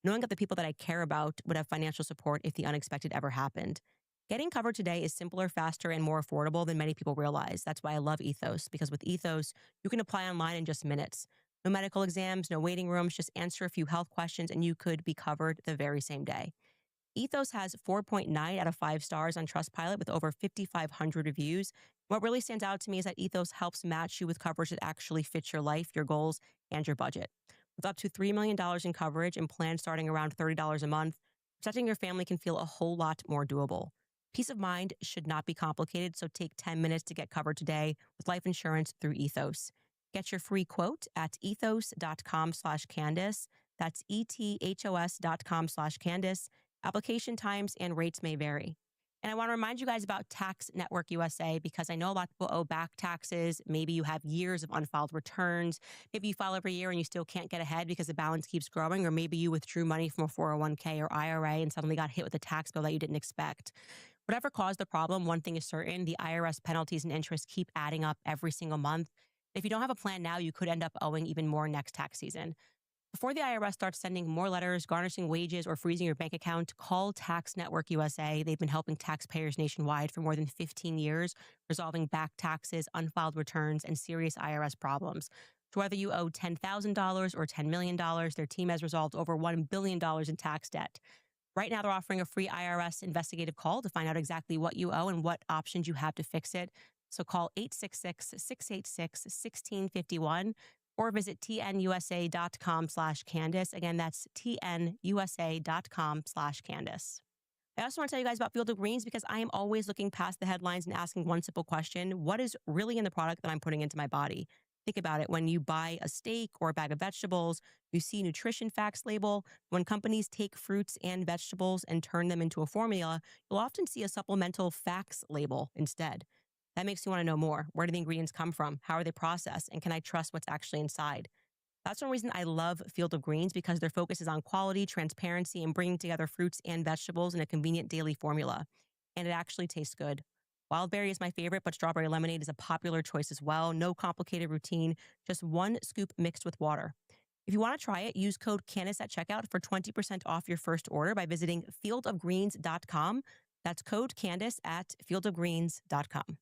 knowing that the people that I care about would have financial support if the unexpected ever happened. Getting covered today is simpler, faster, and more affordable than many people realize. That's why I love Ethos, because with Ethos, you can apply online in just minutes. No medical exams, no waiting rooms, just answer a few health questions and you could be covered the very same day. Ethos has 4.9 out of 5 stars on Trustpilot with over 5,500 reviews. What really stands out to me is that Ethos helps match you with coverage that actually fits your life, your goals, and your budget. With up to $3 million in coverage and plans starting around $30 a month, protecting your family can feel a whole lot more doable. Peace of mind should not be complicated, so take 10 minutes to get covered today with life insurance through Ethos. Get your free quote at ethos.com/Candace. That's ethos.com/Candace. Application times and rates may vary. And I want to remind you guys about Tax Network USA because I know a lot of people owe back taxes. Maybe you have years of unfiled returns. Maybe you file every year and you still can't get ahead because the balance keeps growing. Or maybe you withdrew money from a 401k or IRA and suddenly got hit with a tax bill that you didn't expect. Whatever caused the problem, one thing is certain: the IRS penalties and interest keep adding up every single month. If you don't have a plan now, you could end up owing even more next tax season. Before the IRS starts sending more letters, garnishing wages, or freezing your bank account, call Tax Network USA. They've been helping taxpayers nationwide for more than 15 years, resolving back taxes, unfiled returns, and serious IRS problems. So whether you owe $10,000 or $10 million, their team has resolved over $1 billion in tax debt. Right now, they're offering a free IRS investigative call to find out exactly what you owe and what options you have to fix it. So call 866-686-1651 or visit tnusa.com/Candace. Again, that's tnusa.com/Candace. I also want to tell you guys about Field of Greens because I am always looking past the headlines and asking one simple question: what is really in the product that I'm putting into my body? Think about it. When you buy a steak or a bag of vegetables, you see nutrition facts label. When companies take fruits and vegetables and turn them into a formula, you'll often see a supplemental facts label instead. That makes you want to know more. Where do the ingredients come from? How are they processed? And can I trust what's actually inside? That's one reason I love Field of Greens, because their focus is on quality, transparency, and bringing together fruits and vegetables in a convenient daily formula. And it actually tastes good. Wildberry is my favorite, but strawberry lemonade is a popular choice as well. No complicated routine, just one scoop mixed with water. If you want to try it, use code Candace at checkout for 20% off your first order by visiting fieldofgreens.com. That's code Candace at fieldofgreens.com.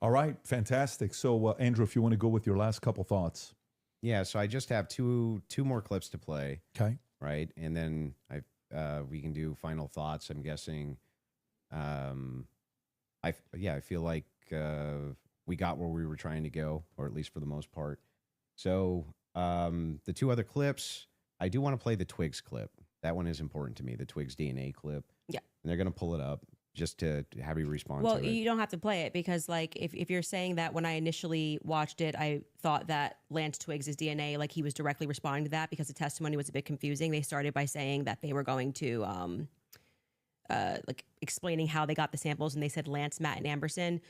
All right, fantastic. So, Andrew, if you want to go with your last couple thoughts. Yeah, so I just have two more clips to play. Okay. Right, and then we can do final thoughts. I'm guessing. I feel like we got where we were trying to go, or at least for the most part. So the two other clips, I do want to play the Twigs clip. That one is important to me, the Twigs DNA clip. Yeah. And they're going to pull it up just to have you respond Well, to it. you don't have to play it because, like, if you're saying that when I initially watched it, I thought that Lance Twigs' DNA, like, he was directly responding to that because the testimony was a bit confusing. They started by saying that they were going to, like, explaining how they got the samples, and they said Lance, Matt, and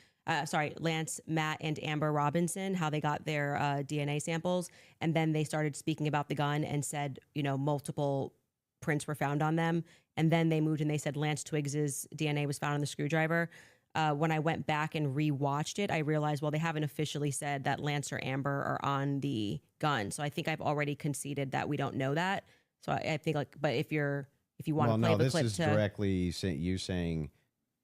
Lance, Matt, and Amber Robinson, how they got their DNA samples. And then they started speaking about the gun and said, you know, multiple prints were found on them. And then they moved and they said Lance Twigs's DNA was found on the screwdriver. When I went back and rewatched it, I realized, well, they haven't officially said that Lance or Amber are on the gun. So I think I've already conceded that we don't know that. So I think, like, but if you want to play the clip, this is directly you saying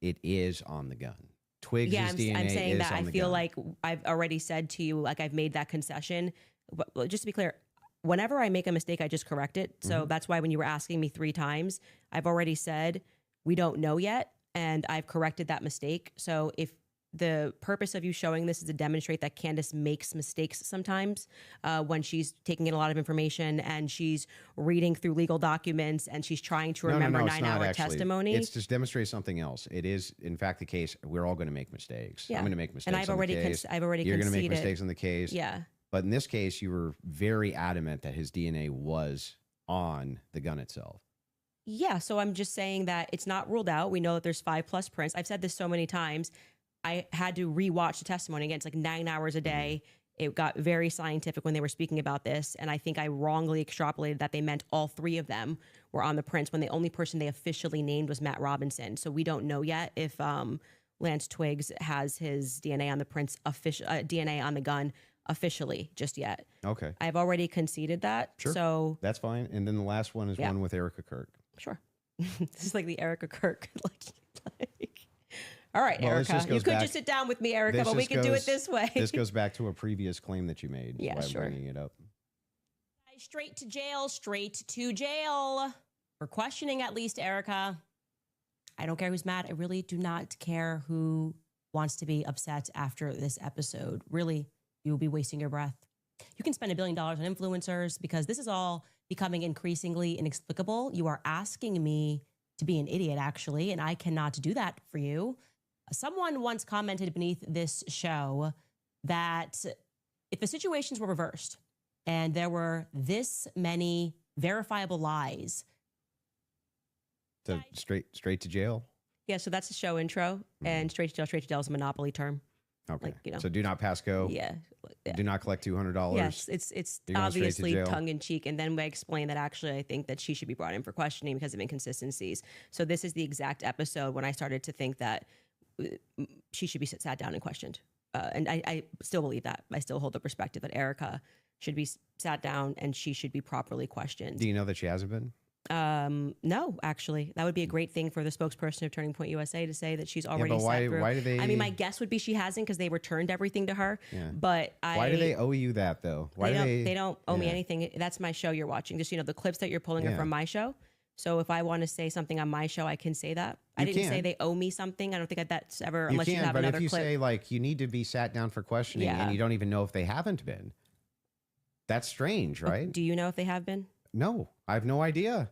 it is on the gun. Twigs' DNA I'm saying is that on I the feel gun. like I've already said to you, like, I've made that concession. But just to be clear, whenever I make a mistake, I just correct it. So that's why when you were asking me 3 times, I've already said we don't know yet, and I've corrected that mistake. So if the purpose of you showing this is to demonstrate that Candace makes mistakes sometimes when she's taking in a lot of information and she's reading through legal documents and she's trying to remember 9-hour testimony. It's to demonstrate something else. It is, in fact, the case. We're all going to make mistakes. Yeah. I'm going to make mistakes. And I've already You're going to make mistakes on the case. Yeah. But in this case, you were very adamant that his DNA was on the gun itself. Yeah. So I'm just saying that it's not ruled out. We know that there's 5+ prints. I've said this so many times. I had to rewatch the testimony again. It's like 9 hours a day. It got very scientific when they were speaking about this. And I think I wrongly extrapolated that they meant all 3 of them were on the prints when the only person they officially named was Matt Robinson. So we don't know yet if Lance Twigs has his DNA on the prints, DNA on the gun officially just yet. Okay. I've already conceded that. Sure. So that's fine. And then the last one is one with Erica Kirk. Sure. This is like the Erica Kirk. All right, Well, Erica. You could just sit down with me, Erica, but we can do it this way. This goes back to a previous claim that you made. Yeah, That's why sure. I'm bringing it up. Straight to jail, straight to jail. For questioning, at least, Erica. I don't care who's mad. I really do not care who wants to be upset after this episode. Really, you will be wasting your breath. You can spend $1 billion on influencers because this is all becoming increasingly inexplicable. You are asking me to be an idiot, actually, and I cannot do that for you. Someone once commented beneath this show that if the situations were reversed and there were this many verifiable lies. So straight to jail? Yeah, so that's the show intro. And straight to jail is a monopoly term. Okay. Like, you know. So do not pass go. Yeah. Do not collect $200. Yes, it's You're going straight to obviously jail. tongue in cheek. And then I explain that actually I think that she should be brought in for questioning because of inconsistencies. So this is the exact episode when I started to think that she should be sat down and questioned. And I still believe that. I still hold the perspective that Erica should be sat down and she should be properly questioned. Do you know that she hasn't been? No, actually, that would be a great thing for the spokesperson of Turning Point USA to say that she's already but sat through. why do they? I mean, my guess would be she hasn't because they returned everything to her. Yeah. But Why do they owe you that though? Why they don't owe me anything. That's my show you're watching. Just, you know, the clips that you're pulling are from my show. So if I want to say something on my show, I can say that. I didn't say they owe me something. I don't think that's ever, unless you have but another if you clip. say like you need to be sat down for questioning and you don't even know if they haven't been, that's strange, right? Do you know if they have been? No, I have no idea.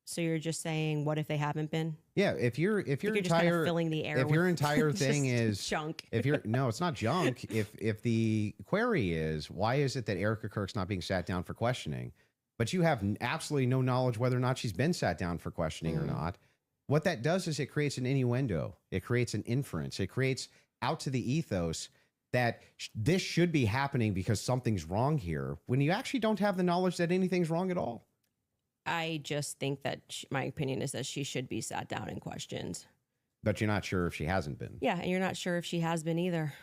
So you're just saying, what if they haven't been? Yeah, if your you're entire just kind of filling the air if your with entire thing just is junk. If you're no, it's not junk. If the query is why is it that Erica Kirk's not being sat down for questioning, but you have absolutely no knowledge whether or not she's been sat down for questioning or not, what that does is it creates an innuendo. It creates an inference. It creates out to the ethos that this should be happening because something's wrong here when you actually don't have the knowledge that anything's wrong at all. I just think that my opinion is that she should be sat down and questioned. But you're not sure if she hasn't been. Yeah, and you're not sure if she has been either.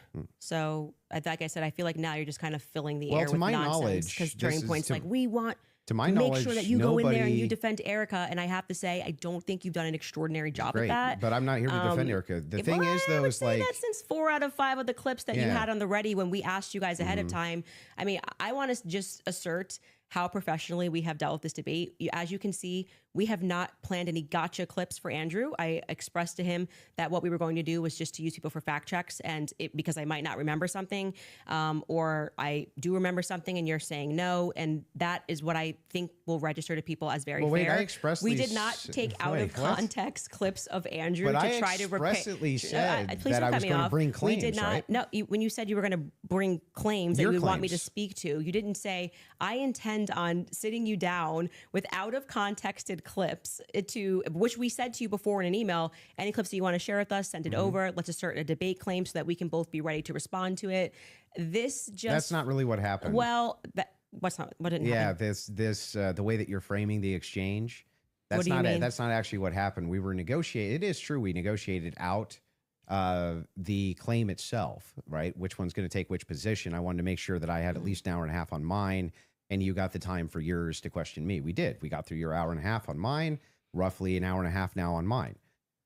So, like I said, I feel like now you're just kind of filling the Well, air to with my nonsense knowledge, because this Turning is Point's to- like, we want To my make knowledge, sure that you go in there and you nobody- defend Erica. And I have to say, I don't think you've done an extraordinary job Great, at that. but I'm not here to defend Erica. The thing is, though, is like that since 4 out of 5 of the clips that you Yeah. had on the ready when we asked you guys ahead of time. I mean, I want to just assert how professionally we have dealt with this debate. As you can see, we have not planned any gotcha clips for Andrew. I expressed to him that what we were going to do was just to use people for fact checks, and because I might not remember something, or I do remember something and you're saying no, and that is what I think will register to people as very Well, wait, fair. I expressly we did not take out of wait, what? context clips of Andrew But to I try to repair. expressly said Please that don't I cut was me gonna off. bring We did claims, not. right? No, when you said you were going to bring claims Your that you would want me to claims. speak to, you didn't say I intend on sitting you down with out of contexted clips to which we said to you before in an email. Any clips that you want to share with us, send it Mm-hmm. over. Let's assert a debate claim so that we can both be ready to respond to it. This just that's not really what happened. well. What didn't yeah, happen? the way that you're framing the exchange, What that's do you not mean? that's not actually what happened. We were negotiating. It is true we negotiated out the claim itself, right? Which one's going to take which position? I wanted to make sure that I had at least an hour and a half on mine, and you got the time for yours to question me. We did. We got through your hour and a half on mine, roughly an hour and a half now on mine.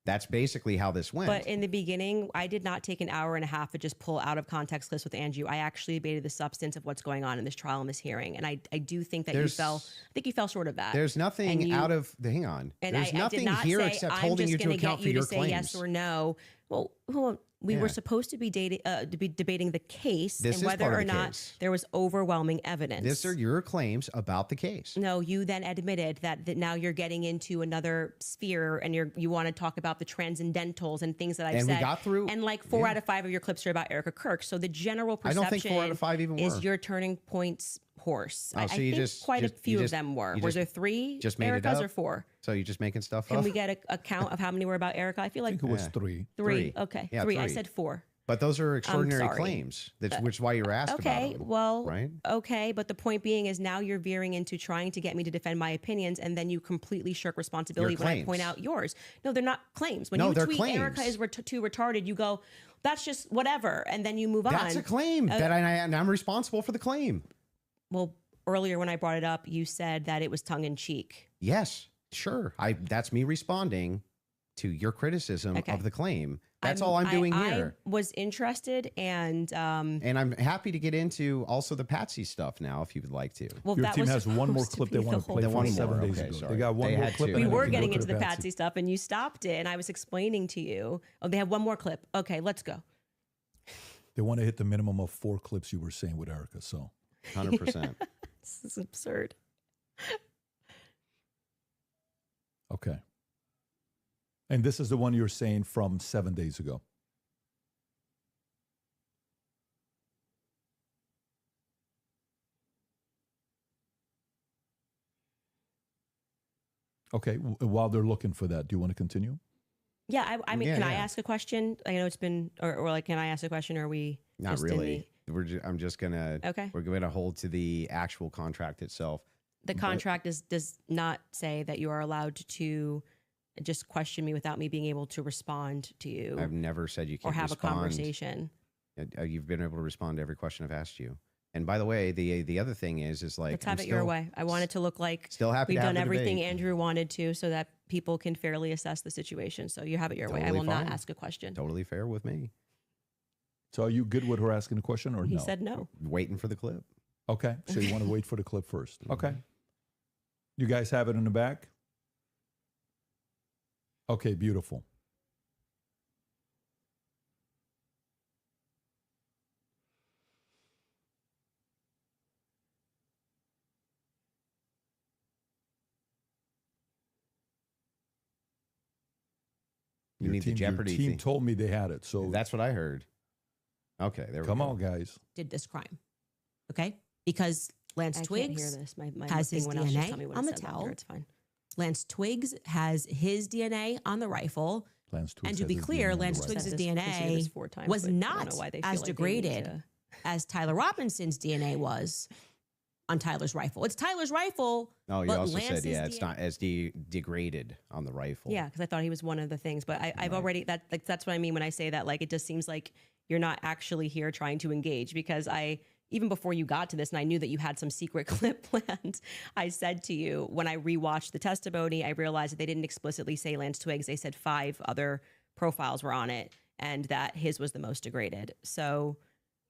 That's basically how this went. But in the beginning, I did not take an hour and a half to just pull out of context clips with Andrew. I actually debated the substance of what's going on in this trial and this hearing, and I do think that There's- I think you fell short of that. There's nothing out of the hang on. And There's I did nothing not here say, except I'm holding just you to gonna account get for you your to say claims. yes or no. Well, hold on. We were Yeah. supposed to be debating the case This and is whether part of or the not case. there was overwhelming evidence. These are your claims about the case. No, you then admitted that now you're getting into another sphere and you want to talk about the transcendentals and things that I've And we said. got through- And like 4 yeah. out of 5 of your clips are about Erica Kirk. So the general I perception don't think 4 out of 5 even is were. your turning points horse. Oh, I so you think just quite just- a few you of just- them were. you Was just- there 3 just made it Ericas up? or 4? So you're just making stuff Can up? we get a count of how many were about Erica? I feel like think it was Yeah. 3. 3. Okay, Yeah, 3. I said 4. But those are extraordinary sorry. claims. That's which is why you were asked about Okay, them, well, right? okay, but the point being is now you're veering into trying to get me to defend my opinions, and then you completely shirk responsibility when I point claims. out yours. No, they're not claims. When No, you they're tweet Erica claims. is too retarded, you go, that's just whatever, and then you move on. That's a claim that and I'm responsible for the claim. Well, earlier when I brought it up, you said that it was tongue in cheek. Yes, sure. That's me responding to your criticism Okay. of the claim. That's all I'm doing here. I was interested, and I'm happy to get into also the Patsy stuff now, if you would like to. Well, Your that team was has one more supposed to clip be they the want to whole play The from one 7 more, days okay, ago. sorry. They got one They more had clip. to. and we then were can getting go to into the Patsy stuff, and you stopped it, and I was explaining to you. Oh, they have one more clip. Okay, let's go. They want to hit the minimum of 4 clips you were saying with Erica. So 100%. This is absurd. okay. And this is the one you're saying from 7 days ago. Okay. While they're looking for that, do you want to continue? Yeah, I mean, Yeah, can I yeah. ask a question? I know it's been, or like, can I ask a question? Or are we Not just in really. I'm just gonna. Okay. We're going to hold to the actual contract itself. the contract does not say that you are allowed to just question me without me being able to respond to you I've never said you or can't have respond. a conversation. You've been able to respond to every question I've asked you. And by the way, the other thing is like Let's have I'm it your still- way. I want it to look like Still happy we've to have done the everything debate. Andrew wanted to, so that people can fairly assess the situation. So you have it your way. I Totally will not fine. ask a question. Totally fair with me. So are you good with her asking a question or He no? said no. Waiting for the clip. Okay. So you want to wait for the clip first. Mm-hmm. Okay. You guys have it in the back? Okay, beautiful. You need the Jeopardy Your team thing. told me they had it. So That's what I heard. Okay, there we go. come on, guys. Did this crime. Okay? Because Lance I can't Twiggs hear this. My has his thing went off. Just tell me DNA what on it the said towel. longer. It's fine. Lance Twiggs has his DNA on the rifle. Lance Twiggs And to has be his clear, DNA on the Lance rifle. Twiggs' I've said this- considered this DNA 4 times, was but I don't not know why they feel as like they need degraded to- as Tyler Robinson's DNA was on Tyler's rifle. It's Tyler's rifle. Oh, you but also Lance's said, yeah, it's DNA not as degraded on the rifle. Yeah, because I thought he was one of the things, but I've already that's what I mean when I say that. Like, it just seems like you're not actually here trying to engage, because even before you got to this, and I knew that you had some secret clip planned, I said to you, when I rewatched the testimony, I realized that they didn't explicitly say Lance Twiggs. They said 5 other profiles were on it, and that his was the most degraded. So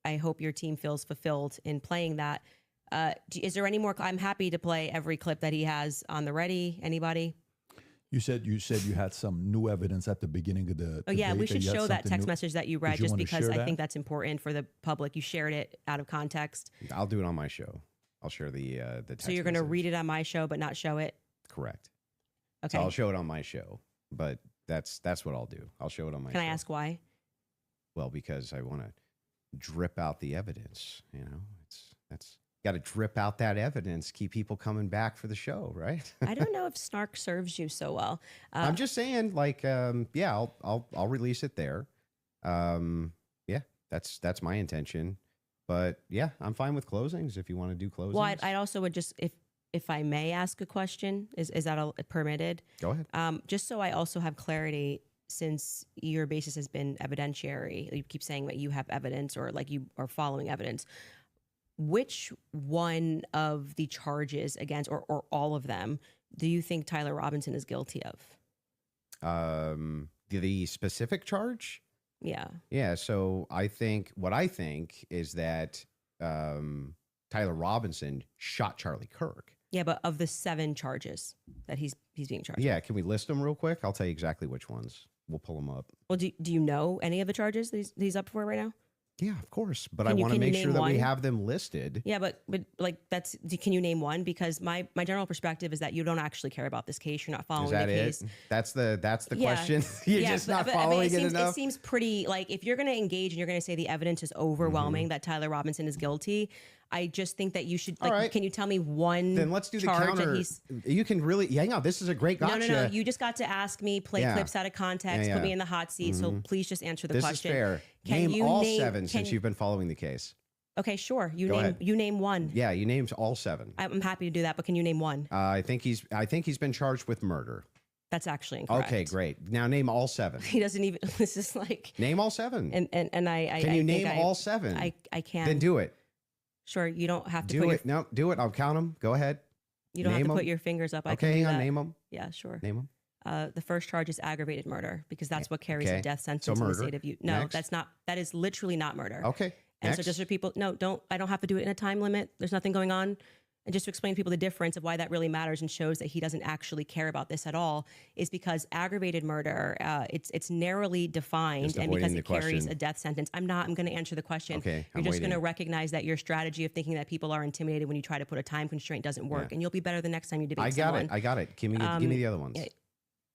I hope your team feels fulfilled in playing that. Is there any more? I'm happy to play every clip that he has on the ready. Anybody? You said you had some new evidence at the beginning of the. Oh yeah, we should show that text new. message that you read, Did you just wanna because share I that? think that's important for the public. You shared it out of context. I'll do it on my show. I'll share the text So you're going to message. read it on my show, but not show it. Correct. Okay. So I'll show it on my show, but that's what I'll do. I'll show it on my. Can show. I ask why? Well, because I want to drip out the evidence. You know, that's got to drip out that evidence, keep people coming back for the show, right? I don't know if snark serves you so well. I'm just saying, like, yeah, I'll release it there. Yeah, that's my intention. But yeah, I'm fine with closings if you want to do closings. Well, I also would just, if I may ask a question, is that permitted? Go ahead. Just so I also have clarity, since your basis has been evidentiary, you keep saying that you have evidence or like you are following evidence. Which one of the charges against, or all of them, do you think Tyler Robinson is guilty of? The specific charge? Yeah. Yeah. So what I think is that Tyler Robinson shot Charlie Kirk. Yeah, but of the 7 charges that he's being charged. Yeah. Can we list them real quick? I'll tell you exactly which ones. We'll pull them up. Well, do you know any of the charges that he's up for right now? Yeah, of course. But Can I you- want to can you make sure name that we one? have them listed. Yeah, but like can you name one? Because my general perspective is that you don't actually care about this case. You're not following Is that the it? case. That's the Yeah. question. You're just not but, following it seems, enough. It seems pretty, like, if you're going to engage and you're going to say the evidence is overwhelming that Tyler Robinson is guilty, I just think that you should, like, All right. can you tell me one Then let's do the charge counter. that he's... You can really hang on. This is a great gotcha. No. You just got to ask me, play Yeah. clips out of context, Yeah, put me yeah. in the hot seat. So Mhm. please just answer the This question. is fair. Can Name you all name- 7 can- since you've been following the case. Okay, sure. Go ahead. You name one. Yeah, you named all 7. I'm happy to do that, but can you name one? I think he's been charged with murder. That's actually incorrect. Okay, great. Now name all 7. He doesn't even. This is like. Name all 7. And I. Can you I name think all 7? I can. Then do it. Sure, you don't have to Do put it. No, do it. I'll count them. Go ahead. You don't have Name to put 'em. your fingers up. I Okay, can do hang on. that. Name them. Yeah, sure. Name them. The first charge is aggravated murder because that's what carries Okay. a death sentence So in the murder. state of Utah. No, Next. that's not. That is literally not murder. Okay. And so Next. just for people, I don't have to do it in a time limit. There's nothing going on. And just to explain to people the difference of why that really matters and shows that he doesn't actually care about this at all is because aggravated murder, it's narrowly defined, Just and because avoiding it the carries question. a death sentence. I'm going to answer the question. Okay, You're I'm just going to waiting. recognize that your strategy of thinking that people are intimidated when you try to put a time constraint doesn't work, Yeah. and you'll be better the next time you debate I got someone. it. I got it. Give me the other ones.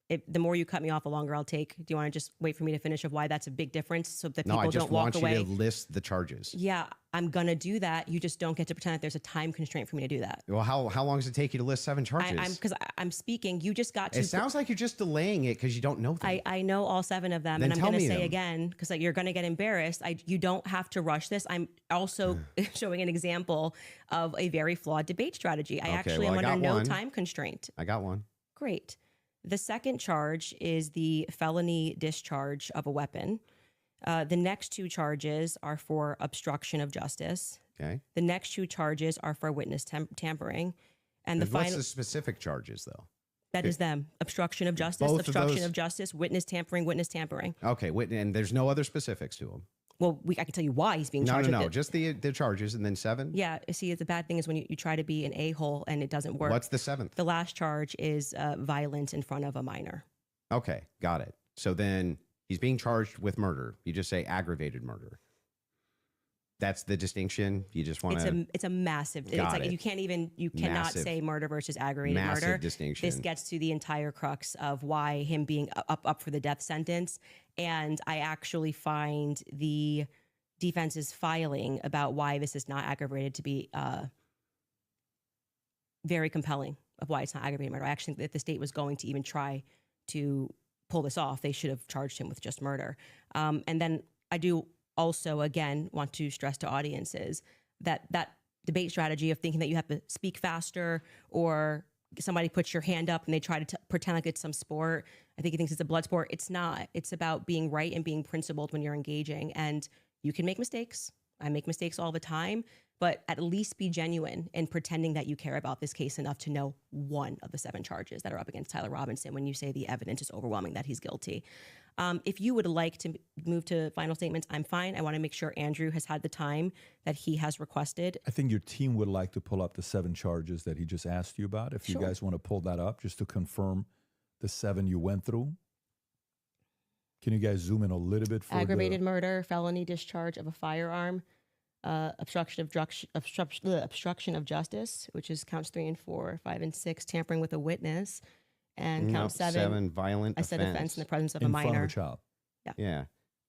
The more you cut me off, the longer I'll take. Do you want to just wait for me to finish of why that's a big difference so that No, people I just don't walk want away? you to list the charges. Yeah, I'm going to do that. You just don't get to pretend that there's a time constraint for me to do that. Well, how long does it take you to list 7 charges? Because I'm speaking. You just got to. It sounds like you're just delaying it because you don't know them. I know all 7 of them, Then and I'm tell going to me say them. again because you're going to get embarrassed. You don't have to rush this. I'm also showing an example of a very flawed debate strategy. I Okay, actually well, am I under got no one. time constraint. I got one. Great. The second charge is the felony discharge of a weapon. The next 2 charges are for obstruction of justice. Okay. The next 2 charges are for witness tampering. And the And what's final the specific charges, though? that is them. Obstruction of justice, Both of obstruction those- of justice, witness tampering, witness tampering. Okay, and there's no other specifics to them. Well, I can tell you why he's being No, charged no, with no. it. Just the charges and then 7. Yeah, see, the bad thing is when you try to be an a-hole and it doesn't work. What's the 7th? The last charge is violence in front of a minor. Okay, got it. So then he's being charged with murder. You just say aggravated murder. That's the distinction. You just want to. It's a massive. It's Got like it. you cannot Massive. say murder versus aggravated Massive murder. distinction. This gets to the entire crux of why him being up for the death sentence. And I actually find the defense's filing about why this is not aggravated to be very compelling of why it's not aggravated murder. I actually think that if the state was going to even try to pull this off, they should have charged him with just murder. And then I do also, again, want to stress to audiences that debate strategy of thinking that you have to speak faster or somebody puts your hand up and they try to pretend like it's some sport. I think he thinks it's a blood sport. It's not. It's about being right and being principled when you're engaging. And you can make mistakes. I make mistakes all the time. but at least be genuine in pretending that you care about this case enough to know one of the 7 charges that are up against Tyler Robinson when you say the evidence is overwhelming that he's guilty. If you would like to move to final statements, I'm fine. I want to make sure Andrew has had the time that he has requested. I think your team would like to pull up the 7 charges that he just asked you about. If you guys want to pull that up just to confirm the 7 you went through. Can you guys zoom in a little bit? For Aggravated murder, felony discharge of a firearm, obstruction of justice, which is counts 3 and 4, 5 and 6, tampering with a witness, and count 7, violent I said offense in the presence of a minor. In front of a child. Yeah.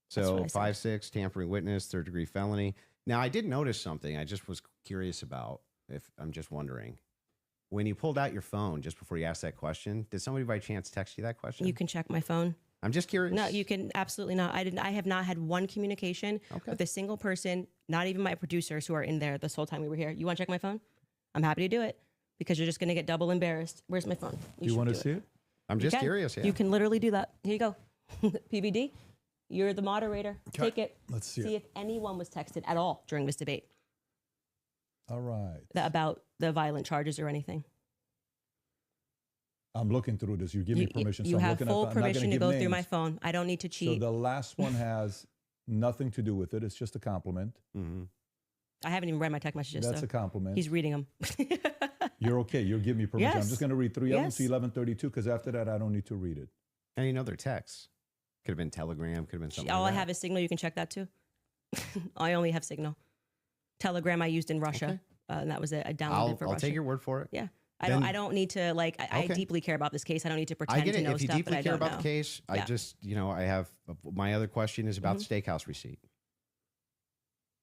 So 5, 6, tampering witness, 3rd degree felony. Now, I did notice something I just was curious about. If I'm just wondering, when you pulled out your phone just before you asked that question, did somebody by chance text you that question? You can check my phone. I'm just curious. No, you can absolutely not. I have not had one communication with a single person, not even my producers who are in there this whole time we were here. You want to check my phone? I'm happy to do it because you're just going to get double embarrassed. Where's my phone? You want to see it? I'm just curious. Yeah. You can literally do that. Here you go. PBD, you're the moderator. Take it. Let's see if anyone was texted at all during this debate. All right. About the violent charges or anything. I'm looking through this. You give me permission. You so have I'm full at, I'm not permission gonna to give go names. through my phone. I don't need to cheat. So the last one has nothing to do with it. It's just a compliment. I haven't even read my text messages. That's so a compliment. He's reading them. You're okay. You're giving me permission. I'm Yes. just going to read 3 of them Yes. to 11:32 because after that, I don't need to read it. And you know their texts. Could have been Telegram. Could have been something All like I that. have is Signal. You can check that too. I only have Signal. Telegram I used in Russia, and that was it. I downloaded for I'll Russia. take your word for it. Yeah. Then- I don't need to I Okay. deeply care about this case. I don't need to I pretend get to it. know If you stuff that deeply I care don't about know. the case, I Yeah. just, I have my other question is about the steakhouse receipt.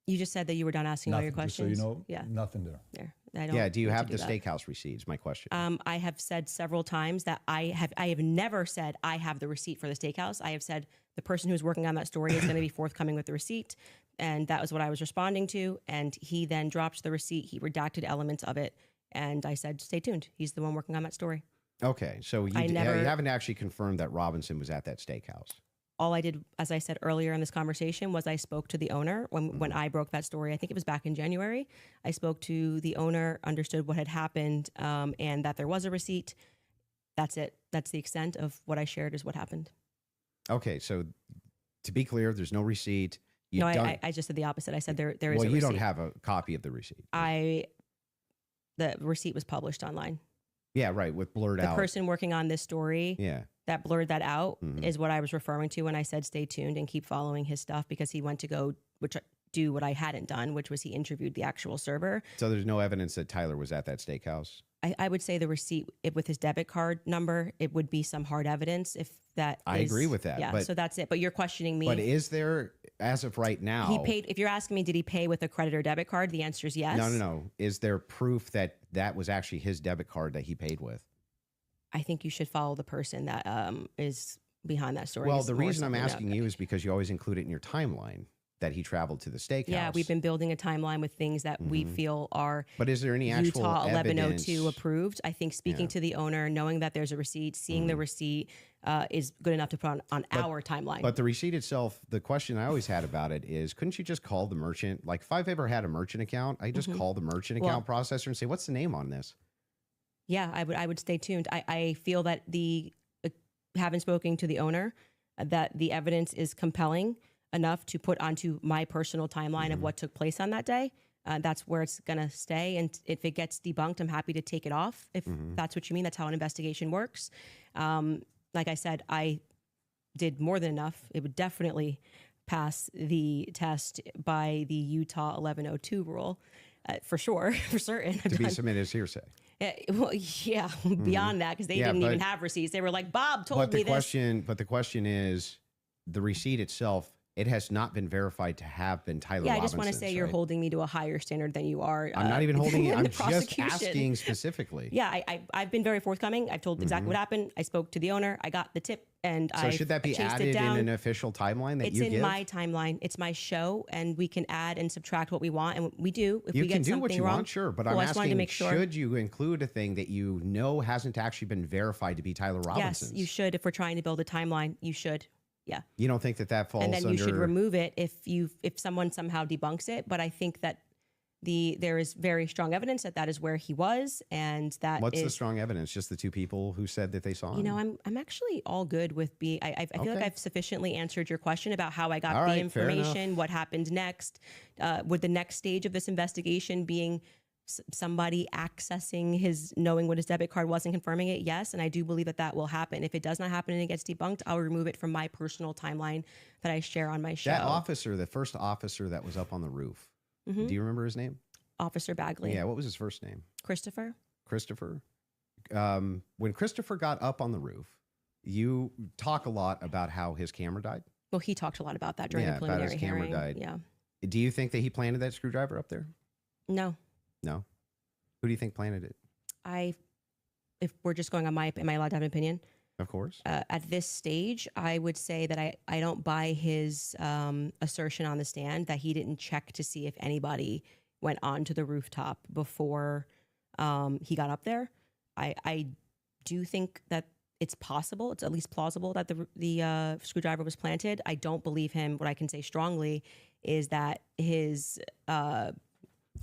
You just said that you were done asking all your Nothing, just questions. so you know, yeah. nothing there. There. I don't Yeah. Do you need to have do the that. steakhouse receipts? My question. I have said several times that I have never said I have the receipt for the steakhouse. I have said the person who's working on that story is going to be forthcoming with the receipt. And that was what I was responding to. And he then dropped the receipt. He redacted elements of it. And I said, stay tuned. He's the one working on that story. Okay. So you haven't actually confirmed that Robinson was at that steakhouse. All I did, as I said earlier in this conversation, was I spoke to the owner when I broke that story. I think it was back in January. I spoke to the owner, understood what had happened, and that there was a receipt. That's it. That's the extent of what I shared is what happened. Okay. So to be clear, there's no receipt. You No, don't- I just said the opposite. I said there is a Well, receipt. you don't have a copy of the receipt. The receipt was published online. Yeah, right. With blurred out. The person working on this story that blurred that out is what I was referring to when I said stay tuned and keep following his stuff because he went to go do what I hadn't done, which was he interviewed the actual server. So there's no evidence that Tyler was at that steakhouse. I would say the receipt with his debit card number, it would be some hard evidence if that I agree with that, Yeah, but- so that's it. But you're questioning me. But is there, as of right now, He paid, if you're asking me, did he pay with a credit or debit card? The answer is yes. No. Is there proof that that was actually his debit card that he paid with? I think you should follow the person that is behind that story. Well, It's the more reason I'm something that- asking you is because you always include it in your timeline that he traveled to the steakhouse. Yeah, we've been building a timeline with things that we feel are But is there any actual Utah 1102 evidence? approved. I think speaking to the owner, knowing that there's a receipt, seeing the receipt is good enough to put on our timeline. But the receipt itself, the question I always had about it is, couldn't you just call the merchant? Like if I've ever had a merchant account, I just call the merchant account processor and say, what's the name on this? Yeah, I would stay tuned. I feel that having spoken to the owner, that the evidence is compelling enough to put onto my personal timeline of what took place on that day. That's where it's going to stay. And if it gets debunked, I'm happy to take it off. If that's what you mean, that's how an investigation works. Like I said, I did more than enough. It would definitely pass the test by the Utah 1102 rule, for sure, for certain. To be submitted as hearsay. Yeah, beyond that, because they didn't even have receipts. They were like, Bob told me this. But the question is, the receipt itself, it has not been verified to have been Tyler Yeah, I just want to Robinson's, say you're right? holding me to a higher standard than you are. I'm not even holding it. in I'm the just prosecution. asking specifically. Yeah, I've been very forthcoming. I've told exactly what happened. I spoke to the owner. I got the tip, and So should that be chased it added in down. an official timeline that It's you in give? my timeline. It's my show, and we can add and subtract what we want, and we do. If You we can get do something what you wrong, want, sure. But cool, I'm I just wanted to asking, make sure. should you include a thing that you know hasn't actually been verified to be Tyler Robinson's? Yes, you should. If we're trying to build a timeline, you should. Yeah. You don't think that falls And then under... you should remove it if someone somehow debunks it. But I think that there is very strong evidence that is where he was, and that What's the is, strong evidence? Just the two people who said that they saw him? you know, I'm actually all good with being. I feel like Okay. I've sufficiently answered your question about how I got All the right, fair enough. information, what happened next, would the next stage of this investigation being somebody accessing knowing what his debit card was and confirming it? Yes, and I do believe that will happen. If it does not happen and it gets debunked, I'll remove it from my personal timeline that I share on my show. That officer, the first officer that was up on the roof, Mhm. do you remember his name? Officer Bagley. Yeah, what was his first name? Christopher. Christopher. When Christopher got up on the roof, you talk a lot about how his camera died. Well, he talked a lot about that during the About preliminary his camera hearing. died. Yeah. Do you think that he planted that screwdriver up there? No. No. Who do you think planted it? If we're just going on am I allowed to have an opinion? Of course. At this stage, I would say that I don't buy his assertion on the stand that he didn't check to see if anybody went onto the rooftop before he got up there. I do think that it's possible, it's at least plausible that the screwdriver was planted. I don't believe him. What I can say strongly is that his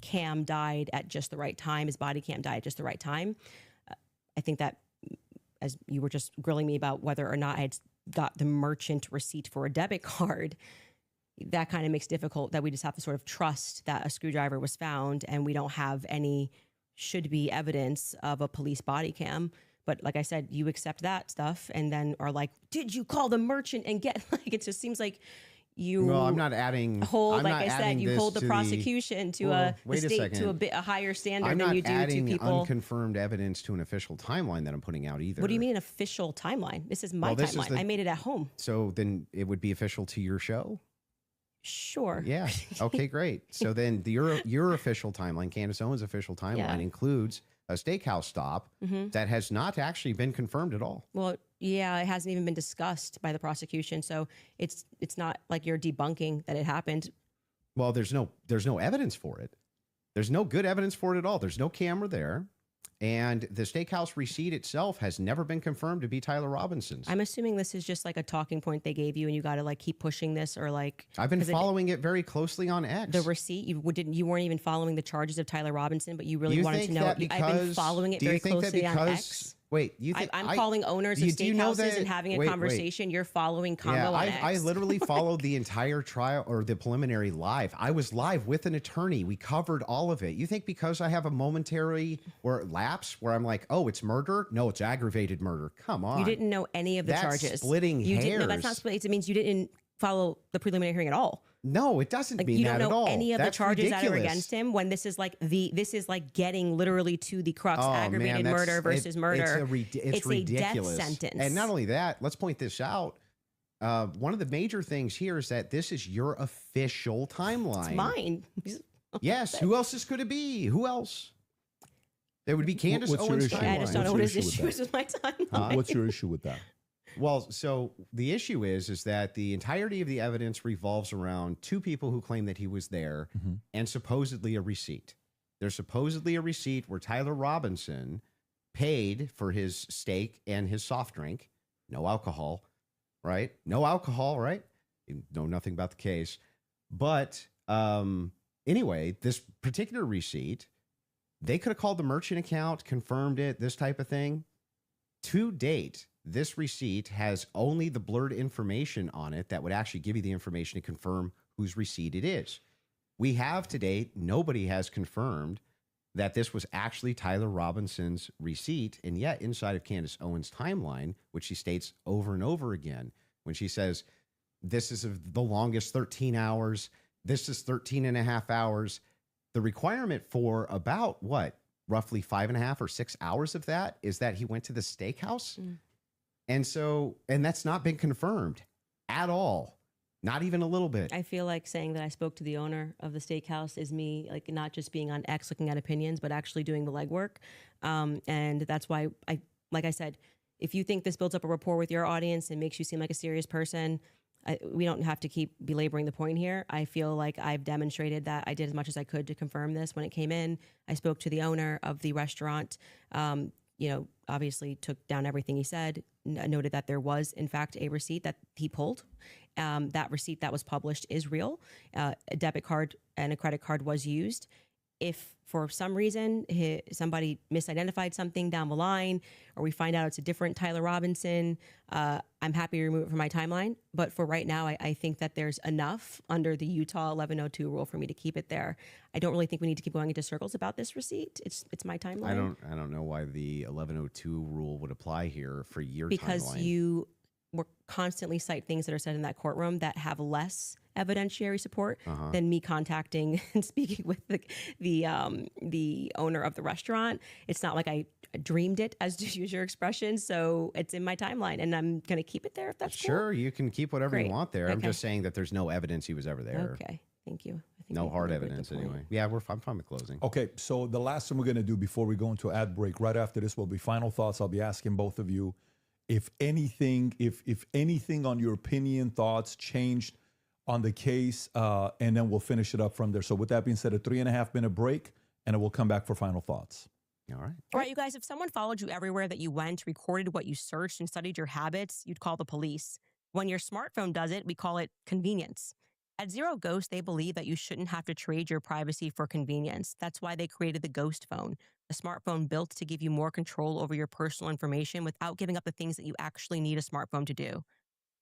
cam died at just the right time. His body cam died at just the right time. I think that, as you were just grilling me about whether or not I had got the merchant receipt for a debit card, that kind of makes it difficult that we just have to sort of trust that a screwdriver was found and we don't have any should be evidence of a police body cam. But like I said, you accept that stuff and then are like, did you call the merchant and get, like, it just seems like you Well, I'm not adding. hold, I'm like not I said, adding you this hold the to prosecution to Well, a wait the a state second. to a higher standard I'm than not you do to adding people. unconfirmed evidence to an official timeline that I'm putting out either. What do you mean an official timeline? This is my Well, this is timeline. I made it at home. So then it would be official to your show? Sure. Yeah. Okay, great. So then your official timeline, Candace Owens' official timeline, Yeah. includes a steakhouse stop Mhm. that has not actually been confirmed at all. Well, yeah, it hasn't even been discussed by the prosecution, so it's not like you're debunking that it happened. Well, there's no evidence for it. There's no good evidence for it at all. There's no camera there. And the steakhouse receipt itself has never been confirmed to be Tyler Robinson's. I'm assuming this is just like a talking point they gave you, and you got to like keep pushing this, or like I've been 'cause following it very closely on X. the receipt. You weren't even following the charges of Tyler Robinson, but you really You wanted think to know. that I've been because- following it do you very think that closely on because- X. Wait, you think I'm calling owners of do you know steakhouses that- and having a wait, conversation. You're following Congo on X. I literally followed the entire trial or the preliminary live. I was live with an attorney. We covered all of it. You think because I have a momentary or lapse where I'm like, oh, it's murder? No, it's aggravated murder. Come on. You didn't know any of the That's charges. splitting you didn't know. That's not hairs. splitting. It means you didn't follow the preliminary hearing at all. No, it doesn't Like mean you that don't at know all. any of the That's charges that are ridiculous. against him. When this is like getting literally to the crux, Oh, aggravated man, murder versus it's murder. It's a ridiculous. death sentence. And not only that, let's point this out. One of the major things here is that this is your official timeline. It's mine. Yes. Who else could it be? Who else? It would be Candace What's your Owens' issue? timeline. I just don't know What's what your his issue with issue is with my timeline. What's your issue with that? Well, so the issue is that the entirety of the evidence revolves around two people who claim that he was there and supposedly a receipt. There's supposedly a receipt where Tyler Robinson paid for his steak and his soft drink. No alcohol, right? No alcohol, right? You know nothing about the case. But anyway, this particular receipt, they could have called the merchant account, confirmed it, this type of thing. To date, this receipt has only the blurred information on it that would actually give you the information to confirm whose receipt it is. We have to date, nobody has confirmed that this was actually Tyler Robinson's receipt. And yet inside of Candace Owens' timeline, which she states over and over again, when she says, this is the longest 13 hours, this is 13 and a half hours, the requirement for about what, roughly 5.5 or 6 hours of that is that he went to the steakhouse. And that's not been confirmed at all. Not even a little bit. I feel like saying that I spoke to the owner of the steakhouse is me, like, not just being on X looking at opinions, but actually doing the legwork. And that's why like I said, if you think this builds up a rapport with your audience and makes you seem like a serious person, we don't have to keep belaboring the point here. I feel like I've demonstrated that I did as much as I could to confirm this when it came in. I spoke to the owner of the restaurant, obviously took down everything he said, noted that there was, in fact, a receipt that he pulled. That receipt that was published is real. A debit card and a credit card was used. if for some reason somebody misidentified something down the line, or we find out it's a different Tyler Robinson, I'm happy to remove it from my timeline. But for right now, I think that there's enough under the Utah 1102 rule for me to keep it there. I don't really think we need to keep going into circles about this receipt. It's my timeline. I don't know why the 1102 rule would apply here for your Because timeline. you will constantly cite things that are said in that courtroom that have less evidentiary support than me contacting and speaking with the owner of the restaurant. It's not like I dreamed it, as to use your expression. So it's in my timeline, and I'm going to keep it there if that's Sure, you can keep whatever you Great. want there. I'm Okay. just saying that there's no evidence he was ever there. Okay, thank you. I think No we hard covered the evidence point. anyway. Yeah, I'm fine with closing. Okay, so the last thing we're going to do before we go into ad break, right after this will be final thoughts. I'll be asking both of you if anything on your opinion, thoughts changed on the case, and then we'll finish it up from there. So with that being said, a 3.5 minute break, and then we'll come back for final thoughts. All right. All right, you guys, if someone followed you everywhere that you went, recorded what you searched, and studied your habits, you'd call the police. When your smartphone does it, we call it convenience. At Zero Ghost, they believe that you shouldn't have to trade your privacy for convenience. That's why they created the Ghost Phone, a smartphone built to give you more control over your personal information without giving up the things that you actually need a smartphone to do.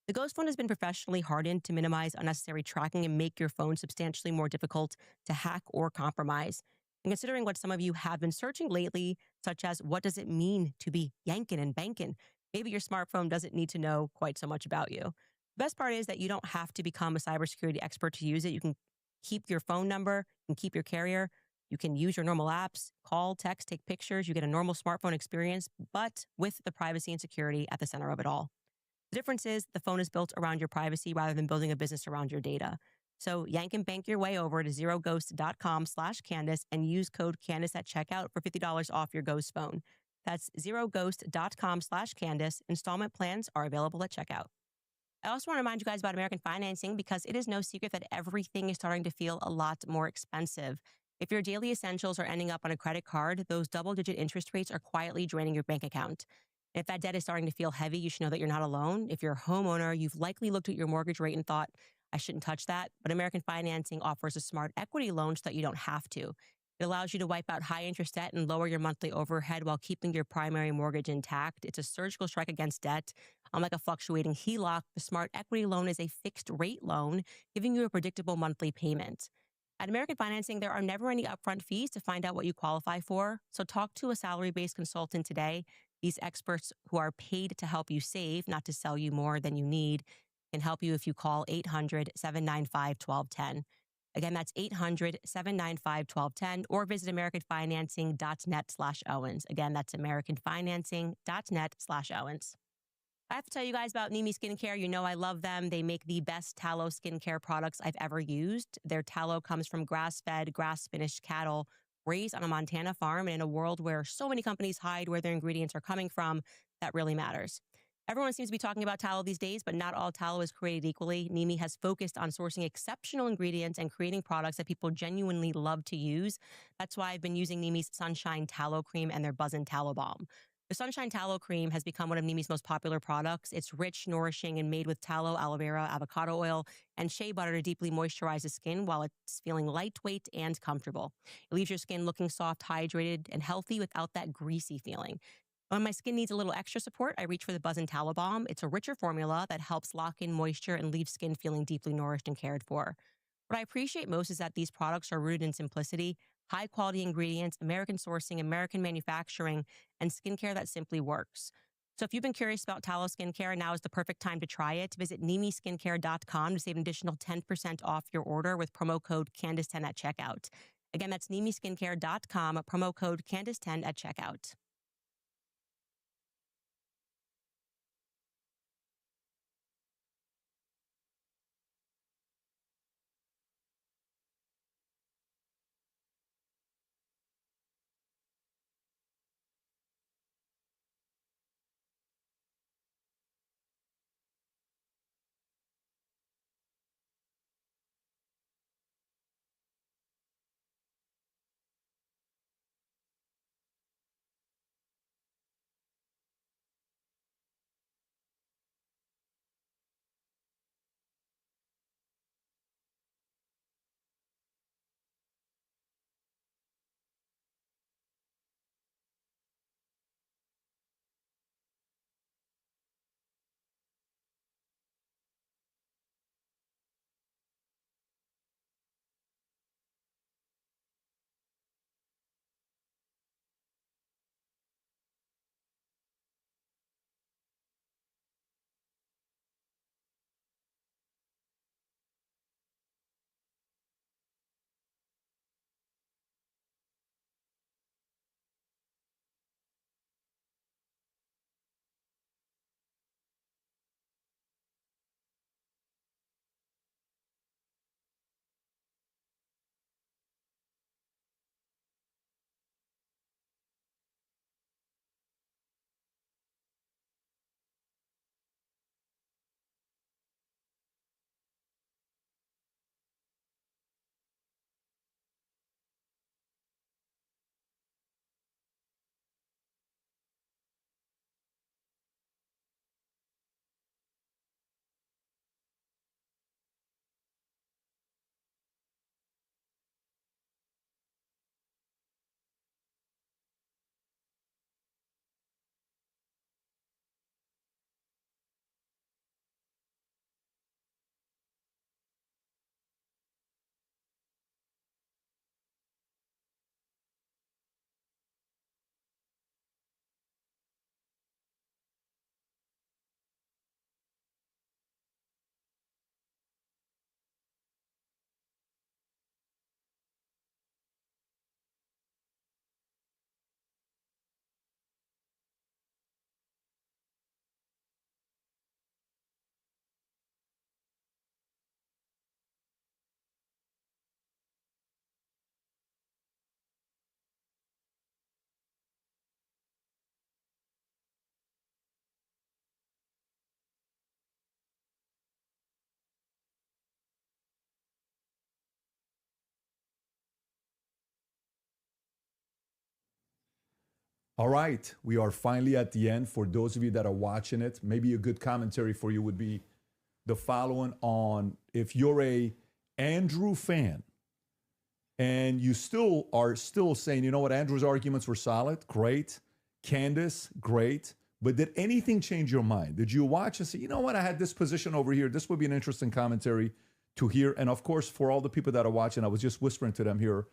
The Ghost Phone has been professionally hardened to minimize unnecessary tracking and make your phone substantially more difficult to hack or compromise. And considering what some of you have been searching lately, such as what does it mean to be yanking and banking, maybe your smartphone doesn't need to know quite so much about you. The best part is that you don't have to become a cybersecurity expert to use it. You can keep your phone number, you can keep your carrier, you can use your normal apps, call, text, take pictures, you get a normal smartphone experience, but with the privacy and security at the center of it all. The difference is the phone is built around your privacy rather than building a business around your data. So yank and bank your way over to zeroghost.com/Candace and use code Candace at checkout for $50 off your Ghost phone. That's zeroghost.com/Candace. Installment plans are available at checkout. I also want to remind you guys about American Financing because it is no secret that everything is starting to feel a lot more expensive. If your daily essentials are ending up on a credit card, those double-digit interest rates are quietly draining your bank account. If that debt is starting to feel heavy, you should know that you're not alone. If you're a homeowner, you've likely looked at your mortgage rate and thought, I shouldn't touch that. But American Financing offers a smart equity loan so that you don't have to. It allows you to wipe out high interest debt and lower your monthly overhead while keeping your primary mortgage intact. It's a surgical strike against debt. Unlike a fluctuating HELOC, the smart equity loan is a fixed rate loan, giving you a predictable monthly payment. At American Financing, there are never any upfront fees to find out what you qualify for. So talk to a salary-based consultant today. These experts who are paid to help you save, not to sell you more than you need, can help you if you call 800-795-1210. Again, that's 800-795-1210 or visit americanfinancing.net/Owens. Again, that's americanfinancing.net/Owens. I have to tell you guys about Nimi Skincare. You know I love them. They make the best tallow skincare products I've ever used. Their tallow comes from grass-fed, grass-finished cattle raised on a Montana farm, and in a world where so many companies hide where their ingredients are coming from, that really matters. Everyone seems to be talking about tallow these days, but not all tallow is created equally. Nimi has focused on sourcing exceptional ingredients and creating products that people genuinely love to use. That's why I've been using Nimi's Sunshine Tallow Cream and their Buzzin' Tallow Balm. The Sunshine Tallow Cream has become one of Nimi's most popular products. It's rich, nourishing, and made with tallow, aloe vera, avocado oil, and shea butter to deeply moisturize the skin while it's feeling lightweight and comfortable. It leaves your skin looking soft, hydrated, and healthy without that greasy feeling. When my skin needs a little extra support, I reach for the Buzzin' Tallow Balm. It's a richer formula that helps lock in moisture and leave skin feeling deeply nourished and cared for. What I appreciate most is that these products are rooted in simplicity, high-quality ingredients, American sourcing, American manufacturing, and skincare that simply works. So if you've been curious about tallow skincare, now is the perfect time to try it. Visit nimiskincare.com to save an additional 10% off your order with promo code Candace10 at checkout. Again, that's nimiskincare.com, promo code Candace10 at checkout. All right, we are finally at the end. For those of you that are watching it, maybe a good commentary for you would be the following on if you're a Andrew fan and you are still saying, you know what, Andrew's arguments were solid, great. Candace, great. But did anything change your mind? Did you watch and say, you know what, I had this position over here. This would be an interesting commentary to hear. And of course, for all the people that are watching, I was just whispering to them here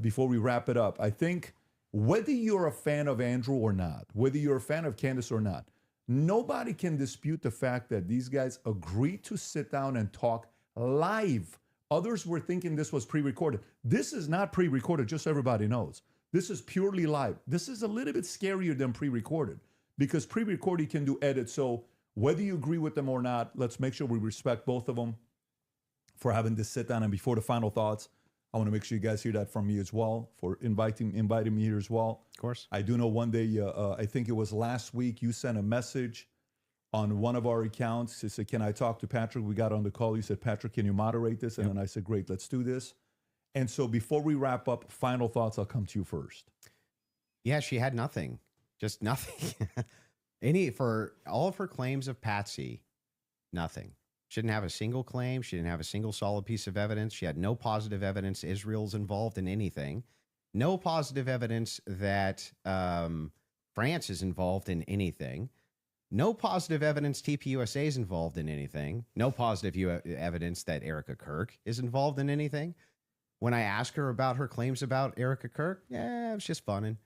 before we wrap it up. I think whether you're a fan of Andrew or not, whether you're a fan of Candace or not, nobody can dispute the fact that these guys agreed to sit down and talk live. Others were thinking this was pre-recorded. This is not pre-recorded, just so everybody knows. This is purely live. This is a little bit scarier than pre-recorded because pre-recorded can do edits. So whether you agree with them or not, let's make sure we respect both of them for having this sit down. And before the final thoughts, I want to make sure you guys hear that from me as well, for inviting me here as well. Of course. I do know one day, I think it was last week, you sent a message on one of our accounts. You said, can I talk to Patrick? We got on the call. You said, Patrick, can you moderate this? And then I said, great, let's do this. And so before we wrap up, final thoughts, I'll come to you first. Yeah, she had nothing. Just nothing. For all of her claims of Patsy, nothing. She didn't have a single claim. She didn't have a single solid piece of evidence. She had no positive evidence Israel's involved in anything. No positive evidence that France is involved in anything. No positive evidence TPUSA is involved in anything. No positive evidence that Erica Kirk is involved in anything. When I ask her about her claims about Erica Kirk, yeah, it's just funning.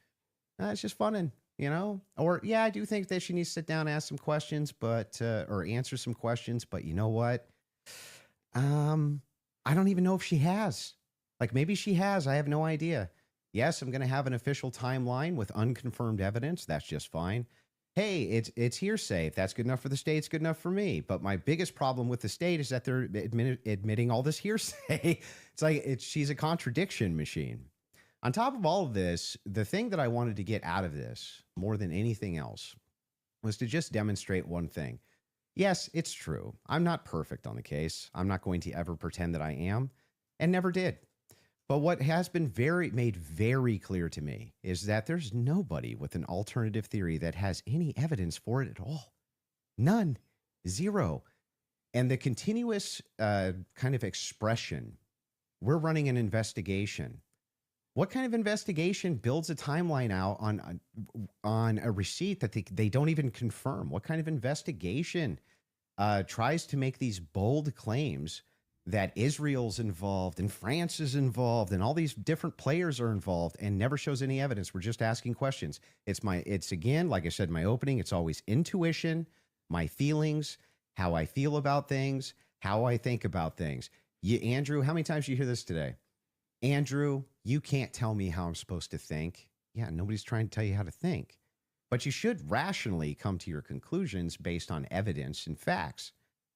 It's just funning, you know? Or, yeah, I do think that she needs to sit down and ask some questions, but, or answer some questions, but you know what? I don't even know if she has. Like, maybe she has. I have no idea. Yes, I'm going to have an official timeline with unconfirmed evidence. That's just fine. Hey, it's hearsay. If that's good enough for the state, it's good enough for me. But my biggest problem with the state is that they're admitting all this hearsay. It's like she's a contradiction machine. On top of all of this, the thing that I wanted to get out of this more than anything else was to just demonstrate one thing. Yes, it's true. I'm not perfect on the case. I'm not going to ever pretend that I am, and never did. But what has been made very clear to me is that there's nobody with an alternative theory that has any evidence for it at all. None. Zero. And the continuous kind of expression, we're running an investigation. What kind of investigation builds a timeline out on a receipt that they don't even confirm? What kind of investigation tries to make these bold claims that Israel's involved and France is involved and all these different players are involved and never shows any evidence? We're just asking questions. It's again, like I said in my opening, it's always intuition, my feelings, how I feel about things, how I think about things. Andrew, how many times did you hear this today? Andrew, you can't tell me how I'm supposed to think. Yeah, nobody's trying to tell you how to think. But you should rationally come to your conclusions based on evidence and facts.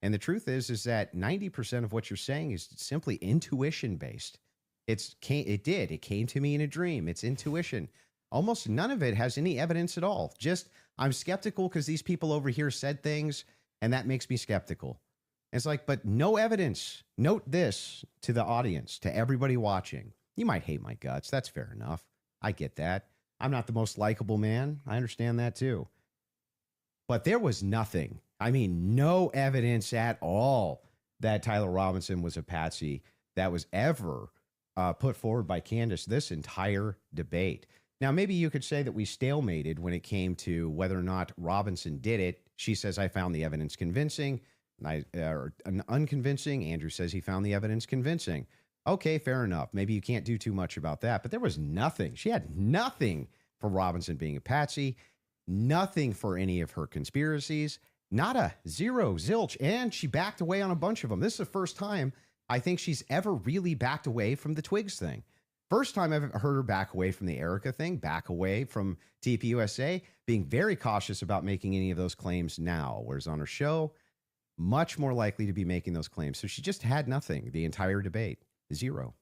And the truth is that 90% of what you're saying is simply intuition based. It came to me in a dream. It's intuition. Almost none of it has any evidence at all. Just, I'm skeptical because these people over here said things, and that makes me skeptical. It's like, but no evidence. Note this to the audience, to everybody watching. You might hate my guts. That's fair enough. I get that. I'm not the most likable man. I understand that too. But there was nothing. I mean, no evidence at all that Tyler Robinson was a patsy that was ever put forward by Candace this entire debate. Now, maybe you could say that we stalemated when it came to whether or not Robinson did it. She says, I found the evidence convincing. Unconvincing. Andrew says he found the evidence convincing. Okay, fair enough. Maybe you can't do too much about that, but there was nothing. She had nothing for Robinson being a patsy, nothing for any of her conspiracies, nada, zero, zilch, and she backed away on a bunch of them. This is the first time I think she's ever really backed away from the Twigs thing. First time I've heard her back away from the Erica thing, back away from TPUSA, being very cautious about making any of those claims now, whereas on her show, much more likely to be making those claims. So she just had nothing the entire debate. Zero.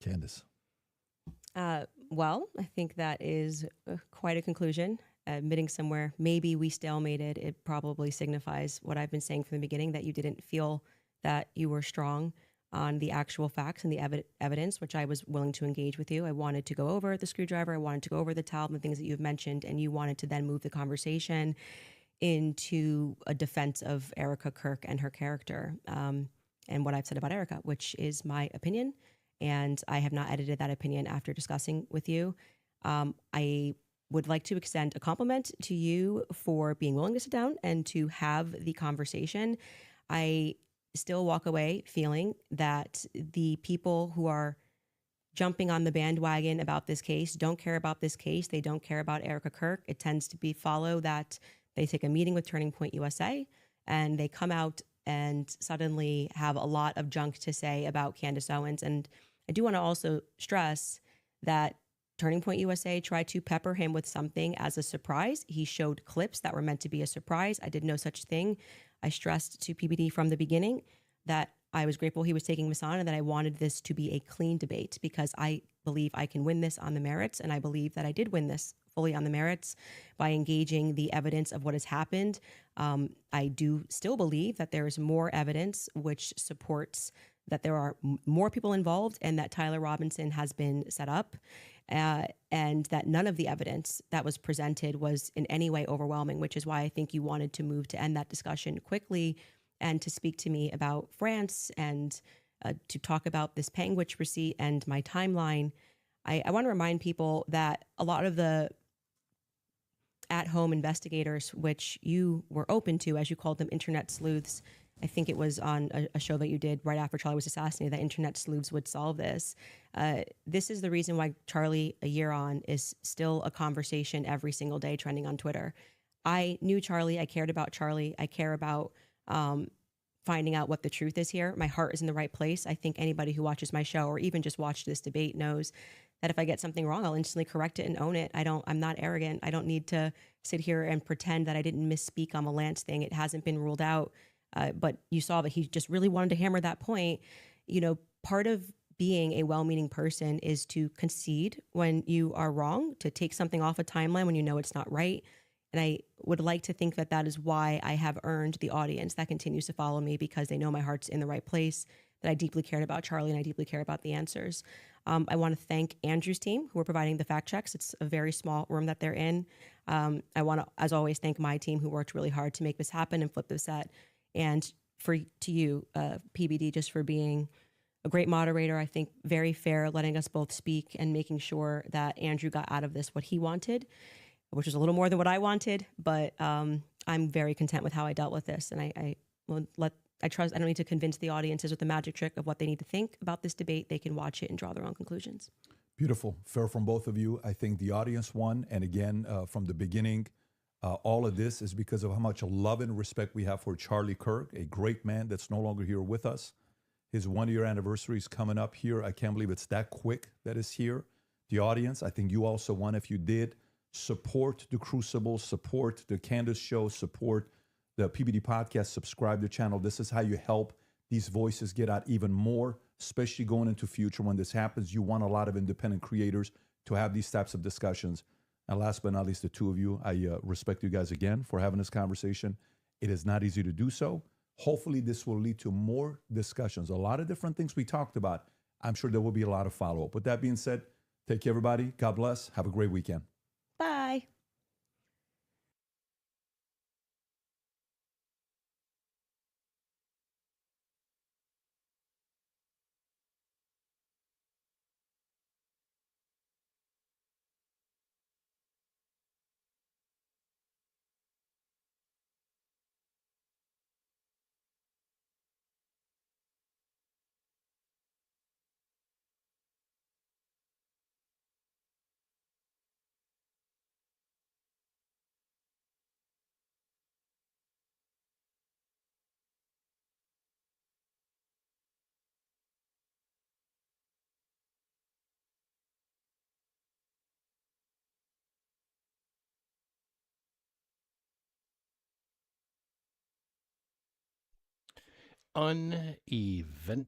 Candace. Well, I think that is quite a conclusion. Admitting somewhere, maybe we stalemated, it probably signifies what I've been saying from the beginning, that you didn't feel that you were strong. on the actual facts and the evidence, which I was willing to engage with you. I wanted to go over the screwdriver. I wanted to go over the towel and the things that you've mentioned, and you wanted to then move the conversation into a defense of Erica Kirk and her character, and what I've said about Erica, which is my opinion. And I have not edited that opinion after discussing with you. I would like to extend a compliment to you for being willing to sit down and to have the conversation. I still walk away feeling that the people who are jumping on the bandwagon about this case don't care about this case. They don't care about Erica Kirk. It tends to be follow that they take a meeting with Turning Point USA and they come out and suddenly have a lot of junk to say about Candace Owens. And I do want to also stress that Turning Point USA tried to pepper him with something as a surprise. He showed clips that were meant to be a surprise. I did no such thing. I stressed to PBD from the beginning that I was grateful he was taking this on and that I wanted this to be a clean debate because I believe I can win this on the merits. And I believe that I did win this fully on the merits by engaging the evidence of what has happened. I do still believe that there is more evidence which supports that there are more people involved and that Tyler Robinson has been set up, and that none of the evidence that was presented was in any way overwhelming, which is why I think you wanted to move to end that discussion quickly and to speak to me about France and to talk about this Panguitch receipt and my timeline. I want to remind people that a lot of the at-home investigators, which you were open to, as you called them, internet sleuths. I think it was on a show that you did right after Charlie was assassinated that internet sleuths would solve this. This is the reason why Charlie, a year on, is still a conversation every single day trending on Twitter. I knew Charlie. I cared about Charlie. I care about finding out what the truth is here. My heart is in the right place. I think anybody who watches my show or even just watched this debate knows that if I get something wrong, I'll instantly correct it and own it. I'm not arrogant. I don't need to sit here and pretend that I didn't misspeak on the Lance thing. It hasn't been ruled out. But you saw that he just really wanted to hammer that point. You know, part of being a well-meaning person is to concede when you are wrong, to take something off a timeline when you know it's not right. And I would like to think that that is why I have earned the audience that continues to follow me, because they know my heart's in the right place, that I deeply cared about Charlie and I deeply care about the answers. I want to thank Andrew's team who are providing the fact checks. It's a very small room that they're in. I want to, as always, thank my team who worked really hard to make this happen and flip this set. And to you, PBD, just for being a great moderator. I think very fair, letting us both speak and making sure that Andrew got out of this what he wanted, which is a little more than what I wanted. But I'm very content with how I dealt with this. And I trust, I don't need to convince the audiences with the magic trick of what they need to think about this debate. They can watch it and draw their own conclusions. Beautiful. Fair from both of you. I think the audience won. And again, from the beginning, all of this is because of how much love and respect we have for Charlie Kirk, a great man that's no longer here with us. His 1-year anniversary is coming up here. I can't believe it's that quick that is here. The audience, I think you also won if you did. Support the Crucible, support the Candace Show, support the PBD Podcast, subscribe to the channel. This is how you help these voices get out even more, especially going into future when this happens. You want a lot of independent creators to have these types of discussions. And last but not least, the two of you, I respect you guys again for having this conversation. It is not easy to do so. Hopefully this will lead to more discussions. A lot of different things we talked about. I'm sure there will be a lot of follow-up. With that being said, take care, everybody. God bless. Have a great weekend. Bye. Unevent.